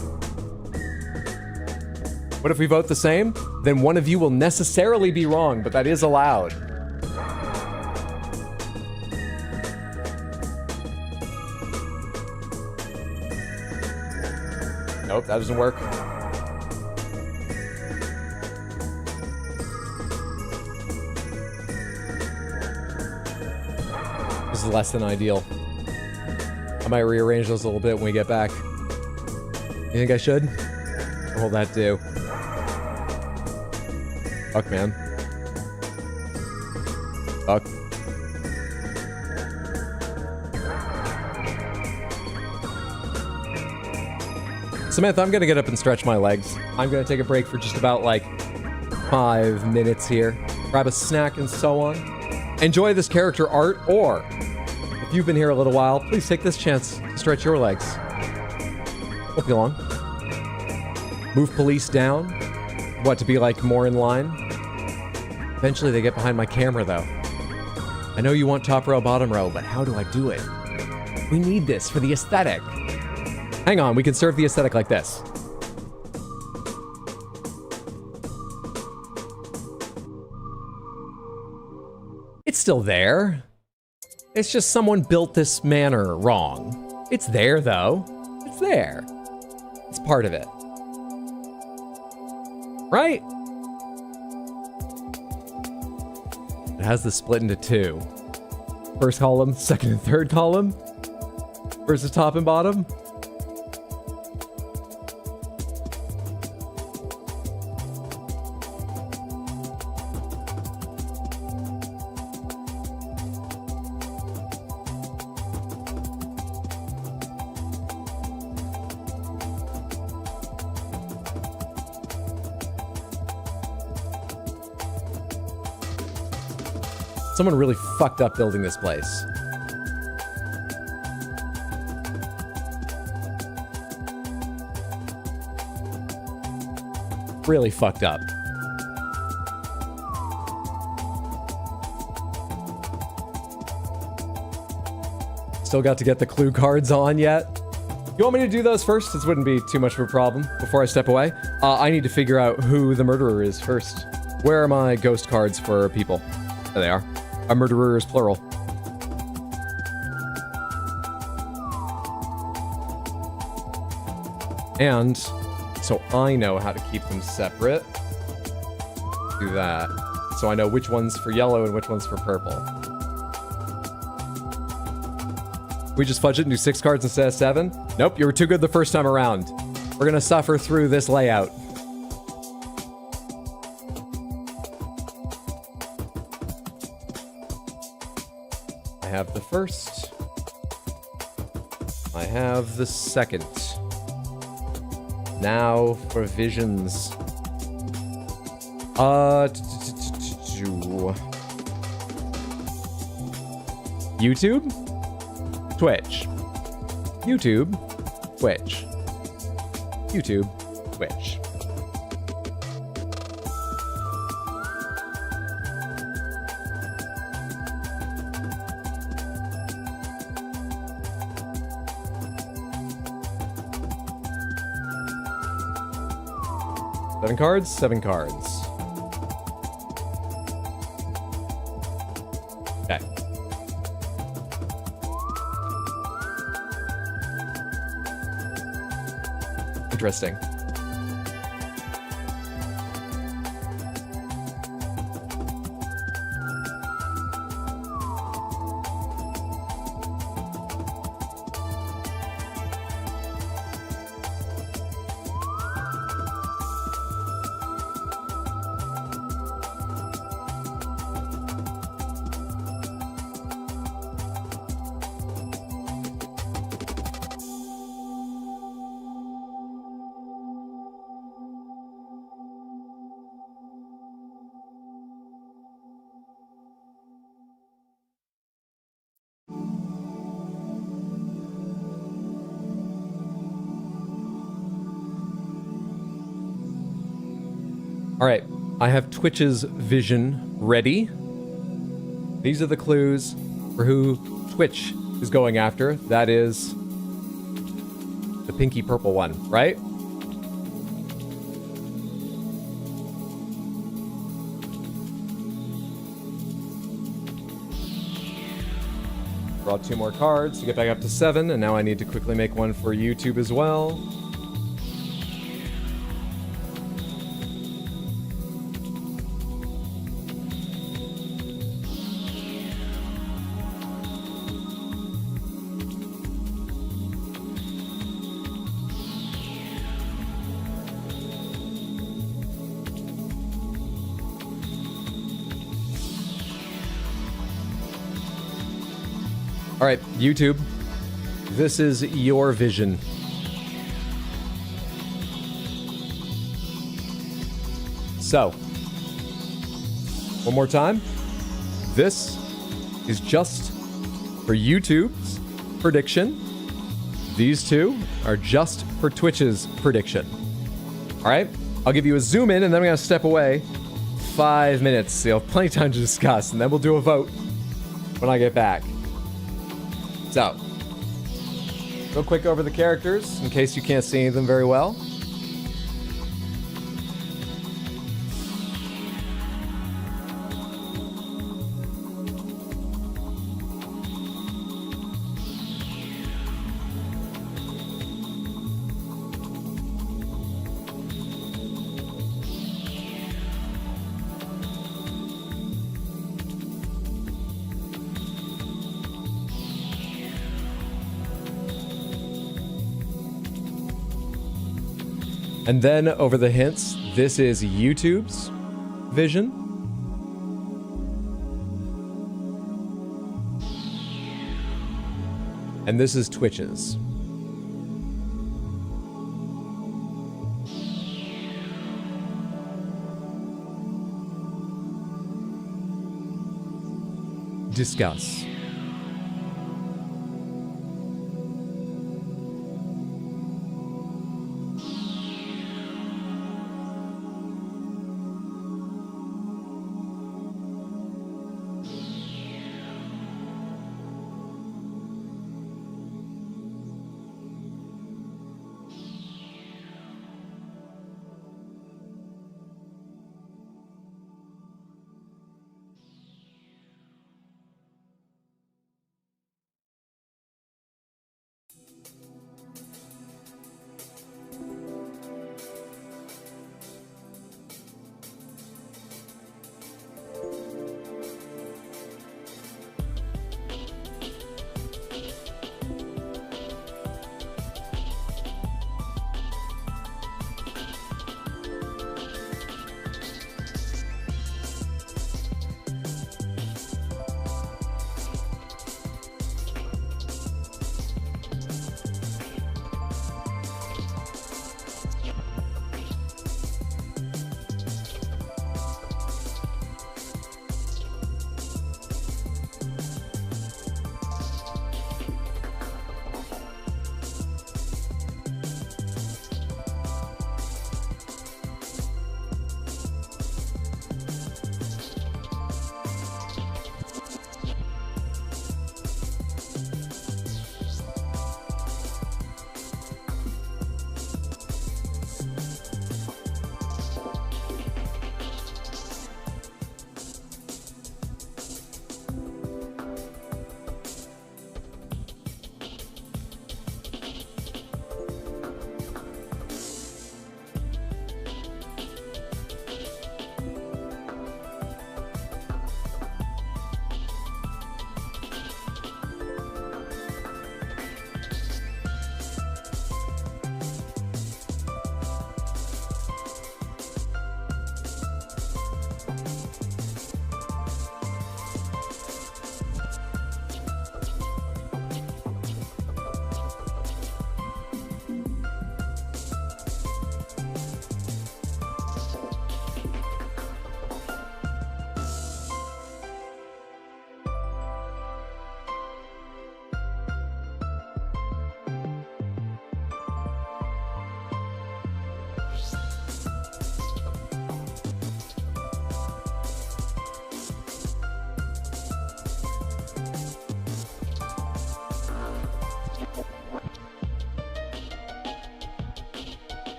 What if we vote the same? Then one of you will necessarily be wrong, but that is allowed. Nope, that doesn't work. This is less than ideal. I might rearrange those a little bit when we get back. You think I should? What will that do? Fuck, man. Fuck. Samantha, I'm gonna get up and stretch my legs. I'm gonna take a break for just about like 5 minutes here. Grab a snack and so on. Enjoy this character art, or if you've been here a little while, please take this chance to stretch your legs. Won't be long. Move police down. What, to be like more in line? Eventually they get behind my camera, though. I know you want top row, bottom row, but how do I do it? We need this for the aesthetic. Hang on, we can serve the aesthetic like this. It's still there. It's just someone built this manor wrong. It's there, though. It's there. It's part of it. Right? It has the split into two. First column, second and third column versus top and bottom. Someone really fucked up building this place. Really fucked up. Still got to get the clue cards on yet. You want me to do those first? This wouldn't be too much of a problem before I step away. I need to figure out who the murderer is first. Where are my ghost cards for people? There they are. A murderer is plural. And so I know how to keep them separate. Do that. So I know which one's for yellow and which one's for purple. We just fudge it and do 6 cards instead of 7? Nope, you were too good the first time around. We're gonna suffer through this layout. I have the first. I have the second. Now for visions. YouTube? Twitch. YouTube. Twitch. YouTube. Twitch. Seven cards? 7 cards. Okay. Interesting. All right, I have Twitch's vision ready. These are the clues for who Twitch is going after. That is the pinky purple one, right? Draw 2 more cards to get back up to 7, and now I need to quickly make one for YouTube as well. All right, YouTube, this is your vision. So, one more time. This is just for YouTube's prediction. These two are just for Twitch's prediction. All right, I'll give you a zoom in and then I'm gonna step away 5 minutes. So you'll have plenty of time to discuss, and then we'll do a vote when I get back. So, real quick over the characters, in case you can't see any of them very well. And then over the hints, this is YouTube's vision. And this is Twitch's. Discuss.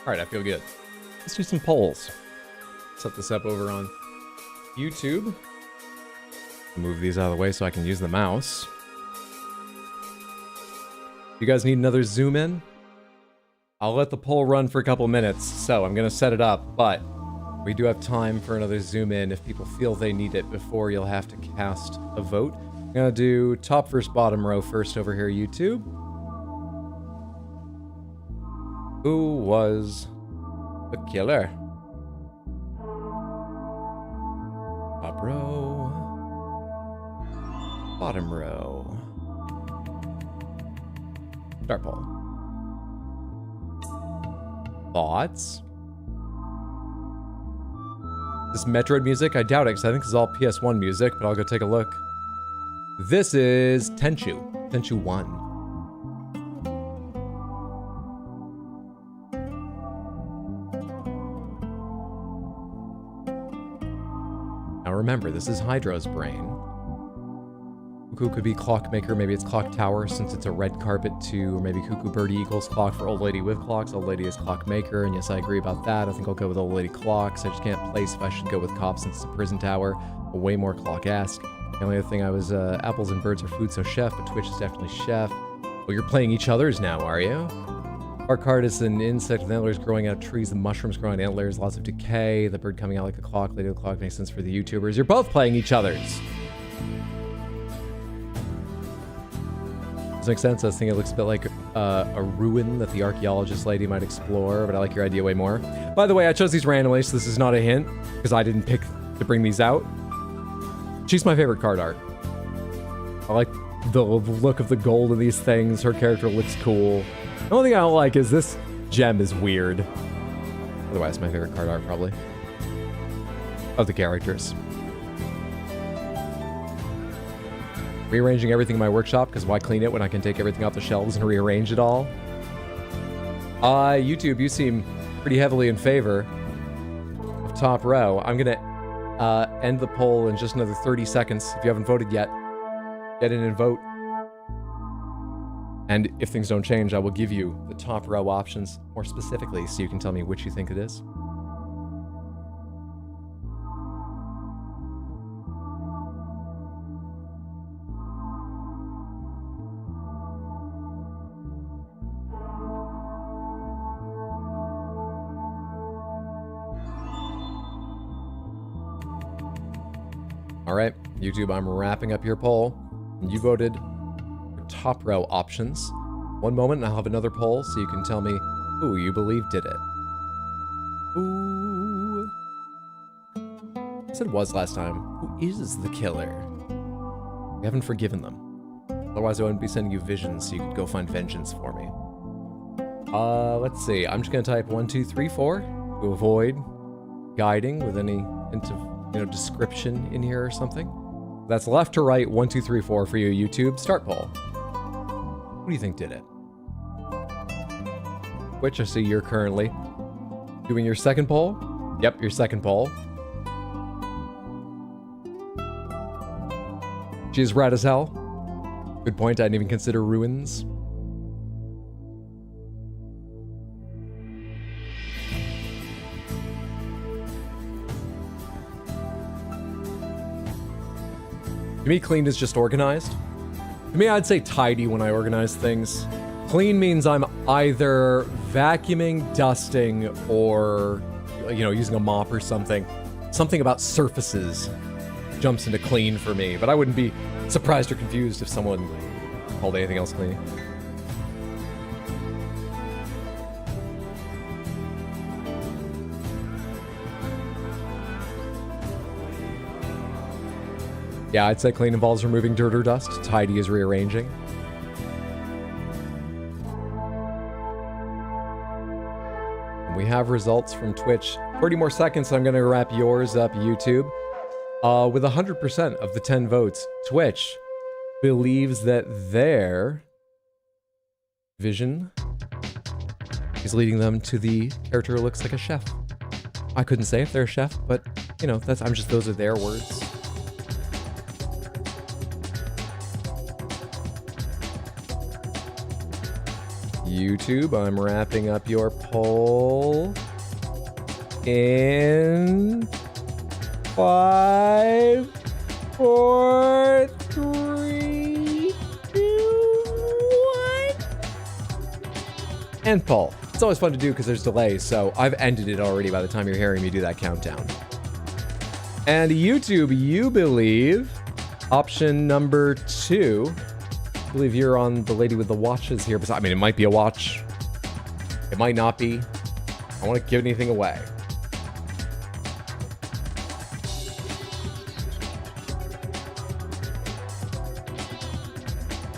All right, I feel good. Let's do some polls. Set this up over on YouTube. Move these out of the way so I can use the mouse. You guys need another zoom in? I'll let the poll run for a couple minutes, so I'm going to set it up, but we do have time for another zoom in if people feel they need it before you'll have to cast a vote. I'm going to do top versus bottom row first over here, YouTube. Who was the killer? Top row. Bottom row. Start poll. Thoughts? This Metroid music? I doubt it, because I think this is all PS1 music, but I'll go take a look. This is Tenchu. Tenchu 1. Now remember, this is Hydra's brain. Cuckoo could be Clockmaker, maybe it's Clock Tower since it's a red carpet too, or maybe Cuckoo Birdie equals Clock for Old Lady with Clocks. Old Lady is Clockmaker, and yes, I agree about that. I think I'll go with Old Lady Clocks. I just can't place if I should go with Cop since it's a prison tower. Way more Clock-esque. The only other thing I was, apples and birds are food, so chef, but Twitch is definitely chef. Oh, you're playing each other's now, are you? Our card is an insect with antlers growing out of trees, the mushrooms growing out of antlers, lots of decay, the bird coming out like the clock, Lady of the Clock makes sense for the YouTubers. You're both playing each other's. Does it make sense? I was thinking it looks a bit like a ruin that the archaeologist lady might explore, but I like your idea way more. By the way, I chose these randomly, so this is not a hint, because I didn't pick to bring these out. She's my favorite card art. I like the look of the gold in these things. Her character looks cool. The only thing I don't like is this gem is weird. Otherwise, my favorite card art, probably. Of the characters. Rearranging everything in my workshop, because why clean it when I can take everything off the shelves and rearrange it all? YouTube, you seem pretty heavily in favor of top row. I'm gonna end the poll in just another 30 seconds. If you haven't voted yet, get in and vote. And if things don't change, I will give you the top row options more specifically so you can tell me which you think it is. All right, YouTube, I'm wrapping up your poll. You voted for top row options. One moment and I'll have another poll so you can tell me who you believe did it. Who? I said was last time. Who is the killer? We haven't forgiven them. Otherwise I wouldn't be sending you visions so you could go find vengeance for me. Let's see. I'm just gonna type 1, 2, 3, 4 to avoid guiding with any hint of description in here or something. That's left to right, 1, 2, 3, 4 for you, YouTube. Start poll. Who do you think did it? Which I see you're currently doing your second poll. Yep, your second poll. She's red as hell. Good point, I didn't even consider ruins. To me, clean is just organized. To me, I'd say tidy when I organize things. Clean means I'm either vacuuming, dusting, or, using a mop or something. Something about surfaces jumps into clean for me, but I wouldn't be surprised or confused if someone called anything else clean. Yeah, I'd say clean involves removing dirt or dust. Tidy is rearranging. And we have results from Twitch. 30 more seconds, I'm going to wrap yours up, YouTube. With 100% of the 10 votes, Twitch believes that their vision is leading them to the character who looks like a chef. I couldn't say if they're a chef, but, those are their words. YouTube, I'm wrapping up your poll in 5, 4, 3, 2, 1. End poll. It's it's always fun to do because there's delays, so I've ended it already by the time you're hearing me do that countdown. And YouTube, you believe option number 2. I believe you're on the lady with the watches here. I mean, it might be a watch. It might not be. I don't want to give anything away.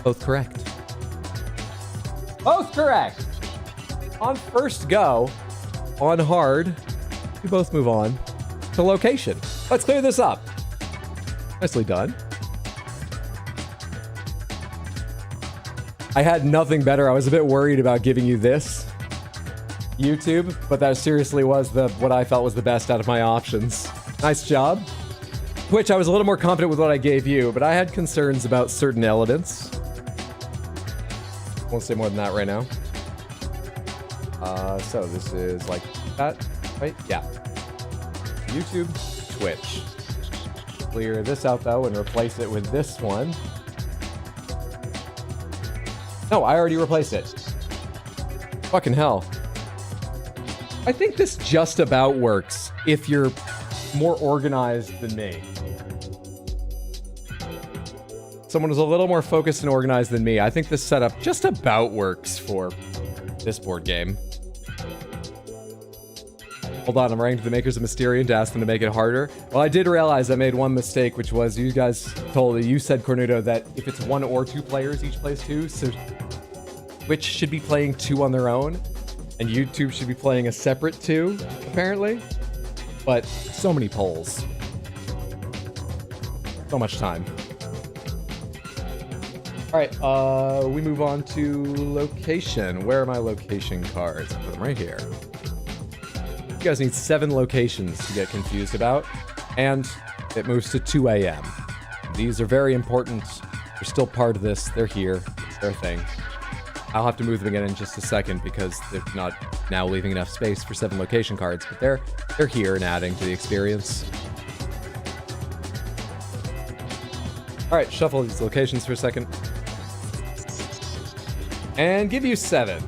Both correct. Both correct! On first go, on hard, we both move on to location. Let's clear this up. Nicely done. I had nothing better. I was a bit worried about giving you this, YouTube, but that seriously was what I felt was the best out of my options. Nice job. Which I was a little more confident with what I gave you, but I had concerns about certain elements. Won't say more than that right now. So this is like that, right? Yeah. YouTube, Twitch. Clear this out though and replace it with this one. No, I already replaced it. Fucking hell. I think this just about works if you're more organized than me. Someone who's a little more focused and organized than me. I think this setup just about works for this board game. Hold on, I'm writing to the makers of Mysterium to ask them to make it harder. Well, I did realize I made one mistake, which was you guys you said, Cornuto, that if it's 1 or 2 players, each plays 2, so Twitch should be playing 2 on their own, and YouTube should be playing a separate 2, apparently. But so many polls. So much time. Alright, we move on to location. Where are my location cards? I put them right here. You guys need 7 locations to get confused about, and it moves to 2 a.m. These are very important. They're still part of this. They're here. It's their thing. I'll have to move them again in just a second because they're not now leaving enough space for 7 location cards, but they're here and adding to the experience. Alright, shuffle these locations for a second. And give you 7.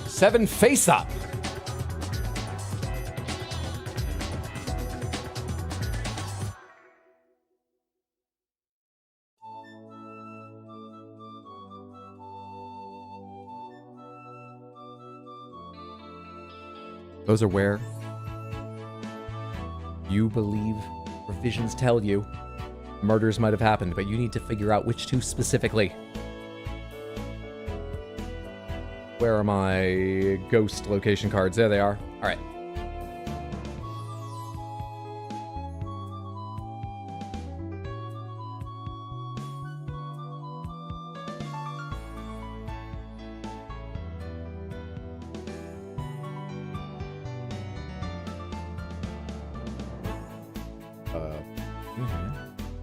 Seven face up. Those are where you believe revisions tell you murders might have happened, but you need to figure out which 2 specifically. Where are my ghost location cards? There they are. All right.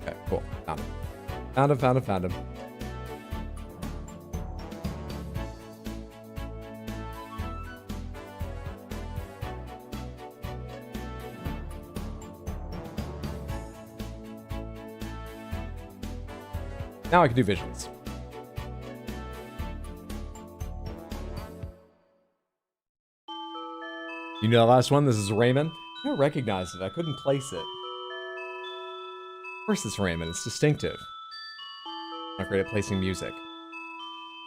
Okay, cool. Found him. Found him. Now I can do visions. You know the last one? This is Raymond. I don't recognize it. I couldn't place it. Of course it's Raymond. It's distinctive. Not great at placing music.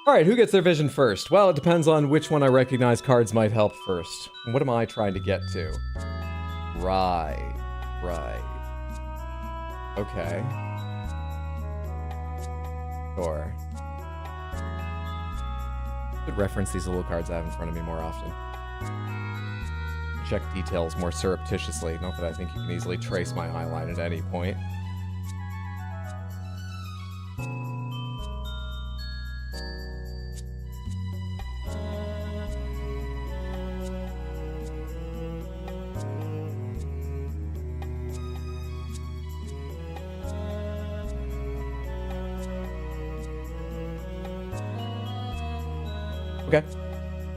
Alright, who gets their vision first? Well, it depends on which one I recognize cards might help first. What am I trying to get to? Right. Okay. Sure. Could reference these little cards I have in front of me more often. Check details more surreptitiously. Not that I think you can easily trace my eye line at any point. Okay.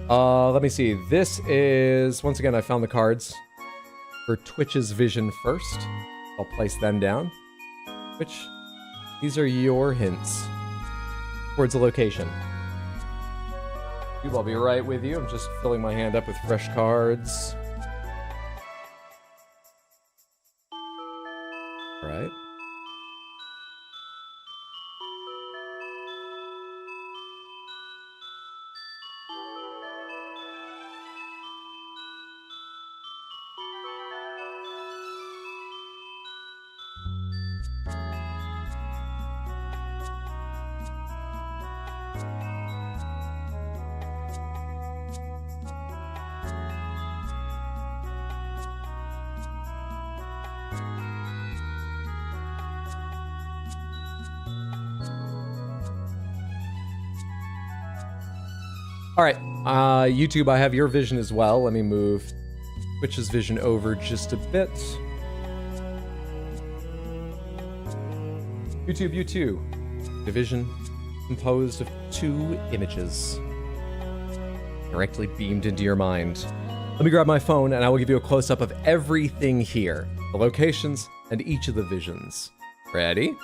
Let me see. This is... Once again, I found the cards. for Twitch's vision first. I'll place them down. Twitch, these are your hints towards a location. I'll be right with you. I'm just filling my hand up with fresh cards. All right. All right, YouTube, I have your vision as well. Let me move Twitch's vision over just a bit. YouTube, you too. Division composed of 2 images directly beamed into your mind. Let me grab my phone and I will give you a close-up of everything here, the locations and each of the visions. Ready?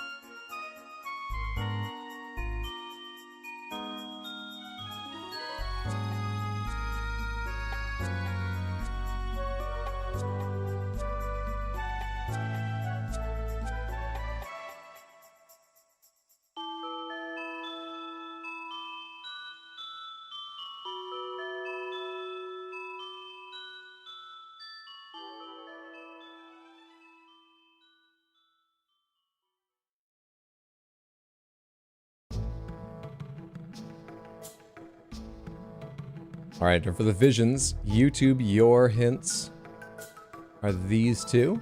All right, and for the visions, YouTube, your hints are these 2.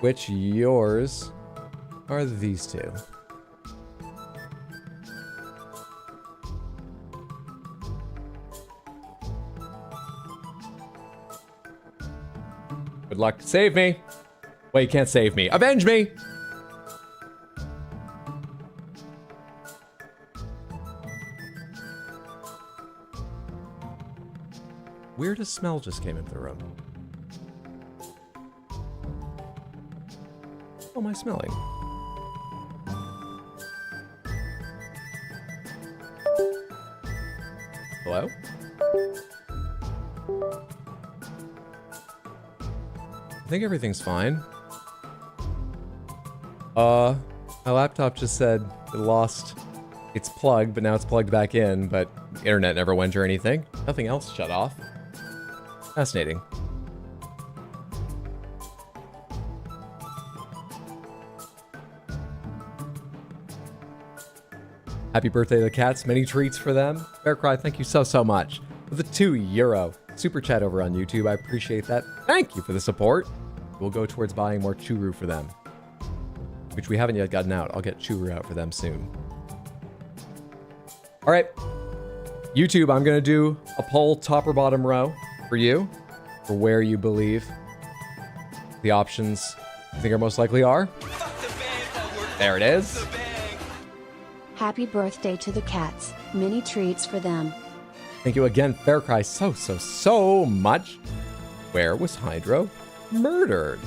Which yours are these 2. Good luck. Save me. Wait, you can't save me. Avenge me. Weirdest smell just came into the room. What am I smelling? Hello? I think everything's fine. My laptop just said it lost its plug, but now it's plugged back in, but the internet never went or anything. Nothing else shut off. Fascinating. Happy birthday to the cats. Many treats for them. Bear Cry, thank you so much for the €2 super chat over on YouTube. I appreciate that. Thank you for the support. We'll go towards buying more churu for them, which we haven't yet gotten out. I'll get churu out for them soon. All right. YouTube, I'm going to do a poll top or bottom row for you, for where you believe the options you think are most likely are. There it is. Happy birthday to the cats. Many treats for them. Thank you again, Fair Cry, so much. Where was Hydro murdered?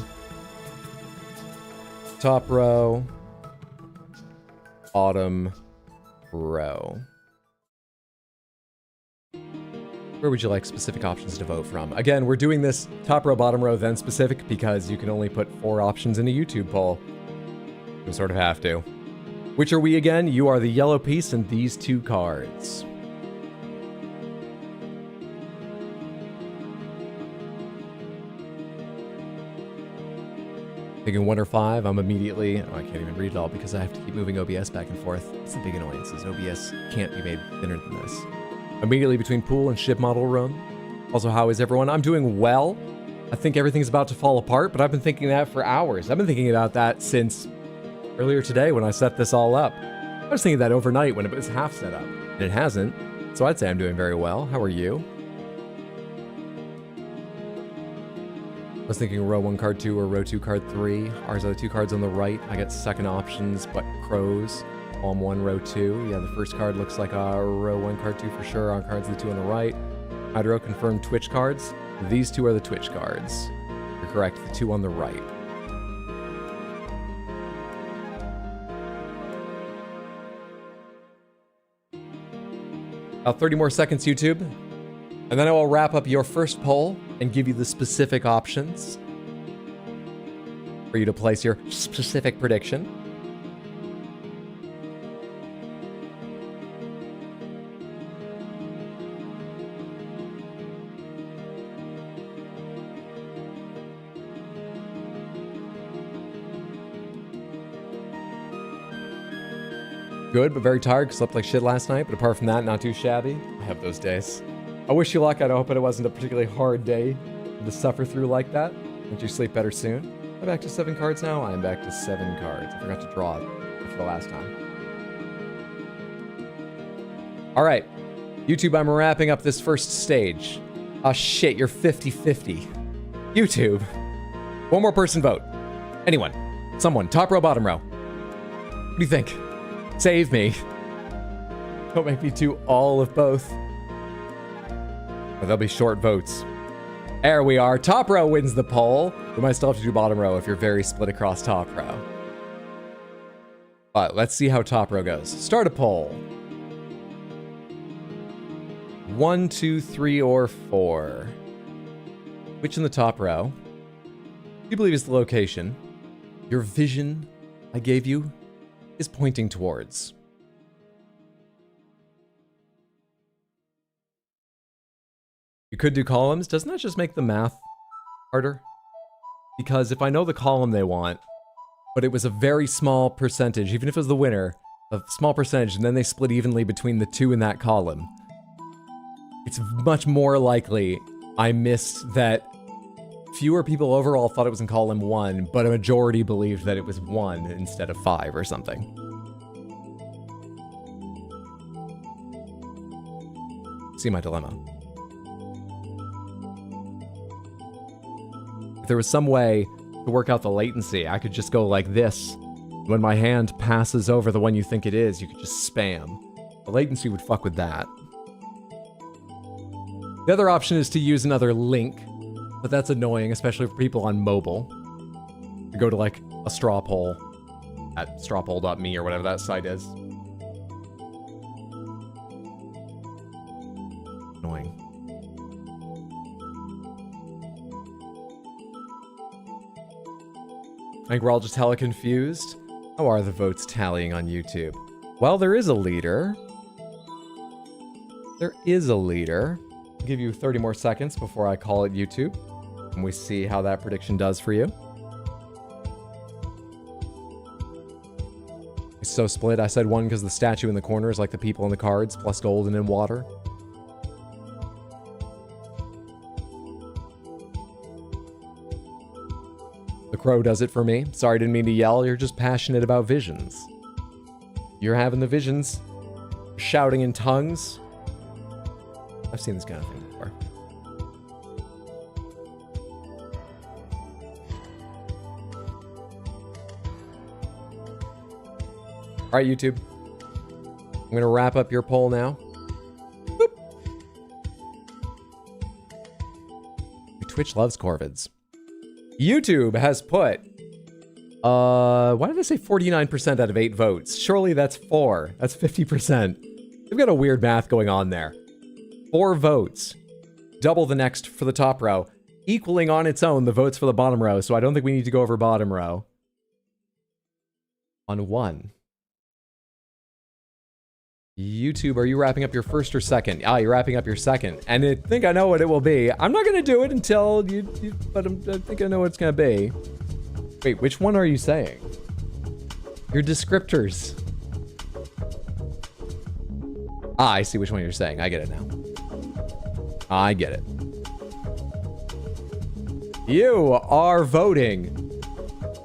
Top row. Bottom row. Where would you like specific options to vote from? Again, we're doing this top row, bottom row, then specific because you can only put 4 options in a YouTube poll. You sort of have to. Which are we again? You are the yellow piece and these 2 cards. Thinking 1 or 5, I'm immediately... Oh, I can't even read it all because I have to keep moving OBS back and forth. It's the big annoyance, is OBS can't be made thinner than this. Immediately between pool and ship model room. Also, how is everyone? I'm doing well. I think everything's about to fall apart, but I've been thinking that for hours. I've been thinking about that since earlier today when I set this all up. I was thinking that overnight when it was half set up, and it hasn't. So I'd say I'm doing very well. How are you? I was thinking row 1 card 2 or row 2 card 3. Ours are the 2 cards on the right. I get second options, but crows. Column 1, row 2. Yeah, the first card looks like a row 1, card 2 for sure. On cards, the 2 on the right. Hydro confirmed Twitch cards. These 2 are the Twitch cards. You're correct, the 2 on the right. About 30 more seconds, YouTube. And then I will wrap up your first poll and give you the specific options for you to place your specific prediction. Good, but very tired because slept like shit last night. But apart from that, not too shabby. I have those days. I wish you luck. I hope it wasn't a particularly hard day to suffer through like that. Won't you sleep better soon? I'm back to 7 cards now. I am back to 7 cards. I forgot to draw it for the last time. All right. YouTube, I'm wrapping up this first stage. Oh shit, you're 50-50. YouTube. One more person vote. Anyone. Someone. Top row, bottom row. What do you think? Save me. Don't make me do all of both. Or there'll be short votes. There we are. Top row wins the poll. We might still have to do bottom row if you're very split across top row. But let's see how top row goes. Start a poll. 1, 2, 3, or 4. Which in the top row do you believe is the location your vision I gave you is pointing towards? You could do columns. Doesn't that just make the math harder? Because if I know the column they want, but it was a very small percentage, even if it was the winner, a small percentage, and then they split evenly between the 2 in that column, it's much more likely I missed that fewer people overall thought it was in column 1, but a majority believed that it was 1 instead of 5 or something. See my dilemma. If there was some way to work out the latency, I could just go like this. When my hand passes over the one you think it is, you could just spam. The latency would fuck with that. The other option is to use another link, but that's annoying, especially for people on mobile. To go to like a straw poll at strawpoll.me or whatever that site is. Annoying. I think we're all just hella confused. How are the votes tallying on YouTube? Well, there is a leader. There is a leader. I'll give you 30 more seconds before I call it YouTube. And we see how that prediction does for you. It's so split. I said 1 because the statue in the corner is like the people in the cards, plus gold and in water. The crow does it for me. Sorry, didn't mean to yell. You're just passionate about visions. You're having the visions. Shouting in tongues. I've seen this kind of thing before. All right, YouTube. I'm going to wrap up your poll now. Boop. Twitch loves Corvids. YouTube has put, why did I say 49% out of 8 votes? Surely that's 4. That's 50%. We've got a weird math going on there. 4 votes. Double the next for the top row. Equaling on its own the votes for the bottom row, so I don't think we need to go over bottom row. On 1. YouTube, are you wrapping up your first or second? Ah, you're wrapping up your second. And I think I know what it will be. I'm not going to do it until but I think I know what it's going to be. Wait, which one are you saying? Your descriptors. Ah, I see which one you're saying. I get it now. I get it. You are voting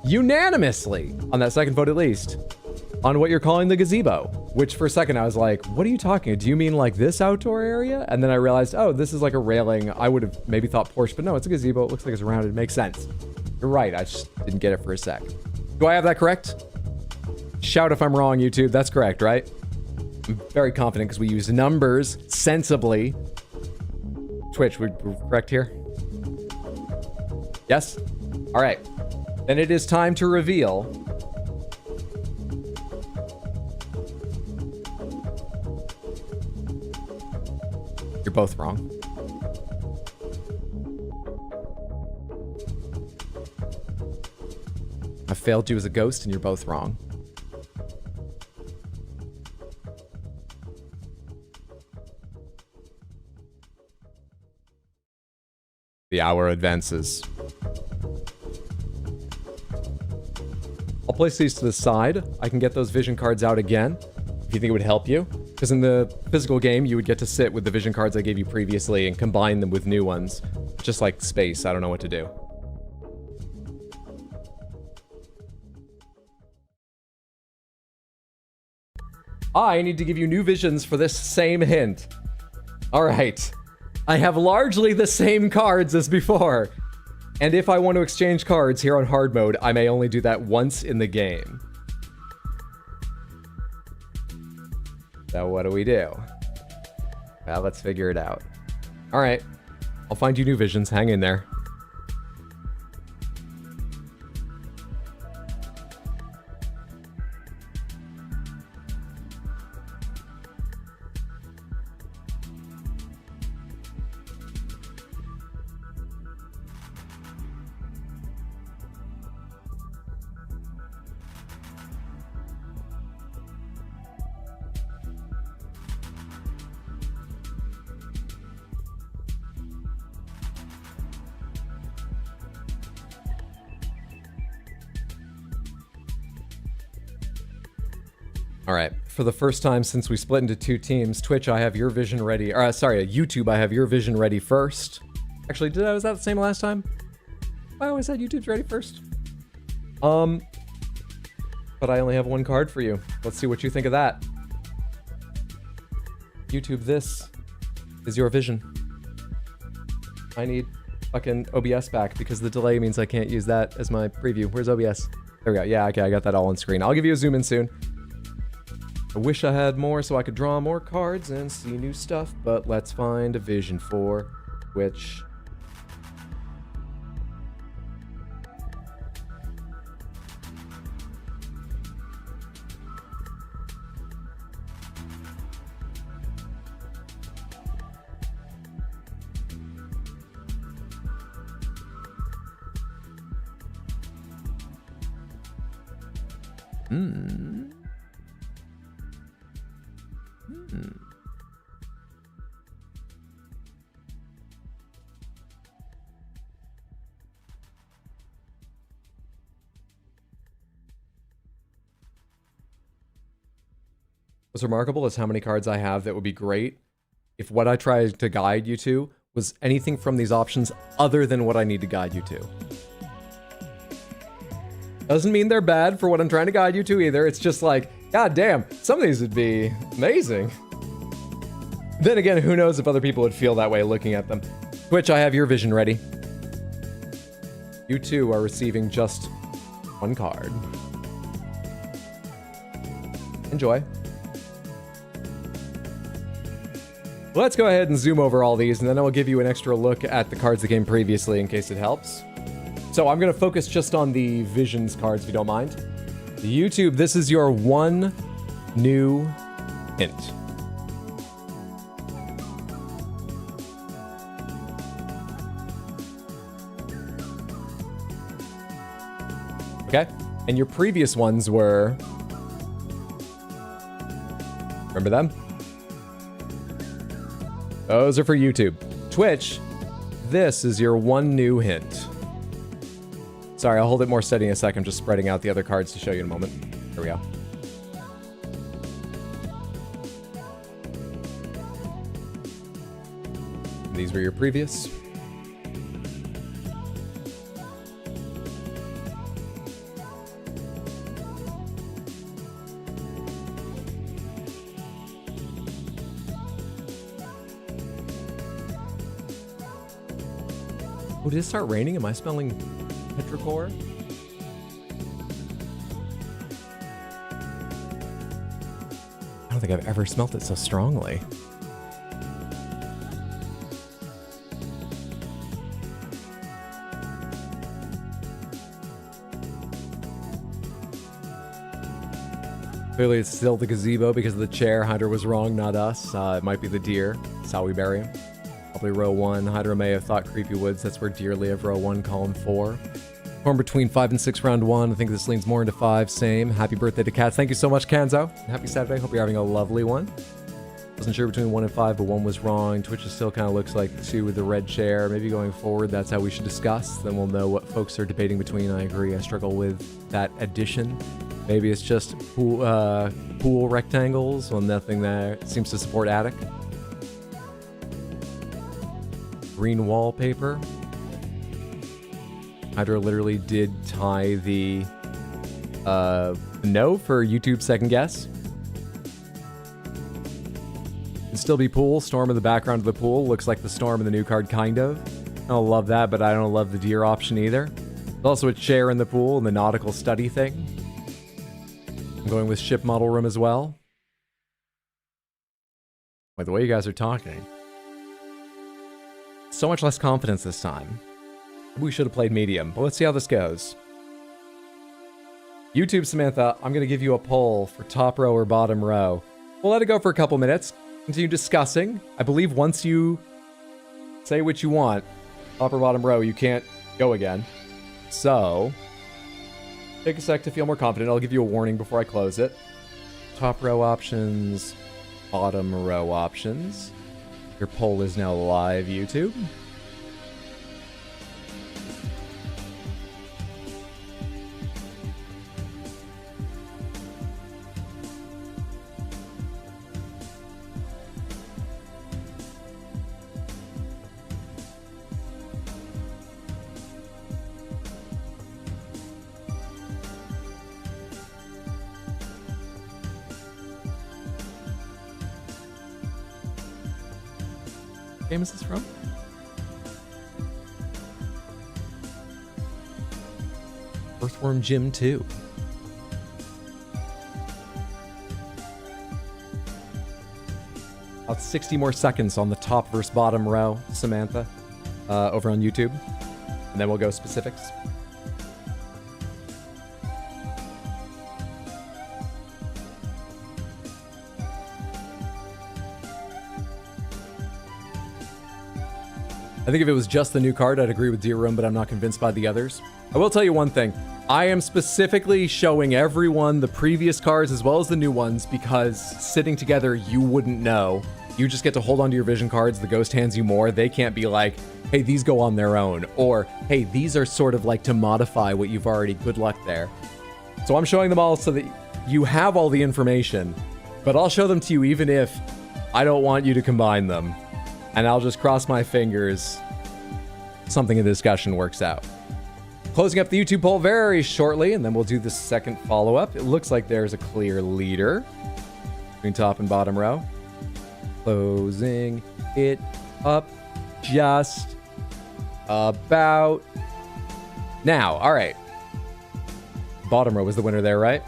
unanimously, on that second vote at least, on what you're calling the gazebo. Which for a second I was like, what are you talking? Do you mean like this outdoor area? And then I realized, oh, this is like a railing. I would have maybe thought porch, but no, it's a gazebo. It looks like it's rounded. It makes sense. You're right. I just didn't get it for a sec. Do I have that correct? Shout if I'm wrong, YouTube. That's correct, right? I'm very confident because we use numbers sensibly. Twitch, we're correct here? Yes? All right. Then it is time to reveal you're both wrong. I failed you as a ghost and you're both wrong. The hour advances. I'll place these to the side. I can get those vision cards out again if you think it would help you. Because in the physical game, you would get to sit with the vision cards I gave you previously and combine them with new ones. Just like space, I don't know what to do. I need to give you new visions for this same hint. All right. I have largely the same cards as before. And if I want to exchange cards here on hard mode, I may only do that once in the game. So what do we do? Well, let's figure it out. All right. I'll find you new visions. Hang in there. All right, for the first time since we split into two teams, Twitch, I have your vision ready. Or sorry, YouTube, I have your vision ready first. Actually, was that the same last time? I always said YouTube's ready first. But I only have one card for you. Let's see what you think of that. YouTube, this is your vision. I need fucking OBS back because the delay means I can't use that as my preview. Where's OBS? There we go. Yeah, okay, I got that all on screen. I'll give you a zoom in soon. I wish I had more so I could draw more cards and see new stuff, but let's find a vision for which... What's remarkable is how many cards I have that would be great if what I tried to guide you to was anything from these options other than what I need to guide you to. Doesn't mean they're bad for what I'm trying to guide you to either. It's just like, god damn, some of these would be amazing. Then again, who knows if other people would feel that way looking at them. Twitch, I have your vision ready. You two are receiving just one card. Enjoy. Let's go ahead and zoom over all these, and then I'll give you an extra look at the cards that came previously in case it helps. So I'm going to focus just on the Visions cards, if you don't mind. YouTube, this is your one new hint. Okay? And your previous ones were... Remember them? Those are for YouTube. Twitch, this is your one new hint. Sorry, I'll hold it more steady in a sec. I'm just spreading out the other cards to show you in a moment. Here we go. And these were your previous. Oh, did it start raining? Am I smelling petrichor? don't think I've ever smelt it so strongly. Clearly it's still the gazebo because of the chair. Hydra was wrong, not us. It might be the deer. That's how we bury him. Probably row 1. Hydra may have thought Creepy Woods. That's where deer live. Row 1, column 4. Torn between 5 and 6, round 1. I think this leans more into 5. Same. Happy birthday to Cats. Thank you so much, Kanzo. Happy Saturday. Hope you're having a lovely one. Wasn't sure between 1 and 5, but 1 was wrong. Twitch still kind of looks like 2 with the red chair. Maybe going forward, that's how we should discuss. Then we'll know what folks are debating between. I agree. I struggle with that addition. Maybe it's just pool rectangles. Well, nothing there seems to support attic. Green wallpaper. Hydra literally did tie the no for YouTube second guess. Can still be pool. Storm in the background of the pool. Looks like the storm in the new card, kind of. I don't love that, but I don't love the deer option either. There's also a chair in the pool and the nautical study thing. I'm going with ship model room as well. By the way you guys are talking. So much less confidence this time. We should have played medium, but let's see how this goes. YouTube, Samantha, I'm going to give you a poll for top row or bottom row. We'll let it go for a couple minutes. Continue discussing. I believe once you say what you want, top or bottom row, you can't go again. So, take a sec to feel more confident. I'll give you a warning before I close it. Top row options, bottom row options. Your poll is now live, YouTube. Game is this from? Earthworm Jim 2. About 60 more seconds on the top versus bottom row, Samantha, over on YouTube. And then we'll go specifics. I think if it was just the new card, I'd agree with Deer Room, but I'm not convinced by the others. I will tell you one thing. I am specifically showing everyone the previous cards as well as the new ones because sitting together, you wouldn't know. You just get to hold onto your vision cards. The ghost hands you more. They can't be like, hey, these go on their own. Or, hey, these are sort of like to modify what you've already. Good luck there. So I'm showing them all so that you have all the information, but I'll show them to you even if I don't want you to combine them. And I'll just cross my fingers something in the discussion works out. Closing up the YouTube poll very shortly, and then we'll do the second follow-up. It looks like there's a clear leader between top and bottom row. Closing it up just about now. All right. Bottom row was the winner there, right?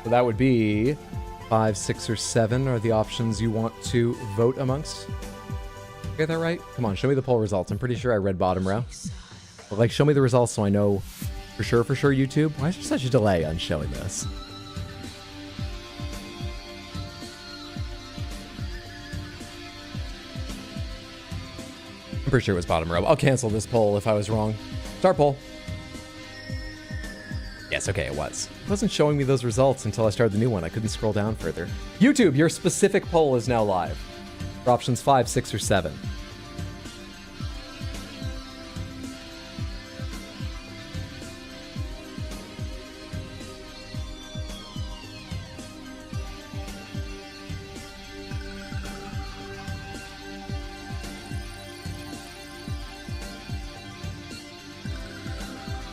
So that would be 5, 6, or 7 are the options you want to vote amongst. Get that right? Come on, show me the poll results. I'm pretty sure I read bottom row. But like, show me the results so I know for sure, YouTube. Why is there such a delay on showing this? I'm pretty sure it was bottom row. I'll cancel this poll if I was wrong. Start poll. Yes, okay, it was. It wasn't showing me those results until I started the new one. I couldn't scroll down further. YouTube, your specific poll is now live. For options 5, 6, or 7.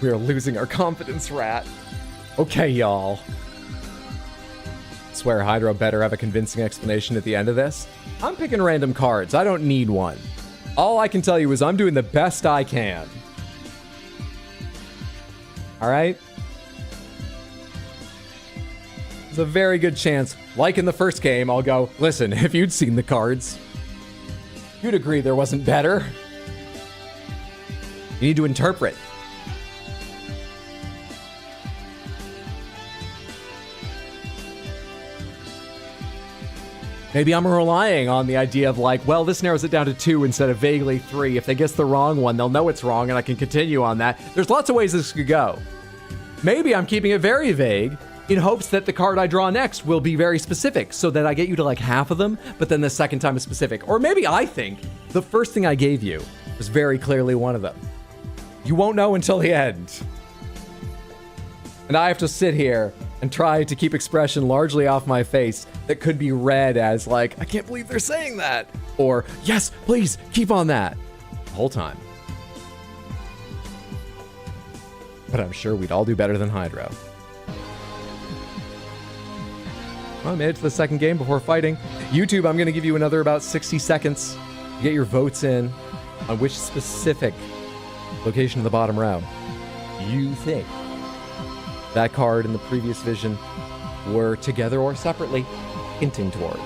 We are losing our confidence, rat. Okay, y'all. Swear Hydra better have a convincing explanation at the end of this. I'm picking random cards. I don't need one. All I can tell you is I'm doing the best I can. All right? There's a very good chance, like in the first game, I'll go, listen, if you'd seen the cards, you'd agree there wasn't better. You need to interpret. Maybe I'm relying on the idea of like, well, this narrows it down to 2 instead of vaguely 3. If they guess the wrong one, they'll know it's wrong and I can continue on that. There's lots of ways this could go. Maybe I'm keeping it very vague in hopes that the card I draw next will be very specific so that I get you to like half of them, but then the second time is specific. Or maybe I think the first thing I gave you was very clearly one of them. You won't know until the end. And I have to sit here and try to keep expression largely off my face that could be read as like, I can't believe they're saying that. Or, yes, please, keep on that. The whole time. But I'm sure we'd all do better than Hydro. Well, I made it to the second game before fighting. YouTube, I'm going to give you another about 60 seconds to get your votes in on which specific location of the bottom row you think that card and the previous vision were together or separately hinting towards.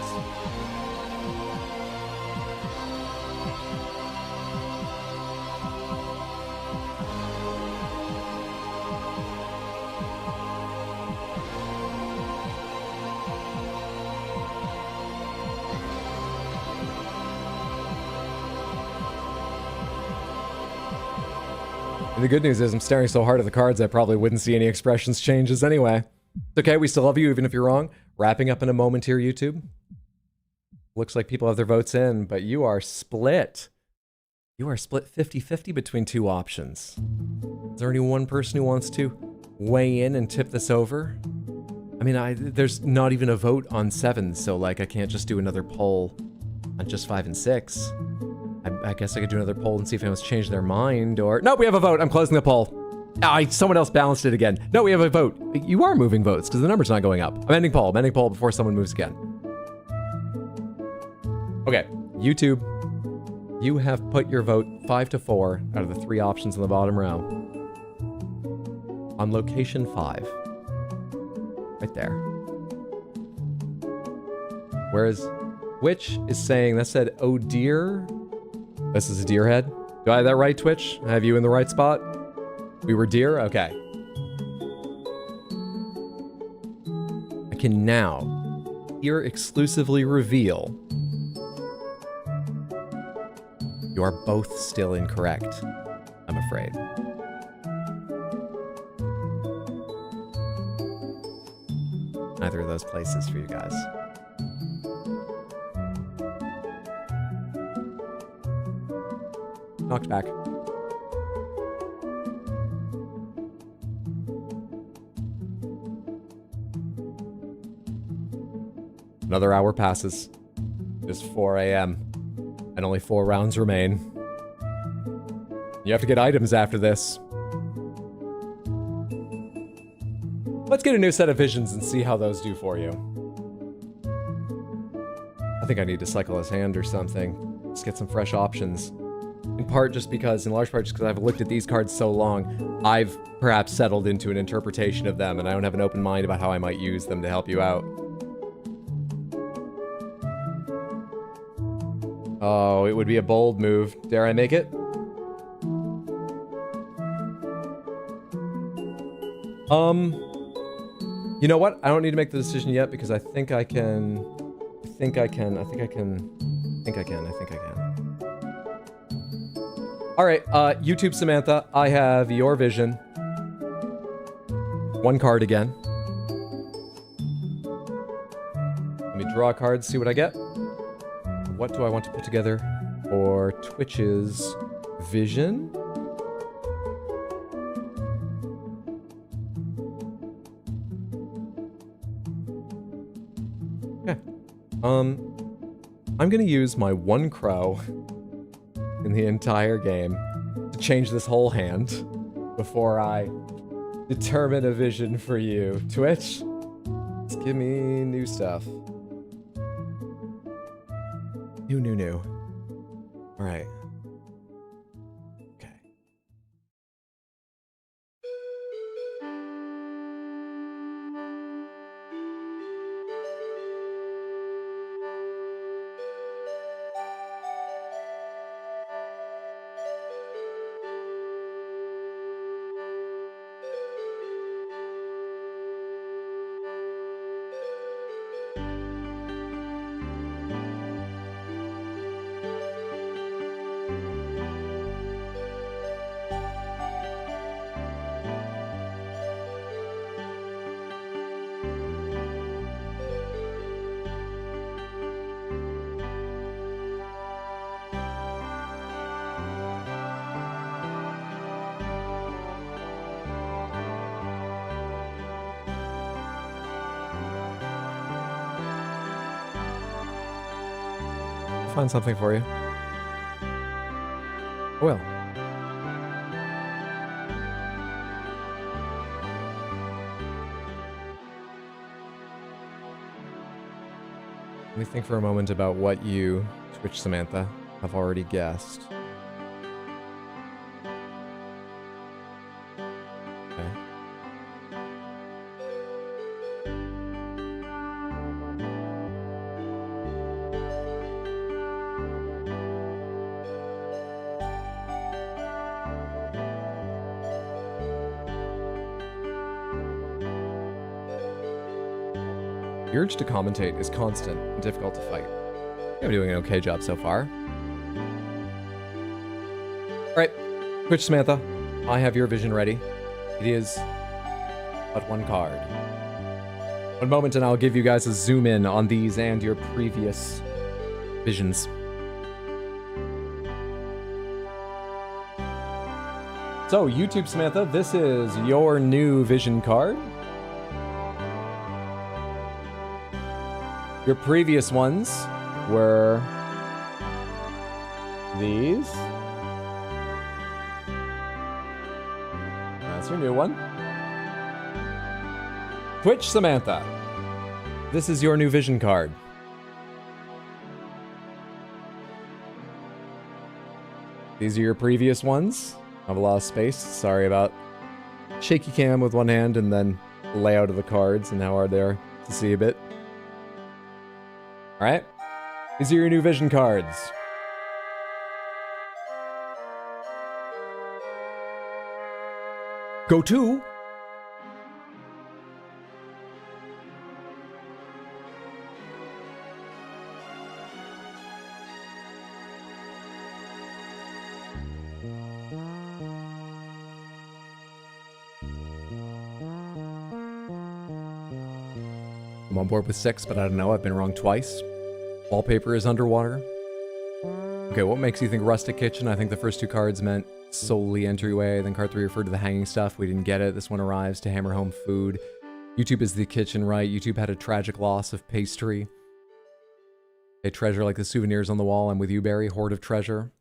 And the good news is I'm staring so hard at the cards I probably wouldn't see any expressions changes anyway. It's okay, we still love you even if you're wrong. Wrapping up in a moment here, YouTube. Looks like people have their votes in, but you are split. You are split 50-50 between two options. Is there any one person who wants to weigh in and tip this over? I mean, there's not even a vote on 7, so like I can't just do another poll on just 5 and 6. I guess I could do another poll and see if anyone's changed their mind or... No, we have a vote. I'm closing the poll. Someone else balanced it again. No, we have a vote. You are moving votes because the number's not going up. I'm ending poll. I'm ending poll before someone moves again. Okay, YouTube. You have put your vote 5-4 out of the 3 options in the bottom row. On location 5. Right there. Whereas, which is saying, that said, oh dear... This is a deer head. Do I have that right, Twitch? I have you in the right spot? We were deer? Okay. I can now here exclusively reveal you are both still incorrect, I'm afraid. Neither of those places for you guys. Knocked back. Another hour passes. It's 4 a.m. and only 4 rounds remain. You have to get items after this. Let's get a new set of visions and see how those do for you. I think I need to cycle his hand or something. Just get some fresh options. In large part just because I've looked at these cards so long, I've perhaps settled into an interpretation of them and I don't have an open mind about how I might use them to help you out. Oh, it would be a bold move. Dare I make it? You know what? I don't need to make the decision yet because I think I can. I think I can. All right, YouTube Samantha, I have your vision. 1 card again. Let me draw a card, see what I get. What do I want to put together for Twitch's vision? Okay. I'm gonna use my 1 crow in the entire game to change this whole hand before I determine a vision for you. Twitch, just give me new stuff. New. All right. Okay. find something for you. I will. Let me think for a moment about what you, Twitch Samantha, have already guessed. Okay. The urge to commentate is constant and difficult to fight. I'm doing an okay job so far. Alright, Twitch Samantha, I have your vision ready. It is but one card. One moment and I'll give you guys a zoom in on these and your previous visions. So, YouTube Samantha, this is your new vision card. Your previous ones were these. That's your new one. Twitch Samantha, this is your new vision card. These are your previous ones. I have a lot of space. Sorry about shaky cam with one hand and then the layout of the cards and how hard they are to see a bit. Alright, these are your new vision cards. Go to I'm on board with 6, but I don't know. I've been wrong twice. Wallpaper is underwater. Okay, what makes you think rustic kitchen? I think the first two cards meant solely entryway. Then card 3 referred to the hanging stuff. We didn't get it. This one arrives to hammer home food. YouTube is the kitchen, right? YouTube had a tragic loss of pastry. A treasure like the souvenirs on the wall. I'm with you, Barry. Hoard of treasure.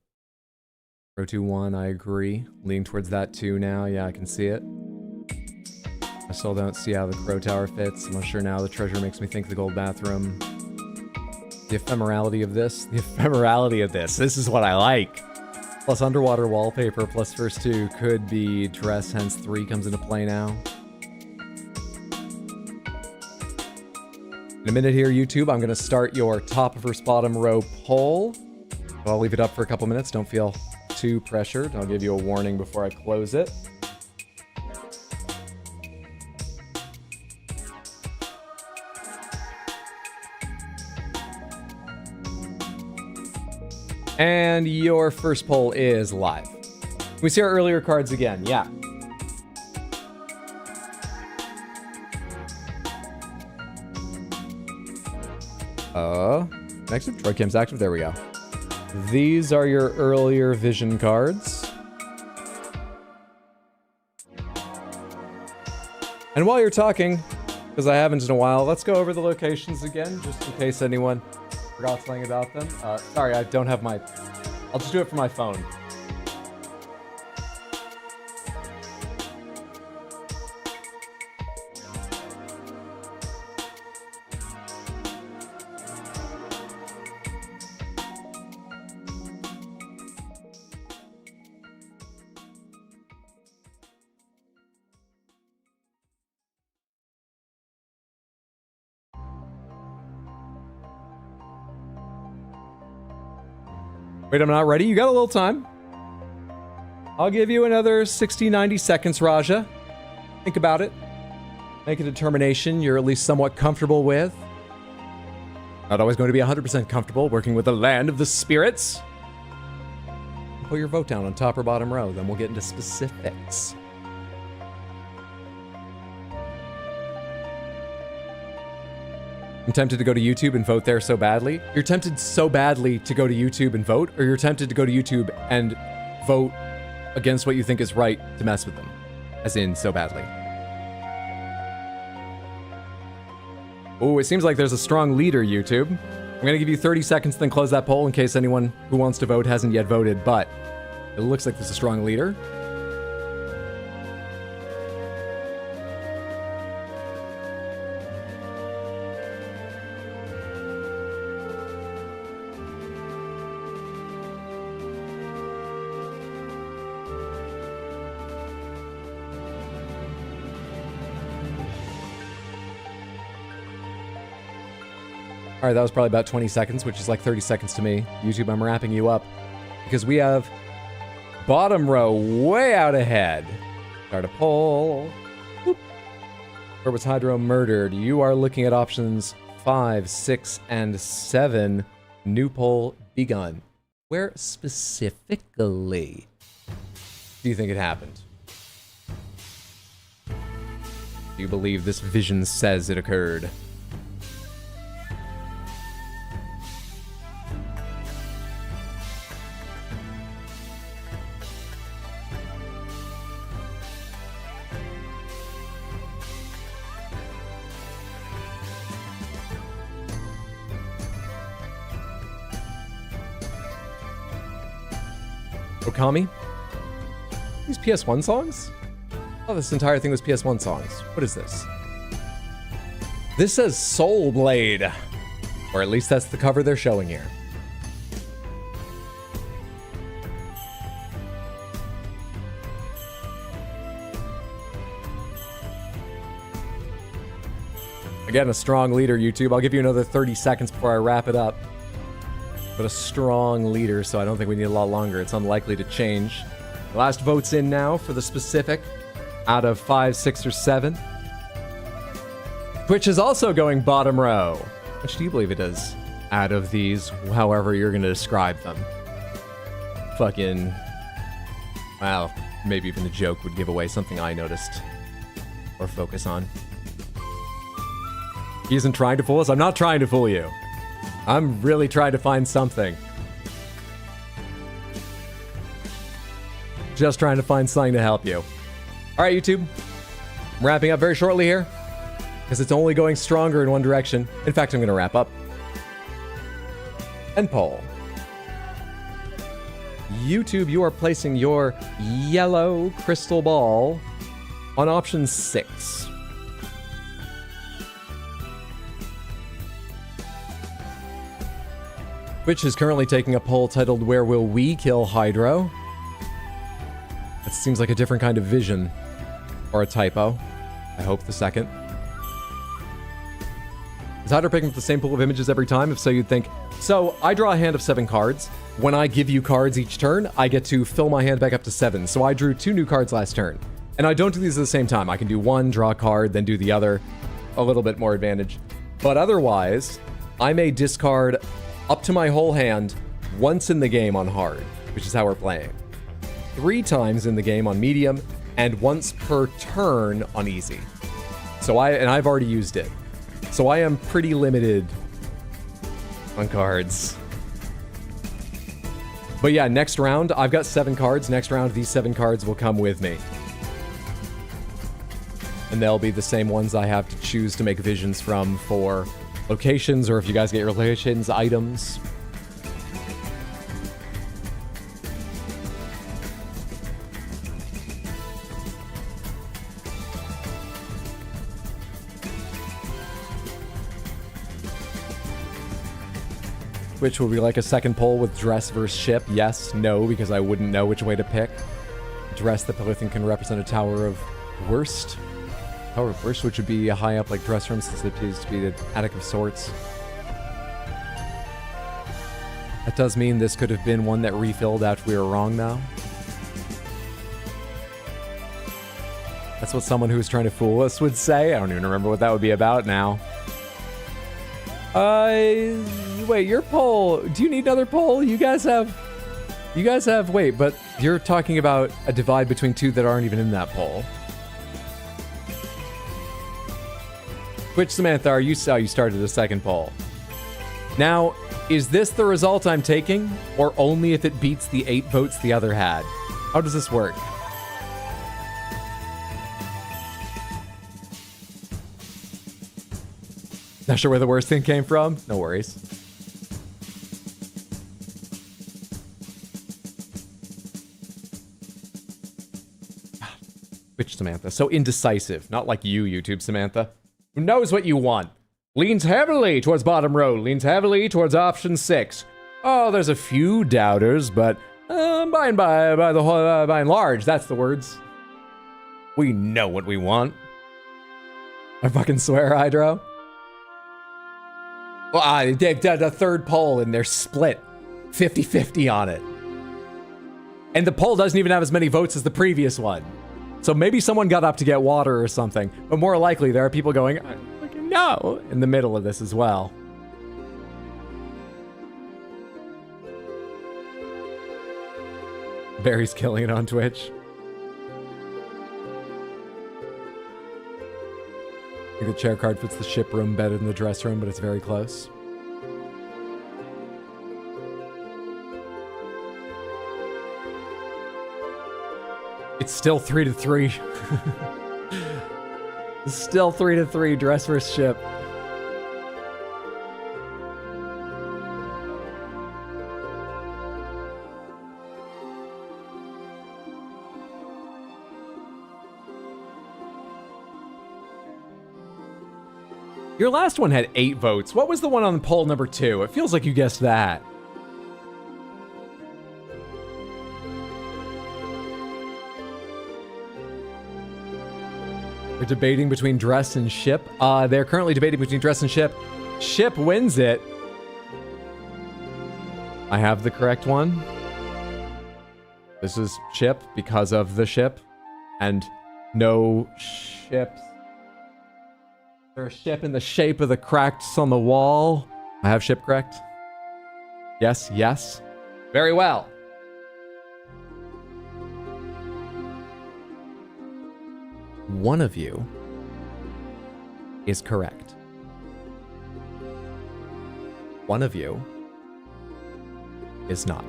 Row 2-1, I agree. Leaning towards that too now. Yeah, I can see it. I still don't see how the Crow Tower fits. I'm not sure now. The treasure makes me think the gold bathroom. The ephemerality of this. The ephemerality of this. This is what I like. Plus underwater wallpaper, plus first 2 could be dress, hence 3 comes into play now. In a minute here, YouTube, I'm going to start your top versus bottom row poll. I'll leave it up for a couple minutes. Don't feel too pressured. I'll give you a warning before I close it. And your first poll is live. Can we see our earlier cards again? Yeah. Active? Droidcam's active. There we go. These are your earlier vision cards. And while you're talking, because I haven't in a while, let's go over the locations again, just in case anyone forgot something about them. Sorry, I don't have my... I'll just do it from my phone. Wait, I'm not ready? You got a little time. I'll give you another 60, 90 seconds, Raja. Think about it. Make a determination you're at least somewhat comfortable with. Not always going to be 100% comfortable working with the land of the spirits. Put your vote down on top or bottom row, then we'll get into specifics. I'm tempted to go to YouTube and vote there so badly. You're tempted so badly to go to YouTube and vote, or you're tempted to go to YouTube and vote against what you think is right to mess with them. As in, so badly. Oh, it seems like there's a strong leader, YouTube. I'm going to give you 30 seconds, then close that poll in case anyone who wants to vote hasn't yet voted, but it looks like there's a strong leader. All right, that was probably about 20 seconds, which is like 30 seconds to me. YouTube, I'm wrapping you up because we have bottom row way out ahead. Start a poll. Boop. Where was Hydro murdered? You are looking at options 5, 6, and 7. New poll begun. Where specifically do you think it happened? Do you believe this vision says it occurred? Okami? These PS1 songs? Oh, this entire thing was PS1 songs. What is this? This says Soul Blade. Or at least that's the cover they're showing here. Again, a strong leader, YouTube. I'll give you another 30 seconds before I wrap it up. But a strong leader, so I don't think we need a lot longer. It's unlikely to change. The last vote's in now for the specific out of 5, 6, or 7. Twitch is also going bottom row. Which do you believe it is out of these, however you're going to describe them? Fucking... Well, maybe even the joke would give away something I noticed. Or focus on. He isn't trying to fool us? I'm not trying to fool you. I'm really trying to find something. Just trying to find something to help you. All right, YouTube. I'm wrapping up very shortly here because it's only going stronger in one direction. In fact, I'm going to wrap up. End poll. YouTube, you are placing your yellow crystal ball on option 6. Twitch is currently taking a poll titled, Where Will We Kill Hydro? That seems like a different kind of vision. Or a typo. I hope the second. Is Hydro picking up the same pool of images every time? If so, you'd think, so I draw a hand of 7 cards. When I give you cards each turn, I get to fill my hand back up to 7. So I drew 2 new cards last turn. And I don't do these at the same time. I can do one, draw a card, then do the other. A little bit more advantage. But otherwise, I may discard up to my whole hand once in the game on hard, which is how we're playing. 3 times in the game on medium, and once per turn on easy. So I've already used it. So I am pretty limited on cards. But yeah, next round, I've got 7 cards. Next round, these 7 cards will come with me. And they'll be the same ones I have to choose to make visions from for locations, or if you guys get your locations, items. Which will be like a second poll with dress versus ship. Yes, no, because I wouldn't know which way to pick. Dress, the Pelican can represent a tower of worst. Tower of worst, which would be a high up like dress room, since it appears to be the attic of sorts. That does mean this could have been one that refilled after we were wrong now. That's what someone who was trying to fool us would say. I don't even remember what that would be about now. Wait, your poll, do you need another poll? You guys have, wait, but you're talking about a divide between 2 that aren't even in that poll. Which, Samantha, are you saw you started a second poll. Now, is this the result I'm taking, or only if it beats the 8 votes the other had? How does this work? Not sure where the worst thing came from? No worries. Twitch Samantha. So indecisive. Not like you, YouTube Samantha. Who knows what you want? Leans heavily towards bottom row. Leans heavily towards option 6. Oh, there's a few doubters, but by and large, that's the words. We know what we want. I fucking swear, Hydro. Well, they've done a third poll and they're split 50-50 on it. And the poll doesn't even have as many votes as the previous one. So maybe someone got up to get water or something. But more likely, there are people going, no, in the middle of this as well. Barry's killing it on Twitch. I think the chair card fits the ship room better than the dress room, but it's very close. It's still 3-3. It's still 3-3, dress versus ship. Your last one had 8 votes. What was the one on poll number 2? It feels like you guessed that. They're debating between dress and ship. They're currently debating between dress and ship. Ship wins it. I have the correct one. This is ship because of the ship. And no ships. There's a ship in the shape of the cracks on the wall. I have ship correct. Yes, yes. Very well. One of you is correct. One of you is not.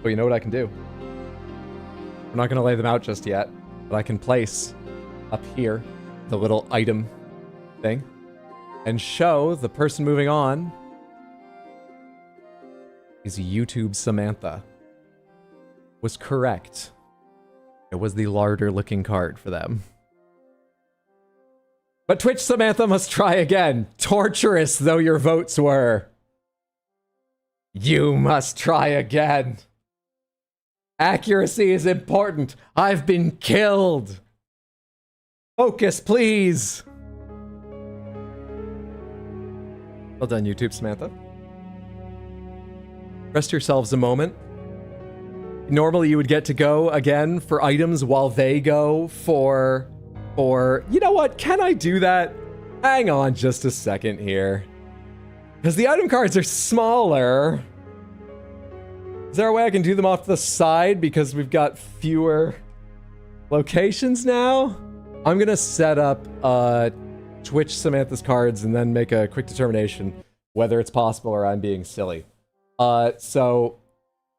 Well, you know what I can do? I'm not going to lay them out just yet, but I can place up here the little item thing and show the person moving on is YouTube Samantha. Was correct. It was the larder looking card for them. But Twitch Samantha must try again, torturous though your votes were. You must try again. Accuracy is important. I've been killed. Focus, please. Well done, YouTube Samantha. Rest yourselves a moment. Normally you would get to go again for items while they go for... You know what? Can I do that? Hang on just a second here. Because the item cards are smaller. Is there a way I can do them off to the side because we've got fewer locations now? I'm going to set up Twitch Samantha's cards and then make a quick determination whether it's possible or I'm being silly. So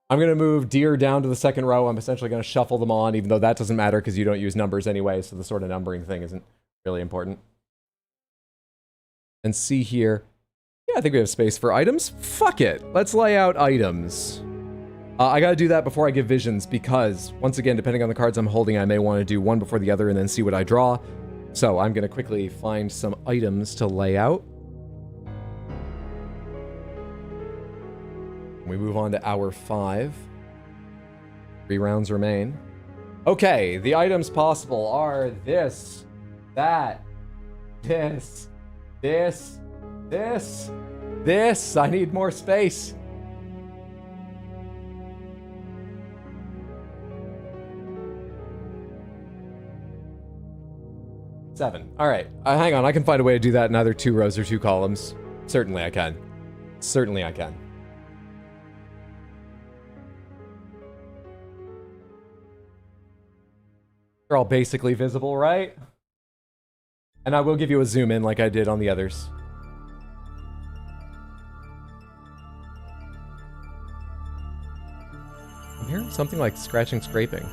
I'm going to move Deer down to the second row. I'm essentially going to shuffle them on, even though that doesn't matter because you don't use numbers anyway, so the sort of numbering thing isn't really important. And see here. Yeah, I think we have space for items. Fuck it. Let's lay out items. I gotta do that before I give visions because, once again, depending on the cards I'm holding, I may want to do one before the other and then see what I draw. So I'm gonna quickly find some items to lay out. We move on to hour 5. 3 rounds remain. Okay, the items possible are this, that, this. I need more space. Seven. All right. Hang on. I can find a way to do that in either 2 rows or 2 columns. Certainly I can. Certainly I can. They're all basically visible, right? And I will give you a zoom in like I did on the others. I'm hearing something like scratching, scraping.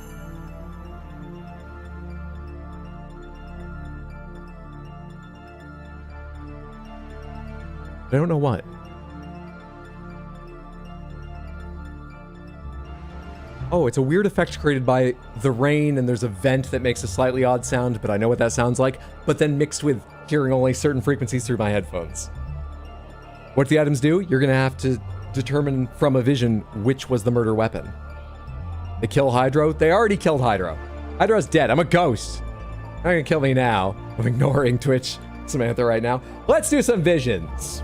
I don't know what. Oh, it's a weird effect created by the rain, and there's a vent that makes a slightly odd sound, but I know what that sounds like, but then mixed with hearing only certain frequencies through my headphones. What the items do? You're gonna have to determine from a vision which was the murder weapon. They kill Hydro? They already killed Hydro. Hydro's dead. I'm a ghost. Not gonna kill me now. I'm ignoring Twitch Samantha right now. Let's do some visions.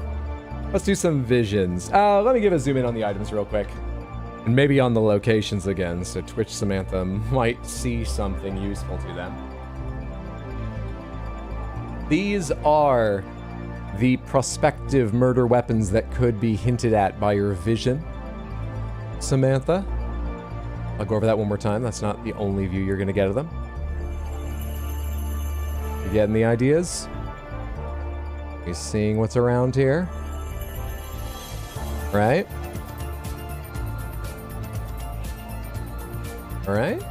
Let's do some visions. Let me give a zoom in on the items real quick. And maybe on the locations again, so Twitch Samantha might see something useful to them. These are the prospective murder weapons that could be hinted at by your vision, Samantha. I'll go over that one more time. That's not the only view you're going to get of them. You getting the ideas? You seeing what's around here? Right? All right.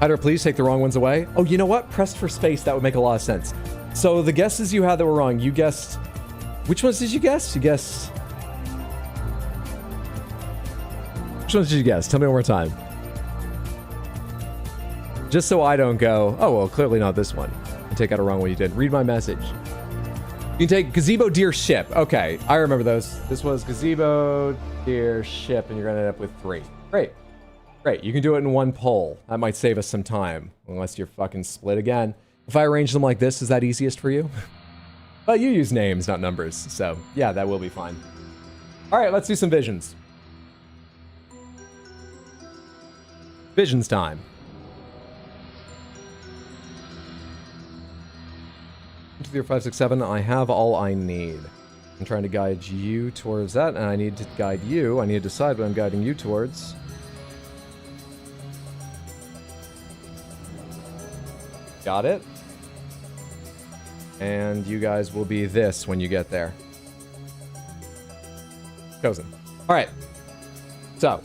Hydra, please take the wrong ones away. Oh, you know what? Pressed for space. That would make a lot of sense. So the guesses you had that were wrong, you guessed... Which ones did you guess? You guessed... Which ones did you guess? Tell me one more time. Just so I don't go, oh, well, clearly not this one. And take out a wrong one you did. Read my message. You can take gazebo, deer, ship. Okay, I remember those. This was gazebo, deer, ship, and you're going to end up with 3. Great. Great, you can do it in one poll. That might save us some time, unless you're fucking split again. If I arrange them like this, is that easiest for you? Well, you use names, not numbers, so yeah, that will be fine. All right, let's do some visions. Visions time. 1, 2, 3, 4, 5, 6, 7. I have all I need. I'm trying to guide you towards that, and I need to guide you. I need to decide what I'm guiding you towards. Got it. And you guys will be this when you get there. Chosen. All right. So.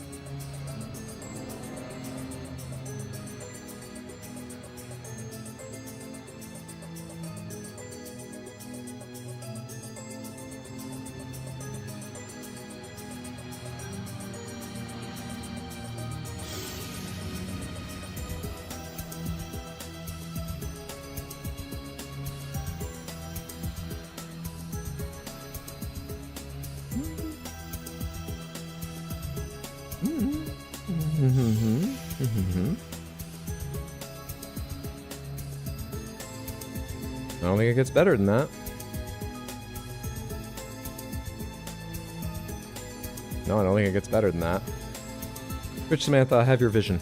I don't think it gets better than that. No, I don't think it gets better than that. Twitch Samantha, I have your vision.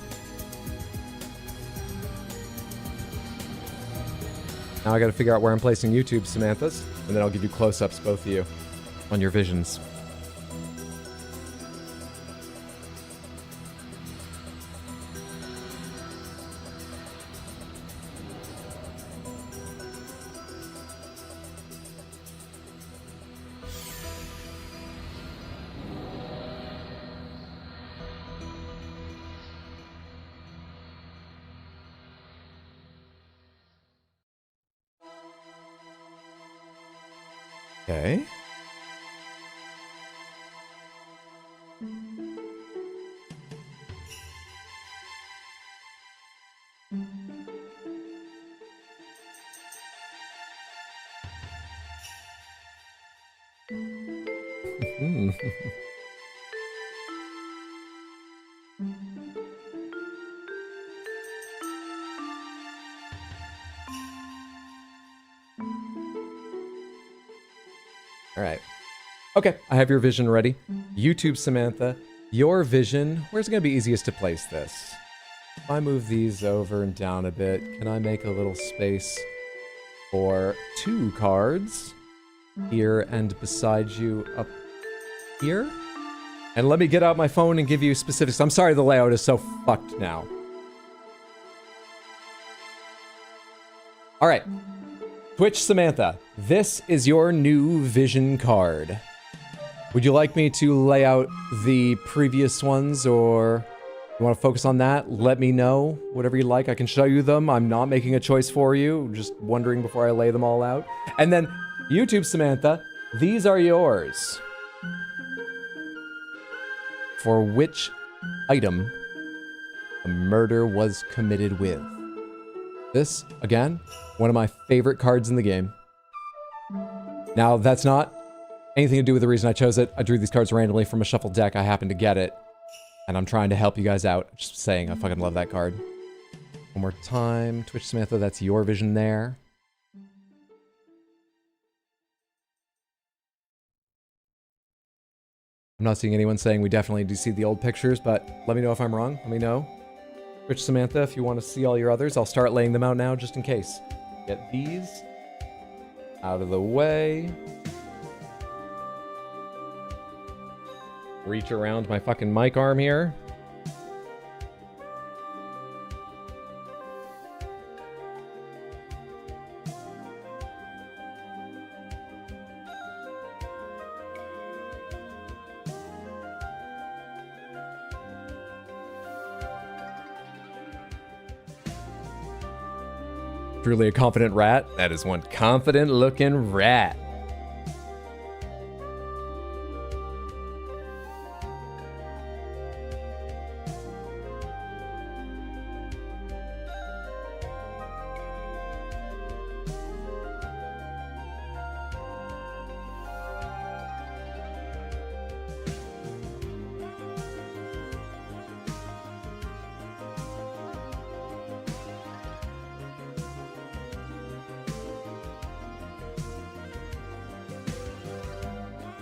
Now I gotta figure out where I'm placing YouTube Samantha's, and then I'll give you close-ups, both of you, on your visions. Okay. All right. Okay, I have your vision ready. YouTube Samantha, your vision, where's it going to be easiest to place this? If I move these over and down a bit, can I make a little space for 2 cards here and beside you up here? And let me get out my phone and give you specifics. I'm sorry the layout is so fucked now. All right. Twitch Samantha, this is your new vision card. Would you like me to lay out the previous ones, or You want to focus on that? Let me know. Whatever you like, I can show you them. I'm not making a choice for you. Just wondering before I lay them all out. And then, YouTube Samantha, these are yours. For which item a murder was committed with. This, again, one of my favorite cards in the game. Now, that's not anything to do with the reason I chose it. I drew these cards randomly from a shuffled deck. I happened to get it. And I'm trying to help you guys out. Just saying, I fucking love that card. One more time. Twitch Samantha, that's your vision there. I'm not seeing anyone saying we definitely do see the old pictures, but let me know if I'm wrong. Let me know. Twitch Samantha, if you want to see all your others, I'll start laying them out now just in case. Get these out of the way. Reach around my fucking mic arm here. Truly a confident rat? That is one confident looking rat.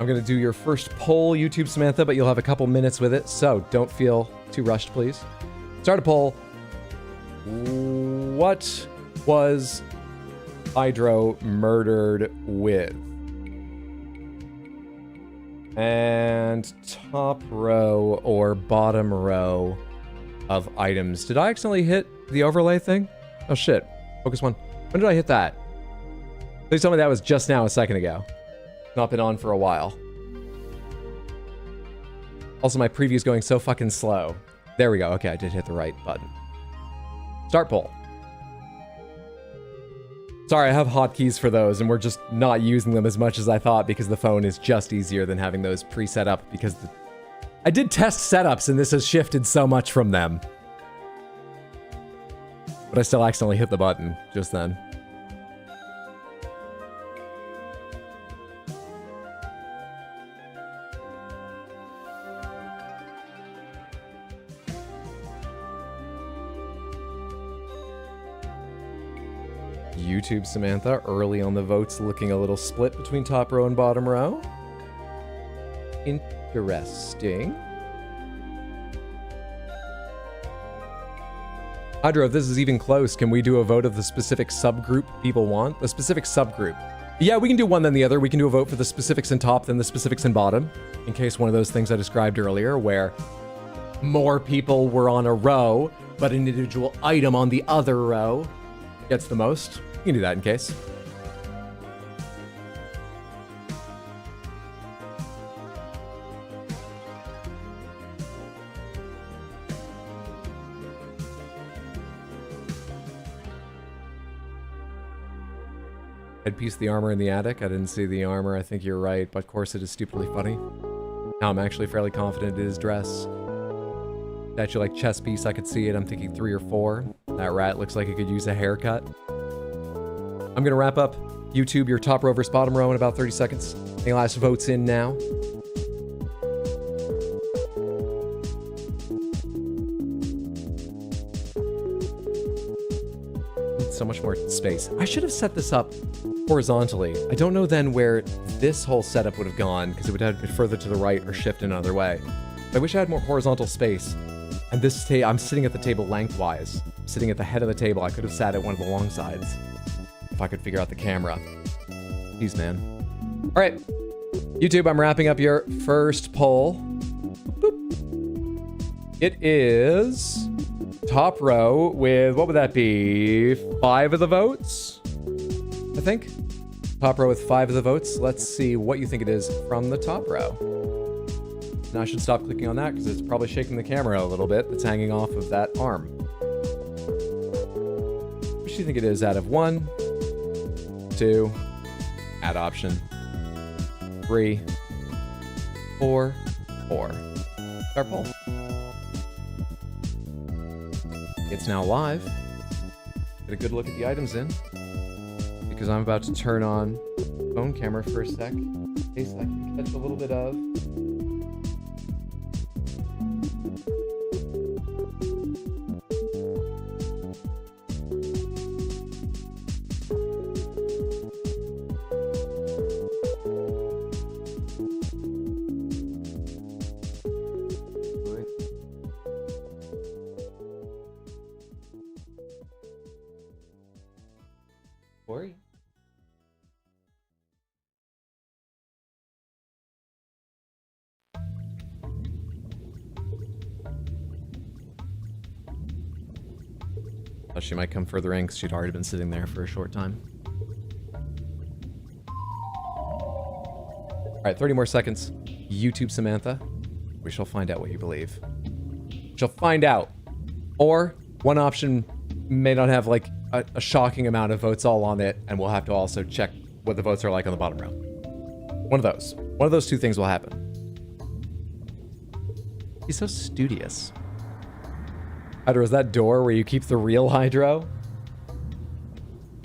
I'm going to do your first poll, YouTube Samantha, but you'll have a couple minutes with it, so don't feel too rushed, please. Start a poll. What was Hydro murdered with? And top row or bottom row of items. Did I accidentally hit the overlay thing? Oh shit. Focus one. When did I hit that? Please tell me that was just now, a second ago. Not been on for a while. Also, my preview's going so fucking slow. There we go. Okay, I did hit the right button. Start poll. Sorry, I have hotkeys for those, and we're just not using them as much as I thought because the phone is just easier than having those pre-set up because I did test setups, and this has shifted so much from them. But I still accidentally hit the button just then. YouTube Samantha, early on the votes, looking a little split between top row and bottom row. Interesting. Hydro, if this is even close, can we do a vote of the specific subgroup people want? The specific subgroup. Yeah, we can do one then the other. We can do a vote for the specifics in top than the specifics in bottom. In case one of those things I described earlier, where more people were on a row, but an individual item on the other row gets the most. You can do that in case. Headpiece, the armor in the attic. I didn't see the armor. I think you're right, but corset is stupidly funny. Now I'm actually fairly confident it is dress. Statue like chest piece, I could see it. I'm thinking 3 or 4. That rat looks like it could use a haircut. I'm gonna wrap up YouTube, your top row versus bottom row in about 30 seconds. Any last votes in now? So much more space. I should have set this up horizontally. I don't know then where this whole setup would have gone because it would have been further to the right or shift another way. I wish I had more horizontal space. And this I'm sitting at the table lengthwise. I'm sitting at the head of the table. I could have sat at one of the long sides if I could figure out the camera. Jeez, man. All right, YouTube, I'm wrapping up your first poll. Boop. It is top row with, what would that be? 5 of the votes, I think. Top row with 5 of the votes. Let's see what you think it is from the top row. Now I should stop clicking on that because it's probably shaking the camera a little bit that's hanging off of that arm. What do you think it is out of 1, 2, add option, 3, 4, 4. Start poll. It's now live. Get a good look at the items in. Because I'm about to turn on phone camera for a sec. In case I can catch a little bit of. Corey? She might come further in because she'd already been sitting there for a short time. All right, 30 more seconds. YouTube Samantha. We shall find out what you believe. She'll find out. Or one option may not have like a shocking amount of votes all on it, and we'll have to also check what the votes are like on the bottom row. One of those. One of those two things will happen. He's so studious. Hydro, is that door where you keep the real Hydro?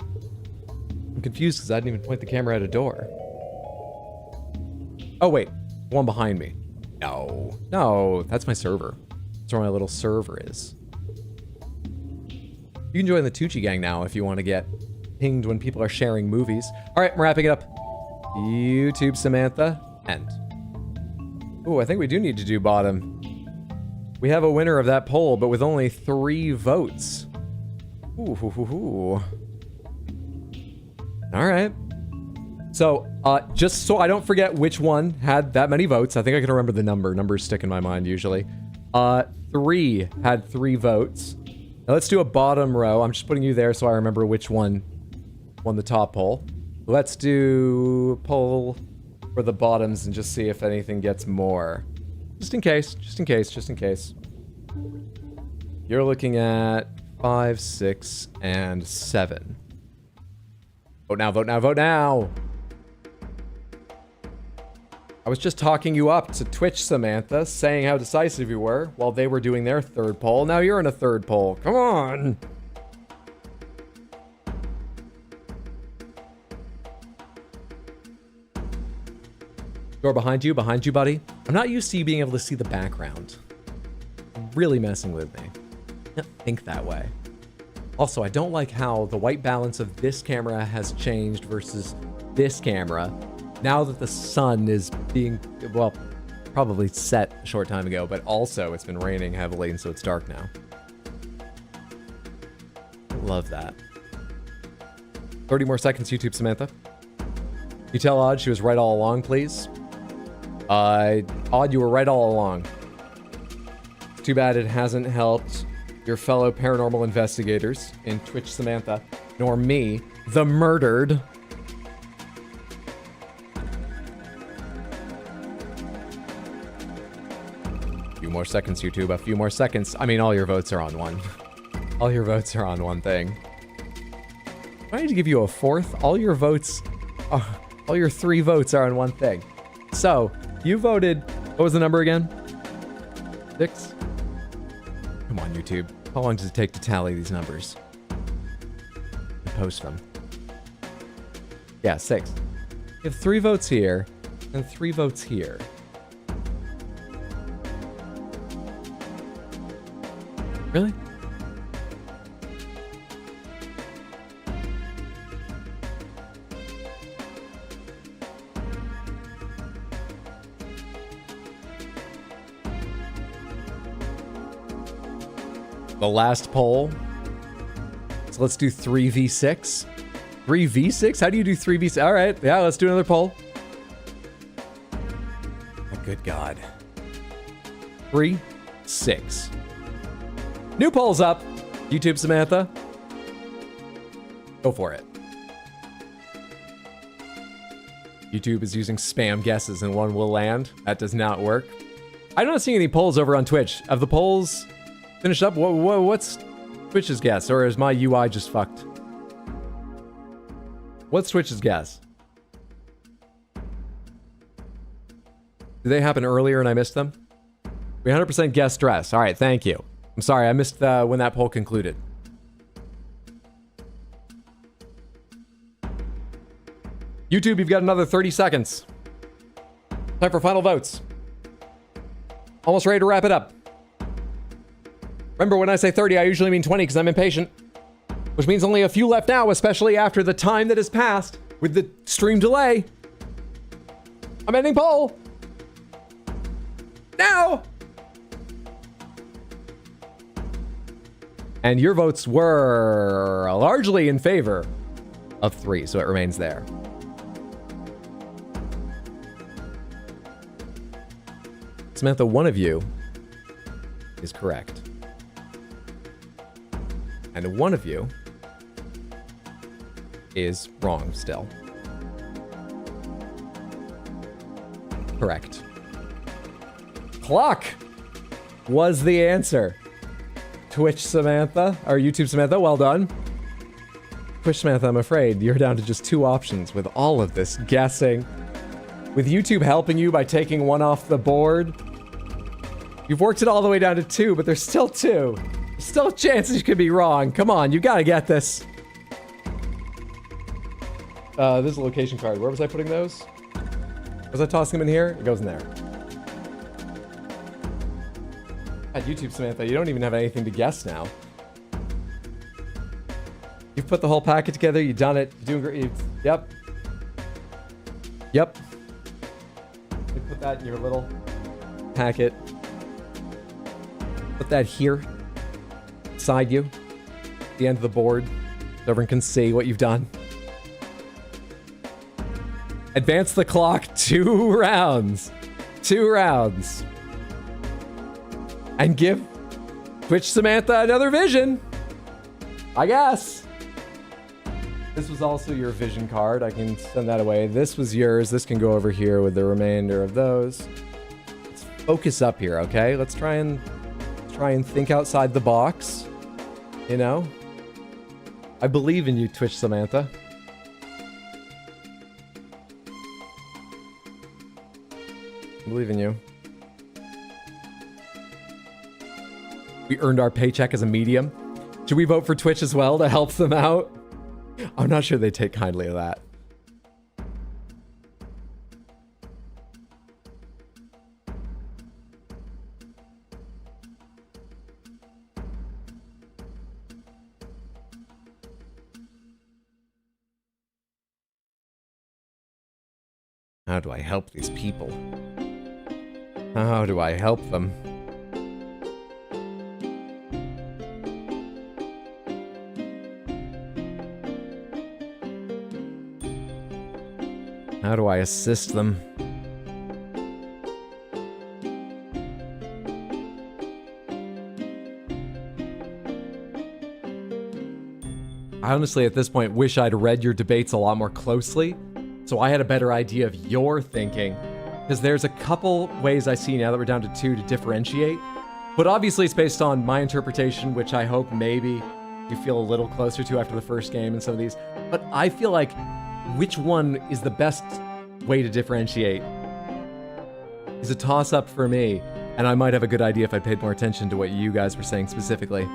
I'm confused because I didn't even point the camera at a door. Oh, wait. One behind me. No. No, that's my server. That's where my little server is. You can join the Tucci gang now if you want to get pinged when people are sharing movies. All right, I'm wrapping it up. YouTube Samantha, end. Ooh, I think we do need to do bottom. We have a winner of that poll, but with only 3 votes. Ooh, hoo, hoo, hoo. All right. So, just so I don't forget which one had that many votes, I think I can remember the number. Numbers stick in my mind usually. 3 had 3 votes. Now let's do a bottom row. I'm just putting you there so I remember which one won the top poll. Let's do poll for the bottoms and just see if anything gets more. Just in case, just in case, just in case. You're looking at 5, 6, and 7. Vote now, vote now, vote now! I was just talking you up to Twitch, Samantha, saying how decisive you were while they were doing their 3rd poll. Now you're in a 3rd poll. Come on! Door behind you, buddy. I'm not used to you being able to see the background. Really messing with me. I don't think that way. Also, I don't like how the white balance of this camera has changed versus this camera. Now that the sun is being, well, probably set a short time ago, but also it's been raining heavily and so it's dark now. Love that. 30 more seconds, YouTube Samantha. You tell Odd she was right all along, please. Odd, you were right all along. Too bad it hasn't helped your fellow paranormal investigators in Twitch Samantha, nor me, the murdered. A few more seconds, YouTube, a few more seconds. I mean, all your votes are on one. All your votes are on one thing. I need to give you a 4th. All your votes, all your 3 votes are on one thing. So, you voted, what was the number again? 6? Come on, YouTube. How long does it take to tally these numbers? And post them. Yeah, 6. You have 3 votes here, and 3 votes here. Really? The last poll. So let's do 3v6. 3v6? How do you do 3v6? All right, yeah, let's do another poll. Oh, good God. 3, 6. New poll's up. YouTube Samantha. Go for it. YouTube is using spam guesses and one will land. That does not work. I'm not seeing any polls over on Twitch. Have the polls finished up? What's Twitch's guess? Or is my UI just fucked? What's Twitch's guess? Did they happen earlier and I missed them? We 100% guessed dress. All right, thank you. I'm sorry, I missed when that poll concluded. YouTube, you've got another 30 seconds. Time for final votes. Almost ready to wrap it up. Remember, when I say 30, I usually mean 20 because I'm impatient. Which means only a few left now, especially after the time that has passed with the stream delay. I'm ending poll. Now! And your votes were largely in favor of 3, so it remains there. Samantha, one of you is correct. And one of you is wrong still. Correct. Clock was the answer. Twitch Samantha, or YouTube Samantha, well done. Twitch Samantha, I'm afraid you're down to just 2 options with all of this guessing. With YouTube helping you by taking 1 off the board, you've worked it all the way down to 2, but there's still 2. There's still chances you could be wrong. Come on, you gotta get this. This is a location card. Where was I putting those? Was I tossing them in here? It goes in there. God, YouTube Samantha, you don't even have anything to guess now. You've put the whole packet together. You've done it. You're doing great. Yep. Yep. You put that in your little packet. Put that here, beside you, at the end of the board, so everyone can see what you've done. Advance the clock 2 rounds. 2 rounds. And give Twitch Samantha another vision. I guess. This was also your vision card. I can send that away. This was yours. This can go over here with the remainder of those. Let's focus up here, okay? Let's try and think outside the box. You know? I believe in you, Twitch Samantha. I believe in you. We earned our paycheck as a medium. Should we vote for Twitch as well to help them out? I'm not sure they take kindly to that. How do I help these people? How do I help them? How do I assist them? I honestly, at this point, wish I'd read your debates a lot more closely, so I had a better idea of your thinking. Because there's a couple ways I see now that we're down to 2 to differentiate. But obviously it's based on my interpretation, which I hope maybe you feel a little closer to after the first game and some of these. But I feel like which one is the best way to differentiate is a toss-up for me, and I might have a good idea if I paid more attention to what you guys were saying specifically.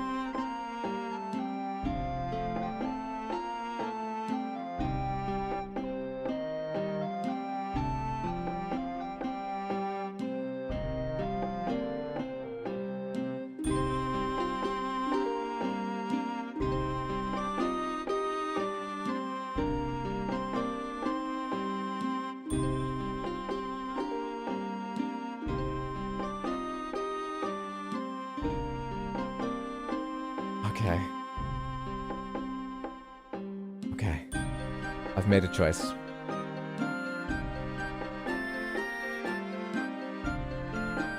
I've made a choice.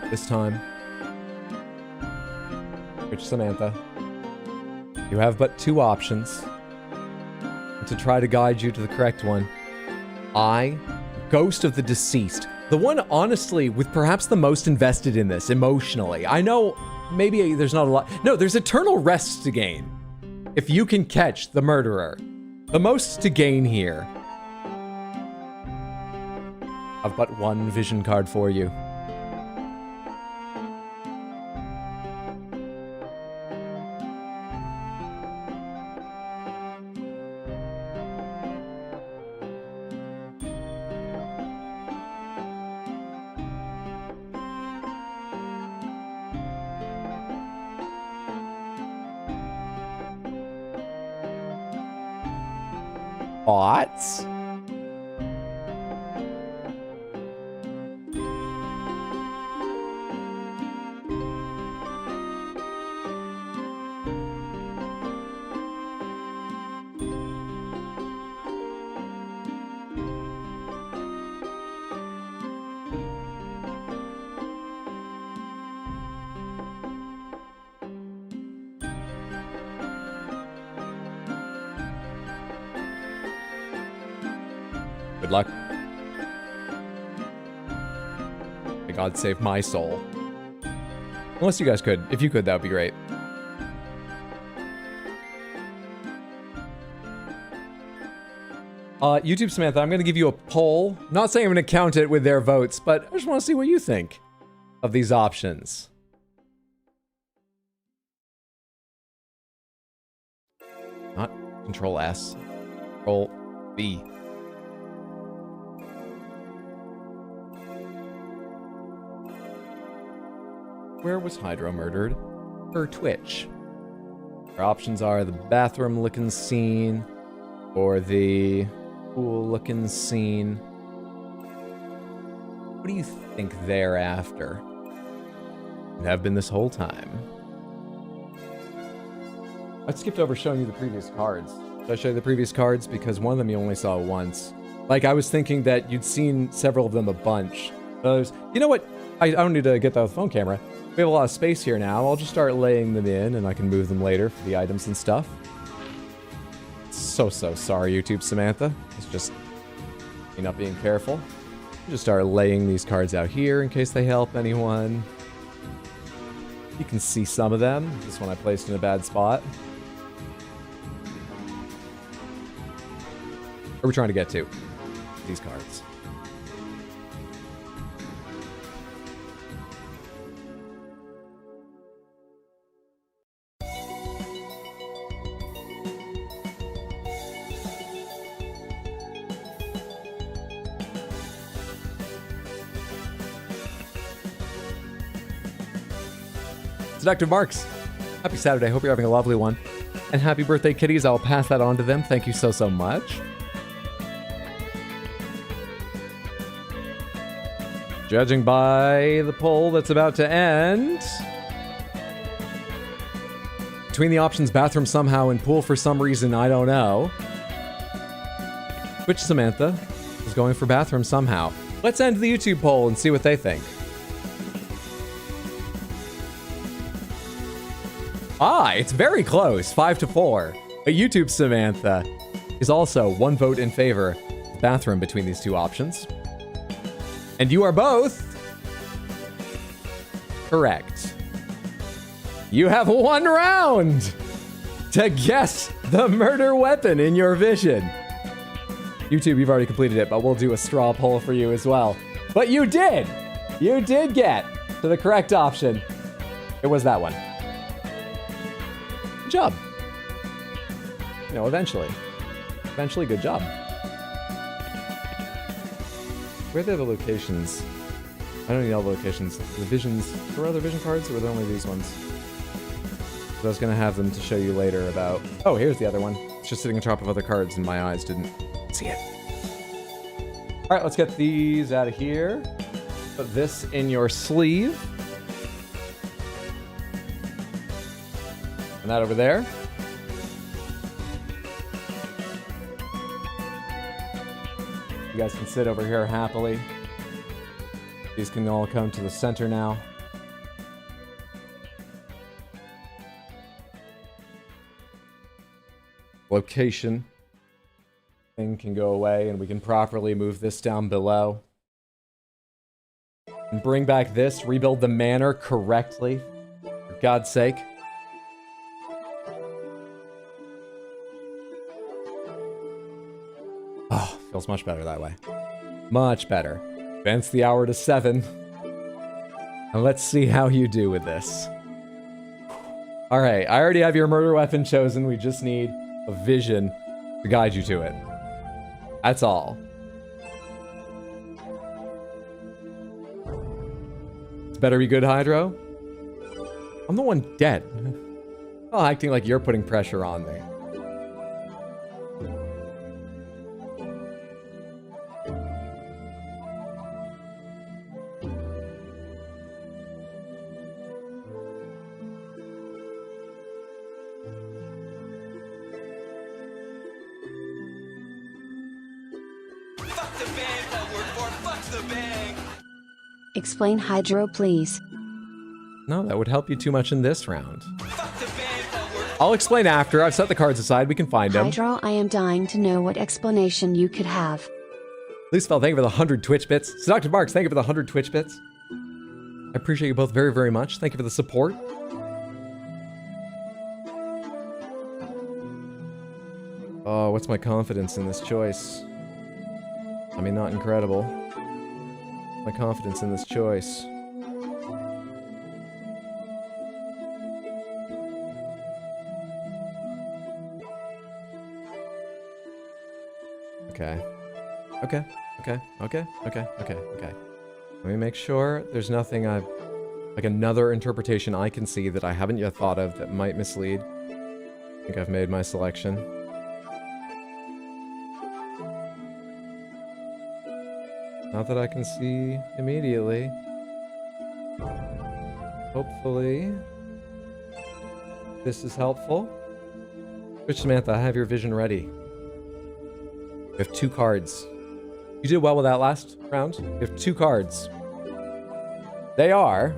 This time, Twitch Samantha, you have but 2 options. And to try to guide you to the correct one, I, Ghost of the Deceased, The one, honestly, with perhaps the most invested in this emotionally. I know maybe there's not a lot. No, there's eternal rest to gain if you can catch the murderer. The most to gain here. I've but one vision card for you. Thoughts? Good luck. May God save my soul. Unless you guys could. If you could, that would be great. YouTube Samantha, I'm going to give you a poll. Not saying I'm going to count it with their votes, but I just want to see what you think of these options. Not Control S. Control B. Where was Hydro murdered? Her Twitch. Our options are the bathroom looking scene or the pool looking scene. What do you think thereafter? And have been this whole time. I skipped over showing you the previous cards. Did I show you the previous cards? Because one of them you only saw once. Like, I was thinking that you'd seen several of them a bunch. Others, you know what? I don't need to get the phone camera. We have a lot of space here now. I'll just start laying them in and I can move them later for the items and stuff. So sorry, YouTube Samantha. It's just me not being careful. Just start laying these cards out here in case they help anyone. You can see some of them. This one I placed in a bad spot. Where are we trying to get to? These cards. Seductive Marks, happy Saturday. Hope you're having a lovely one. And happy birthday, kitties. I'll pass that on to them. Thank you so much. Judging by the poll that's about to end, between the options bathroom somehow and pool for some reason, I don't know, which Samantha is going for bathroom somehow. Let's end the YouTube poll and see what they think. It's very close, 5-4. But YouTube Samantha is also one vote in favor of bathroom between these two options. And you are both correct. You have 1 round to guess the murder weapon in your vision. YouTube, you've already completed it, but we'll do a straw poll for you as well. But you did! You did get to the correct option. It was that one. Good job. You know, eventually, good job. Where are the other locations? I don't need all the locations. The visions, were there other vision cards or were there only these ones? I was gonna have them to show you later about, oh, here's the other one. It's just sitting on top of other cards and my eyes didn't see it. All right, let's get these out of here. Put this in your sleeve. And that over there. You guys can sit over here happily. These can all come to the center now. Location thing can go away and we can properly move this down below. And bring back this, rebuild the manor correctly. For God's sake. Oh, feels much better that way. Much better. Advance the hour to 7. And let's see how you do with this. Alright, I already have your murder weapon chosen. We just need a vision to guide you to it. That's all. It's better be good, Hydro. I'm the one dead. Oh, acting like you're putting pressure on me. Explain Hydro, please. No, that would help you too much in this round. I'll explain after. I've set the cards aside. We can find them. Hydro, I am dying to know what explanation you could have. Lucifel, thank you for the 100 Twitch bits. Seductive Marks, thank you for the 100 Twitch bits. I appreciate you both very, very much. Thank you for the support. Oh, what's my confidence in this choice? I mean, not incredible. My confidence in this choice. Okay. Okay. Let me make sure there's nothing I've... like another interpretation I can see that I haven't yet thought of that might mislead. I think I've made my selection. Not that I can see immediately. Hopefully, this is helpful. Twitch Samantha, I have your vision ready. You have 2 cards. You did well with that last round. You have 2 cards. They are...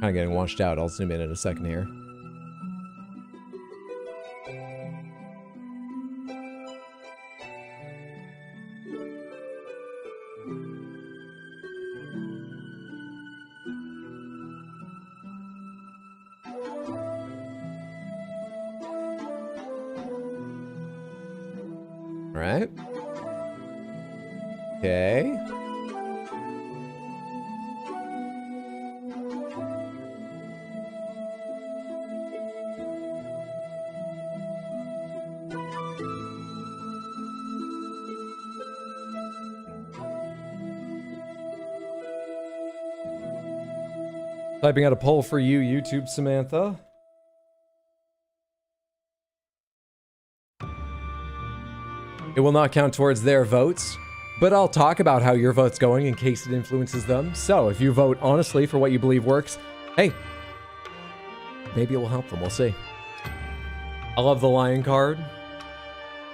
kind of getting washed out. I'll zoom in a second here. All right. Okay. Typing out a poll for you, YouTube Samantha. It will not count towards their votes, but I'll talk about how your vote's going in case it influences them. So if you vote honestly for what you believe works, hey, maybe it will help them. We'll see. I love the lion card.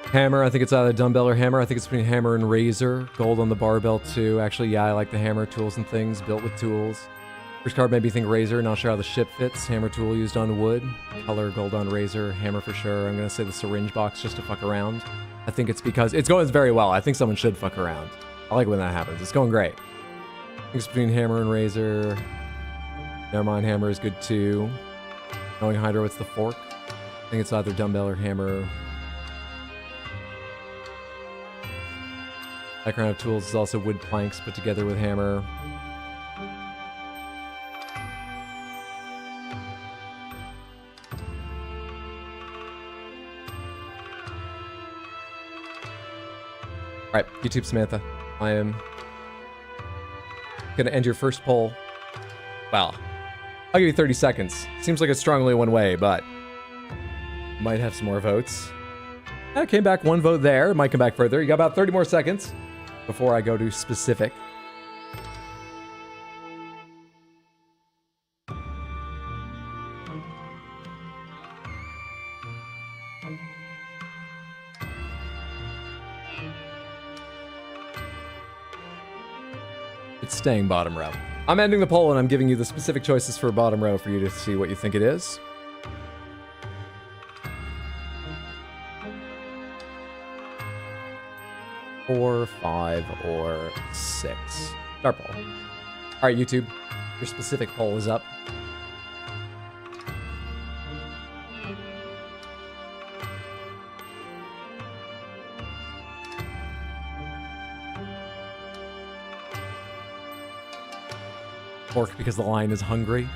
Hammer, I think it's either dumbbell or hammer. I think it's between hammer and razor. Gold on the barbell too. Actually, yeah, I like the hammer, tools and things, built with tools. First card made me think razor, not sure how the ship fits. Hammer tool used on wood. Color gold on razor, hammer for sure. I'm gonna say the syringe box just to fuck around. I think it's because it's going very well. I think someone should fuck around. I like when that happens. It's going great. I think it's between hammer and razor. Never mind, hammer is good too. Knowing Hydro, it's the fork. I think it's either dumbbell or hammer. Background of tools is also wood planks put together with hammer. All right, YouTube Samantha, I am gonna end your first poll. Well, I'll give you 30 seconds. Seems like it's strongly one way, but might have some more votes. I came back 1 vote there. Might come back further. You got about 30 more seconds before I go to specific. It's staying bottom row. I'm ending the poll and I'm giving you the specific choices for bottom row for you to see what you think it is. Four, 5, or 6. Start poll. All right, YouTube, your specific poll is up. Fork because the lion is hungry?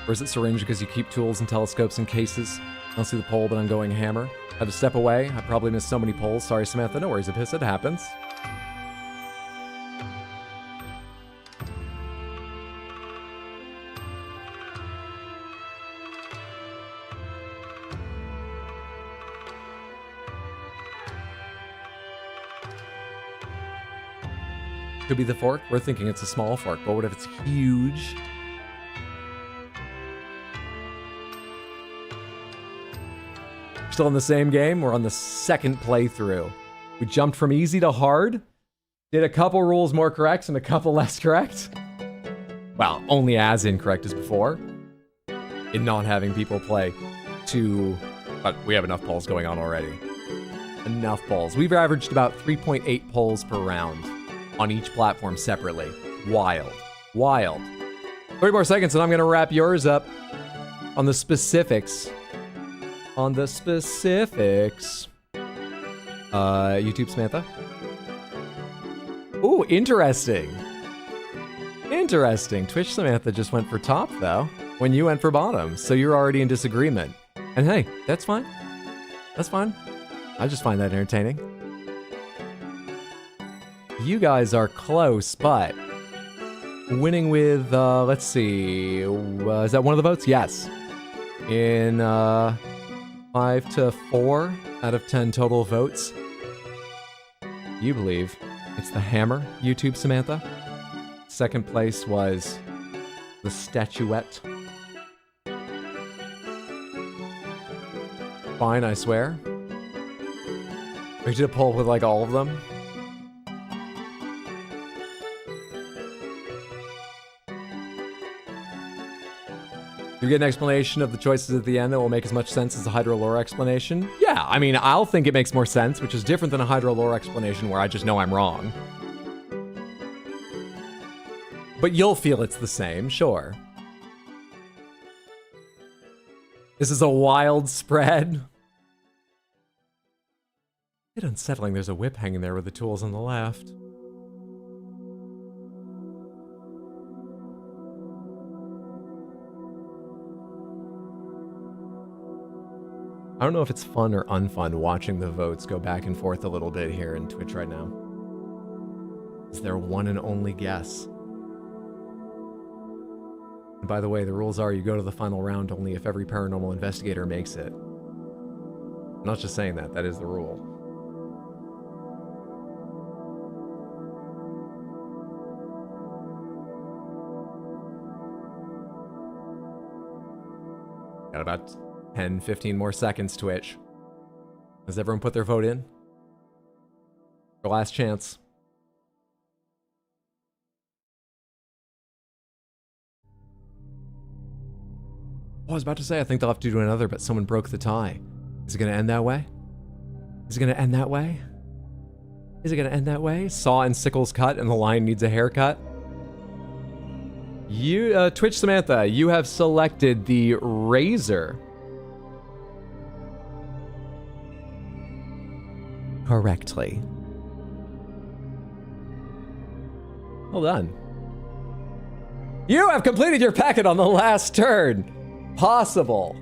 Or is it syringe because you keep tools and telescopes in cases? I don't see the poll, but I'm going hammer. I had to step away. I probably missed so many polls. Sorry, Samantha. No worries, Abyss. It happens. Could be the fork. We're thinking it's a small fork, but what if it's huge? Still in the same game. We're on the second playthrough. We jumped from easy to hard. Did a couple rules more correct and a couple less correct. Well, only as incorrect as before. In not having people play to... But we have enough polls going on already. Enough polls. We've averaged about 3.8 polls per round on each platform separately. Wild. Wild. 30 more seconds and I'm going to wrap yours up on the specifics. YouTube Samantha. Ooh, interesting. Interesting. Twitch Samantha just went for top, though, when you went for bottom. So you're already in disagreement. And hey, that's fine. That's fine. I just find that entertaining. You guys are close, but winning with, let's see, is that one of the votes? Yes. In 5 to 4 out of 10 total votes. You believe it's the hammer, YouTube Samantha. Second place was the statuette. Fine, I swear. We did a poll with like all of them. You get an explanation of the choices at the end that will make as much sense as a hydrolore explanation? Yeah, I mean, I'll think it makes more sense, which is different than a hydrolore explanation where I just know I'm wrong. But you'll feel it's the same, sure. This is a wild spread. A bit unsettling there's a whip hanging there with the tools on the left. I don't know if it's fun or unfun watching the votes go back and forth a little bit here in Twitch right now. It's their one and only guess. And by the way, the rules are you go to the final round only if every paranormal investigator makes it. I'm not just saying that, that is the rule. Got about 10, 15 more seconds, Twitch. Has everyone put their vote in? Your last chance. Oh, I was about to say, I think they'll have to do another, but someone broke the tie. Is it going to end that way? Is it going to end that way? Is it going to end that way? Saw and sickles cut and the lion needs a haircut? You, Twitch Samantha, you have selected the razor. Correctly. Well done. You have completed your packet on the last turn possible.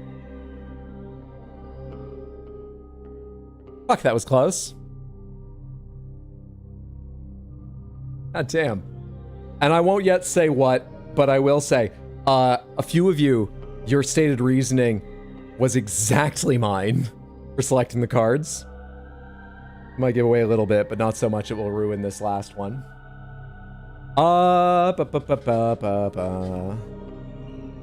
Fuck, that was close. God damn. And I won't yet say what, but I will say, a few of you, your stated reasoning was exactly mine for selecting the cards. Might give away a little bit, but not so much it will ruin this last one. How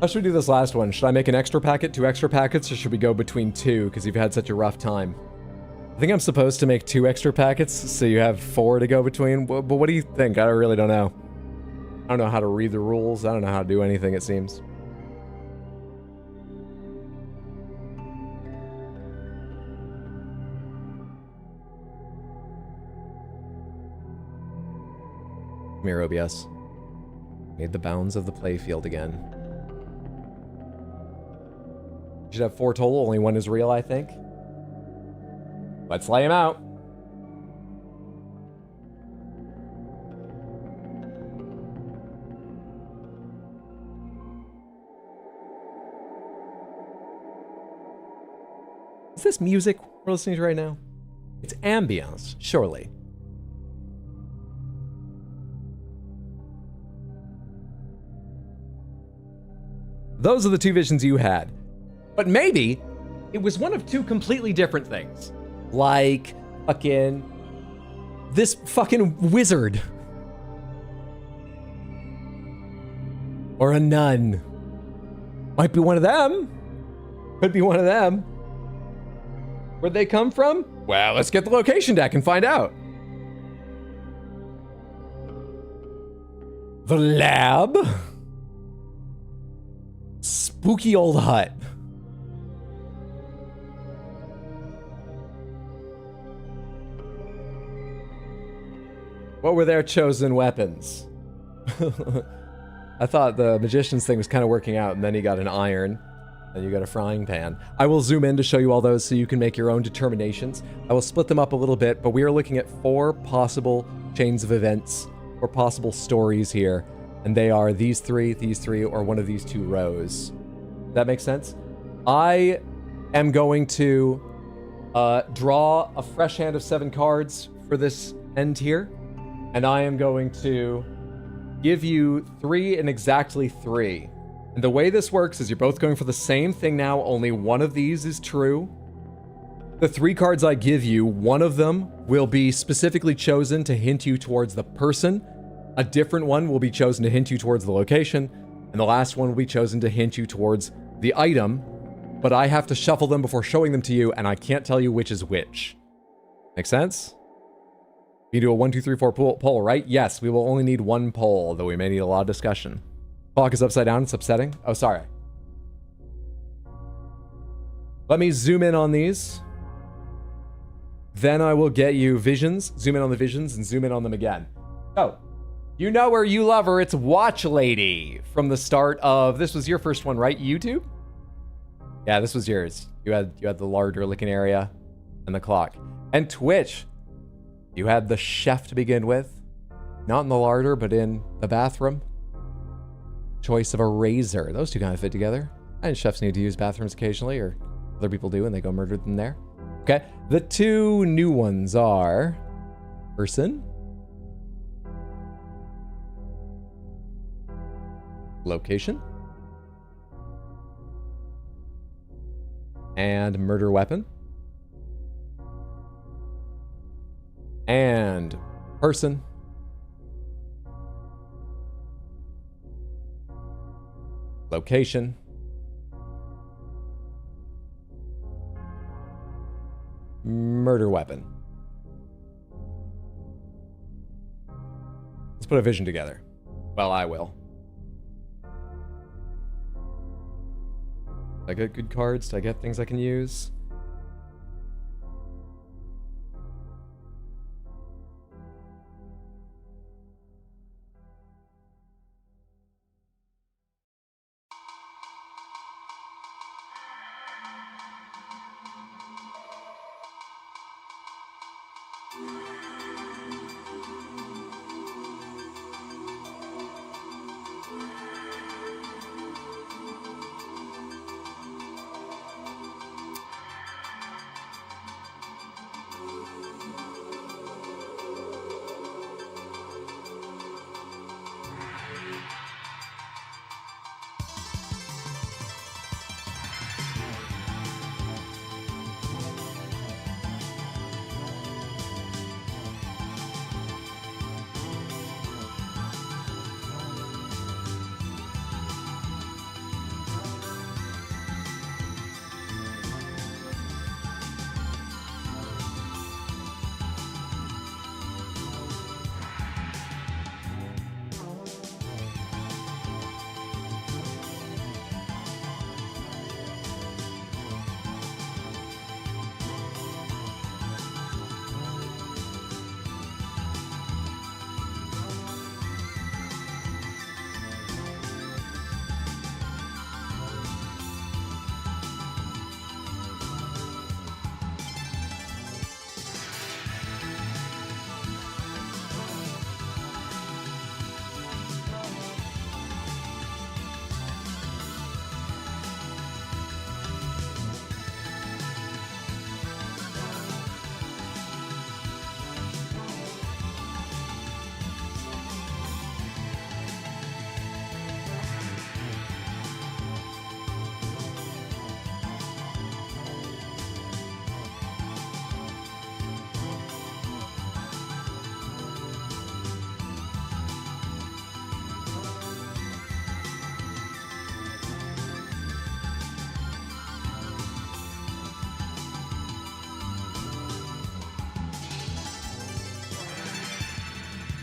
should we do this last one? Should I make an extra packet, 2 extra packets, or should we go between 2 because you've had such a rough time? I think I'm supposed to make 2 extra packets, so you have 4 to go between. But what do you think? I really don't know. I don't know how to read the rules. I don't know how to do anything, it seems. Come here, OBS. Made the bounds of the playfield again. You should have 4 total. Only 1 is real, I think. Let's lay him out. Is this music we're listening to right now? It's ambience, surely. Those are the 2 visions you had. But maybe it was one of 2 completely different things. Like this fucking wizard. Or a nun. Might be one of them. Could be one of them. Where'd they come from? Well, let's get the location deck and find out. The lab. Spooky old hut. What were their chosen weapons? I thought the magician's thing was kind of working out, and then he got an iron, and you got a frying pan. I will zoom in to show you all those so you can make your own determinations. I will split them up a little bit, but we are looking at 4 possible chains of events, or possible stories here, and they are these 3, or one of these 2 rows. That makes sense? I am going to draw a fresh hand of 7 cards for this end here, and I am going to give you 3 and exactly 3. And the way this works is you're both going for the same thing now, only one of these is true. The 3 cards I give you, one of them will be specifically chosen to hint you towards the person, a different one will be chosen to hint you towards the location, and the last one will be chosen to hint you towards the item, but I have to shuffle them before showing them to you, and I can't tell you which is which. Make sense? You do a 1, 2, 3, 4 poll, right? Yes, we will only need 1 poll, though we may need a lot of discussion. Clock is upside down, it's upsetting. Oh, sorry. Let me zoom in on these. Then I will get you visions, zoom in on the visions, and zoom in on them again. Oh, you know her, you love her, it's Watch Lady from the start of, this was your first one, right? YouTube? Yeah, this was yours. You had the larger looking area and the clock. And Twitch. You had the chef to begin with. Not in the larder, but in the bathroom. Choice of a razor. Those 2 kind of fit together. And chefs need to use bathrooms occasionally, or other people do, and they go murder them there. Okay. The 2 new ones are person, location, and murder weapon. And person, location, murder weapon. Let's put a vision together. Well, I will. I get good cards? Do I get things I can use?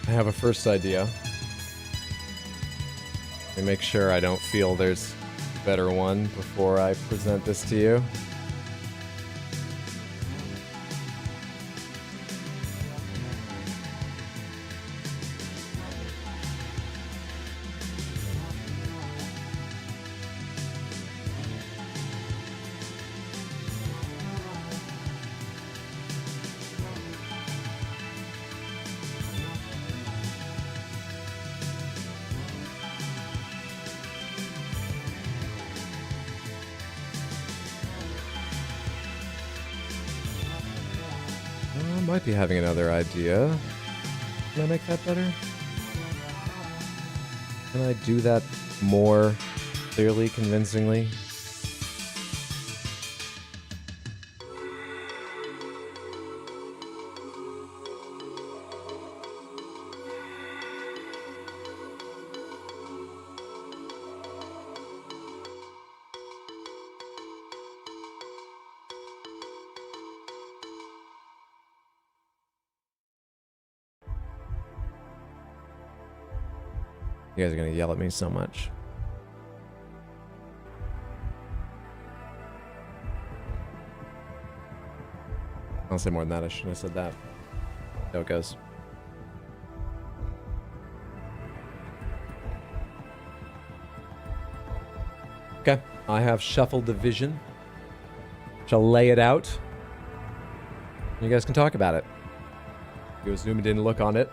I have a first idea. Let me make sure I don't feel there's a better one before I present this to you. Might be having another idea. Can I make that better? Can I do that more clearly, convincingly? You guys are gonna yell at me so much. I'll say more than that. I shouldn't have said that. There it goes. Okay, I have shuffled the vision. Shall lay it out. You guys can talk about it. Go zoomed in, look on it.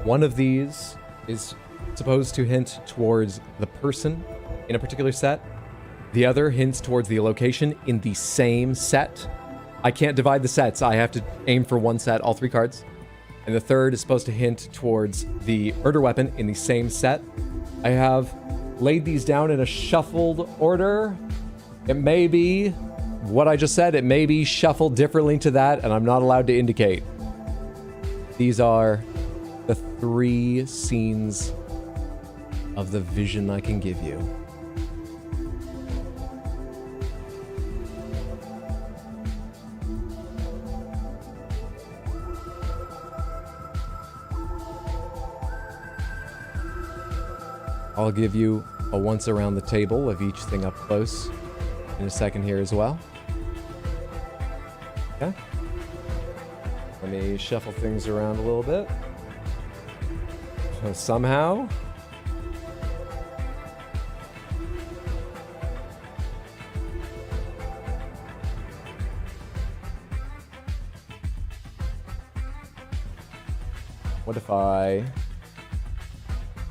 One of these is supposed to hint towards the person in a particular set. The other hints towards the location in the same set. I can't divide the sets. I have to aim for one set, all three cards. And the third is supposed to hint towards the murder weapon in the same set. I have laid these down in a shuffled order. It may be what I just said. It may be shuffled differently to that, and I'm not allowed to indicate. These are the three scenes of the vision I can give you. I'll give you a once around the table of each thing up close in a second here as well. Okay. Let me shuffle things around a little bit. Somehow. What if I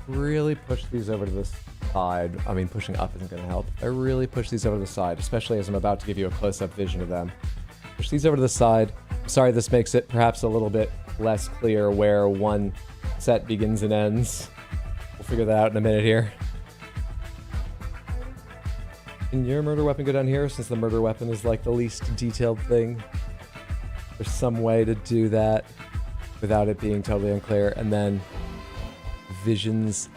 really push these over to the side? I mean, pushing up isn't going to help. I really push these over to the side, especially as I'm about to give you a close-up vision of them. Push these over to the side. I'm sorry, this makes it perhaps a little bit less clear where one set begins and ends. We'll figure that out in a minute here. Can your murder weapon go down here, since the murder weapon is like the least detailed thing? There's some way to do that without it being totally unclear. And then vision's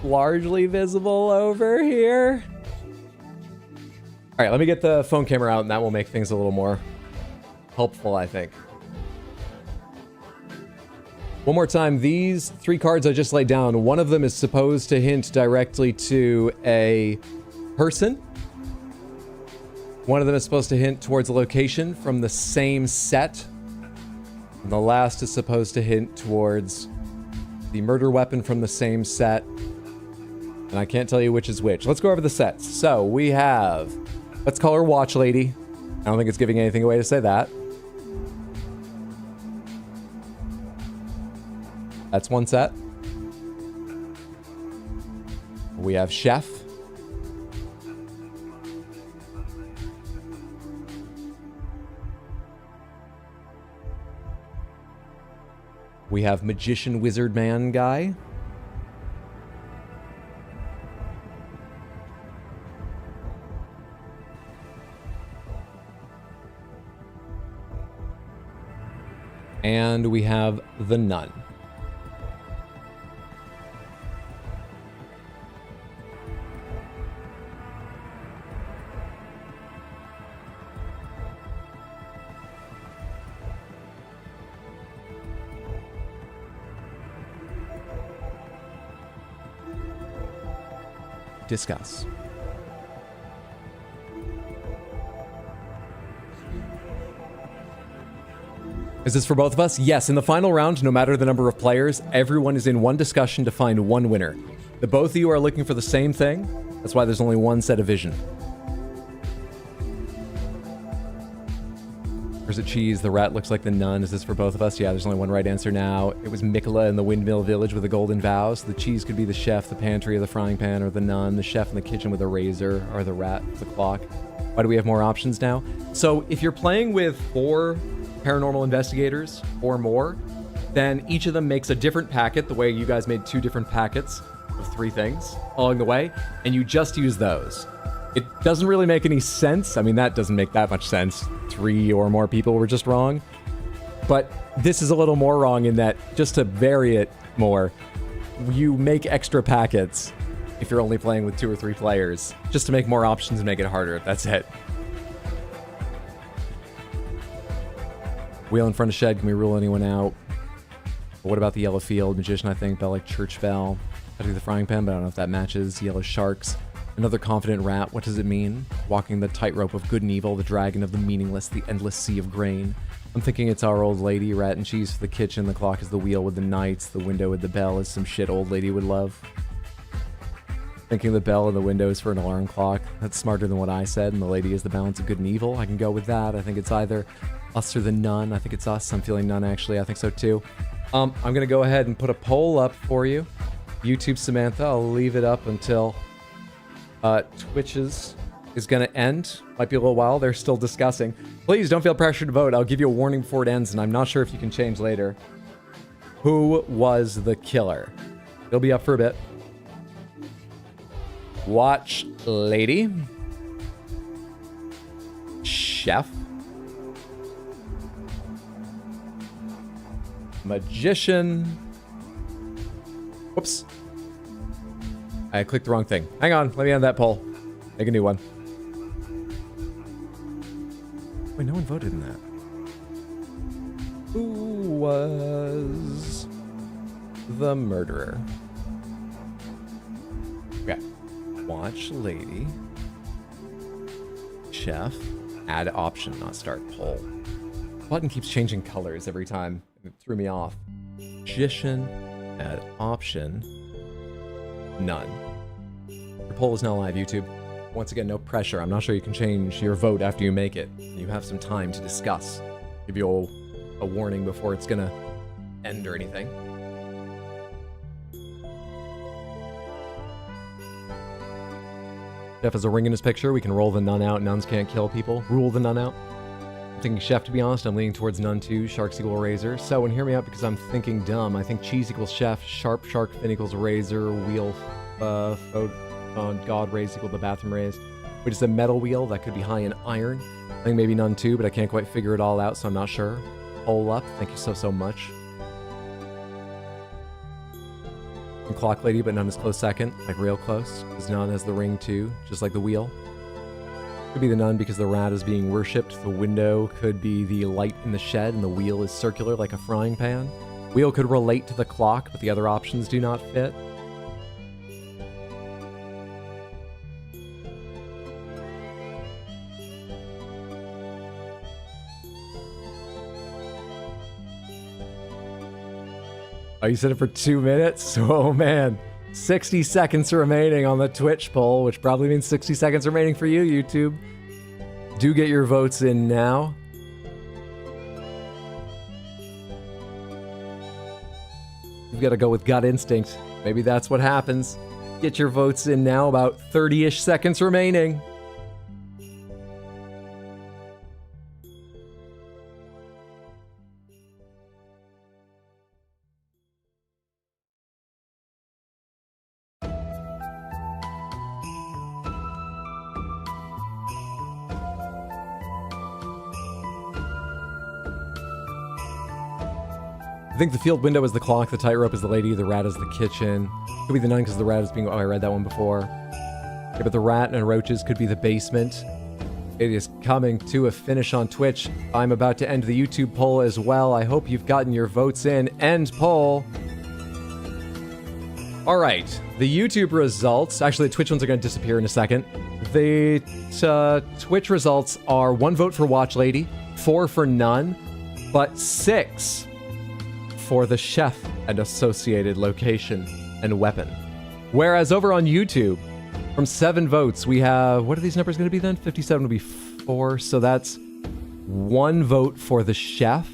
largely visible over here. All right, let me get the phone camera out, and that will make things a little more helpful, I think. One more time, these three cards I just laid down, one of them is supposed to hint directly to a person. One of them is supposed to hint towards a location from the same set. And the last is supposed to hint towards the murder weapon from the same set. And I can't tell you which is which. Let's go over the sets. So we have, let's call her Watch Lady. I don't think it's giving anything away to say that. That's one set. We have Chef. We have Magician Wizard Man guy. And we have the Nun. discuss. Is this for both of us? Yes, in the final round, no matter the number of players, everyone is in one discussion to find one winner. The both of you are looking for the same thing. That's why there's only one set of vision. Or is it cheese? The rat looks like the nun. Is this for both of us? Yeah, there's only one right answer now. It was Mikola in the Windmill Village with the golden vows. The cheese could be the chef, the pantry, or the frying pan, or the nun. The chef in the kitchen with a razor, or the rat, the clock. Why do we have more options now? So if you're playing with 4 paranormal investigators or more, then each of them makes a different packet, the way you guys made 2 different packets of 3 things along the way, and you just use those. It doesn't really make any sense. I mean, that doesn't make that much sense. 3 or more people were just wrong. But this is a little more wrong in that, just to vary it more, you make extra packets if you're only playing with 2 or 3 players, just to make more options and make it harder. That's it. Wheel in front of shed. Can we rule anyone out? But what about the yellow field? Magician, I think. Bell like church bell. I do the frying pan, but I don't know if that matches. Yellow sharks. Another confident rat. What does it mean? Walking the tightrope of good and evil. The dragon of the meaningless. The endless sea of grain. I'm thinking it's our old lady. Rat and cheese for the kitchen. The clock is the wheel with the knights. The window with the bell is some shit old lady would love. Thinking the bell and the window is for an alarm clock. That's smarter than what I said. And the lady is the balance of good and evil. I can go with that. I think it's either us or the nun. I think it's us. I'm feeling none, actually. I think so, too. I'm going to go ahead and put a poll up for you. YouTube Samantha, I'll leave it up until Twitch's is going to end. Might be a little while. They're still discussing. Please don't feel pressured to vote. I'll give you a warning before it ends, and I'm not sure if you can change later. Who was the killer? It'll be up for a bit. Watch lady. Chef. Magician. Whoops. I clicked the wrong thing. Hang on, let me end that poll. Make a new one. Wait, no one voted in that. Who was the murderer? Okay. Watch lady. Chef. Add option, not start poll. Button keeps changing colors every time. It threw me off. Magician. Add option. None. Your poll is now live, YouTube. Once again, no pressure. I'm not sure you can change your vote after you make it. You have some time to discuss. Give you a warning before it's gonna end or anything. Chef has a ring in his picture. We can roll the nun out. Nuns can't kill people. Rule the nun out. I'm thinking chef, to be honest. I'm leaning towards nun too. Sharks equal razor. So, and hear me out because I'm thinking dumb. I think cheese equals chef. Sharp shark fin equals razor. Wheel god rays equal the bathroom rays. Which is a metal wheel that could be high in iron. I think maybe none too, but I can't quite figure it all out, so I'm not sure. Poll up. Thank you so much. And clock lady, but none is close second. Like real close. Because none has the ring too, just like the wheel. Could be the nun because the rat is being worshipped. The window could be the light in the shed, and the wheel is circular like a frying pan. Wheel could relate to the clock, but the other options do not fit. Oh, you said it for 2 minutes? Oh, man. 60 seconds remaining on the Twitch poll, which probably means 60 seconds remaining for you, YouTube. Do get your votes in now. You've got to go with gut instinct. Maybe that's what happens. Get your votes in now, about 30-ish seconds remaining. I think the field window is the clock, the tightrope is the lady, the rat is the kitchen. Could be the nun because the rat is being... Oh, I read that one before. Okay, but the rat and roaches could be the basement. It is coming to a finish on Twitch. I'm about to end the YouTube poll as well. I hope you've gotten your votes in. End poll. All right, the YouTube results. Actually, the Twitch ones are going to disappear in a second. The Twitch results are 1 vote for Watch Lady, 4 for none, but 6 for the chef and associated location and weapon. Whereas over on YouTube, from 7 votes, we have, what are these numbers going to be then? 57 will be 4, so that's 1 vote for the chef.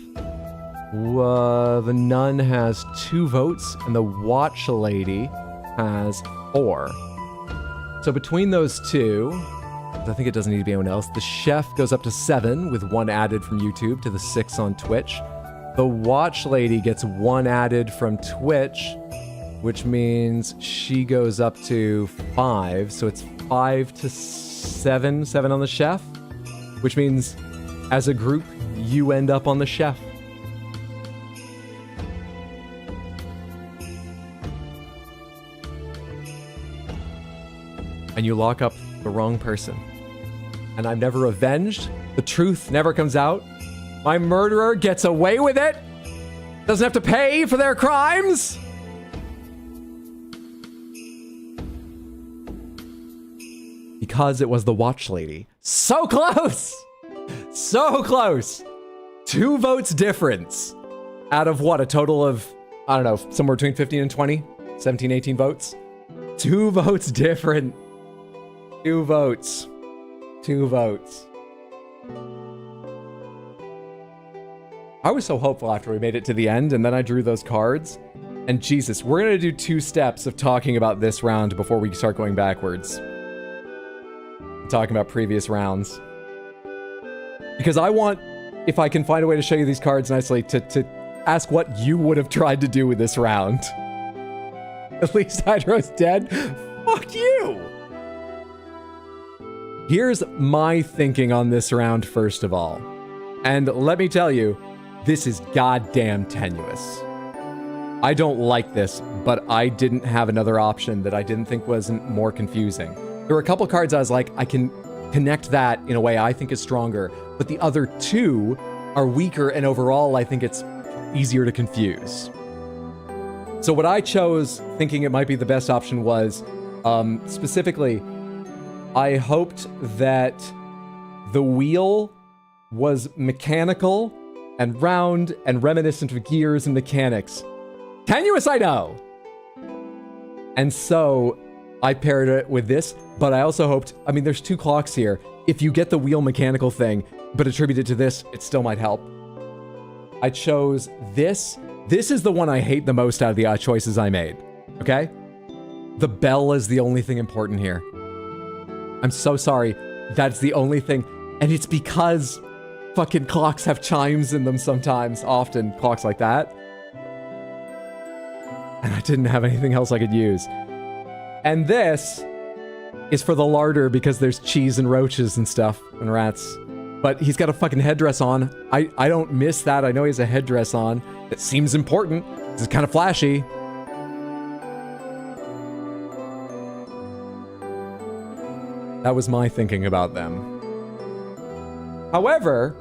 The nun has 2 votes, and the Watch Lady has 4. So between those two, I think it doesn't need to be anyone else, the chef goes up to 7 with 1 added from YouTube to the 6 on Twitch. The Watch Lady gets 1 added from Twitch, which means she goes up to 5. So it's 5 to 7, 7 on the chef, which means as a group, you end up on the chef. And you lock up the wrong person. And I'm never avenged. The truth never comes out. My murderer gets away with it. Doesn't have to pay for their crimes. Because it was the Watch Lady. So close! So close! 2 votes difference. Out of what, a total of, I don't know, somewhere between 15 and 20? 17, 18 votes? 2 votes different. 2 votes. 2 votes. I was so hopeful after we made it to the end, and then I drew those cards. And Jesus, we're going to do 2 steps of talking about this round before we start going backwards. Talking about previous rounds. Because I want, if I can find a way to show you these cards nicely, to ask what you would have tried to do with this round. At least Hydro's dead. Fuck you! Here's my thinking on this round, first of all. And let me tell you, this is goddamn tenuous. I don't like this, but I didn't have another option that I didn't think wasn't more confusing. There were a couple cards I was like, I can connect that in a way I think is stronger, but the other 2 are weaker, and overall I think it's easier to confuse. So what I chose, thinking it might be the best option, was specifically, I hoped that the wheel was mechanical and round and reminiscent of gears and mechanics. Tenuous, I know! And so I paired it with this, but I also hoped, I mean, there's 2 clocks here. If you get the wheel mechanical thing, but attribute it to this, it still might help. I chose this. This is the one I hate the most out of the choices I made, okay? The bell is the only thing important here. I'm so sorry. That's the only thing. And it's because fucking clocks have chimes in them sometimes, often, clocks like that. And I didn't have anything else I could use. And this is for the larder because there's cheese and roaches and stuff and rats. But he's got a fucking headdress on. I don't miss that. I know he has a headdress on. It seems important. It's kind of flashy. That was my thinking about them. However,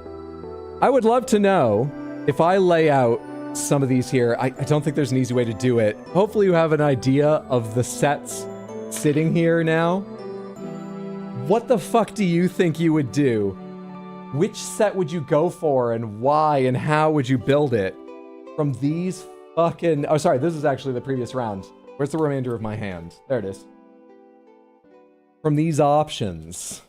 I would love to know if I lay out some of these here. I don't think there's an easy way to do it. Hopefully you have an idea of the sets sitting here now. What the fuck do you think you would do? Which set would you go for and why and how would you build it? From these fucking... Oh, sorry, this is actually the previous round. Where's the remainder of my hand? There it is. From these options.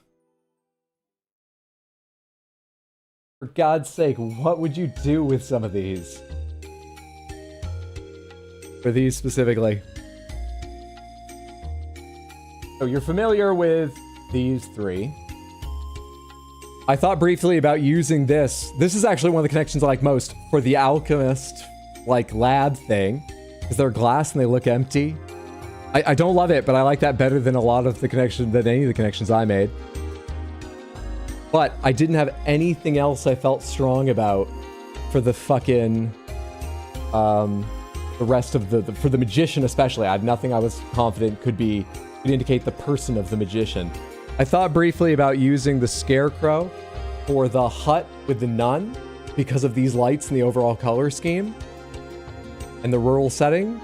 For God's sake, what would you do with some of these? For these specifically. So you're familiar with these 3. I thought briefly about using this. This is actually one of the connections I like most for the alchemist, like, lab thing. Because they're glass and they look empty. I don't love it, but I like that better than a lot of the connections, than any of the connections I made. But I didn't have anything else I felt strong about for the fucking, the rest of for the magician especially. I had nothing I was confident could indicate the person of the magician. I thought briefly about using the scarecrow for the hut with the nun because of these lights and the overall color scheme and the rural setting,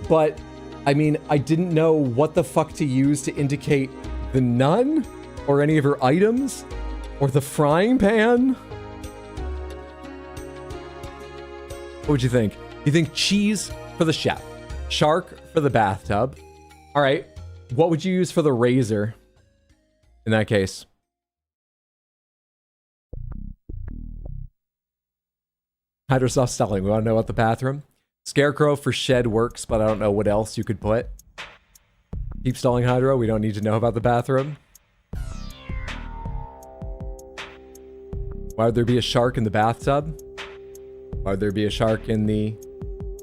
but I mean, I didn't know what the fuck to use to indicate the nun or any of her items or the frying pan. What would you think? You think cheese for the chef, shark for the bathtub. All right, what would you use for the razor in that case? Hydrosoft Stelling, we want to know about the bathroom. Scarecrow for shed works, but I don't know what else you could put. Keep stalling, Hydro. We don't need to know about the bathroom. Why would there be a shark in the bathtub? Why would there be a shark in the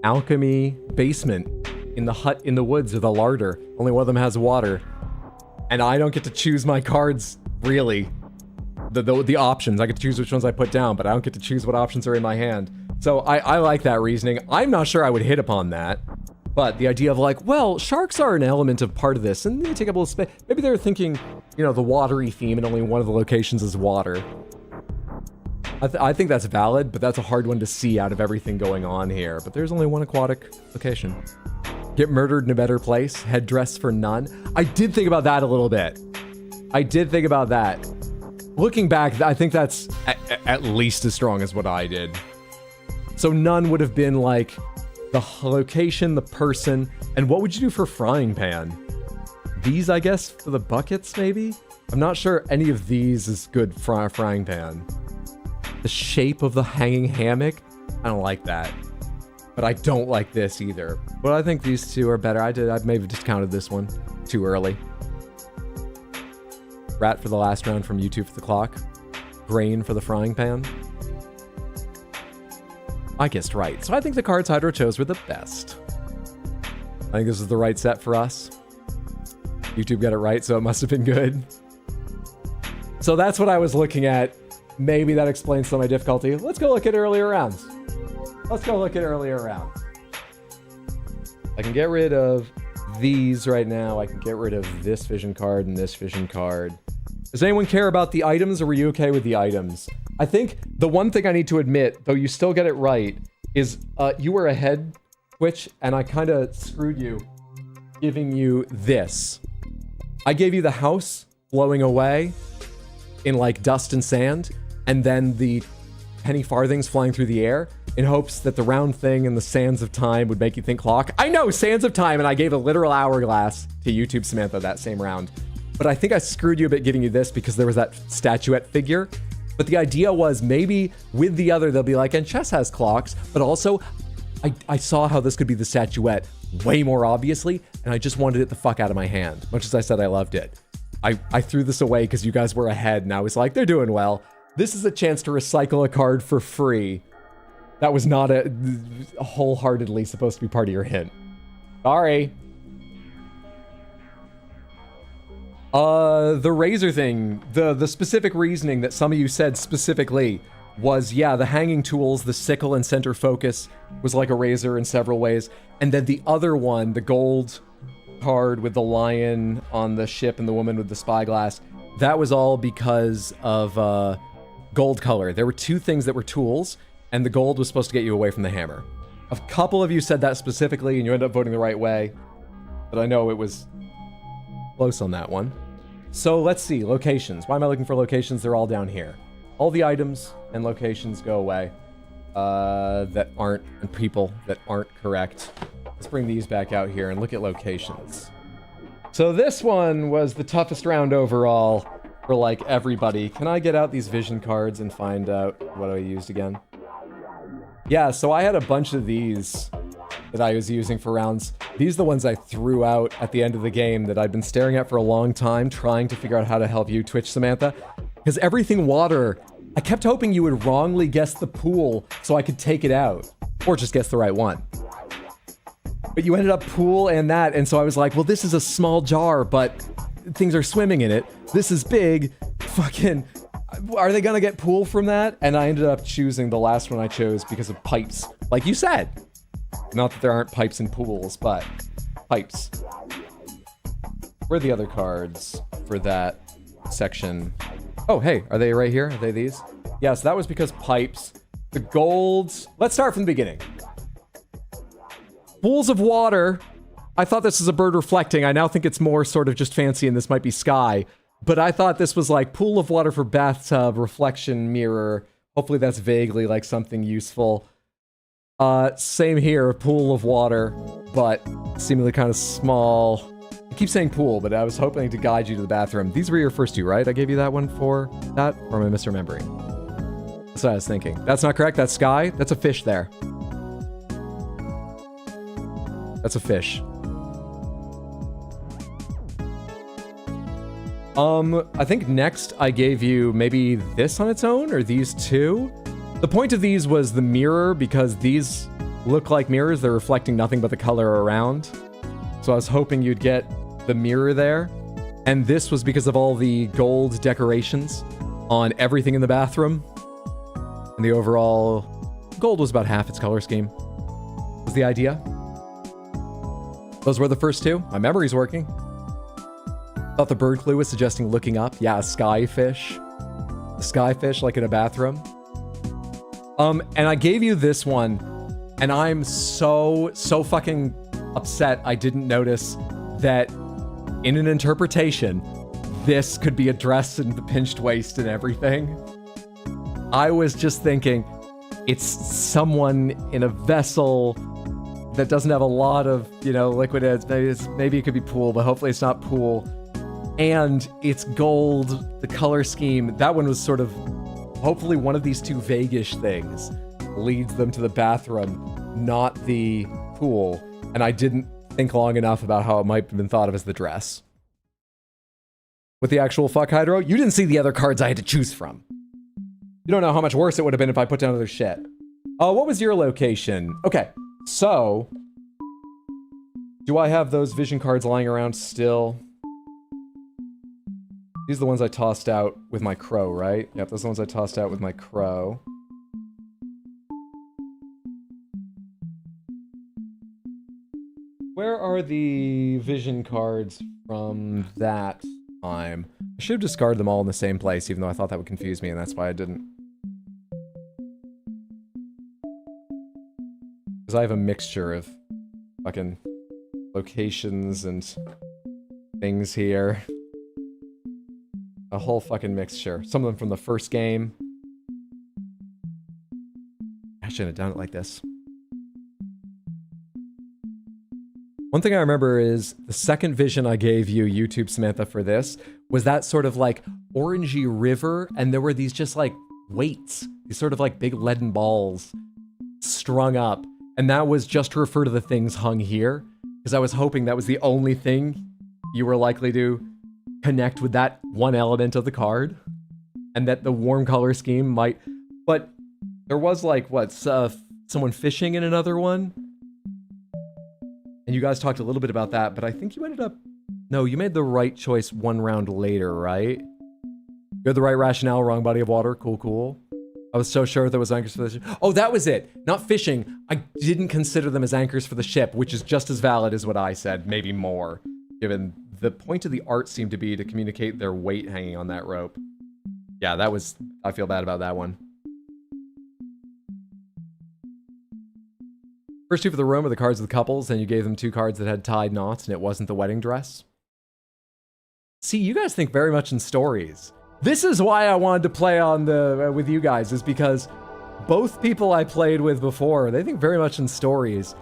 alchemy basement? In the hut in the woods or the larder? Only one of them has water. And I don't get to choose my cards, really. The options. I get to choose which ones I put down, but I don't get to choose what options are in my hand. So I like that reasoning. I'm not sure I would hit upon that. But the idea of like, well, sharks are an element of part of this, and they take up a little space. Maybe they're thinking, you know, the watery theme, and only one of the locations is water. I think that's valid, but that's a hard one to see out of everything going on here. But there's only one aquatic location. Get murdered in a better place. Headdress for none. I did think about that a little bit. I did think about that. Looking back, I think that's at least as strong as what I did. So none would have been like the location, the person, and what would you do for frying pan? These, I guess, for the buckets, maybe? I'm not sure any of these is good for a frying pan. The shape of the hanging hammock? I don't like that. But I don't like this either. But I think these two are better. I maybe discounted this one too early. Rat for the last round from YouTube for the clock. Grain for the frying pan. I guessed right. So I think the cards Hydro chose were the best. I think this is the right set for us. YouTube got it right, so it must have been good. So that's what I was looking at. Maybe that explains some of my difficulty. Let's go look at earlier rounds. Let's go look at earlier rounds. I can get rid of these right now. I can get rid of this vision card and this vision card. Does anyone care about the items, or were you okay with the items? I think the one thing I need to admit, though you still get it right, is you were ahead, Twitch, and I kind of screwed you, giving you this. I gave you the house blowing away in like dust and sand, and then the penny farthings flying through the air, in hopes that the round thing and the sands of time would make you think clock. I know, sands of time, and I gave a literal hourglass to YouTube Samantha that same round. But I think I screwed you a bit giving you this because there was that statuette figure. But the idea was maybe with the other, they'll be like, and chess has clocks, but also I saw how this could be the statuette way more obviously, and I just wanted it the fuck out of my hand. Much as I said I loved it. I threw this away because you guys were ahead, and I was like, they're doing well. This is a chance to recycle a card for free. That was not a wholeheartedly supposed to be part of your hint. Sorry. The razor thing, the specific reasoning that some of you said specifically was, yeah, the hanging tools, the sickle and center focus was like a razor in several ways. And then the other one, the gold card with the lion on the ship and the woman with the spyglass, that was all because of gold color. There were two things that were tools, and the gold was supposed to get you away from the hammer. A couple of you said that specifically, and you ended up voting the right way. But I know it was close on that one. So let's see, locations. Why am I looking for locations? They're all down here. All the items and locations go away that aren't, and people that aren't correct. Let's bring these back out here and look at locations. So this one was the toughest round overall for like everybody. Can I get out these vision cards and find out what I used again? Yeah, so I had a bunch of these that I was using for rounds. These are the ones I threw out at the end of the game that I've been staring at for a long time, trying to figure out how to help you, Twitch Samantha. Because everything water, I kept hoping you would wrongly guess the pool so I could take it out. Or just guess the right one. But you ended up pool and that, and so I was like, well, this is a small jar, but things are swimming in it. This is big. Fucking, are they gonna get pool from that? And I ended up choosing the last one I chose because of pipes. Like you said. Not that there aren't pipes in pools, but pipes. Where are the other cards for that section? Oh, hey, are they right here? Are they these? Yes, that was because pipes. The golds. Let's start from the beginning. Pools of water. I thought this was a bird reflecting. I now think it's more sort of just fancy and this might be sky. But I thought this was like pool of water for bathtub, reflection mirror. Hopefully that's vaguely like something useful. Same here, pool of water, but seemingly kind of small. I keep saying pool, but I was hoping to guide you to the bathroom. These were your first two, right? I gave you that one for that, or am I misremembering? That's what I was thinking. That's not correct, that's sky. That's a fish there. That's a fish. I think next I gave you maybe this on its own, or these two. The point of these was the mirror, because these look like mirrors. They're reflecting nothing but the color around. So I was hoping you'd get the mirror there. And this was because of all the gold decorations on everything in the bathroom. And the overall gold was about half its color scheme. Was the idea. Those were the first two. My memory's working. Thought the bird clue was suggesting looking up. Yeah, a skyfish. A skyfish like in a bathroom. And I gave you this one, and I'm so fucking upset I didn't notice that in an interpretation, this could be a dress and the pinched waist and everything. I was just thinking, it's someone in a vessel that doesn't have a lot of, you know, liquid heads. Maybe it could be pool, but hopefully it's not pool. And it's gold, the color scheme. That one was sort of, hopefully one of these two vaguish things leads them to the bathroom, not the pool. And I didn't think long enough about how it might have been thought of as the dress. With the actual fuck Hydro, you didn't see the other cards I had to choose from. You don't know how much worse it would have been if I put down other shit. What was your location? Okay, so do I have those vision cards lying around still? These are the ones I tossed out with my crow, right? Yep, those are the ones I tossed out with my crow. Where are the vision cards from that time? I should have discarded them all in the same place, even though I thought that would confuse me, and that's why I didn't. Because I have a mixture of fucking locations and things here. A whole fucking mixture. Some of them from the first game. I shouldn't have done it like this. One thing I remember is the second vision I gave you, YouTube Samantha, for this, was that sort of like orangey river, and there were these just like weights, these sort of like big leaden balls strung up, and that was just to refer to the things hung here, because I was hoping that was the only thing you were likely to connect with that one element of the card, and that the warm color scheme might, but there was like, what, someone fishing in another one? And you guys talked a little bit about that, but I think you ended up, no, you made the right choice one round later, right? You had the right rationale, wrong body of water, cool. I was so sure there was anchors for the ship. Oh, that was it, not fishing. I didn't consider them as anchors for the ship, which is just as valid as what I said, maybe more, given the point of the art seemed to be to communicate their weight hanging on that rope. Yeah, that was, I feel bad about that one. First two for the room are the cards of the couples, and you gave them two cards that had tied knots, and it wasn't the wedding dress. See, you guys think very much in stories. This is why I wanted to play on the with you guys, is because both people I played with before, they think very much in stories.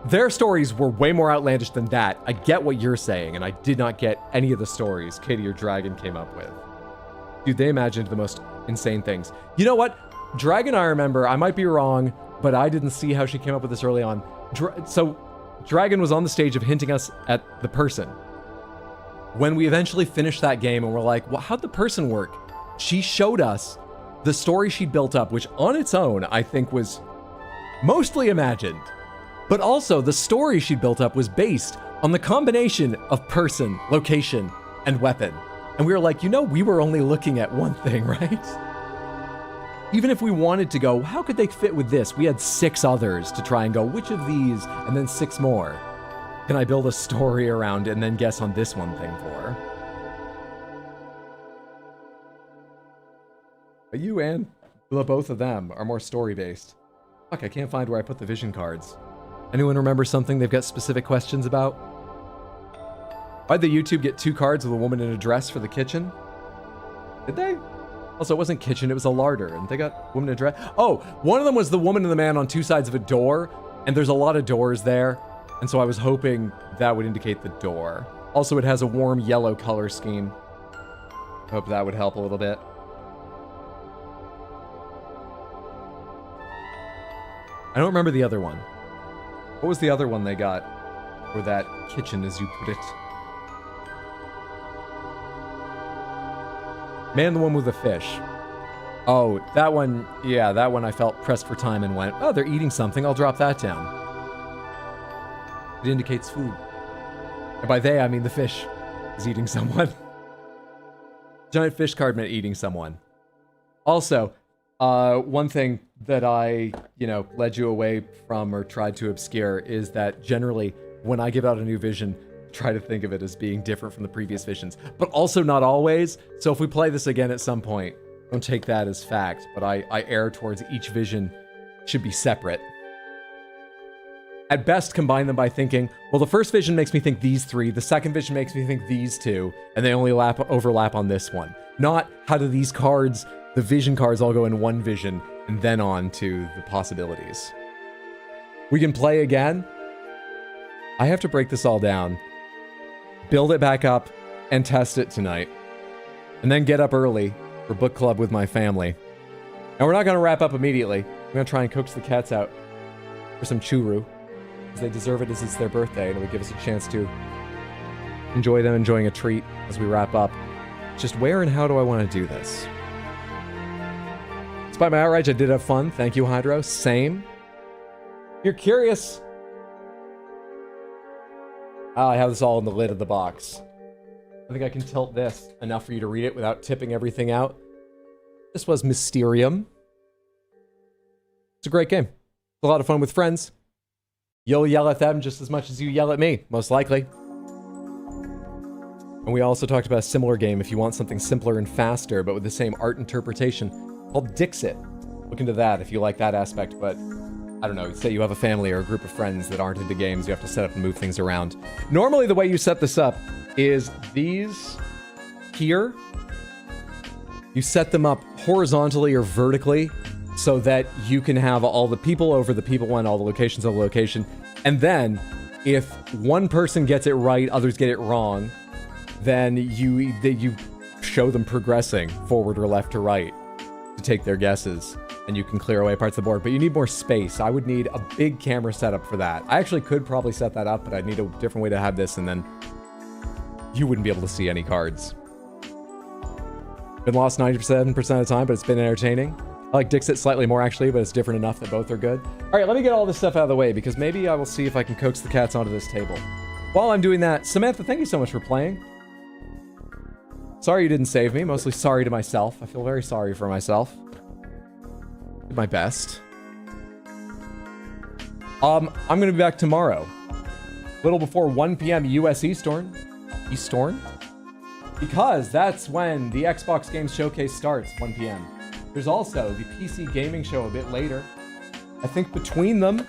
Their stories were way more outlandish than that. I get what you're saying, and I did not get any of the stories Katie or Dragon came up with. Dude, they imagined the most insane things. You know what? Dragon, I remember, I might be wrong, but I didn't see how she came up with this early on. So, Dragon was on the stage of hinting us at the person. When we eventually finished that game and we're like, well, how'd the person work? She showed us the story she built up, which on its own, I think was mostly imagined. But also, the story she built up was based on the combination of person, location, and weapon. And we were like, you know, we were only looking at one thing, right? Even if we wanted to go, how could they fit with this? We had 6 others to try and go, which of these? And then 6 more. Can I build a story around and then guess on this one thing for? But you and both of them are more story-based. Fuck, I can't find where I put the vision cards. Anyone remember something they've got specific questions about? Why'd the YouTube get 2 cards with a woman in a dress for the kitchen? Did they? Also, it wasn't kitchen, it was a larder, and they got woman in a dress. Oh, one of them was the woman and the man on 2 sides of a door, and there's a lot of doors there, and so I was hoping that would indicate the door. Also, it has a warm yellow color scheme. Hope that would help a little bit. I don't remember the other one. What was the other one they got? Or that kitchen, as you put it. Man, the one with the fish. Oh, that one, yeah, that one I felt pressed for time and went, oh, they're eating something, I'll drop that down. It indicates food. And by they, I mean the fish is eating someone. Giant fish card meant eating someone. Also, one thing that I, led you away from or tried to obscure is that generally, when I give out a new vision, try to think of it as being different from the previous visions, but also not always. So if we play this again at some point, don't take that as fact, but I err towards each vision should be separate. At best, combine them by thinking, well, the first vision makes me think these 3, the second vision makes me think these 2, and they only overlap on this one. Not how do these cards, the vision cards, all go in one vision, and then on to the possibilities. We can play again. I have to break this all down, build it back up, and test it tonight. And then get up early for book club with my family. And we're not going to wrap up immediately. We're going to try and coax the cats out for some churu, because they deserve it as it's their birthday, and it would give us a chance to enjoy them enjoying a treat as we wrap up. Just where and how do I want to do this? Despite my outrage, I did have fun. Thank you, Hydro. Same. If you're curious, I have this all in the lid of the box. I think I can tilt this enough for you to read it without tipping everything out. This was Mysterium. It's a great game. It's a lot of fun with friends. You'll yell at them just as much as you yell at me, most likely. And we also talked about a similar game if you want something simpler and faster, but with the same art interpretation, called Dixit. Look into that if you like that aspect, but I don't know, say you have a family or a group of friends that aren't into games, you have to set up and move things around. Normally the way you set this up is these here, you set them up horizontally or vertically so that you can have all the people over the people one, all the locations over the location. And then if one person gets it right, others get it wrong, then you show them progressing forward or left to right to take their guesses. And you can clear away parts of the board, but you need more space. I would need a big camera setup for that. I actually could probably set that up, but I'd need a different way to have this, and then you wouldn't be able to see any cards. Been lost 97% of the time, but it's been entertaining. I like Dixit slightly more, actually, but it's different enough that both are good. All right, let me get all this stuff out of the way, because maybe I will see if I can coax the cats onto this table. While I'm doing that, Samantha, thank you so much for playing. Sorry you didn't save me. Mostly sorry to myself. I feel very sorry for myself. Did my best. I'm gonna be back tomorrow. A little before 1 p.m. US Eastern. Because that's when the Xbox Games Showcase starts, 1 p.m. There's also the PC Gaming Show a bit later. I think between them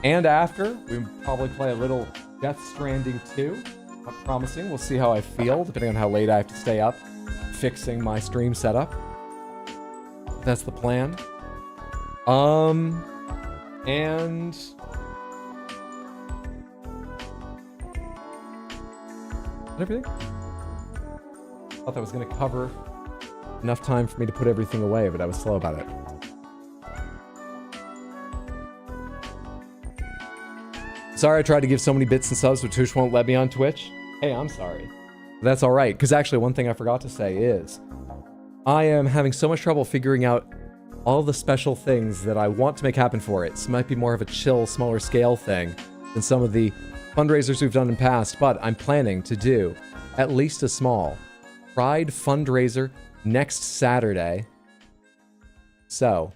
and after, we'll probably play a little Death Stranding 2. Not promising. We'll see how I feel, depending on how late I have to stay up fixing my stream setup. That's the plan. And everything? Thought that was gonna cover enough time for me to put everything away, but I was slow about it. Sorry I tried to give so many bits and subs, but Twitch won't let me on Twitch. Hey, I'm sorry. That's all right, because actually one thing I forgot to say is I am having so much trouble figuring out all the special things that I want to make happen for it. So it might be more of a chill, smaller scale thing than some of the fundraisers we've done in past, but I'm planning to do at least a small Pride fundraiser next Saturday. So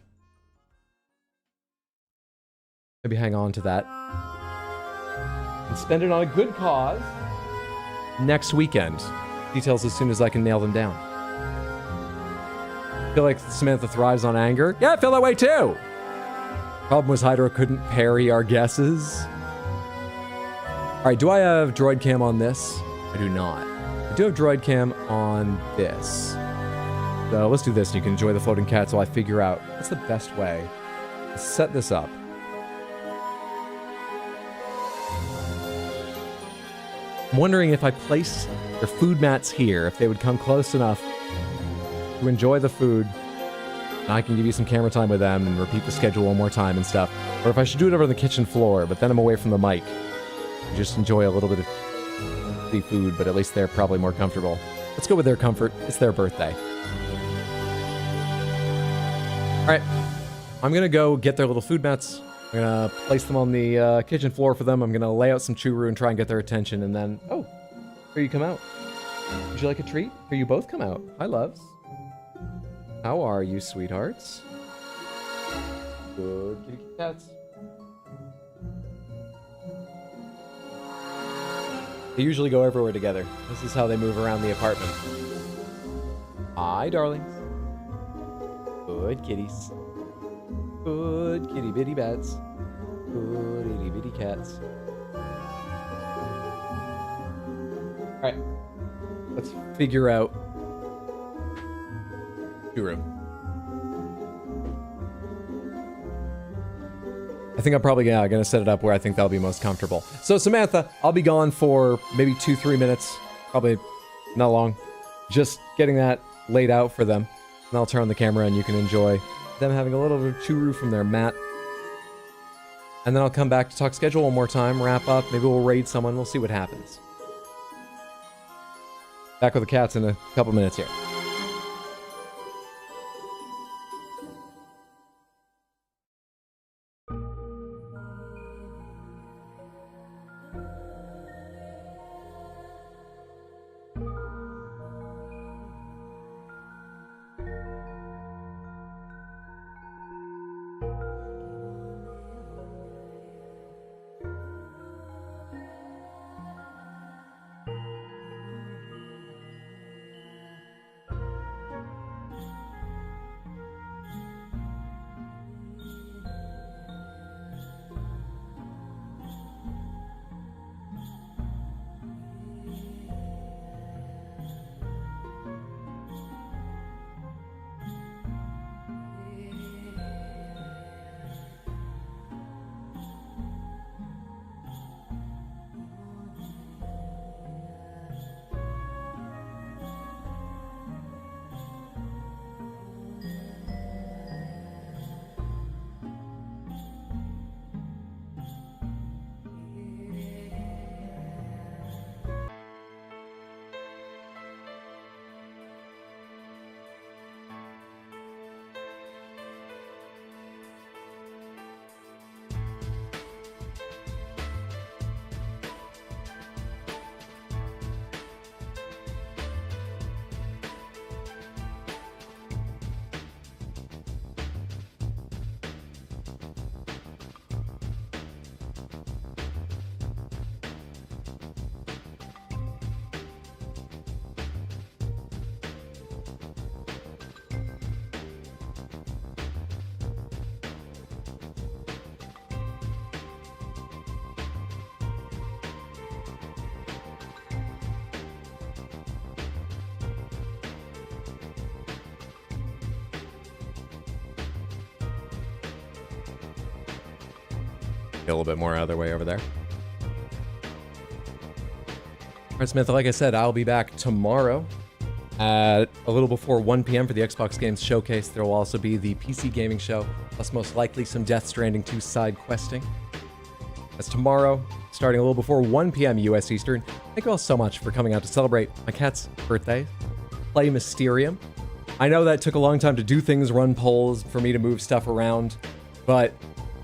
maybe hang on to that and spend it on a good cause next weekend. Details as soon as I can nail them down. I feel like Samantha thrives on anger. Yeah, I feel that way too. Problem was Hydra couldn't parry our guesses. All right, do I have droid cam on this? I do not. I do have droid cam on this. So let's do this and you can enjoy the floating cats while I figure out what's the best way to set this up. I'm wondering if I place their food mats here, if they would come close enough to enjoy the food, and I can give you some camera time with them and repeat the schedule one more time and stuff. Or if I should do it over on the kitchen floor, but then I'm away from the mic. Just enjoy a little bit of the food, but at least they're probably more comfortable. Let's go with their comfort. It's their birthday. All right, I'm gonna go get their little food mats. I'm gonna place them on the kitchen floor for them. I'm gonna lay out some churu and try and get their attention, and then, oh, here you come out. Would you like a treat? Here you both come out. Hi, loves. How are you, sweethearts? Good kitty cats. They usually go everywhere together. This is how they move around the apartment. Hi, darlings. Good kitties. Good kitty bitty bats. Good itty bitty cats. Alright. Let's figure out room. I think I'm probably gonna set it up where I think that'll be most comfortable. So Samantha, I'll be gone for maybe 2-3 minutes. Probably not long. Just getting that laid out for them. And I'll turn on the camera and you can enjoy them having a little bit of churu from their mat. And then I'll come back to talk schedule one more time, wrap up, maybe we'll raid someone, we'll see what happens. Back with the cats in a couple minutes here. A little bit more other way over there. All right, Samantha, like I said, I'll be back tomorrow at a little before 1 p.m. for the Xbox Games Showcase. There will also be the PC Gaming Show, plus most likely some Death Stranding 2 side questing. That's tomorrow, starting a little before 1 p.m. US Eastern. Thank you all so much for coming out to celebrate my cat's birthday. Play Mysterium. I know that took a long time to do things, run polls, for me to move stuff around, but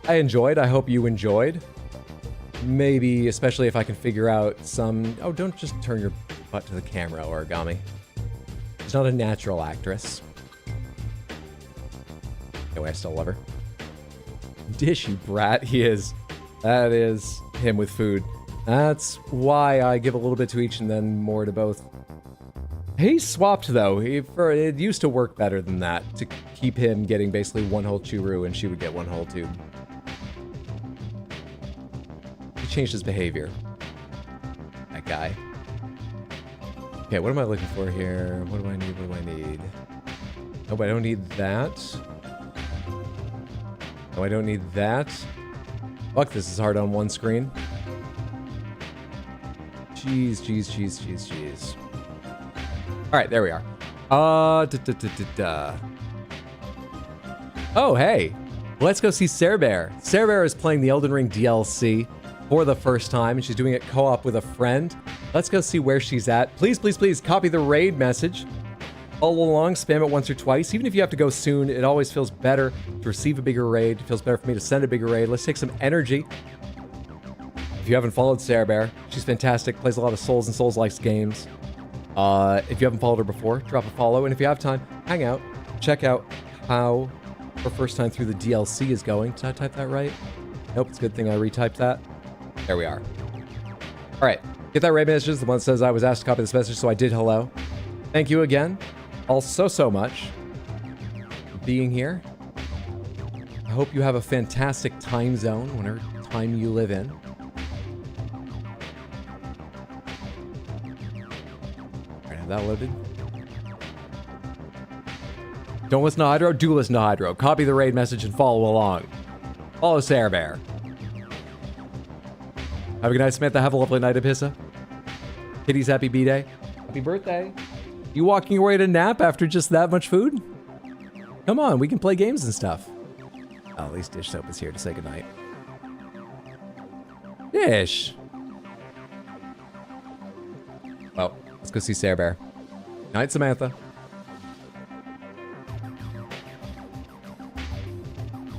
I enjoyed. I hope you enjoyed. Maybe, especially if I can figure out some... Oh, don't just turn your butt to the camera, Origami. She's not a natural actress. Anyway, I still love her. Dishy brat, he is. That is him with food. That's why I give a little bit to each and then more to both. He swapped, though. It used to work better than that, to keep him getting basically one whole churu and she would get one whole tube. He changed his behavior. That guy. Okay, what am I looking for here? What do I need? What do I need? Nope, I don't need that. No, I don't need that. Fuck, this is hard on one screen. Jeez, jeez, jeez, jeez, jeez. All right, there we are. Oh, hey. Let's go see Sarah Bear. Sarah Bear is playing the Elden Ring DLC for the first time, and she's doing it co-op with a friend. Let's go see where she's at. Please, please, please copy the raid message. Follow along, spam it once or twice. Even if you have to go soon, it always feels better to receive a bigger raid. It feels better for me to send a bigger raid. Let's take some energy. If you haven't followed Sarah Bear, she's fantastic. Plays a lot of Souls and Souls-like games. If you haven't followed her before, drop a follow. And if you have time, hang out. Check out how her first time through the DLC is going. Did I type that right? Nope, it's a good thing I retyped that. There we are. All right, get that raid message. The one that says I was asked to copy this message, so I did hello. Thank you again, all so much for being here. I hope you have a fantastic time zone, whatever time you live in. All right, have that loaded. Don't listen to Hydro, do listen to Hydro. Copy the raid message and follow along. Follow Sarah Bear. Have a good night, Samantha. Have a lovely night, Abhissa. Kitty's happy B-Day. Happy birthday. You walking away to nap after just that much food? Come on, we can play games and stuff. Oh, at least Dish Soap is here to say goodnight. Dish! Well, let's go see Sarah Bear. Night, Samantha.